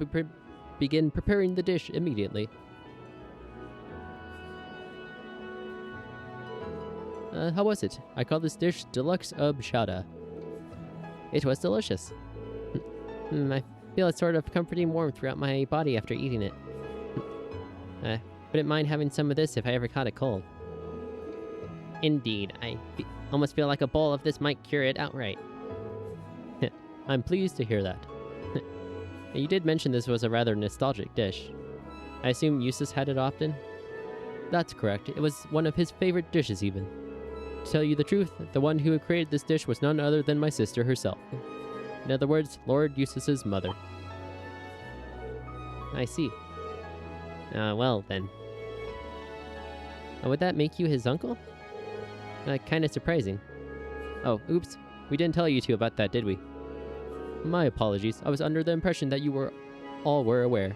begin preparing the dish immediately. How was it? I call this dish Deluxe Shada. It was delicious. I feel a sort of comforting warmth throughout my body after eating it. Wouldn't mind having some of this if I ever caught a cold. Indeed, I almost feel like a bowl of this might cure it outright. I'm pleased to hear that. You did mention this was a rather nostalgic dish. I assume Eustace had it often? That's correct. It was one of his favorite dishes, even. To tell you the truth, the one who created this dish was none other than my sister herself. In other words, Lord Eustace's mother. I see. Well, then. Would that make you his uncle? Kinda surprising. Oh, oops. We didn't tell you two about that, did we? My apologies. I was under the impression that you all were aware.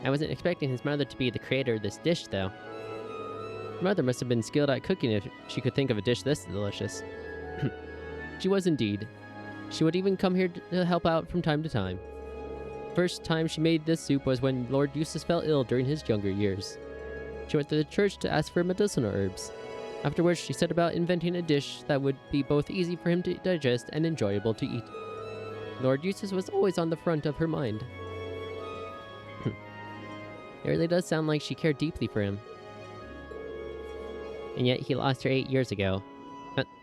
I wasn't expecting his mother to be the creator of this dish, though. Mother must have been skilled at cooking if she could think of a dish this delicious. She was indeed. She would even come here to help out from time to time. First time she made this soup was when Lord Eustace fell ill during his younger years. She went to the church to ask for medicinal herbs. Afterwards, she set about inventing a dish that would be both easy for him to digest and enjoyable to eat. Lord Eustace was always on the front of her mind. It really does sound like she cared deeply for him. And yet he lost her 8 years ago.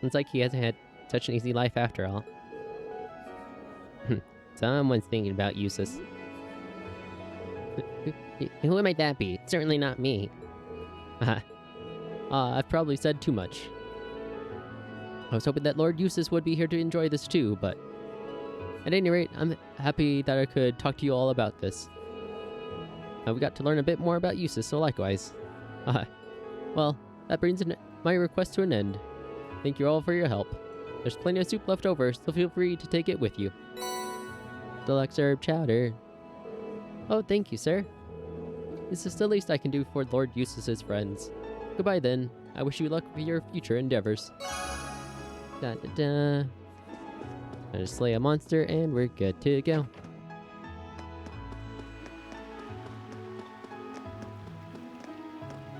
It's like he hasn't had such an easy life after all. Someone's thinking about Eustace. Who might that be? Certainly not me. I've probably said too much. I was hoping that Lord Eustace would be here to enjoy this too, but... At any rate, I'm happy that I could talk to you all about this. We got to learn a bit more about Eustace, so likewise. Well, that brings my request to an end. Thank you all for your help. There's plenty of soup left over, so feel free to take it with you. Deluxe herb chowder. Oh, thank you, sir. It's just the least I can do for Lord Eustace's friends. Goodbye then. I wish you luck for your future endeavors. Da da da. I just slay a monster and we're good to go.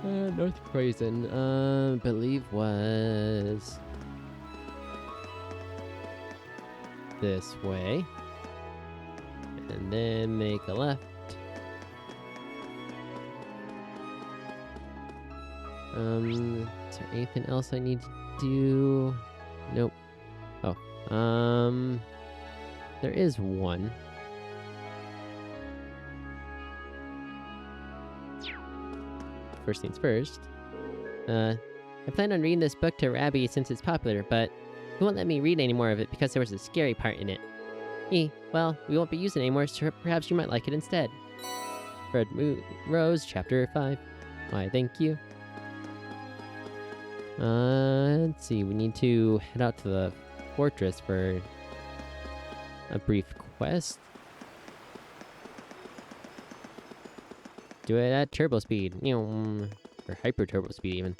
North Croydon, believe was this way. And then make a left. Is there anything else I need to do? Nope. Oh, there is one. First things first. I plan on reading this book to Rabbi since it's popular, but he won't let me read any more of it because there was a scary part in it. Well, we won't be using it anymore, so perhaps you might like it instead. Red Rose, Chapter 5. Why, thank you. Let's see, we need to head out to the fortress for a brief quest. Do it at turbo speed, or hyper turbo speed even.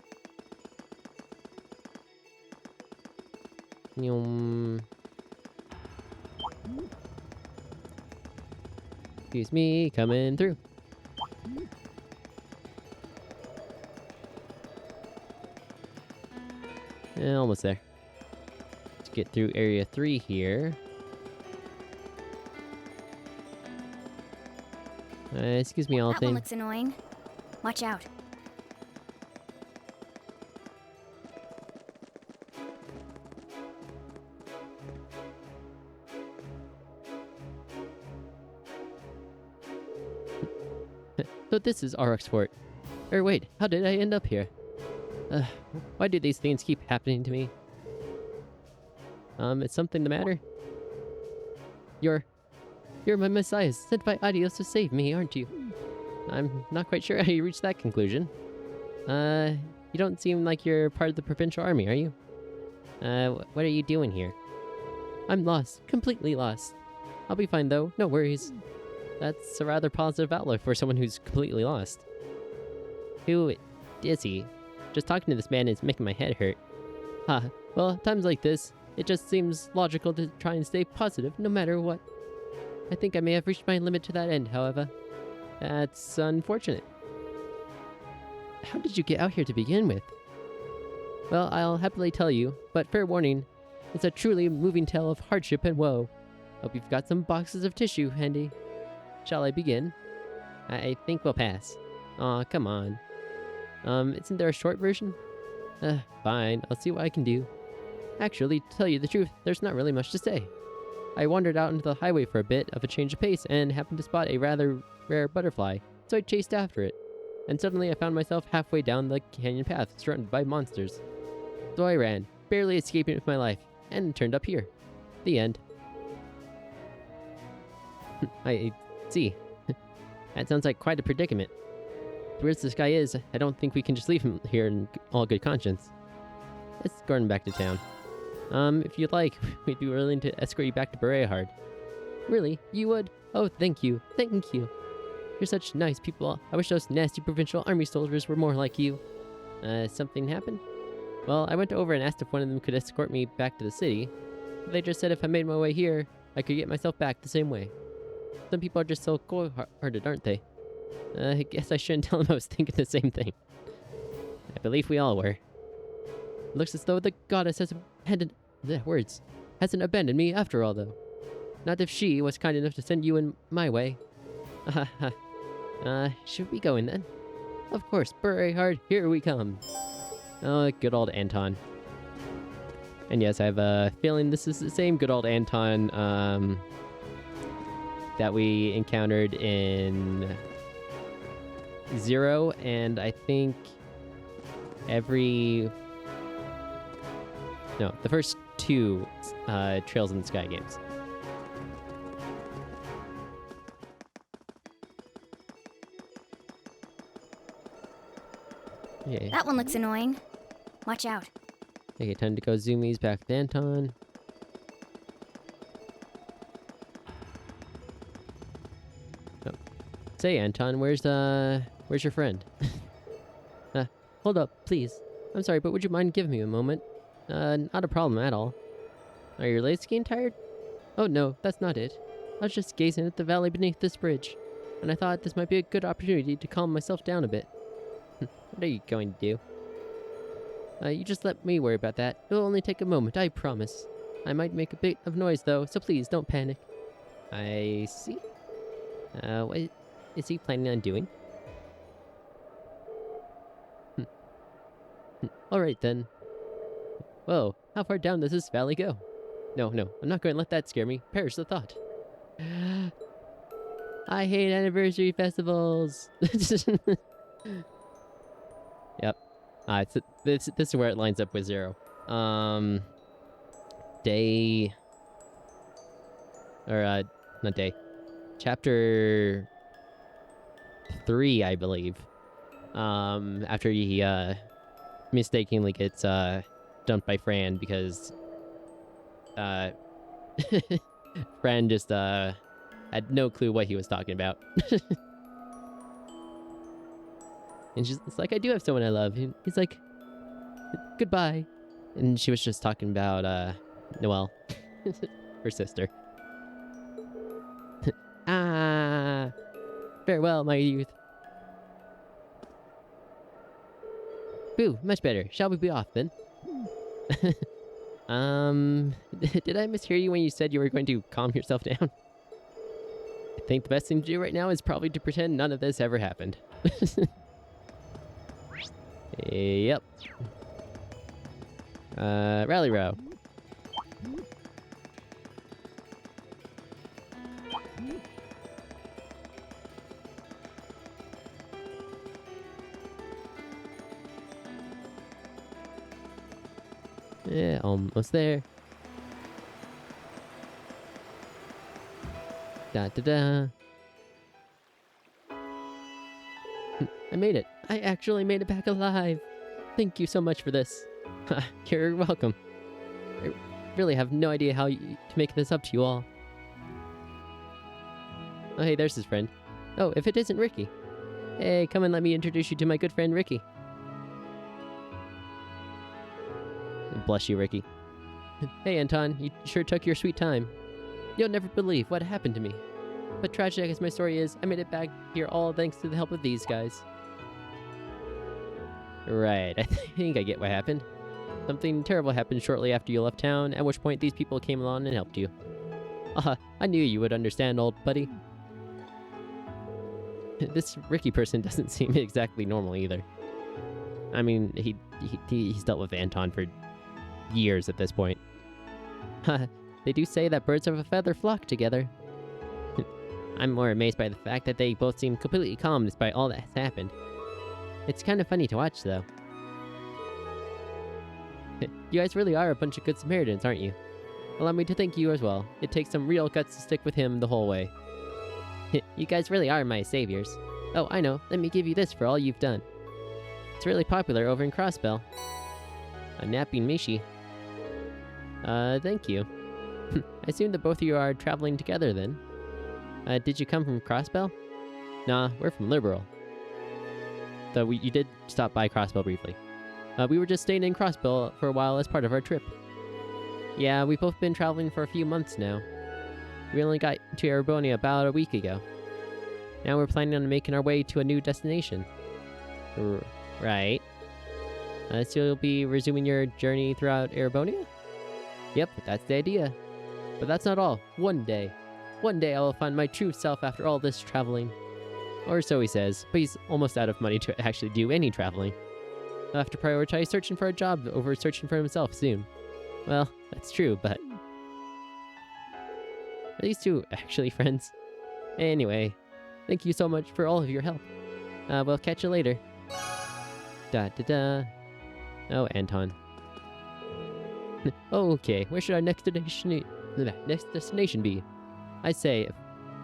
Excuse me, coming through. Yeah, almost there. Let's get through area 3 here. Excuse me, all That one looks annoying. Watch out. So this is Aurochs Fort. Or wait, how did I end up here? Why do these things keep happening to me? Is something the matter? You're my messiah, sent by Adios to save me, aren't you? I'm not quite sure how you reached that conclusion. You don't seem like you're part of the provincial army, are you? What are you doing here? I'm lost, completely lost. I'll be fine though, no worries. That's a rather positive outlook for someone who's completely lost. Who is he? Just talking to this man is making my head hurt. Well, times like this, it just seems logical to try and stay positive no matter what. I think I may have reached my limit to that end, however. That's unfortunate. How did you get out here to begin with? Well, I'll happily tell you, but fair warning, it's a truly moving tale of hardship and woe. Hope you've got some boxes of tissue handy. Shall I begin? I think we'll pass. Aw, come on. Isn't there a short version? Fine, I'll see what I can do. Actually, to tell you the truth, there's not really much to say. I wandered out into the highway for a bit of a change of pace and happened to spot a rather rare butterfly, so I chased after it. And suddenly I found myself halfway down the canyon path, surrounded by monsters. So I ran, barely escaping with my life, and turned up here. The end. I see. That sounds like quite a predicament. Whereas this guy is, I don't think we can just leave him here in all good conscience. Let's go on back to town. If you'd like, we'd be willing to escort you back to Bereahard. Really? You would? Oh, thank you. Thank you. You're such nice people. I wish those nasty provincial army soldiers were more like you. Something happened? Well, I went over and asked if one of them could escort me back to the city. But they just said if I made my way here, I could get myself back the same way. Some people are just so cold-hearted, aren't they? I guess I shouldn't tell them I was thinking the same thing. I believe we all were. Looks as though the goddess has hasn't abandoned me after all, though. Not if she was kind enough to send you in my way. Should we go in then? Of course, Bereahard, here we come. Oh, good old Anton. And yes, I have a feeling this is the same good old Anton, that we encountered in Zero, and I think the first two Trails in the Sky games. Okay. That one looks annoying. Watch out. Okay, time to go zoomies back with Anton. Oh. Say, Anton, where's where's your friend? Hold up, please. I'm sorry, but would you mind giving me a moment? Not a problem at all. Are your legs getting tired? Oh no, that's not it. I was just gazing at the valley beneath this bridge, and I thought this might be a good opportunity to calm myself down a bit. What are you going to do? You just let me worry about that. It'll only take a moment, I promise. I might make a bit of noise though, so please don't panic. I see. What is he planning on doing? Alright then. Whoa, how far down does this valley go? No, I'm not going to let that scare me. Perish the thought. I hate anniversary festivals. Yep. This is where it lines up with 0. Day... Or, not day. Chapter 3, I believe. After he, mistakenly gets, dumped by Fran because, Fran just, had no clue what he was talking about. And it's like, I do have someone I love. And he's like, goodbye. And she was just talking about, Noelle. Her sister. Farewell, my youth. Boo, much better. Shall we be off then? Did I mishear you when you said you were going to calm yourself down? I think the best thing to do right now is probably to pretend none of this ever happened. Yep. Rally row. Yeah, almost there. Da-da-da. I made it. I actually made it back alive. Thank you so much for this. You're welcome. I really have no idea how to make this up to you all. Oh, hey, there's his friend. Oh, if it isn't Ricky. Hey, come and let me introduce you to my good friend Ricky. Bless you, Ricky. Hey, Anton, you sure took your sweet time. You'll never believe what happened to me. But tragic as my story is, I made it back here all thanks to the help of these guys. Right, I think I get what happened. Something terrible happened shortly after you left town, at which point these people came along and helped you. I knew you would understand, old buddy. This Ricky person doesn't seem exactly normal either. I mean, he's dealt with Anton for years at this point. They do say that birds of a feather flock together. I'm more amazed by the fact that they both seem completely calm despite all that has happened. It's kind of funny to watch, though. You guys really are a bunch of good Samaritans, aren't you? Allow me to thank you as well. It takes some real guts to stick with him the whole way. You guys really are my saviors. Oh, I know. Let me give you this for all you've done. It's really popular over in Crossbell. A napping Mishi. Thank you. I assume that both of you are traveling together then. Did you come from Crossbell? Nah, we're from Liberal. Though you did stop by Crossbell briefly. We were just staying in Crossbell for a while as part of our trip. Yeah, we've both been traveling for a few months now. We only got to Erebonia about a week ago. Now we're planning on making our way to a new destination. Right. So you'll be resuming your journey throughout Erebonia? Yep, that's the idea. But that's not all. One day I will find my true self after all this traveling. Or so he says, but he's almost out of money to actually do any traveling. He'll have to prioritize searching for a job over searching for himself soon. Well, that's true, but... Are these two actually friends? Anyway, thank you so much for all of your help. We'll catch you later. Da-da-da. Oh, Anton. Okay, where should our next destination be? I say,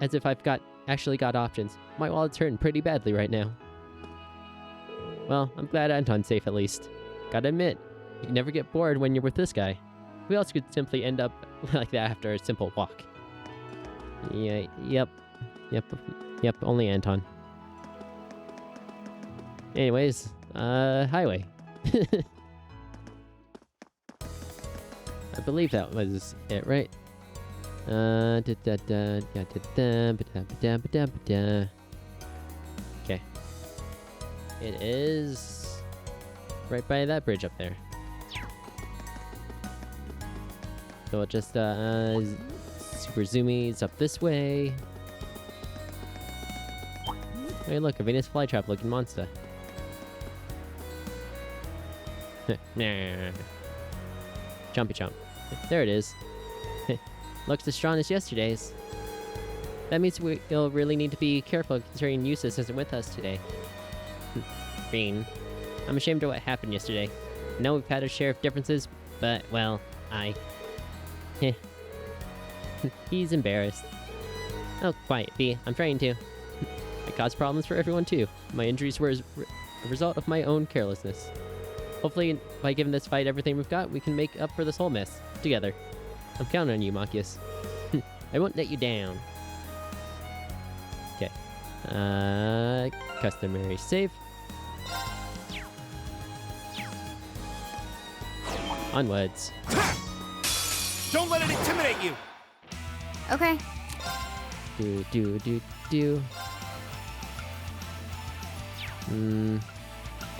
as if I've actually got options. My wallet's hurting pretty badly right now. Well, I'm glad Anton's safe at least. Gotta admit, you never get bored when you're with this guy. Who else could simply end up like that after a simple walk? Yeah, yep, only Anton. Anyways, highway. I believe that was it, right? Okay. It is right by that bridge up there. So it just super zoomies up this way. Hey, look, a Venus flytrap looking monster. Nah. Chompy chomp. There it is. Looks as strong as yesterday's. That means we'll really need to be careful considering Eustace isn't with us today. Green. I'm ashamed of what happened yesterday. I know we've had our share of differences, but, well, He's embarrassed. Oh, quiet, B. I'm trying to. I caused problems for everyone, too. My injuries were a result of my own carelessness. Hopefully, by giving this fight everything we've got, we can make up for this whole mess. Together. I'm counting on you, Machias. I won't let you down. Okay. Customary save. Onwards. Don't let it intimidate you! Okay. Do.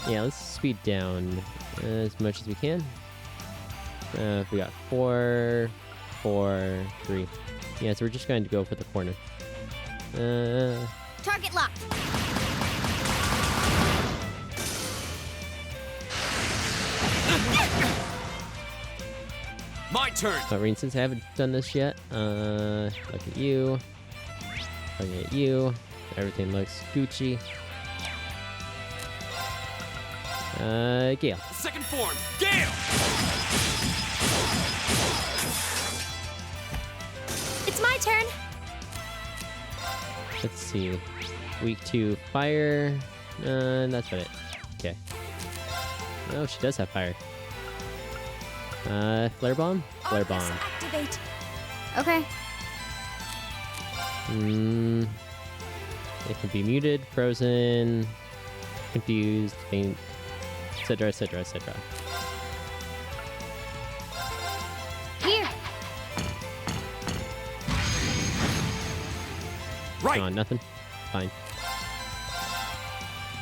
Yeah, let's speed down as much as we can. We got 4, 4, 3. Yeah, so we're just going to go for the corner. Target locked. My turn. But since I haven't done this yet, look at you. Looking at you. Everything looks Gucci. Gale. Second form, Gale! It's my turn. Let's see. Weak to fire. That's about it. Okay. Oh, she does have fire. Flare bomb? Flare bomb. Activate. Okay. It can be muted, frozen, confused, faint, etc., etc., etc. Here. Right. Come on, nothing. Fine.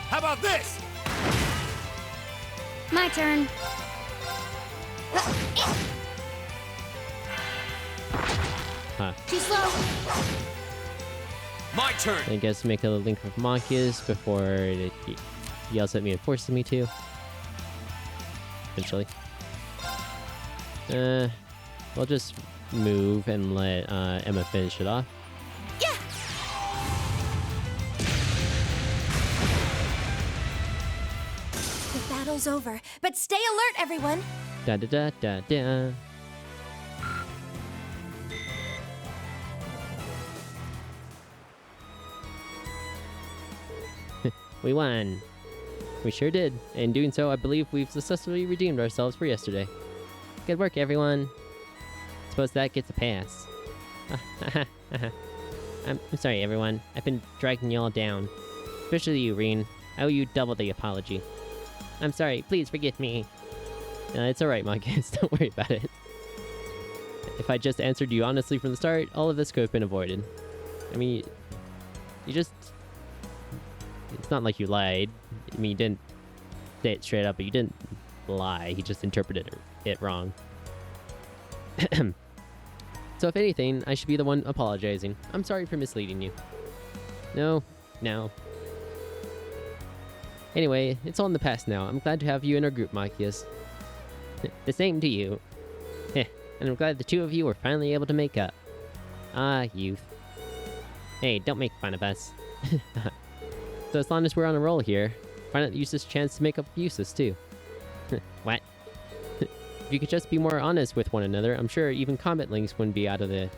How about this? My turn. Huh. Too slow. My turn. I guess make a link with Machias before it yells at me and forces me to. Eventually. We'll just move and let Emma finish it off. Yeah. The battle's over, but stay alert, everyone. Da da da da da. We won. We sure did. In doing so, I believe we've successfully redeemed ourselves for yesterday. Good work, everyone. Suppose that gets a pass. I'm sorry, everyone. I've been dragging you all down. Especially you, Reen. I owe you double the apology. I'm sorry. Please forgive me. It's alright, Machias. Don't worry about it. If I just answered you honestly from the start, all of this could have been avoided. I mean, you just... It's not like you lied. I mean, you didn't say it straight up, but you didn't lie. He just interpreted it wrong. So if anything, I should be the one apologizing. I'm sorry for misleading you. No. Anyway, it's all in the past now. I'm glad to have you in our group, Machias. The same to you. And I'm glad the two of you were finally able to make up. Ah, youth. Hey, don't make fun of us. So as long as we're on a roll here, why not use this chance to make up Eustace too? What? If you could just be more honest with one another, I'm sure even Comet Links wouldn't be out of the...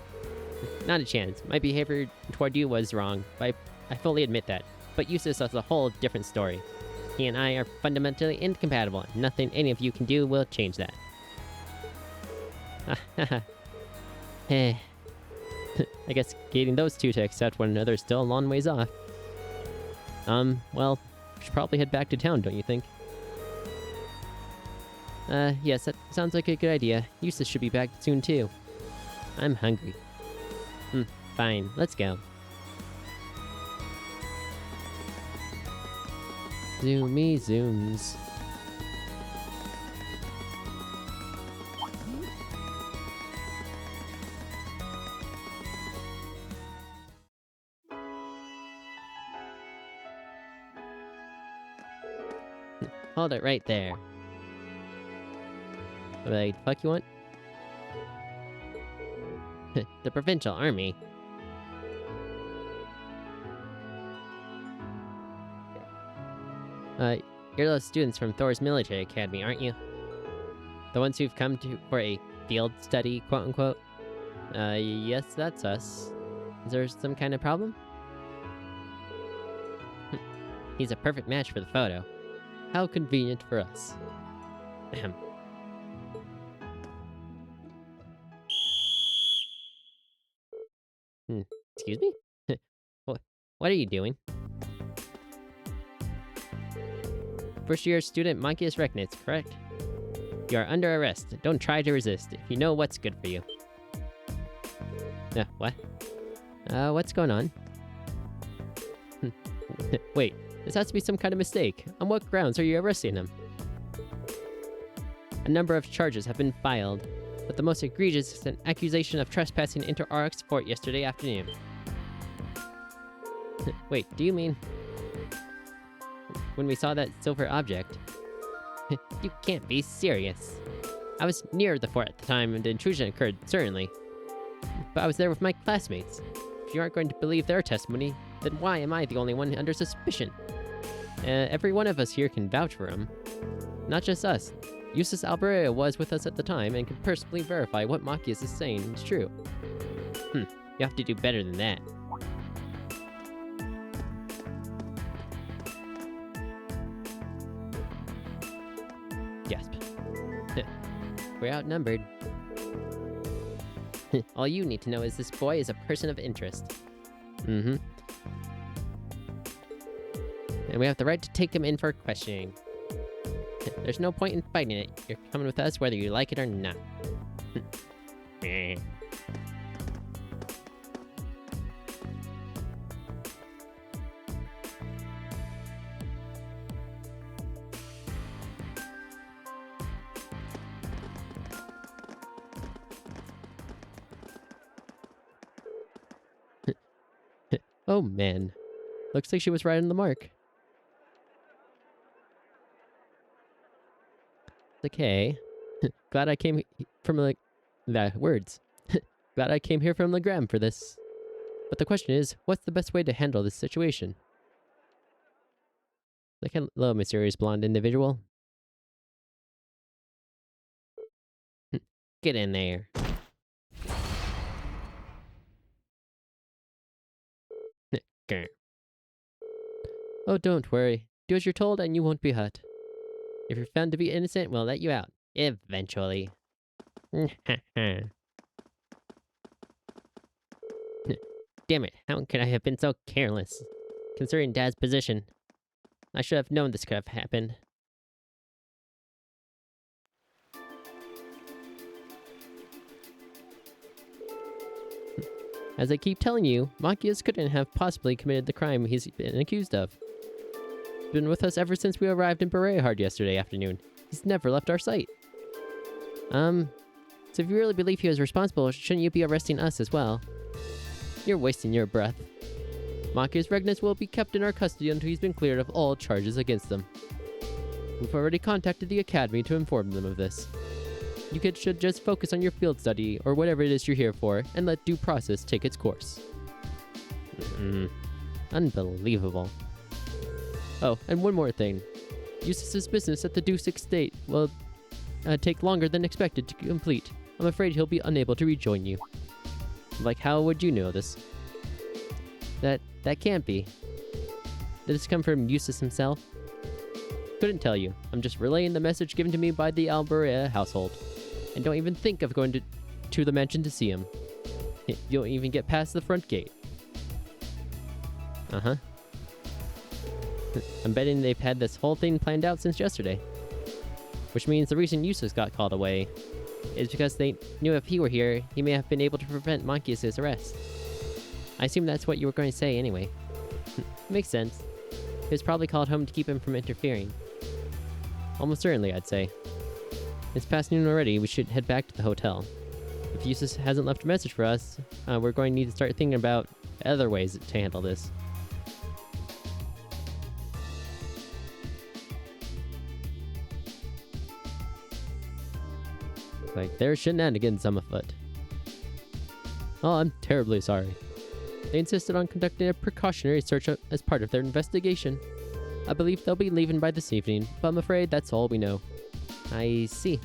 Not a chance. My behavior toward you was wrong, but I fully admit that. But Eustace is a whole different story. He and I are fundamentally incompatible. Nothing any of you can do will change that. I guess getting those two to accept one another is still a long ways off. Well, should probably head back to town, don't you think? Yes, that sounds like a good idea. Eustace should be back soon, too. I'm hungry. Fine, let's go. Zoomy zooms. Hold it right there. What the fuck you want? The Provincial Army. You're those students from Thor's Military Academy, aren't you? The ones who've come for a field study, quote-unquote? Yes, that's us. Is there some kind of problem? He's a perfect match for the photo. How convenient for us. Ahem. Excuse me? What are you doing? First year student Monkeyus Rechnitz, correct? You are under arrest. Don't try to resist if you know what's good for you. What? What's going on? Wait, this has to be some kind of mistake. On what grounds are you arresting him? A number of charges have been filed, but the most egregious is an accusation of trespassing into Aurochs Fort yesterday afternoon. Wait, do you mean... when we saw that silver object? You can't be serious. I was near the fort at the time the intrusion occurred, certainly. But I was there with my classmates. If you aren't going to believe their testimony, then why am I the only one under suspicion? Every one of us here can vouch for him. Not just us. Eustace Alberea was with us at the time and can personally verify what Machias is saying is true. You have to do better than that. Gasp. We're outnumbered. All you need to know is this boy is a person of interest. And we have the right to take him in for questioning. There's no point in fighting it. You're coming with us whether you like it or not. Oh man. Looks like she was right on the mark. Okay. Glad I came from words. Glad I came here from Legram for this. But the question is, what's the best way to handle this situation? Like, hello, mysterious blonde individual. Get in there. Oh, don't worry. Do as you're told and you won't be hurt. If you're found to be innocent, we'll let you out. Eventually. Damn it, how could I have been so careless? Considering Dad's position. I should have known this could have happened. As I keep telling you, Machias couldn't have possibly committed the crime he's been accused of. He's been with us ever since we arrived in Bereahard yesterday afternoon. He's never left our sight. So if you really believe he was responsible, shouldn't you be arresting us as well? You're wasting your breath. Machias Rechnitz will be kept in our custody until he's been cleared of all charges against him. We've already contacted the Academy to inform them of this. You should just focus on your field study, or whatever it is you're here for, and let due process take its course. Unbelievable. Oh, and one more thing. Eustace's business at the Deuce Estate will take longer than expected to complete. I'm afraid he'll be unable to rejoin you. Like, how would you know this? That can't be. Did this come from Eustace himself? Couldn't tell you. I'm just relaying the message given to me by the Alberea household. And don't even think of going to the mansion to see him. You don't even get past the front gate. I'm betting they've had this whole thing planned out since yesterday. Which means the reason Eustace got called away is because they knew if he were here, he may have been able to prevent Monkius' arrest. I assume that's what you were going to say anyway. Makes sense. He was probably called home to keep him from interfering. Almost certainly, I'd say. It's past noon already, we should head back to the hotel. If Eustace hasn't left a message for us, we're going to need to start thinking about other ways to handle this. Like, there's shenanigans on afoot. Oh, I'm terribly sorry. They insisted on conducting a precautionary search as part of their investigation. I believe they'll be leaving by this evening, but I'm afraid that's all we know. I see.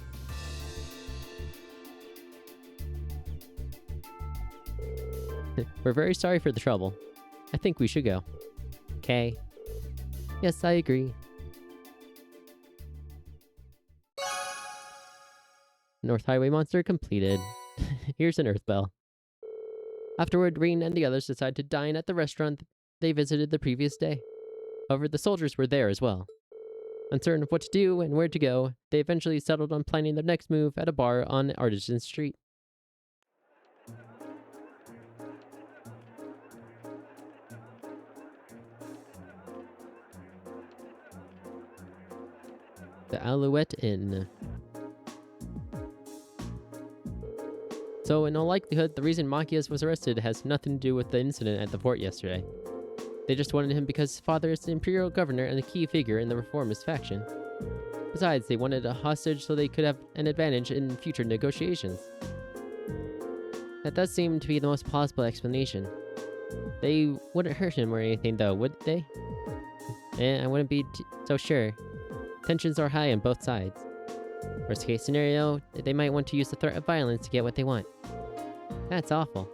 We're very sorry for the trouble. I think we should go. Okay. Yes, I agree. North Highway Monster completed. Here's an Earth Bell. Afterward, Rean and the others decided to dine at the restaurant they visited the previous day. However, the soldiers were there as well. Uncertain of what to do and where to go, they eventually settled on planning their next move at a bar on Artisan Street. The Alouette Inn. So, in all likelihood, the reason Monkius was arrested has nothing to do with the incident at the fort yesterday. They just wanted him because his father is the Imperial Governor and a key figure in the reformist faction. Besides, they wanted a hostage so they could have an advantage in future negotiations. That does seem to be the most plausible explanation. They wouldn't hurt him or anything though, would they? I wouldn't be so sure. Tensions are high on both sides. Worst case scenario, they might want to use the threat of violence to get what they want. That's awful.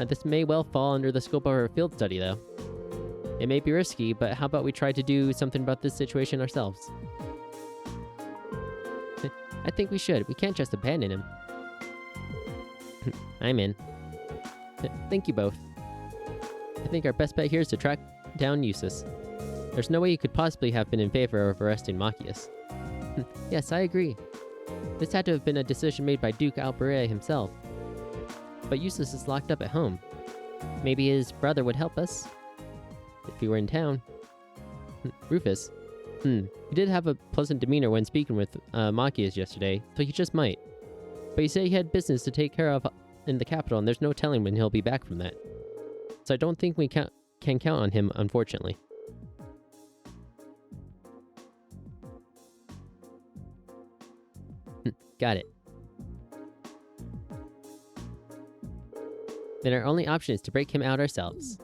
This may well fall under the scope of our field study, though. It may be risky, but how about we try to do something about this situation ourselves? I think we should. We can't just abandon him. I'm in. Thank you both. I think our best bet here is to track down Eustace. There's no way he could possibly have been in favor of arresting Monkius. Yes, I agree. This had to have been a decision made by Duke Albarea himself. But Eustace is locked up at home. Maybe his brother would help us. If he were in town. Rufus. He did have a pleasant demeanor when speaking with Monkius yesterday, so he just might. But he said he had business to take care of in the capital, and there's no telling when he'll be back from that. So I don't think we can count on him, unfortunately. Got it. Then our only option is to break him out ourselves.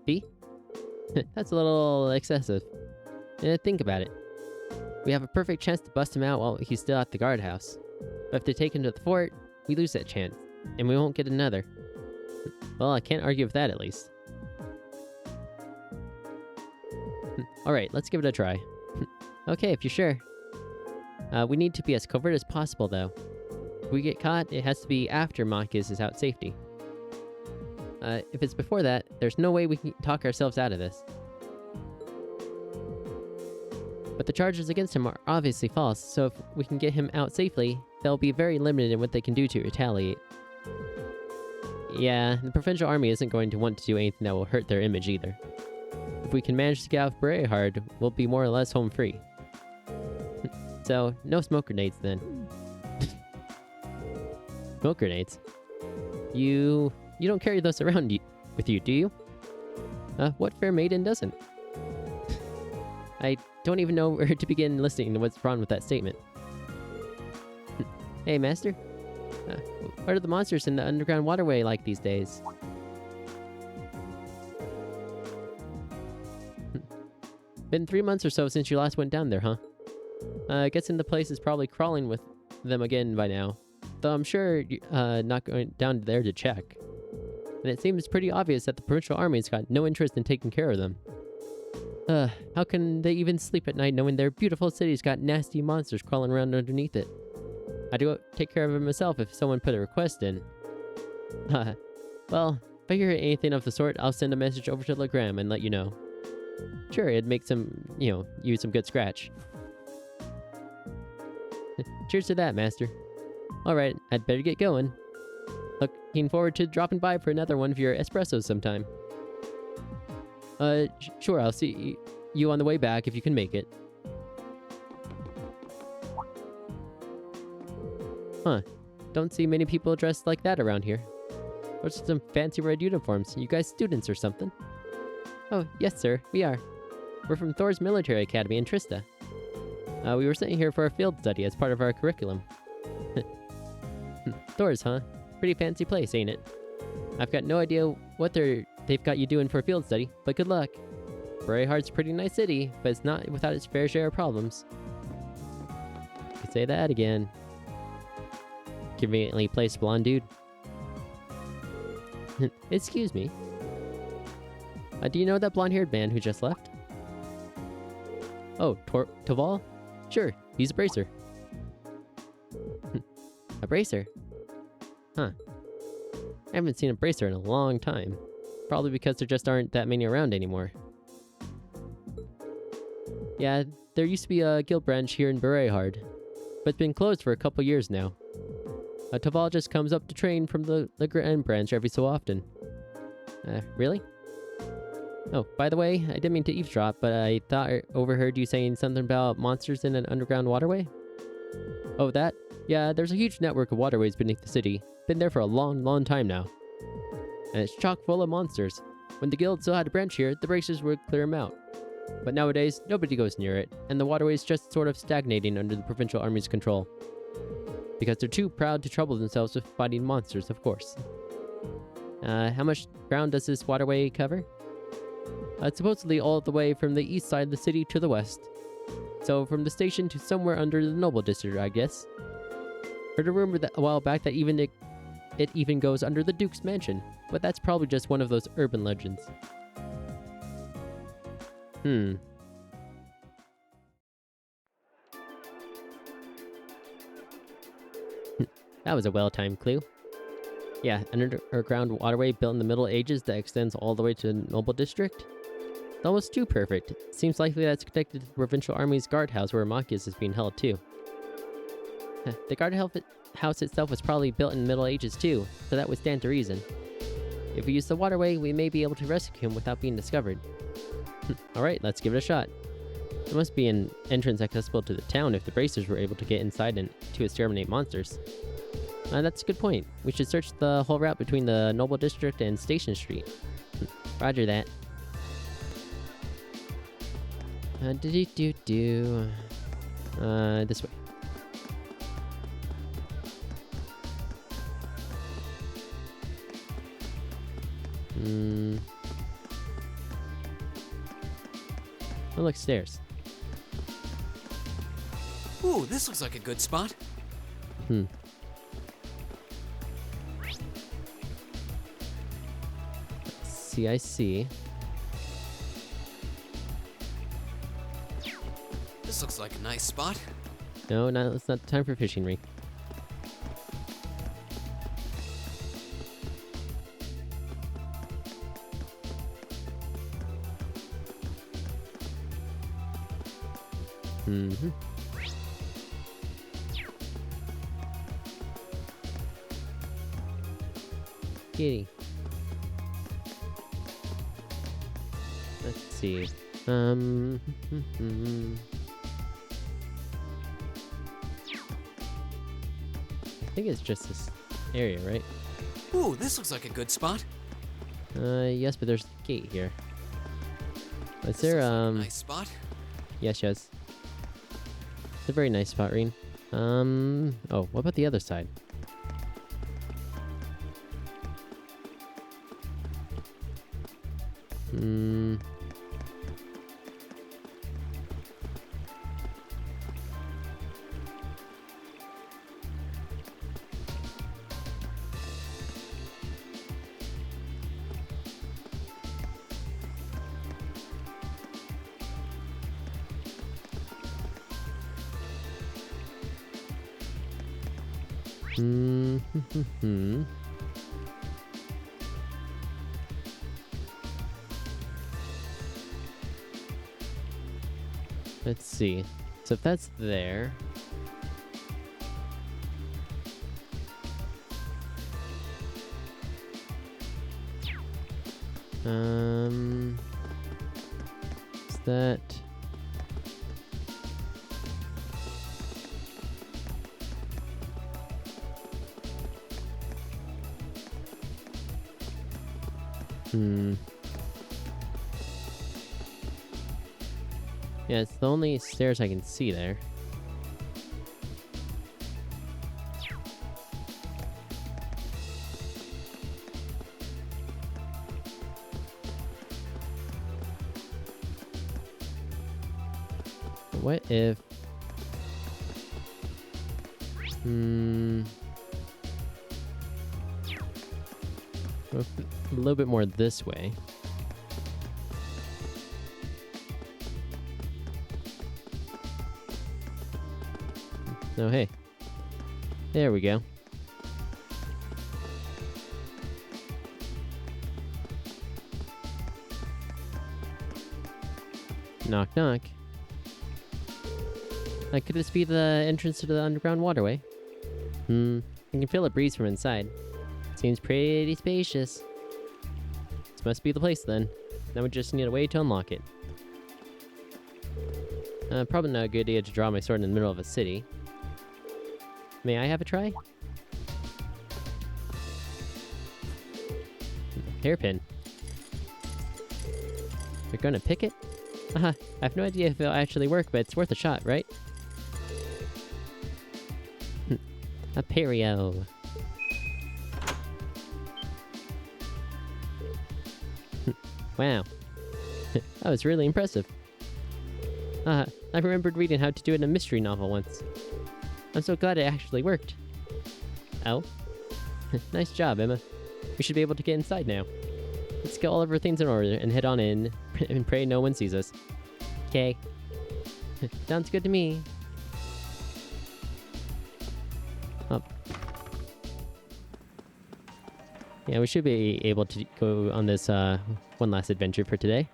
B? That's a little excessive. Think about it. We have a perfect chance to bust him out while he's still at the guardhouse. But if they take him to the fort, we lose that chance, and we won't get another. Well, I can't argue with that at least. Alright, let's give it a try. Okay, if you're sure. We need to be as covert as possible, though. If we get caught, it has to be after Monkius is out safety. If it's before that, there's no way we can talk ourselves out of this. But the charges against him are obviously false, so if we can get him out safely, they'll be very limited in what they can do to retaliate. Yeah, the Provincial Army isn't going to want to do anything that will hurt their image either. If we can manage to get out of Berehard, we'll be more or less home free. So, no smoke grenades then. Smoke grenades? You don't carry those around with you, do you? What fair maiden doesn't? I don't even know where to begin listening to what's wrong with that statement. Hey, Master? What are the monsters in the underground waterway like these days? Been 3 months or so since you last went down there, huh? Guessing the place is probably crawling with them again by now. Though I'm sure you're not going down there to check. And it seems pretty obvious that the Provincial Army's got no interest in taking care of them. How can they even sleep at night knowing their beautiful city's got nasty monsters crawling around underneath it? I'd go take care of it myself if someone put a request in. Well, If I hear anything of the sort, I'll send a message over to Legram and let you know. Sure, it'd make you some good scratch. Cheers to that, Master. Alright, I'd better get going. Looking forward to dropping by for another one of your espressos sometime. Sure, I'll see you on the way back if you can make it. Huh. Don't see many people dressed like that around here. Those are some fancy red uniforms. You guys students or something? Oh, yes, sir. We are. We're from Thor's Military Academy in Trista. We were sent here for a field study as part of our curriculum. Thor's, huh? Pretty fancy place, ain't it? I've got no idea what they've got you doing for a field study, but good luck. Brayhard's a pretty nice city, but it's not without its fair share of problems. Could say that again. Conveniently placed blonde dude. Excuse me. Do you know that blonde-haired man who just left? Oh, Toval? Sure, he's a bracer. A bracer? Huh. I haven't seen a bracer in a long time. Probably because there just aren't that many around anymore. Yeah, there used to be a guild branch here in Berehard, but it's been closed for a couple years now. Toval just comes up to train from the Grand branch every so often. Really? Oh, by the way, I didn't mean to eavesdrop, but I thought I overheard you saying something about monsters in an underground waterway? Oh, that? Yeah, there's a huge network of waterways beneath the city. Been there for a long, long time now. And it's chock full of monsters. When the guild still had a branch here, the bracers would clear them out. But nowadays, nobody goes near it, and the waterway's just sort of stagnating under the provincial army's control. Because they're too proud to trouble themselves with fighting monsters, of course. How much ground does this waterway cover? It's supposedly all the way from the east side of the city to the west. So from the station to somewhere under the Noble District, I guess. Heard a rumor that a while back that it even goes under the Duke's mansion, but that's probably just one of those urban legends. That was a well-timed clue. Yeah, an underground waterway built in the Middle Ages that extends all the way to the Noble District. It's almost too perfect. Seems likely that's connected to the Provincial Army's guardhouse where Machias is being held too. The guardhouse itself was probably built in the Middle Ages too, so that would stand to reason. If we use the waterway, we may be able to rescue him without being discovered. Alright, let's give it a shot. There must be an entrance accessible to the town if the bracers were able to get inside and to exterminate monsters. That's a good point. We should search the whole route between the Noble District and Station Street. Roger that. This way. Oh, look, stairs. Ooh, this looks like a good spot. I see. This looks like a nice spot. No, it's not the time for fishing ring. Kitty. Let's see. I think it's just this area, right? Ooh, this looks like a good spot. Yes, but there's a gate here. Is there, nice spot? Yes. It's a very nice spot, Reen. Oh, what about the other side? Let's see. So if that's there... Is that... Yeah, it's the only stairs I can see there. What if... A little bit more this way. Oh, hey. There we go. Knock, knock. Could this be the entrance to the underground waterway? I can feel a breeze from inside. Seems pretty spacious. This must be the place then. Now we just need a way to unlock it. Probably not a good idea to draw my sword in the middle of a city. May I have a try? Hairpin. You're gonna pick it? I have no idea if it'll actually work, but it's worth a shot, right? A Perio. Wow. That was really impressive. I remembered reading how to do it in a mystery novel once. I'm so glad it actually worked. Oh? Nice job, Emma. We should be able to get inside now. Let's get all of our things in order and head on in and pray no one sees us. Okay. Sounds good to me. Oh. Yeah, we should be able to go on this one last adventure for today.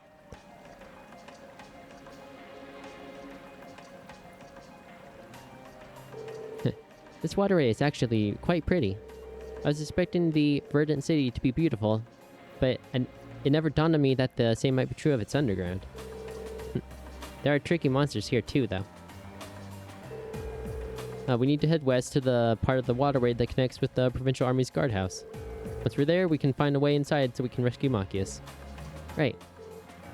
This waterway is actually quite pretty. I was expecting the verdant city to be beautiful, but it never dawned on me that the same might be true of its underground. There are tricky monsters here too, though. We need to head west to the part of the waterway that connects with the Provincial Army's guardhouse. Once we're there, we can find a way inside so we can rescue Machias. Right.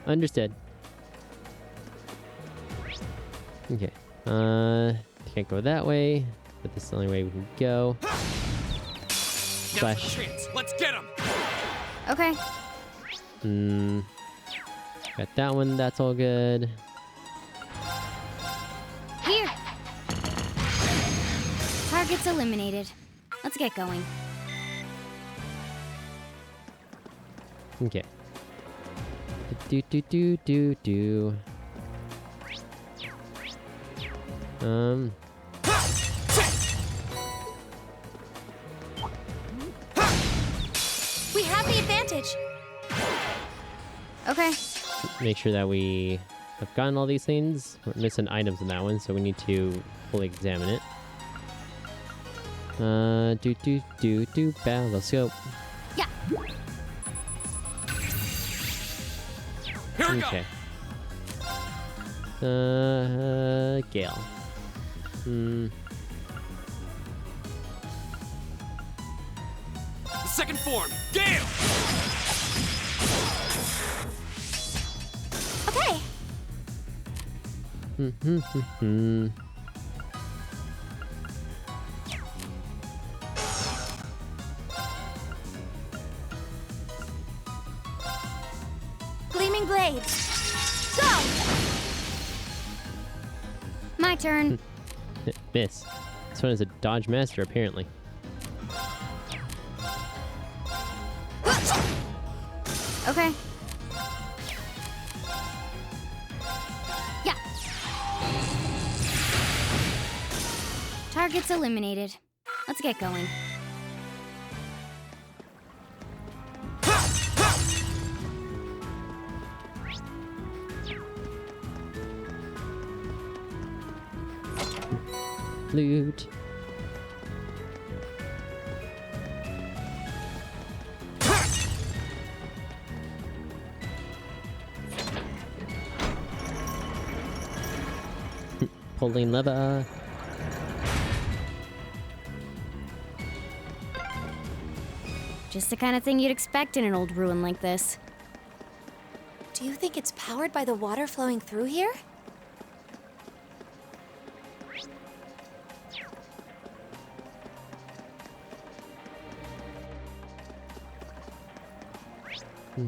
Understood. Okay. Can't go that way, but this is the only way we can go. Slash. Let's get him. Okay. Got that one. That's all good. Here. Targets eliminated. Let's get going. Okay. Do. We have the advantage. Okay. Make sure that we have gotten all these things. We're missing items in that one, so we need to fully examine it. Battle. Let's go. Yeah. Here we okay. Gale. Second form, Gale! Okay. Gleaming blades. Go! My turn. Miss. This one is a dodge master, apparently. Okay. Yeah. Targets eliminated. Let's get going. Loot. Pulling lever. Just the kind of thing you'd expect in an old ruin like this. Do you think it's powered by the water flowing through here?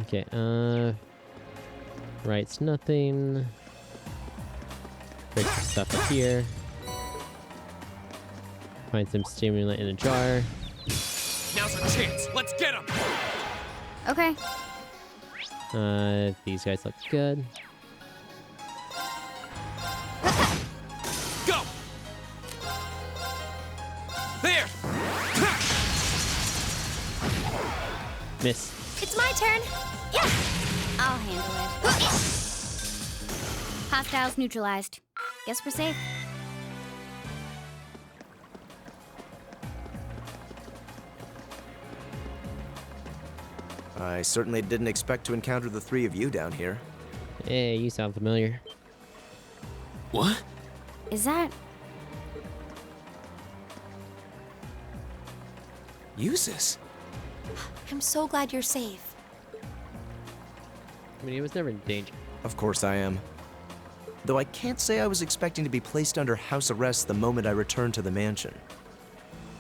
Okay, writes nothing. Break some stuff up here. Find some stimulant in a jar. Now's our chance. Let's get him. Okay. These guys look good. Go. There. Miss. It's my turn. Yeah. I'll handle it. Hostiles neutralized. Guess we're safe. I certainly didn't expect to encounter the three of you down here. Hey, you sound familiar. What? Is that... Eustace? I'm so glad you're safe. I mean, he was never in danger. Of course I am. Though I can't say I was expecting to be placed under house arrest the moment I returned to the mansion.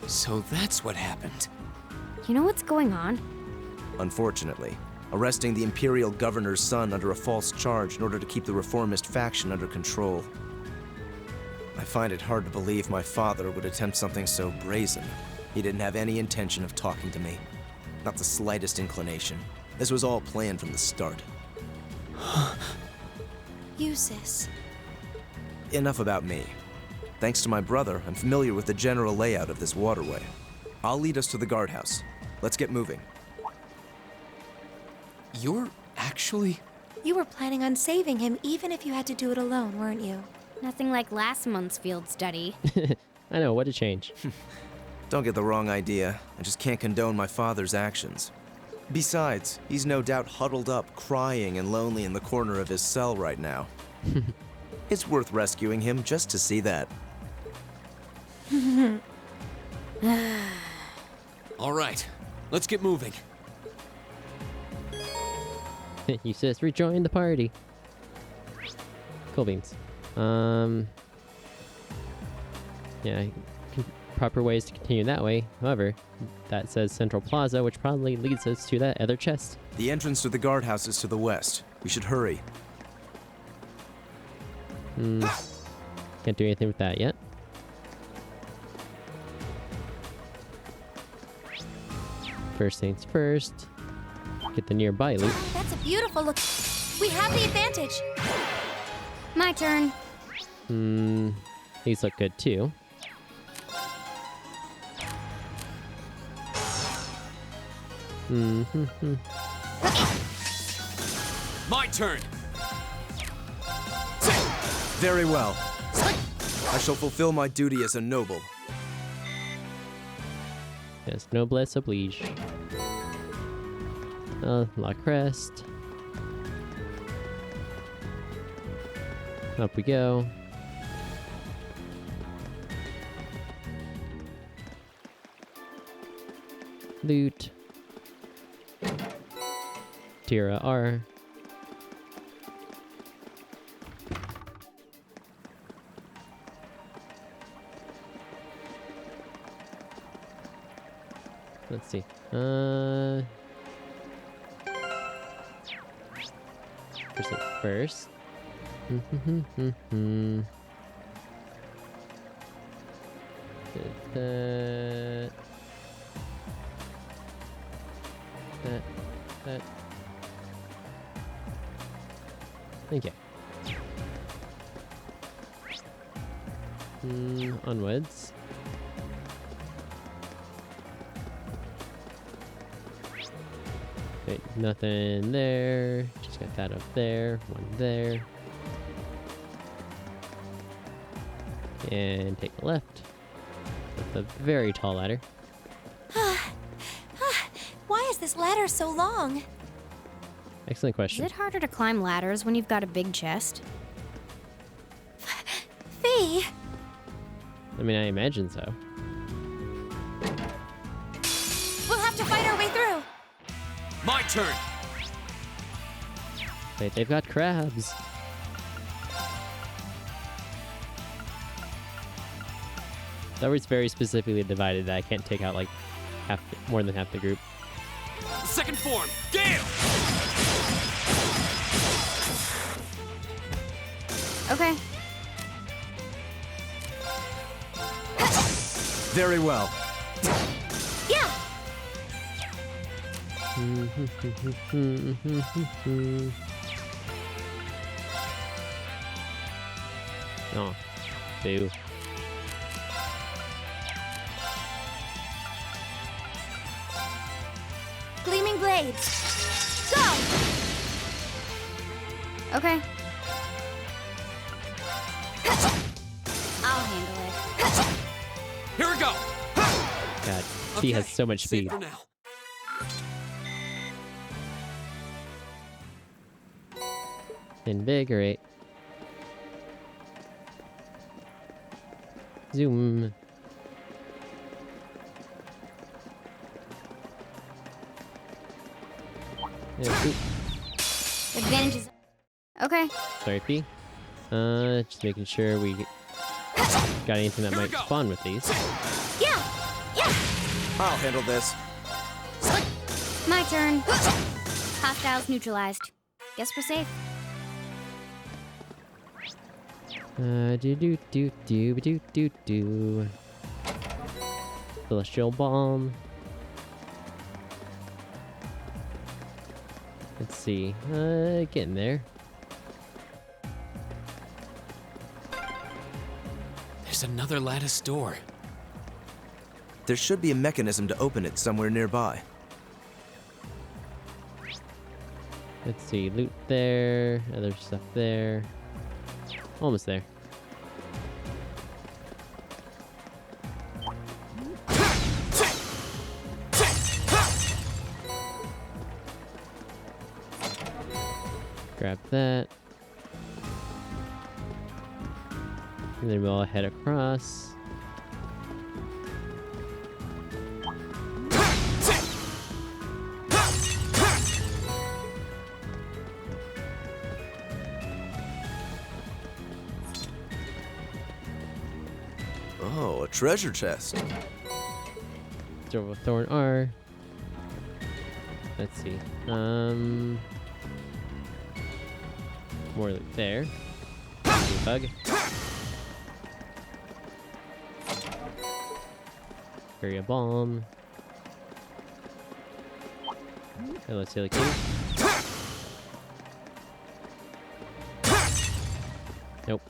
So that's what happened. You know what's going on? Unfortunately, arresting the Imperial Governor's son under a false charge in order to keep the reformist faction under control. I find it hard to believe my father would attempt something so brazen. He didn't have any intention of talking to me. Not the slightest inclination. This was all planned from the start. Eustace. Enough about me. Thanks to my brother, I'm familiar with the general layout of this waterway. I'll lead us to the guardhouse. Let's get moving. You're actually... You were planning on saving him even if you had to do it alone, weren't you? Nothing like last month's field study. I know, what a change. Don't get the wrong idea. I just can't condone my father's actions. Besides, he's no doubt huddled up, crying and lonely in the corner of his cell right now. It's worth rescuing him just to see that. All right, let's get moving. Eustace, rejoin the party. Cool beans. Yeah, proper ways to continue that way. However, that says Central Plaza, which probably leads us to that other chest. The entrance to the guardhouse is to the west. We should hurry. Can't do anything with that yet. First things first. Get the nearby loot. That's a beautiful look. We have the advantage. My turn. These look good too. My turn. Very well. I shall fulfill my duty as a noble. Yes, noblesse oblige. La Crest. Up we go. Loot. Tira R. Let's see. First things first. That. Okay. Onwards. Okay, nothing there. Just got that up there. One there. And take a left. a very tall ladder. Why is this ladder so long? Excellent Is question. it harder to climb ladders when you've got a big chest? Fee! I mean, I imagine so. We'll have to fight our way through! My turn! Wait, they've got crabs. That was very specifically divided that I can't take out like more than half the group. Second form, Gale! Okay. Very well. Yeah! Oh, boo. Gleaming blades! Go! Okay. I'll handle it. Here we go! God, she has so much speed. For now. Invigorate. Zoom. Yeah, Advantages. Okay. sorry, P. Just making sure we got anything that might spawn with these. Yeah! Yeah! I'll handle this. My turn. Hostiles neutralized. Guess we're safe. Do. Celestial Bomb. Let's see. Getting there. There's another lattice door. There should be a mechanism to open it somewhere nearby. Let's see. Loot there. Other stuff there. Almost there. Grab that. And then we'll head across. Oh, a treasure chest. Throw a Thorn R. Let's see. More loot there. Bug. Carry a bomb. Hello, Silly King. Nope.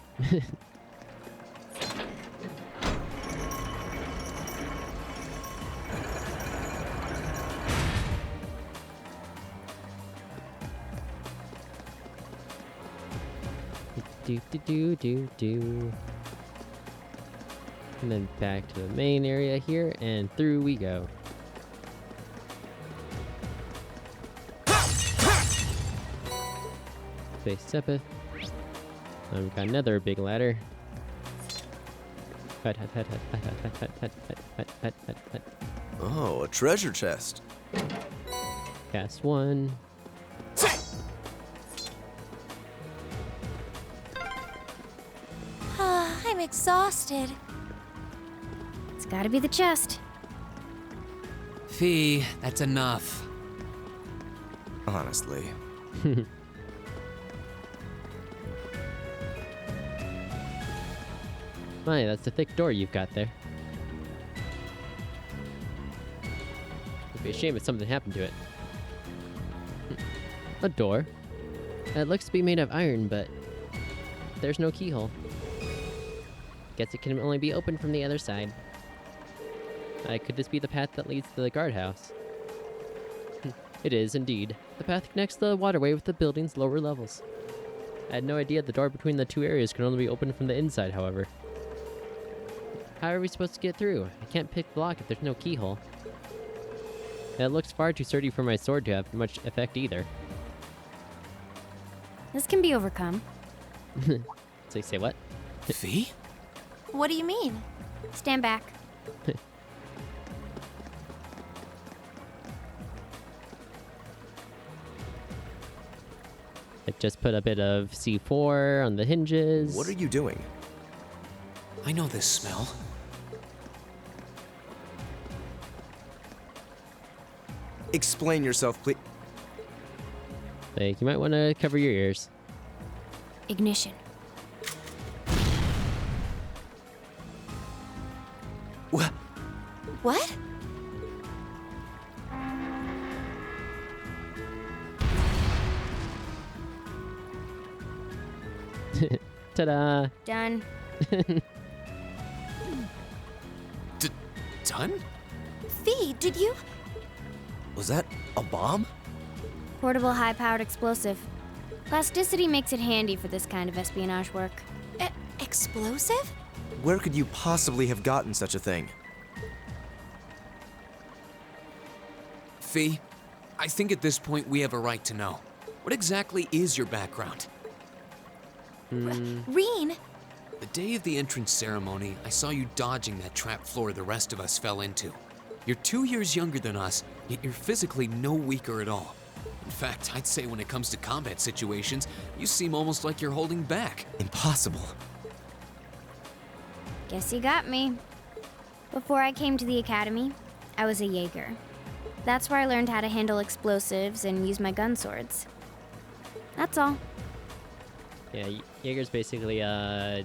Do. And then back to the main area here, and through we go. Space Sepith. We've got another big ladder. Hut. Oh, a treasure chest. Cast one. I'm exhausted. It's gotta be the chest. Fee, that's enough. Honestly. My, that's a thick door you've got there. It'd be a shame if something happened to it. A door. It looks to be made of iron, but there's no keyhole. Guess it can only be opened from the other side. Could this be the path that leads to the guardhouse? It is, indeed. The path connects the waterway with the building's lower levels. I had no idea the door between the two areas could only be opened from the inside, however. how are we supposed to get through? I can't pick the lock if there's no keyhole. It looks far too sturdy for my sword to have much effect either. This can be overcome. So you say what? Fee? What do you mean? Stand back. I just put a bit of C4 on the hinges. What are you doing? I know this smell. Explain yourself, please. Like, you might want to cover your ears. Ignition. What? What? Ta-da! Done. Done? Fee, did you? Was that a bomb? Portable high-powered explosive. Plasticity makes it handy for this kind of espionage work. Explosive? Where could you possibly have gotten such a thing? Fee, I think at this point we have a right to know. What exactly is your background? Reen? The day of the entrance ceremony, I saw you dodging that trap floor the rest of us fell into. You're 2 years younger than us, yet you're physically no weaker at all. In fact, I'd say when it comes to combat situations, you seem almost like you're holding back. Impossible. Guess you got me. Before I came to the academy, I was a Jaeger. That's where I learned how to handle explosives and use my gun swords. That's all. Yeah, Jaeger's basically a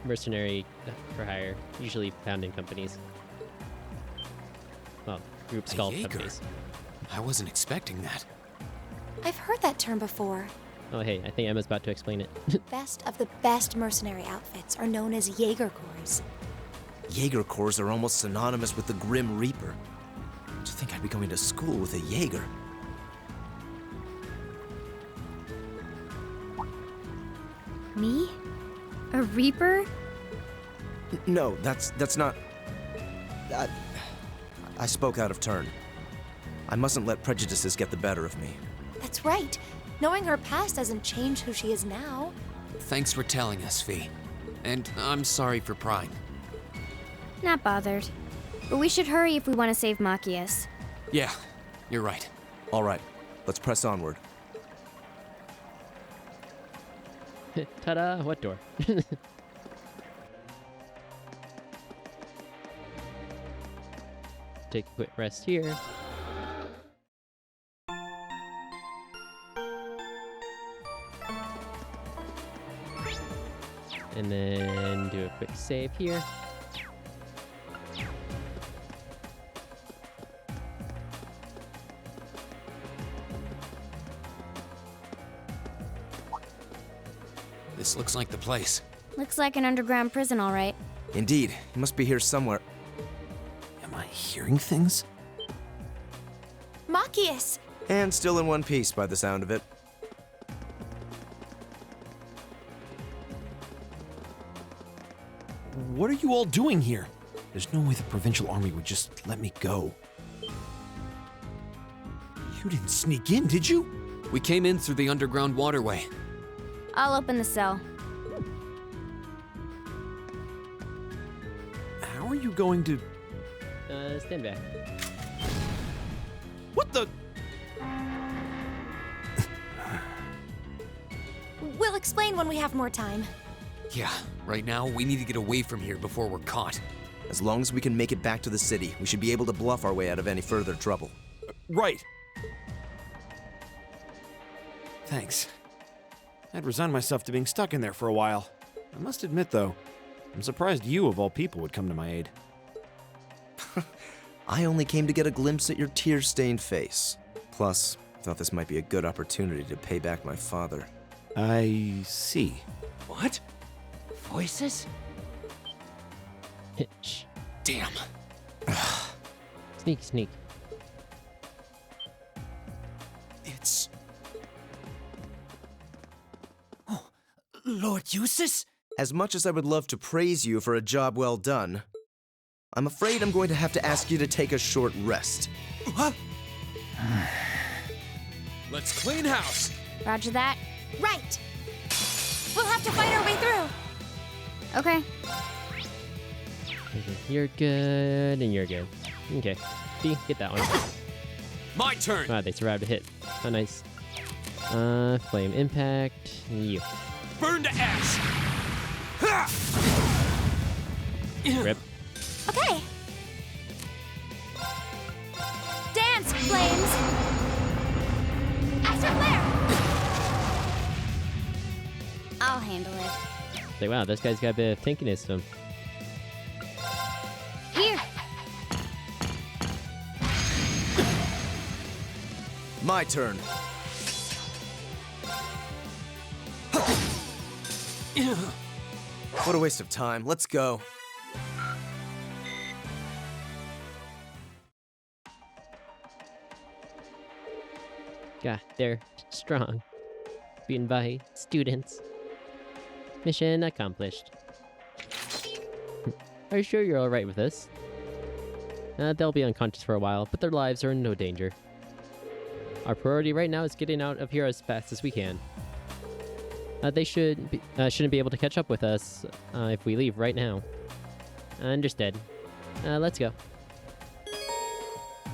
mercenary for hire, usually found in companies. Well, groups called companies. I wasn't expecting that. I've heard that term before. Oh hey, I think Emma's about to explain it. Best of the best mercenary outfits are known as Jaeger Corps. Jaeger Corps are almost synonymous with the Grim Reaper. To think I'd be going to school with a Jaeger. Me? A Reaper? No, that's not... I spoke out of turn. I mustn't let prejudices get the better of me. That's right. Knowing her past doesn't change who she is now. Thanks for telling us, Fee. And I'm sorry for prying. Not bothered. But we should hurry if we want to save Machias. Yeah, you're right. All right, let's press onward. Ta-da! What door? Take a quick rest here. And then do a quick save here. This looks like the place. Looks like an underground prison, all right. Indeed, he must be here somewhere. Am I hearing things? Machias! And still in one piece by the sound of it. What are you all doing here? There's no way the Provincial Army would just let me go. You didn't sneak in, did you? We came in through the underground waterway. I'll open the cell. How are you going to... Stand back. What the... We'll explain when we have more time. Yeah, right now we need to get away from here before we're caught. As long as we can make it back to the city, we should be able to bluff our way out of any further trouble. Right. Thanks. I'd resigned myself to being stuck in there for a while. I must admit, though, I'm surprised you, of all people, would come to my aid. I only came to get a glimpse at your tear-stained face. Plus, I thought this might be a good opportunity to pay back my father. I see. What? Voices? Shh. Damn. Sneak, sneak. It's... Lord Eustace? As much as I would love to praise you for a job well done, I'm afraid I'm going to have to ask you to take a short rest. Let's clean house. Roger that. Right! We'll have to fight our way through. Okay. You're good, and you're good. Okay. D, get that one. My turn. Wow, they survived a hit. Oh, nice. Flame impact. You. Burn to ash. Rip. Okay. Dance, flames! Extra flare! I'll handle it. Like, wow, this guy's got a bit of tankiness to him. Here. My turn. What a waste of time. Let's go. God, they're strong. Beaten by students. Mission accomplished. Are you sure you're alright with this? They'll be unconscious for a while, but their lives are in no danger. Our priority right now is getting out of here as fast as we can. They shouldn't be able to catch up with us if we leave right now. Understood. Let's go.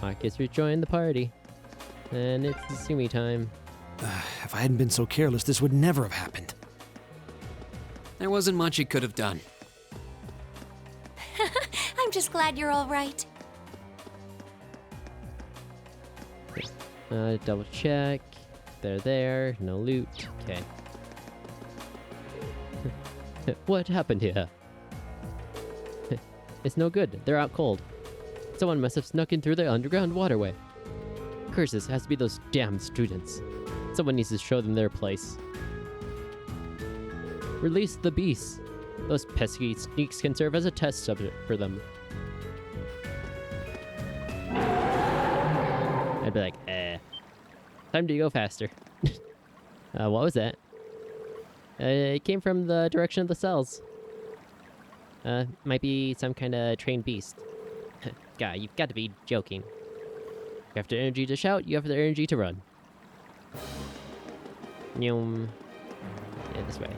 Marcus rejoined the party. And it's Sumi time. If I hadn't been so careless, this would never have happened. There wasn't much he could have done. I'm just glad you're all right. Double check. They're there. No loot. Okay. What happened here? It's no good. They're out cold. Someone must have snuck in through the underground waterway. Curses, has to be those damn students. Someone needs to show them their place. Release the beasts. Those pesky sneaks can serve as a test subject for them. I'd be like, time to go faster. What was that? It came from the direction of the cells. Might be some kind of trained beast. God, you've got to be joking. You have the energy to shout, you have the energy to run. Nyum. Yeah, this way.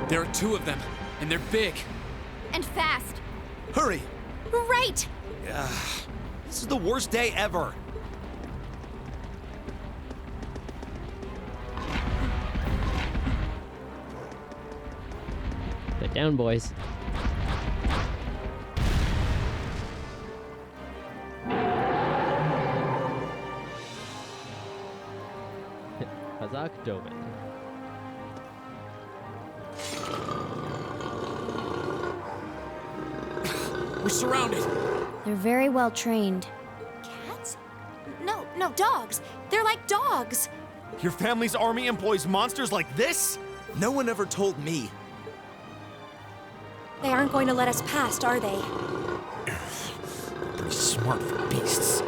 There are two of them, and they're big. And fast. Hurry! Right! This is the worst day ever. Get down, boys. Kazakh Doven. We're surrounded. They're very well trained. Cats? No, dogs. They're like dogs. Your family's army employs monsters like this? No one ever told me. They aren't going to let us past, are they? Pretty smart for beasts.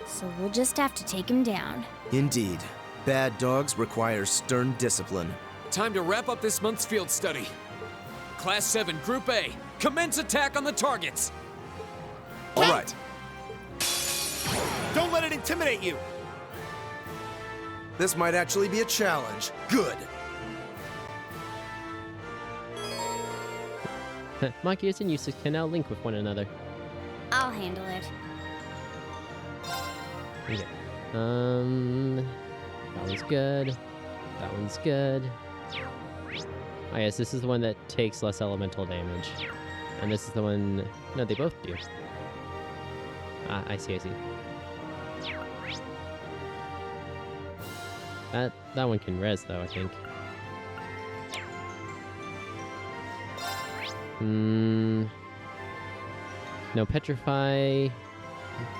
So we'll just have to take him down. Indeed. Bad dogs require stern discipline. Time to wrap up this month's field study. Class 7, Group A, commence attack on the targets. All right. Don't let it intimidate you. This might actually be a challenge. Good. Machias and Yusuf can now link with one another. I'll handle it. Okay. That one's good. That one's good. Oh yes, this is the one that takes less elemental damage. And this is the one... No, they both do. Ah, I see. That one can res though, I think. No, petrify.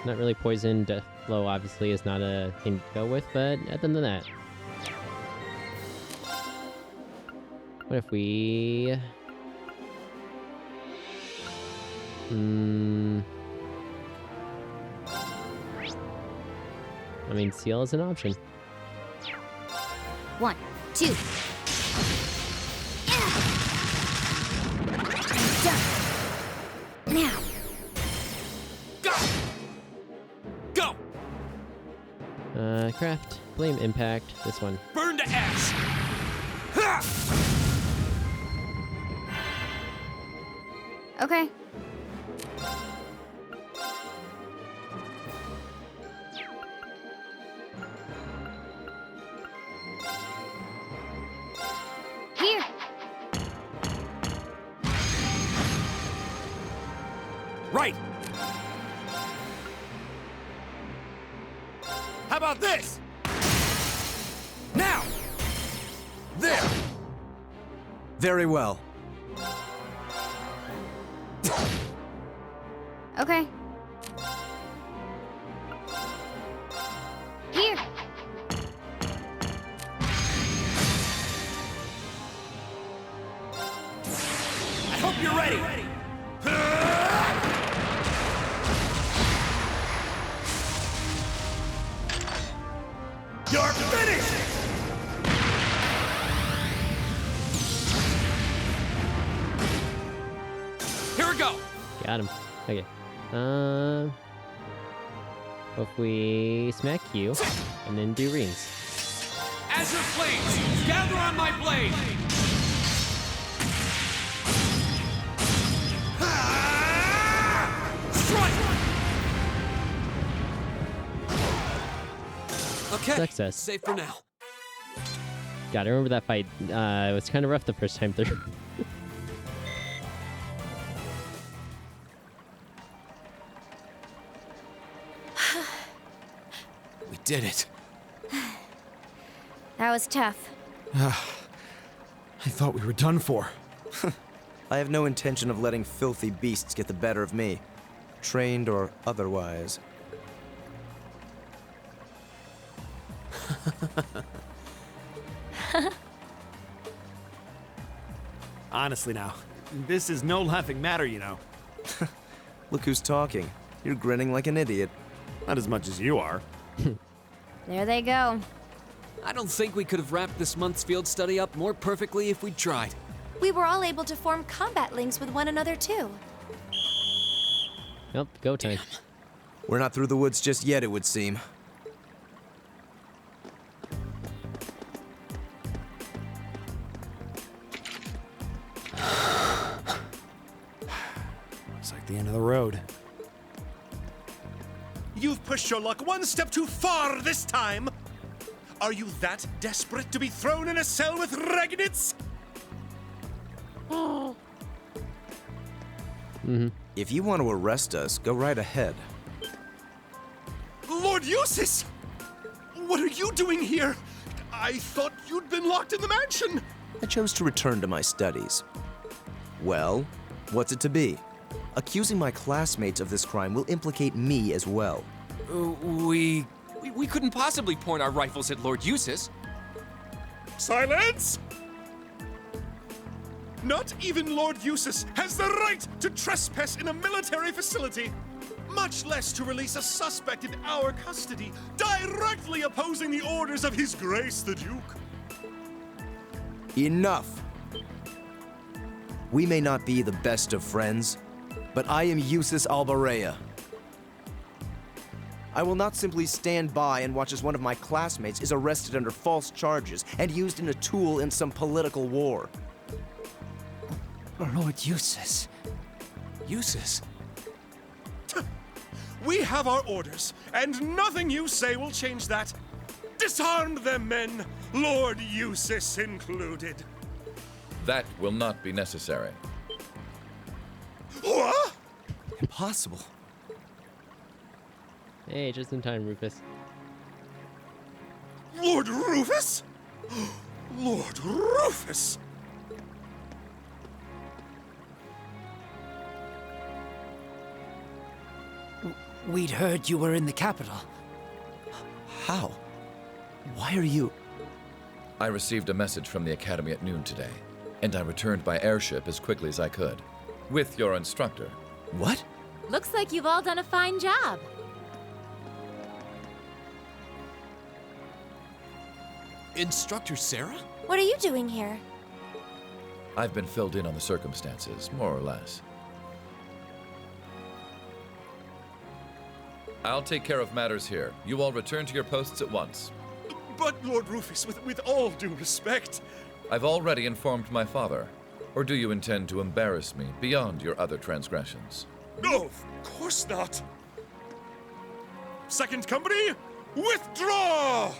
Not really poison. Death blow obviously is not a thing to go with, but other than that. What if we... I mean, seal is an option. 1, 2. Done. Now. Go! Craft, flame impact, this one. Burn to ash! Ha! Okay. Here. Right. How about this? Now! There! Very well. Okay. Here. I hope you're ready. You're finished! Here we go! Got him. Okay. If we smack you, and then do rings. Azure flames, gather on my blade! Okay, Success. safe for now. Gotta remember that fight. It was kind of rough the first time through. We did it. That was tough. I thought we were done for. I have no intention of letting filthy beasts get the better of me, trained or otherwise. Honestly now, this is no laughing matter, you know. Look who's talking. You're grinning like an idiot. Not as much as you are. There they go. I don't think we could have wrapped this month's field study up more perfectly if we'd tried. We were all able to form combat links with one another, too. Nope, go time. We're not through the woods just yet, it would seem. It's like the end of the road. You've pushed your luck one step too far this time! Are you that desperate to be thrown in a cell with Regnitz? If you want to arrest us, go right ahead. Lord Eustace! What are you doing here? I thought you'd been locked in the mansion! I chose to return to my studies. Well, what's it to be? Accusing my classmates of this crime will implicate me as well. We couldn't possibly point our rifles at Lord Eustace. Silence! Not even Lord Eustace has the right to trespass in a military facility, much less to release a suspect in our custody, directly opposing the orders of His Grace the Duke. Enough! We may not be the best of friends, but I am Eustace Albarea. I will not simply stand by and watch as one of my classmates is arrested under false charges and used in a tool in some political war. Lord Eustace. Eustace? We have our orders, and nothing you say will change that. Disarm them, men, Lord Eustace included. That will not be necessary. What? Impossible. Hey, just in time, Rufus. Lord Rufus? Lord Rufus! We'd heard you were in the capital. How? Why are you... I received a message from the Academy at noon today, and I returned by airship as quickly as I could. With your instructor. What? Looks like you've all done a fine job. Instructor Sarah? What are you doing here? I've been filled in on the circumstances, more or less. I'll take care of matters here. You all return to your posts at once. But, Lord Rufus, with all due respect... I've already informed my father. Or do you intend to embarrass me beyond your other transgressions? No, of course not. Second company, withdraw!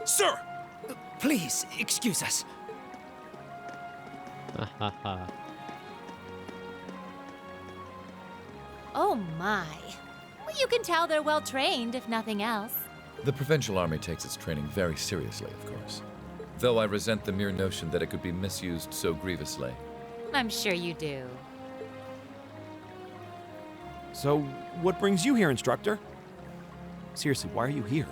Sir! Please, excuse us. Ha ha ha. Oh my. Well, you can tell they're well trained, if nothing else. The Provincial Army takes its training very seriously, of course. Though I resent the mere notion that it could be misused so grievously. I'm sure you do. So, what brings you here, Instructor? Seriously, why are you here?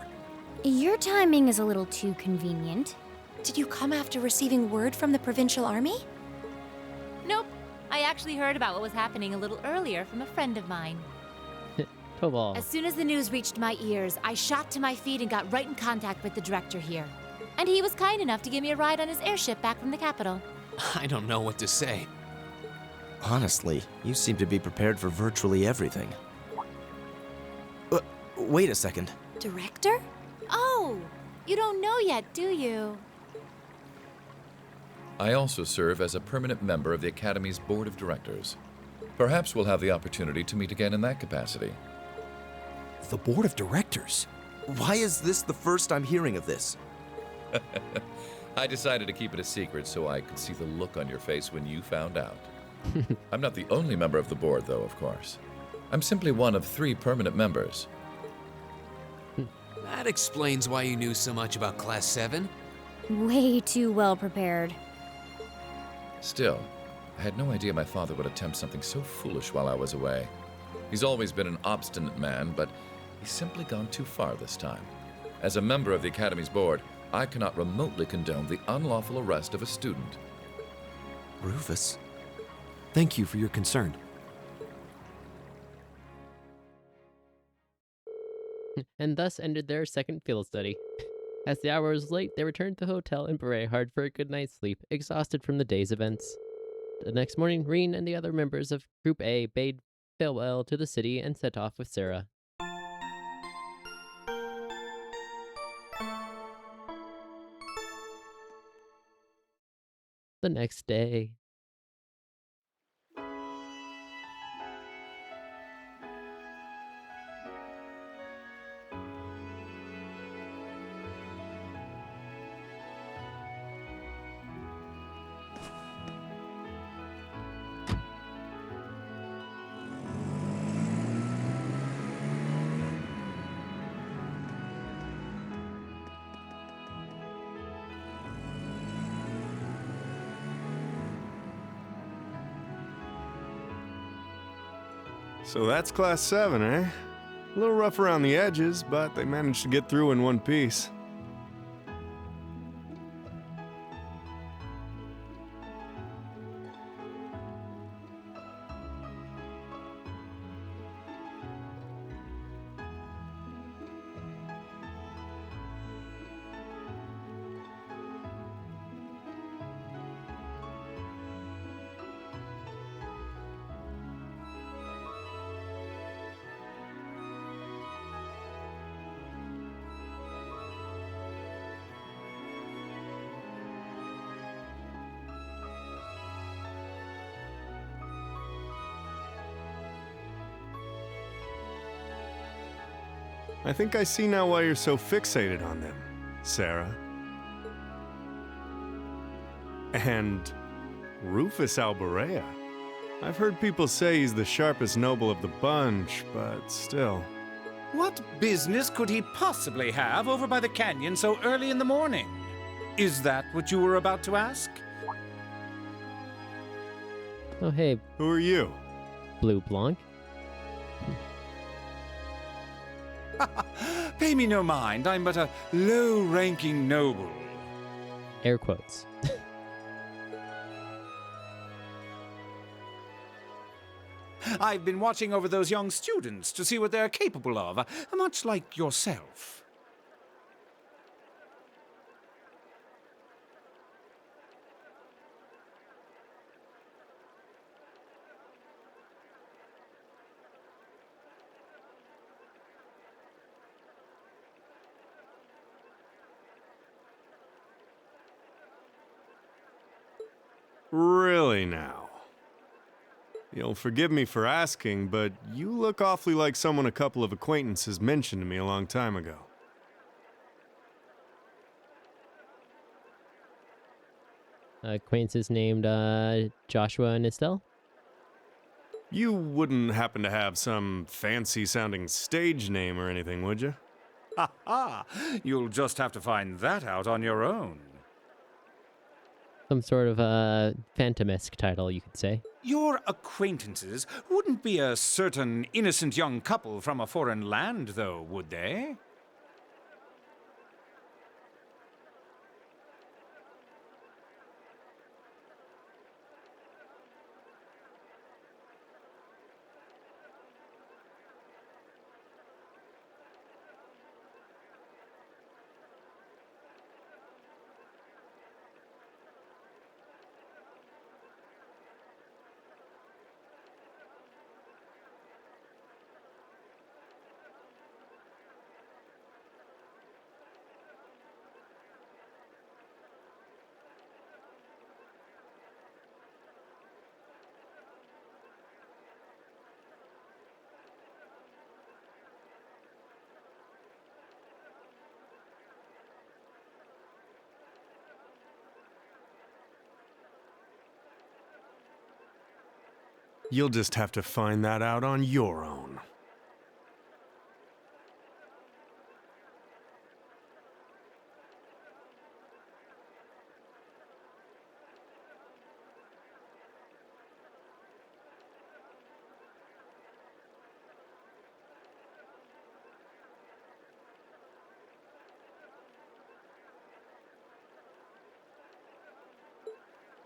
Your timing is a little too convenient. Did you come after receiving word from the Provincial Army? Nope. I actually heard about what was happening a little earlier from a friend of mine. Tobal. As soon as the news reached my ears, I shot to my feet and got right in contact with the director here. And he was kind enough to give me a ride on his airship back from the capital. I don't know what to say. Honestly, you seem to be prepared for virtually everything. Wait a second. Director? Oh, you don't know yet, do you? I also serve as a permanent member of the Academy's Board of Directors. Perhaps we'll have the opportunity to meet again in that capacity. The Board of Directors? Why is this the first I'm hearing of this? I decided to keep it a secret so I could see the look on your face when you found out. I'm not the only member of the board, though, of course. I'm simply one of 3 permanent members. That explains why you knew so much about Class 7. Way too well prepared. Still, I had no idea my father would attempt something so foolish while I was away. He's always been an obstinate man, but he's simply gone too far this time. As a member of the Academy's board, I cannot remotely condone the unlawful arrest of a student. Rufus? Thank you for your concern. And thus ended their second field study. As the hour was late, they returned to the hotel in Berehard for a good night's sleep, exhausted from the day's events. The next morning, Reen and the other members of Group A bade farewell to the city and set off with Sarah. The next day. So that's Class 7, eh? A little rough around the edges, but they managed to get through in one piece. I think I see now why you're so fixated on them, Sarah. And Rufus Alborea. I've heard people say he's the sharpest noble of the bunch, but still. What business could he possibly have over by the canyon so early in the morning? Is that what you were about to ask? Oh, hey. Who are you? Blue Blanc. Pay me no mind, I'm but a low-ranking noble. Air quotes. I've been watching over those young students to see what they're capable of, much like yourself. Really now? You'll forgive me for asking, but you look awfully like someone a couple of acquaintances mentioned to me a long time ago. Acquaintances named Joshua and Estelle? You wouldn't happen to have some fancy-sounding stage name or anything, would you? Ha ha! You'll just have to find that out on your own. Some sort of Phantom-esque title, you could say. Your acquaintances wouldn't be a certain innocent young couple from a foreign land, though, would they? You'll just have to find that out on your own.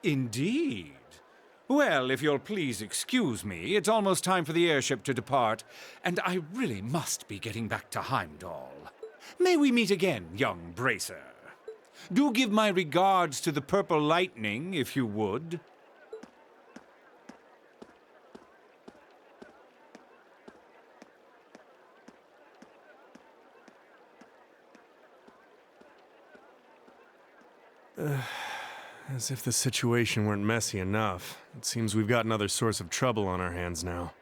Indeed. Well, if you'll please excuse me, it's almost time for the airship to depart, and I really must be getting back to Heimdall. May we meet again, young Bracer. Do give my regards to the Purple Lightning, if you would. As if the situation weren't messy enough. It seems we've got another source of trouble on our hands now.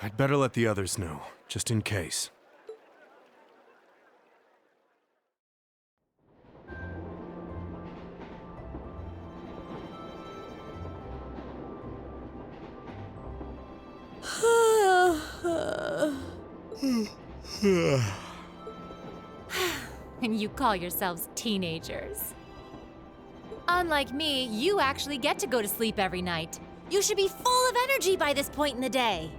I'd better let the others know, just in case. And you call yourselves teenagers. Unlike me, you actually get to go to sleep every night. You should be full of energy by this point in the day.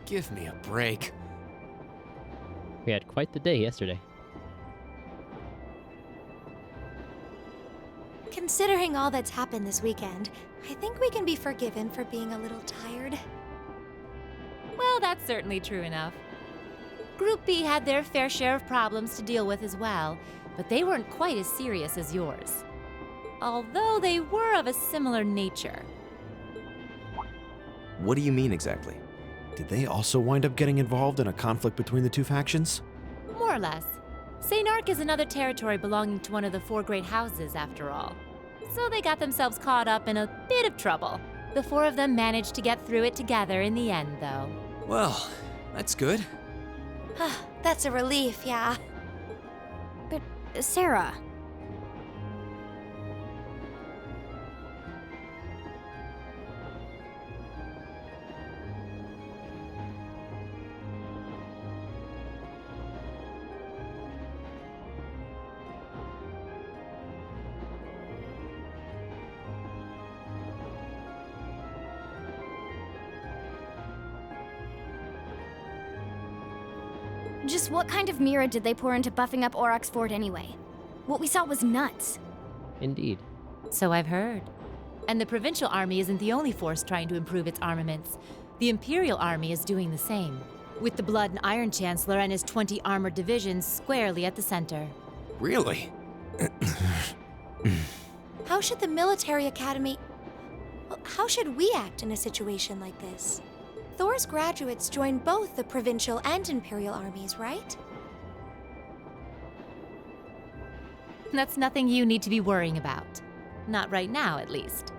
Give me a break. We had quite the day yesterday. Considering all that's happened this weekend, I think we can be forgiven for being a little tired. Well, that's certainly true enough. Group B had their fair share of problems to deal with as well, but they weren't quite as serious as yours. Although they were of a similar nature. What do you mean exactly? Did they also wind up getting involved in a conflict between the two factions? More or less. St. Ark is another territory belonging to one of the four great houses, after all. So they got themselves caught up in a bit of trouble. The four of them managed to get through it together in the end, though. Well, that's good. That's a relief, yeah. But, Sarah... Just what kind of mirror did they pour into buffing up Aurochs Fort anyway? What we saw was nuts. Indeed. So I've heard. And the Provincial Army isn't the only force trying to improve its armaments. The Imperial Army is doing the same, with the Blood and Iron Chancellor and his 20 armored divisions squarely at the center. Really? How should the military academy... Well, how should we act in a situation like this? Thor's graduates join both the Provincial and Imperial armies, right? That's nothing you need to be worrying about. Not right now, at least.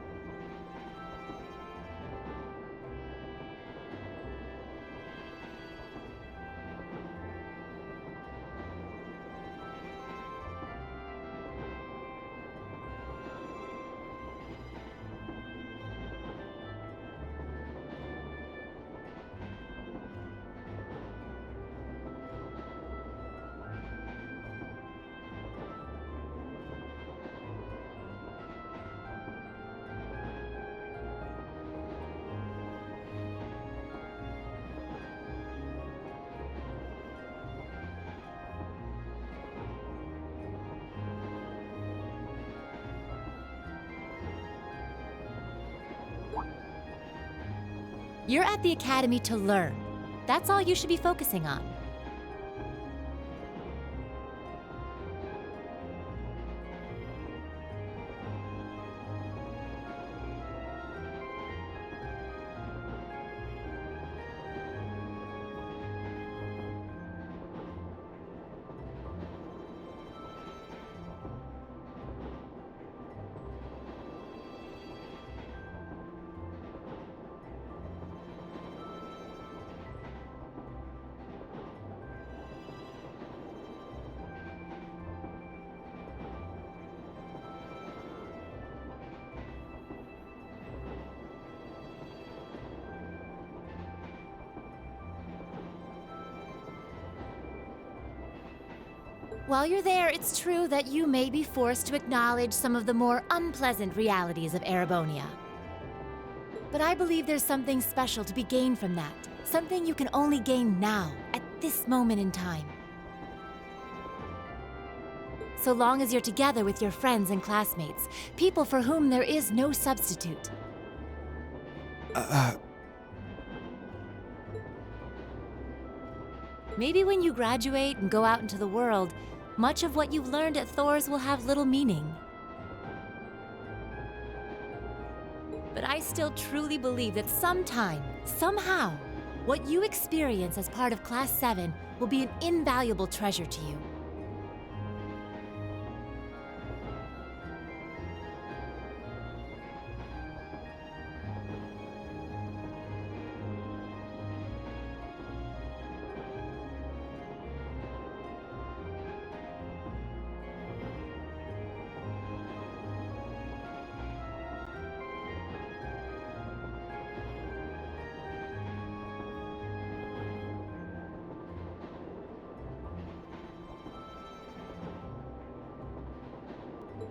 You're at the Academy to learn. That's all you should be focusing on. While you're there, it's true that you may be forced to acknowledge some of the more unpleasant realities of Erebonia. But I believe there's something special to be gained from that. Something you can only gain now, at this moment in time. So long as you're together with your friends and classmates, people for whom there is no substitute. Maybe when you graduate and go out into the world, much of what you've learned at Thor's will have little meaning. But I still truly believe that sometime, somehow, what you experience as part of Class 7 will be an invaluable treasure to you.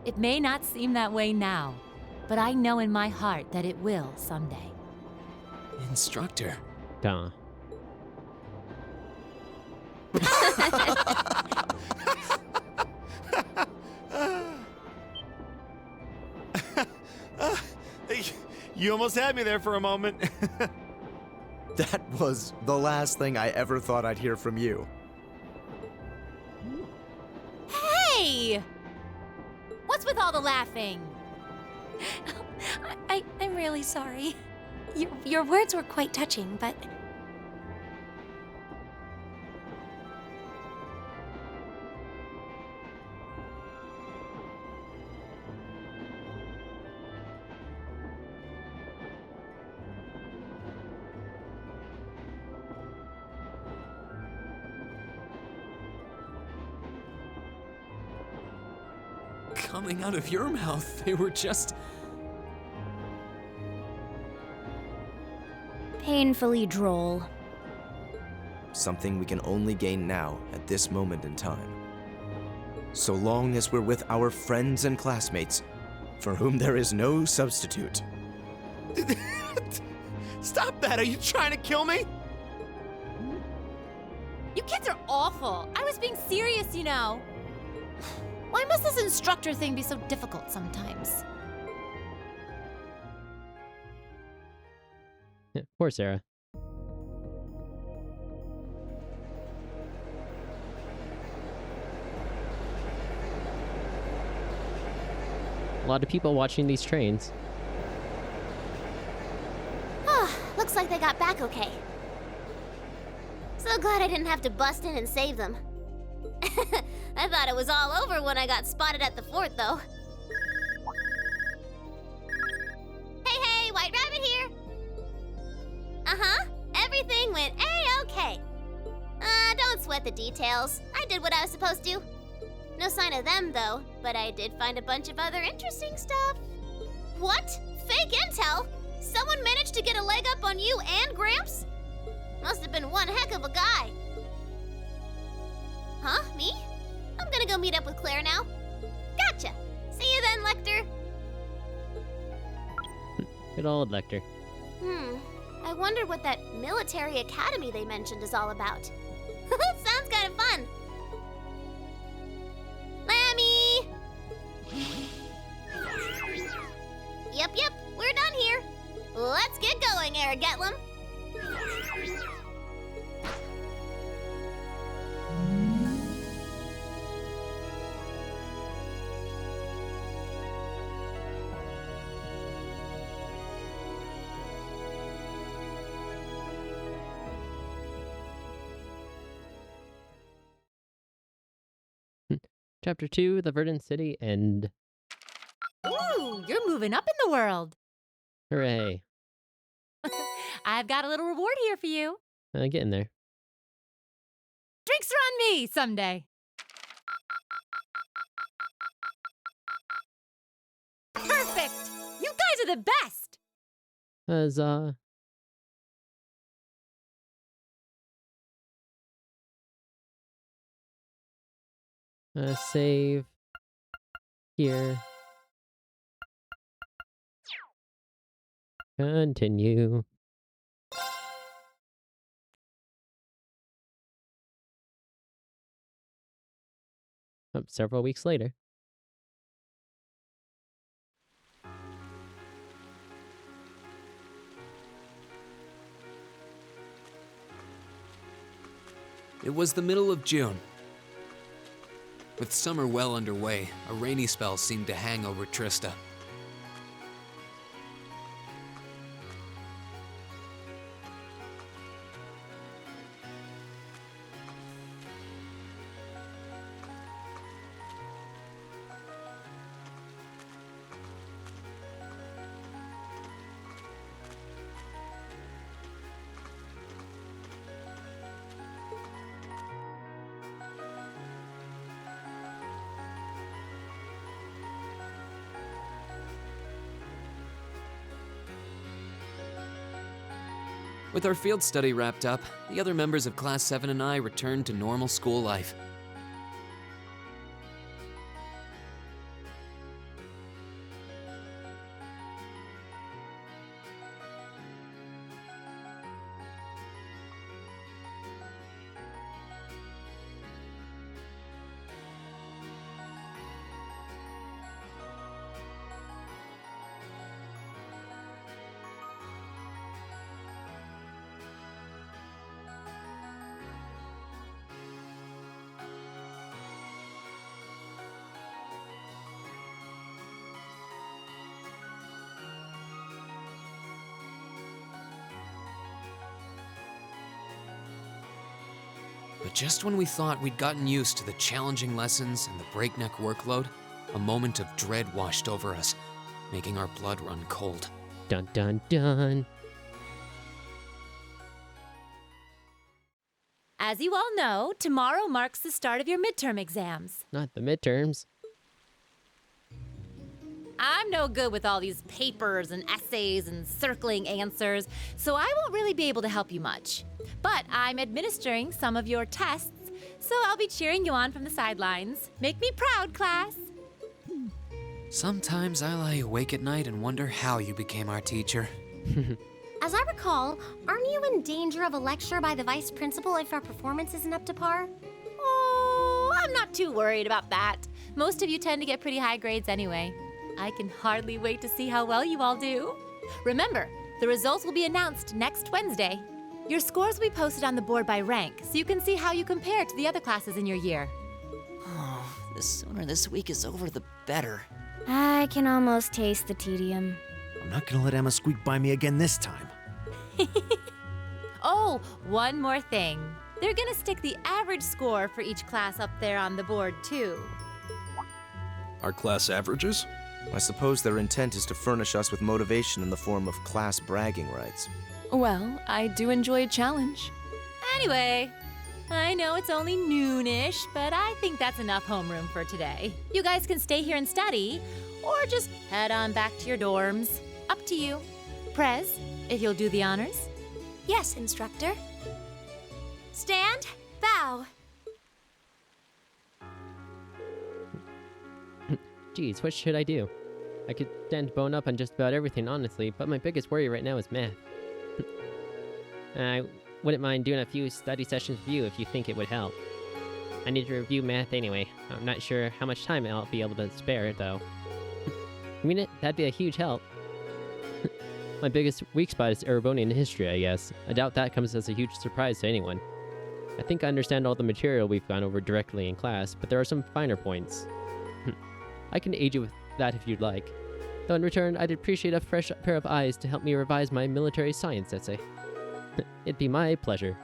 It may not seem that way now, but I know in my heart that it will someday. Instructor. Duh. You almost had me there for a moment. That was the last thing I ever thought I'd hear from you. Hey! What's with all the laughing? I'm really sorry. Your words were quite touching, but... Coming out of your mouth, they were just... Painfully droll. Something we can only gain now, at this moment in time. So long as we're with our friends and classmates, for whom there is no substitute. Stop that! Are you trying to kill me? You kids are awful. I was being serious, you know. Why must this instructor thing be so difficult sometimes? Yeah, poor Sarah. A lot of people watching these trains. Looks like they got back okay. So glad I didn't have to bust in and save them. I thought it was all over when I got spotted at the fort, though. Hey, White Rabbit here. Uh-huh. Everything went A-okay. Don't sweat the details. I did what I was supposed to. No sign of them, though, but I did find a bunch of other interesting stuff. What? Fake intel? Someone managed to get a leg up on you and Gramps? Must have been one heck of a guy. Huh? Me? I'm gonna go meet up with Claire now. Gotcha. See you then, Lecter. Good old Lecter. I wonder what that military academy they mentioned is all about. Sounds kind of fun. Lammy! Yep, we're done here. Let's get going, Eric Getlum. Chapter 2, The Verdant City End. Ooh, you're moving up in the world. Hooray. I've got a little reward here for you. Getting there. Drinks are on me someday. Perfect! You guys are the best! Huzzah. Save. Here. Continue. Several weeks later. It was the middle of June. With summer well underway, a rainy spell seemed to hang over Trista. With our field study wrapped up, the other members of Class 7 and I returned to normal school life. But just when we thought we'd gotten used to the challenging lessons and the breakneck workload, a moment of dread washed over us, making our blood run cold. Dun dun dun. As you all know, tomorrow marks the start of your midterm exams. Not the midterms. I'm no good with all these papers and essays and circling answers, so I won't really be able to help you much. But I'm administering some of your tests, so I'll be cheering you on from the sidelines. Make me proud, class. Sometimes I lie awake at night and wonder how you became our teacher. As I recall, aren't you in danger of a lecture by the vice principal if our performance isn't up to par? Oh, I'm not too worried about that. Most of you tend to get pretty high grades anyway. I can hardly wait to see how well you all do. Remember, the results will be announced next Wednesday. Your scores will be posted on the board by rank, so you can see how you compare to the other classes in your year. Oh, the sooner this week is over, the better. I can almost taste the tedium. I'm not gonna let Emma squeak by me again this time. Oh, one more thing. They're gonna stick the average score for each class up there on the board, too. Our class averages? I suppose their intent is to furnish us with motivation in the form of class bragging rights. Well, I do enjoy a challenge. Anyway, I know it's only noonish, but I think that's enough homeroom for today. You guys can stay here and study, or just head on back to your dorms. Up to you. Prez, if you'll do the honors. Yes, instructor. Stand, bow. Geez, what should I do? I could stand bone up on just about everything, honestly, but my biggest worry right now is math. I wouldn't mind doing a few study sessions with you if you think it would help. I need to review math anyway. I'm not sure how much time I'll be able to spare, though. I mean, that'd be a huge help. My biggest weak spot is Erebonian history, I guess. I doubt that comes as a huge surprise to anyone. I think I understand all the material we've gone over directly in class, but there are some finer points. I can aid you with that if you'd like. Though in return, I'd appreciate a fresh pair of eyes to help me revise my military science essay. It'd be my pleasure.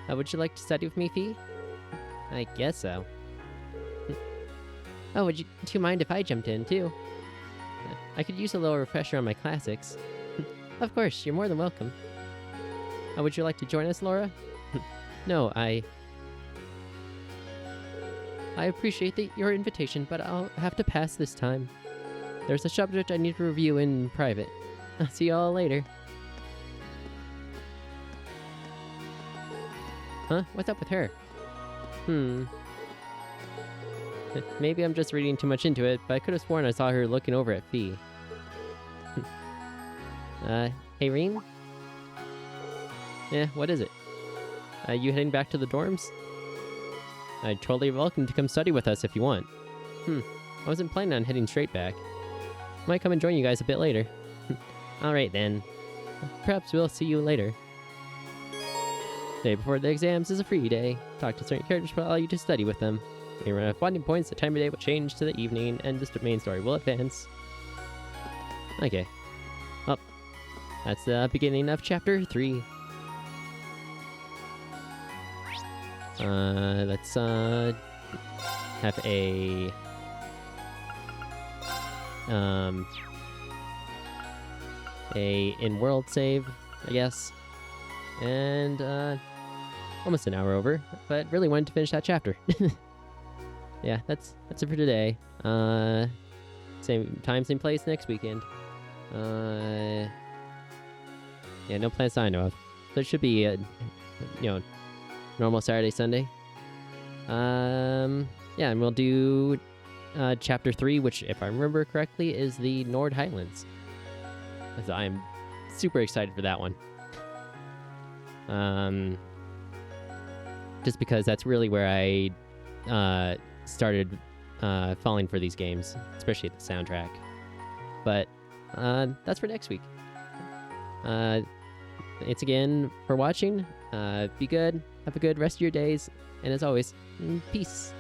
Would you like to study with me, Fee? I guess so. Oh, do you mind if I jumped in, too? I could use a little refresher on my classics. Of course, you're more than welcome. Would you like to join us, Laura? No, I appreciate your invitation, but I'll have to pass this time. There's a subject I need to review in private. I'll see y'all later. Huh? What's up with her? Maybe I'm just reading too much into it, but I could have sworn I saw her looking over at Fee. Hey, Reem? Yeah, what is it? You heading back to the dorms? I'd totally welcome to come study with us if you want. I wasn't planning on heading straight back. Might come and join you guys a bit later. Alright then. Perhaps we'll see you later. Day before the exams is a free day. Talk to certain characters to allow you to study with them. When you run out of bonding points, the time of day will change to the evening, and the main story will advance. Okay. Well, that's the beginning of Chapter 3. Let's have a in-world save, I guess. And almost an hour over, but really wanted to finish that chapter. Yeah, that's it for today. Same time, same place next weekend. Yeah, no plans I know of. So it should be a, normal Saturday, Sunday. Yeah, and we'll do chapter 3, which, if I remember correctly, is the Nord Highlands. So I am super excited for that one. Just because that's really where I started falling for these games, especially the soundtrack. But that's for next week. Thanks again for watching. Be good. Have a good rest of your days. And as always, peace.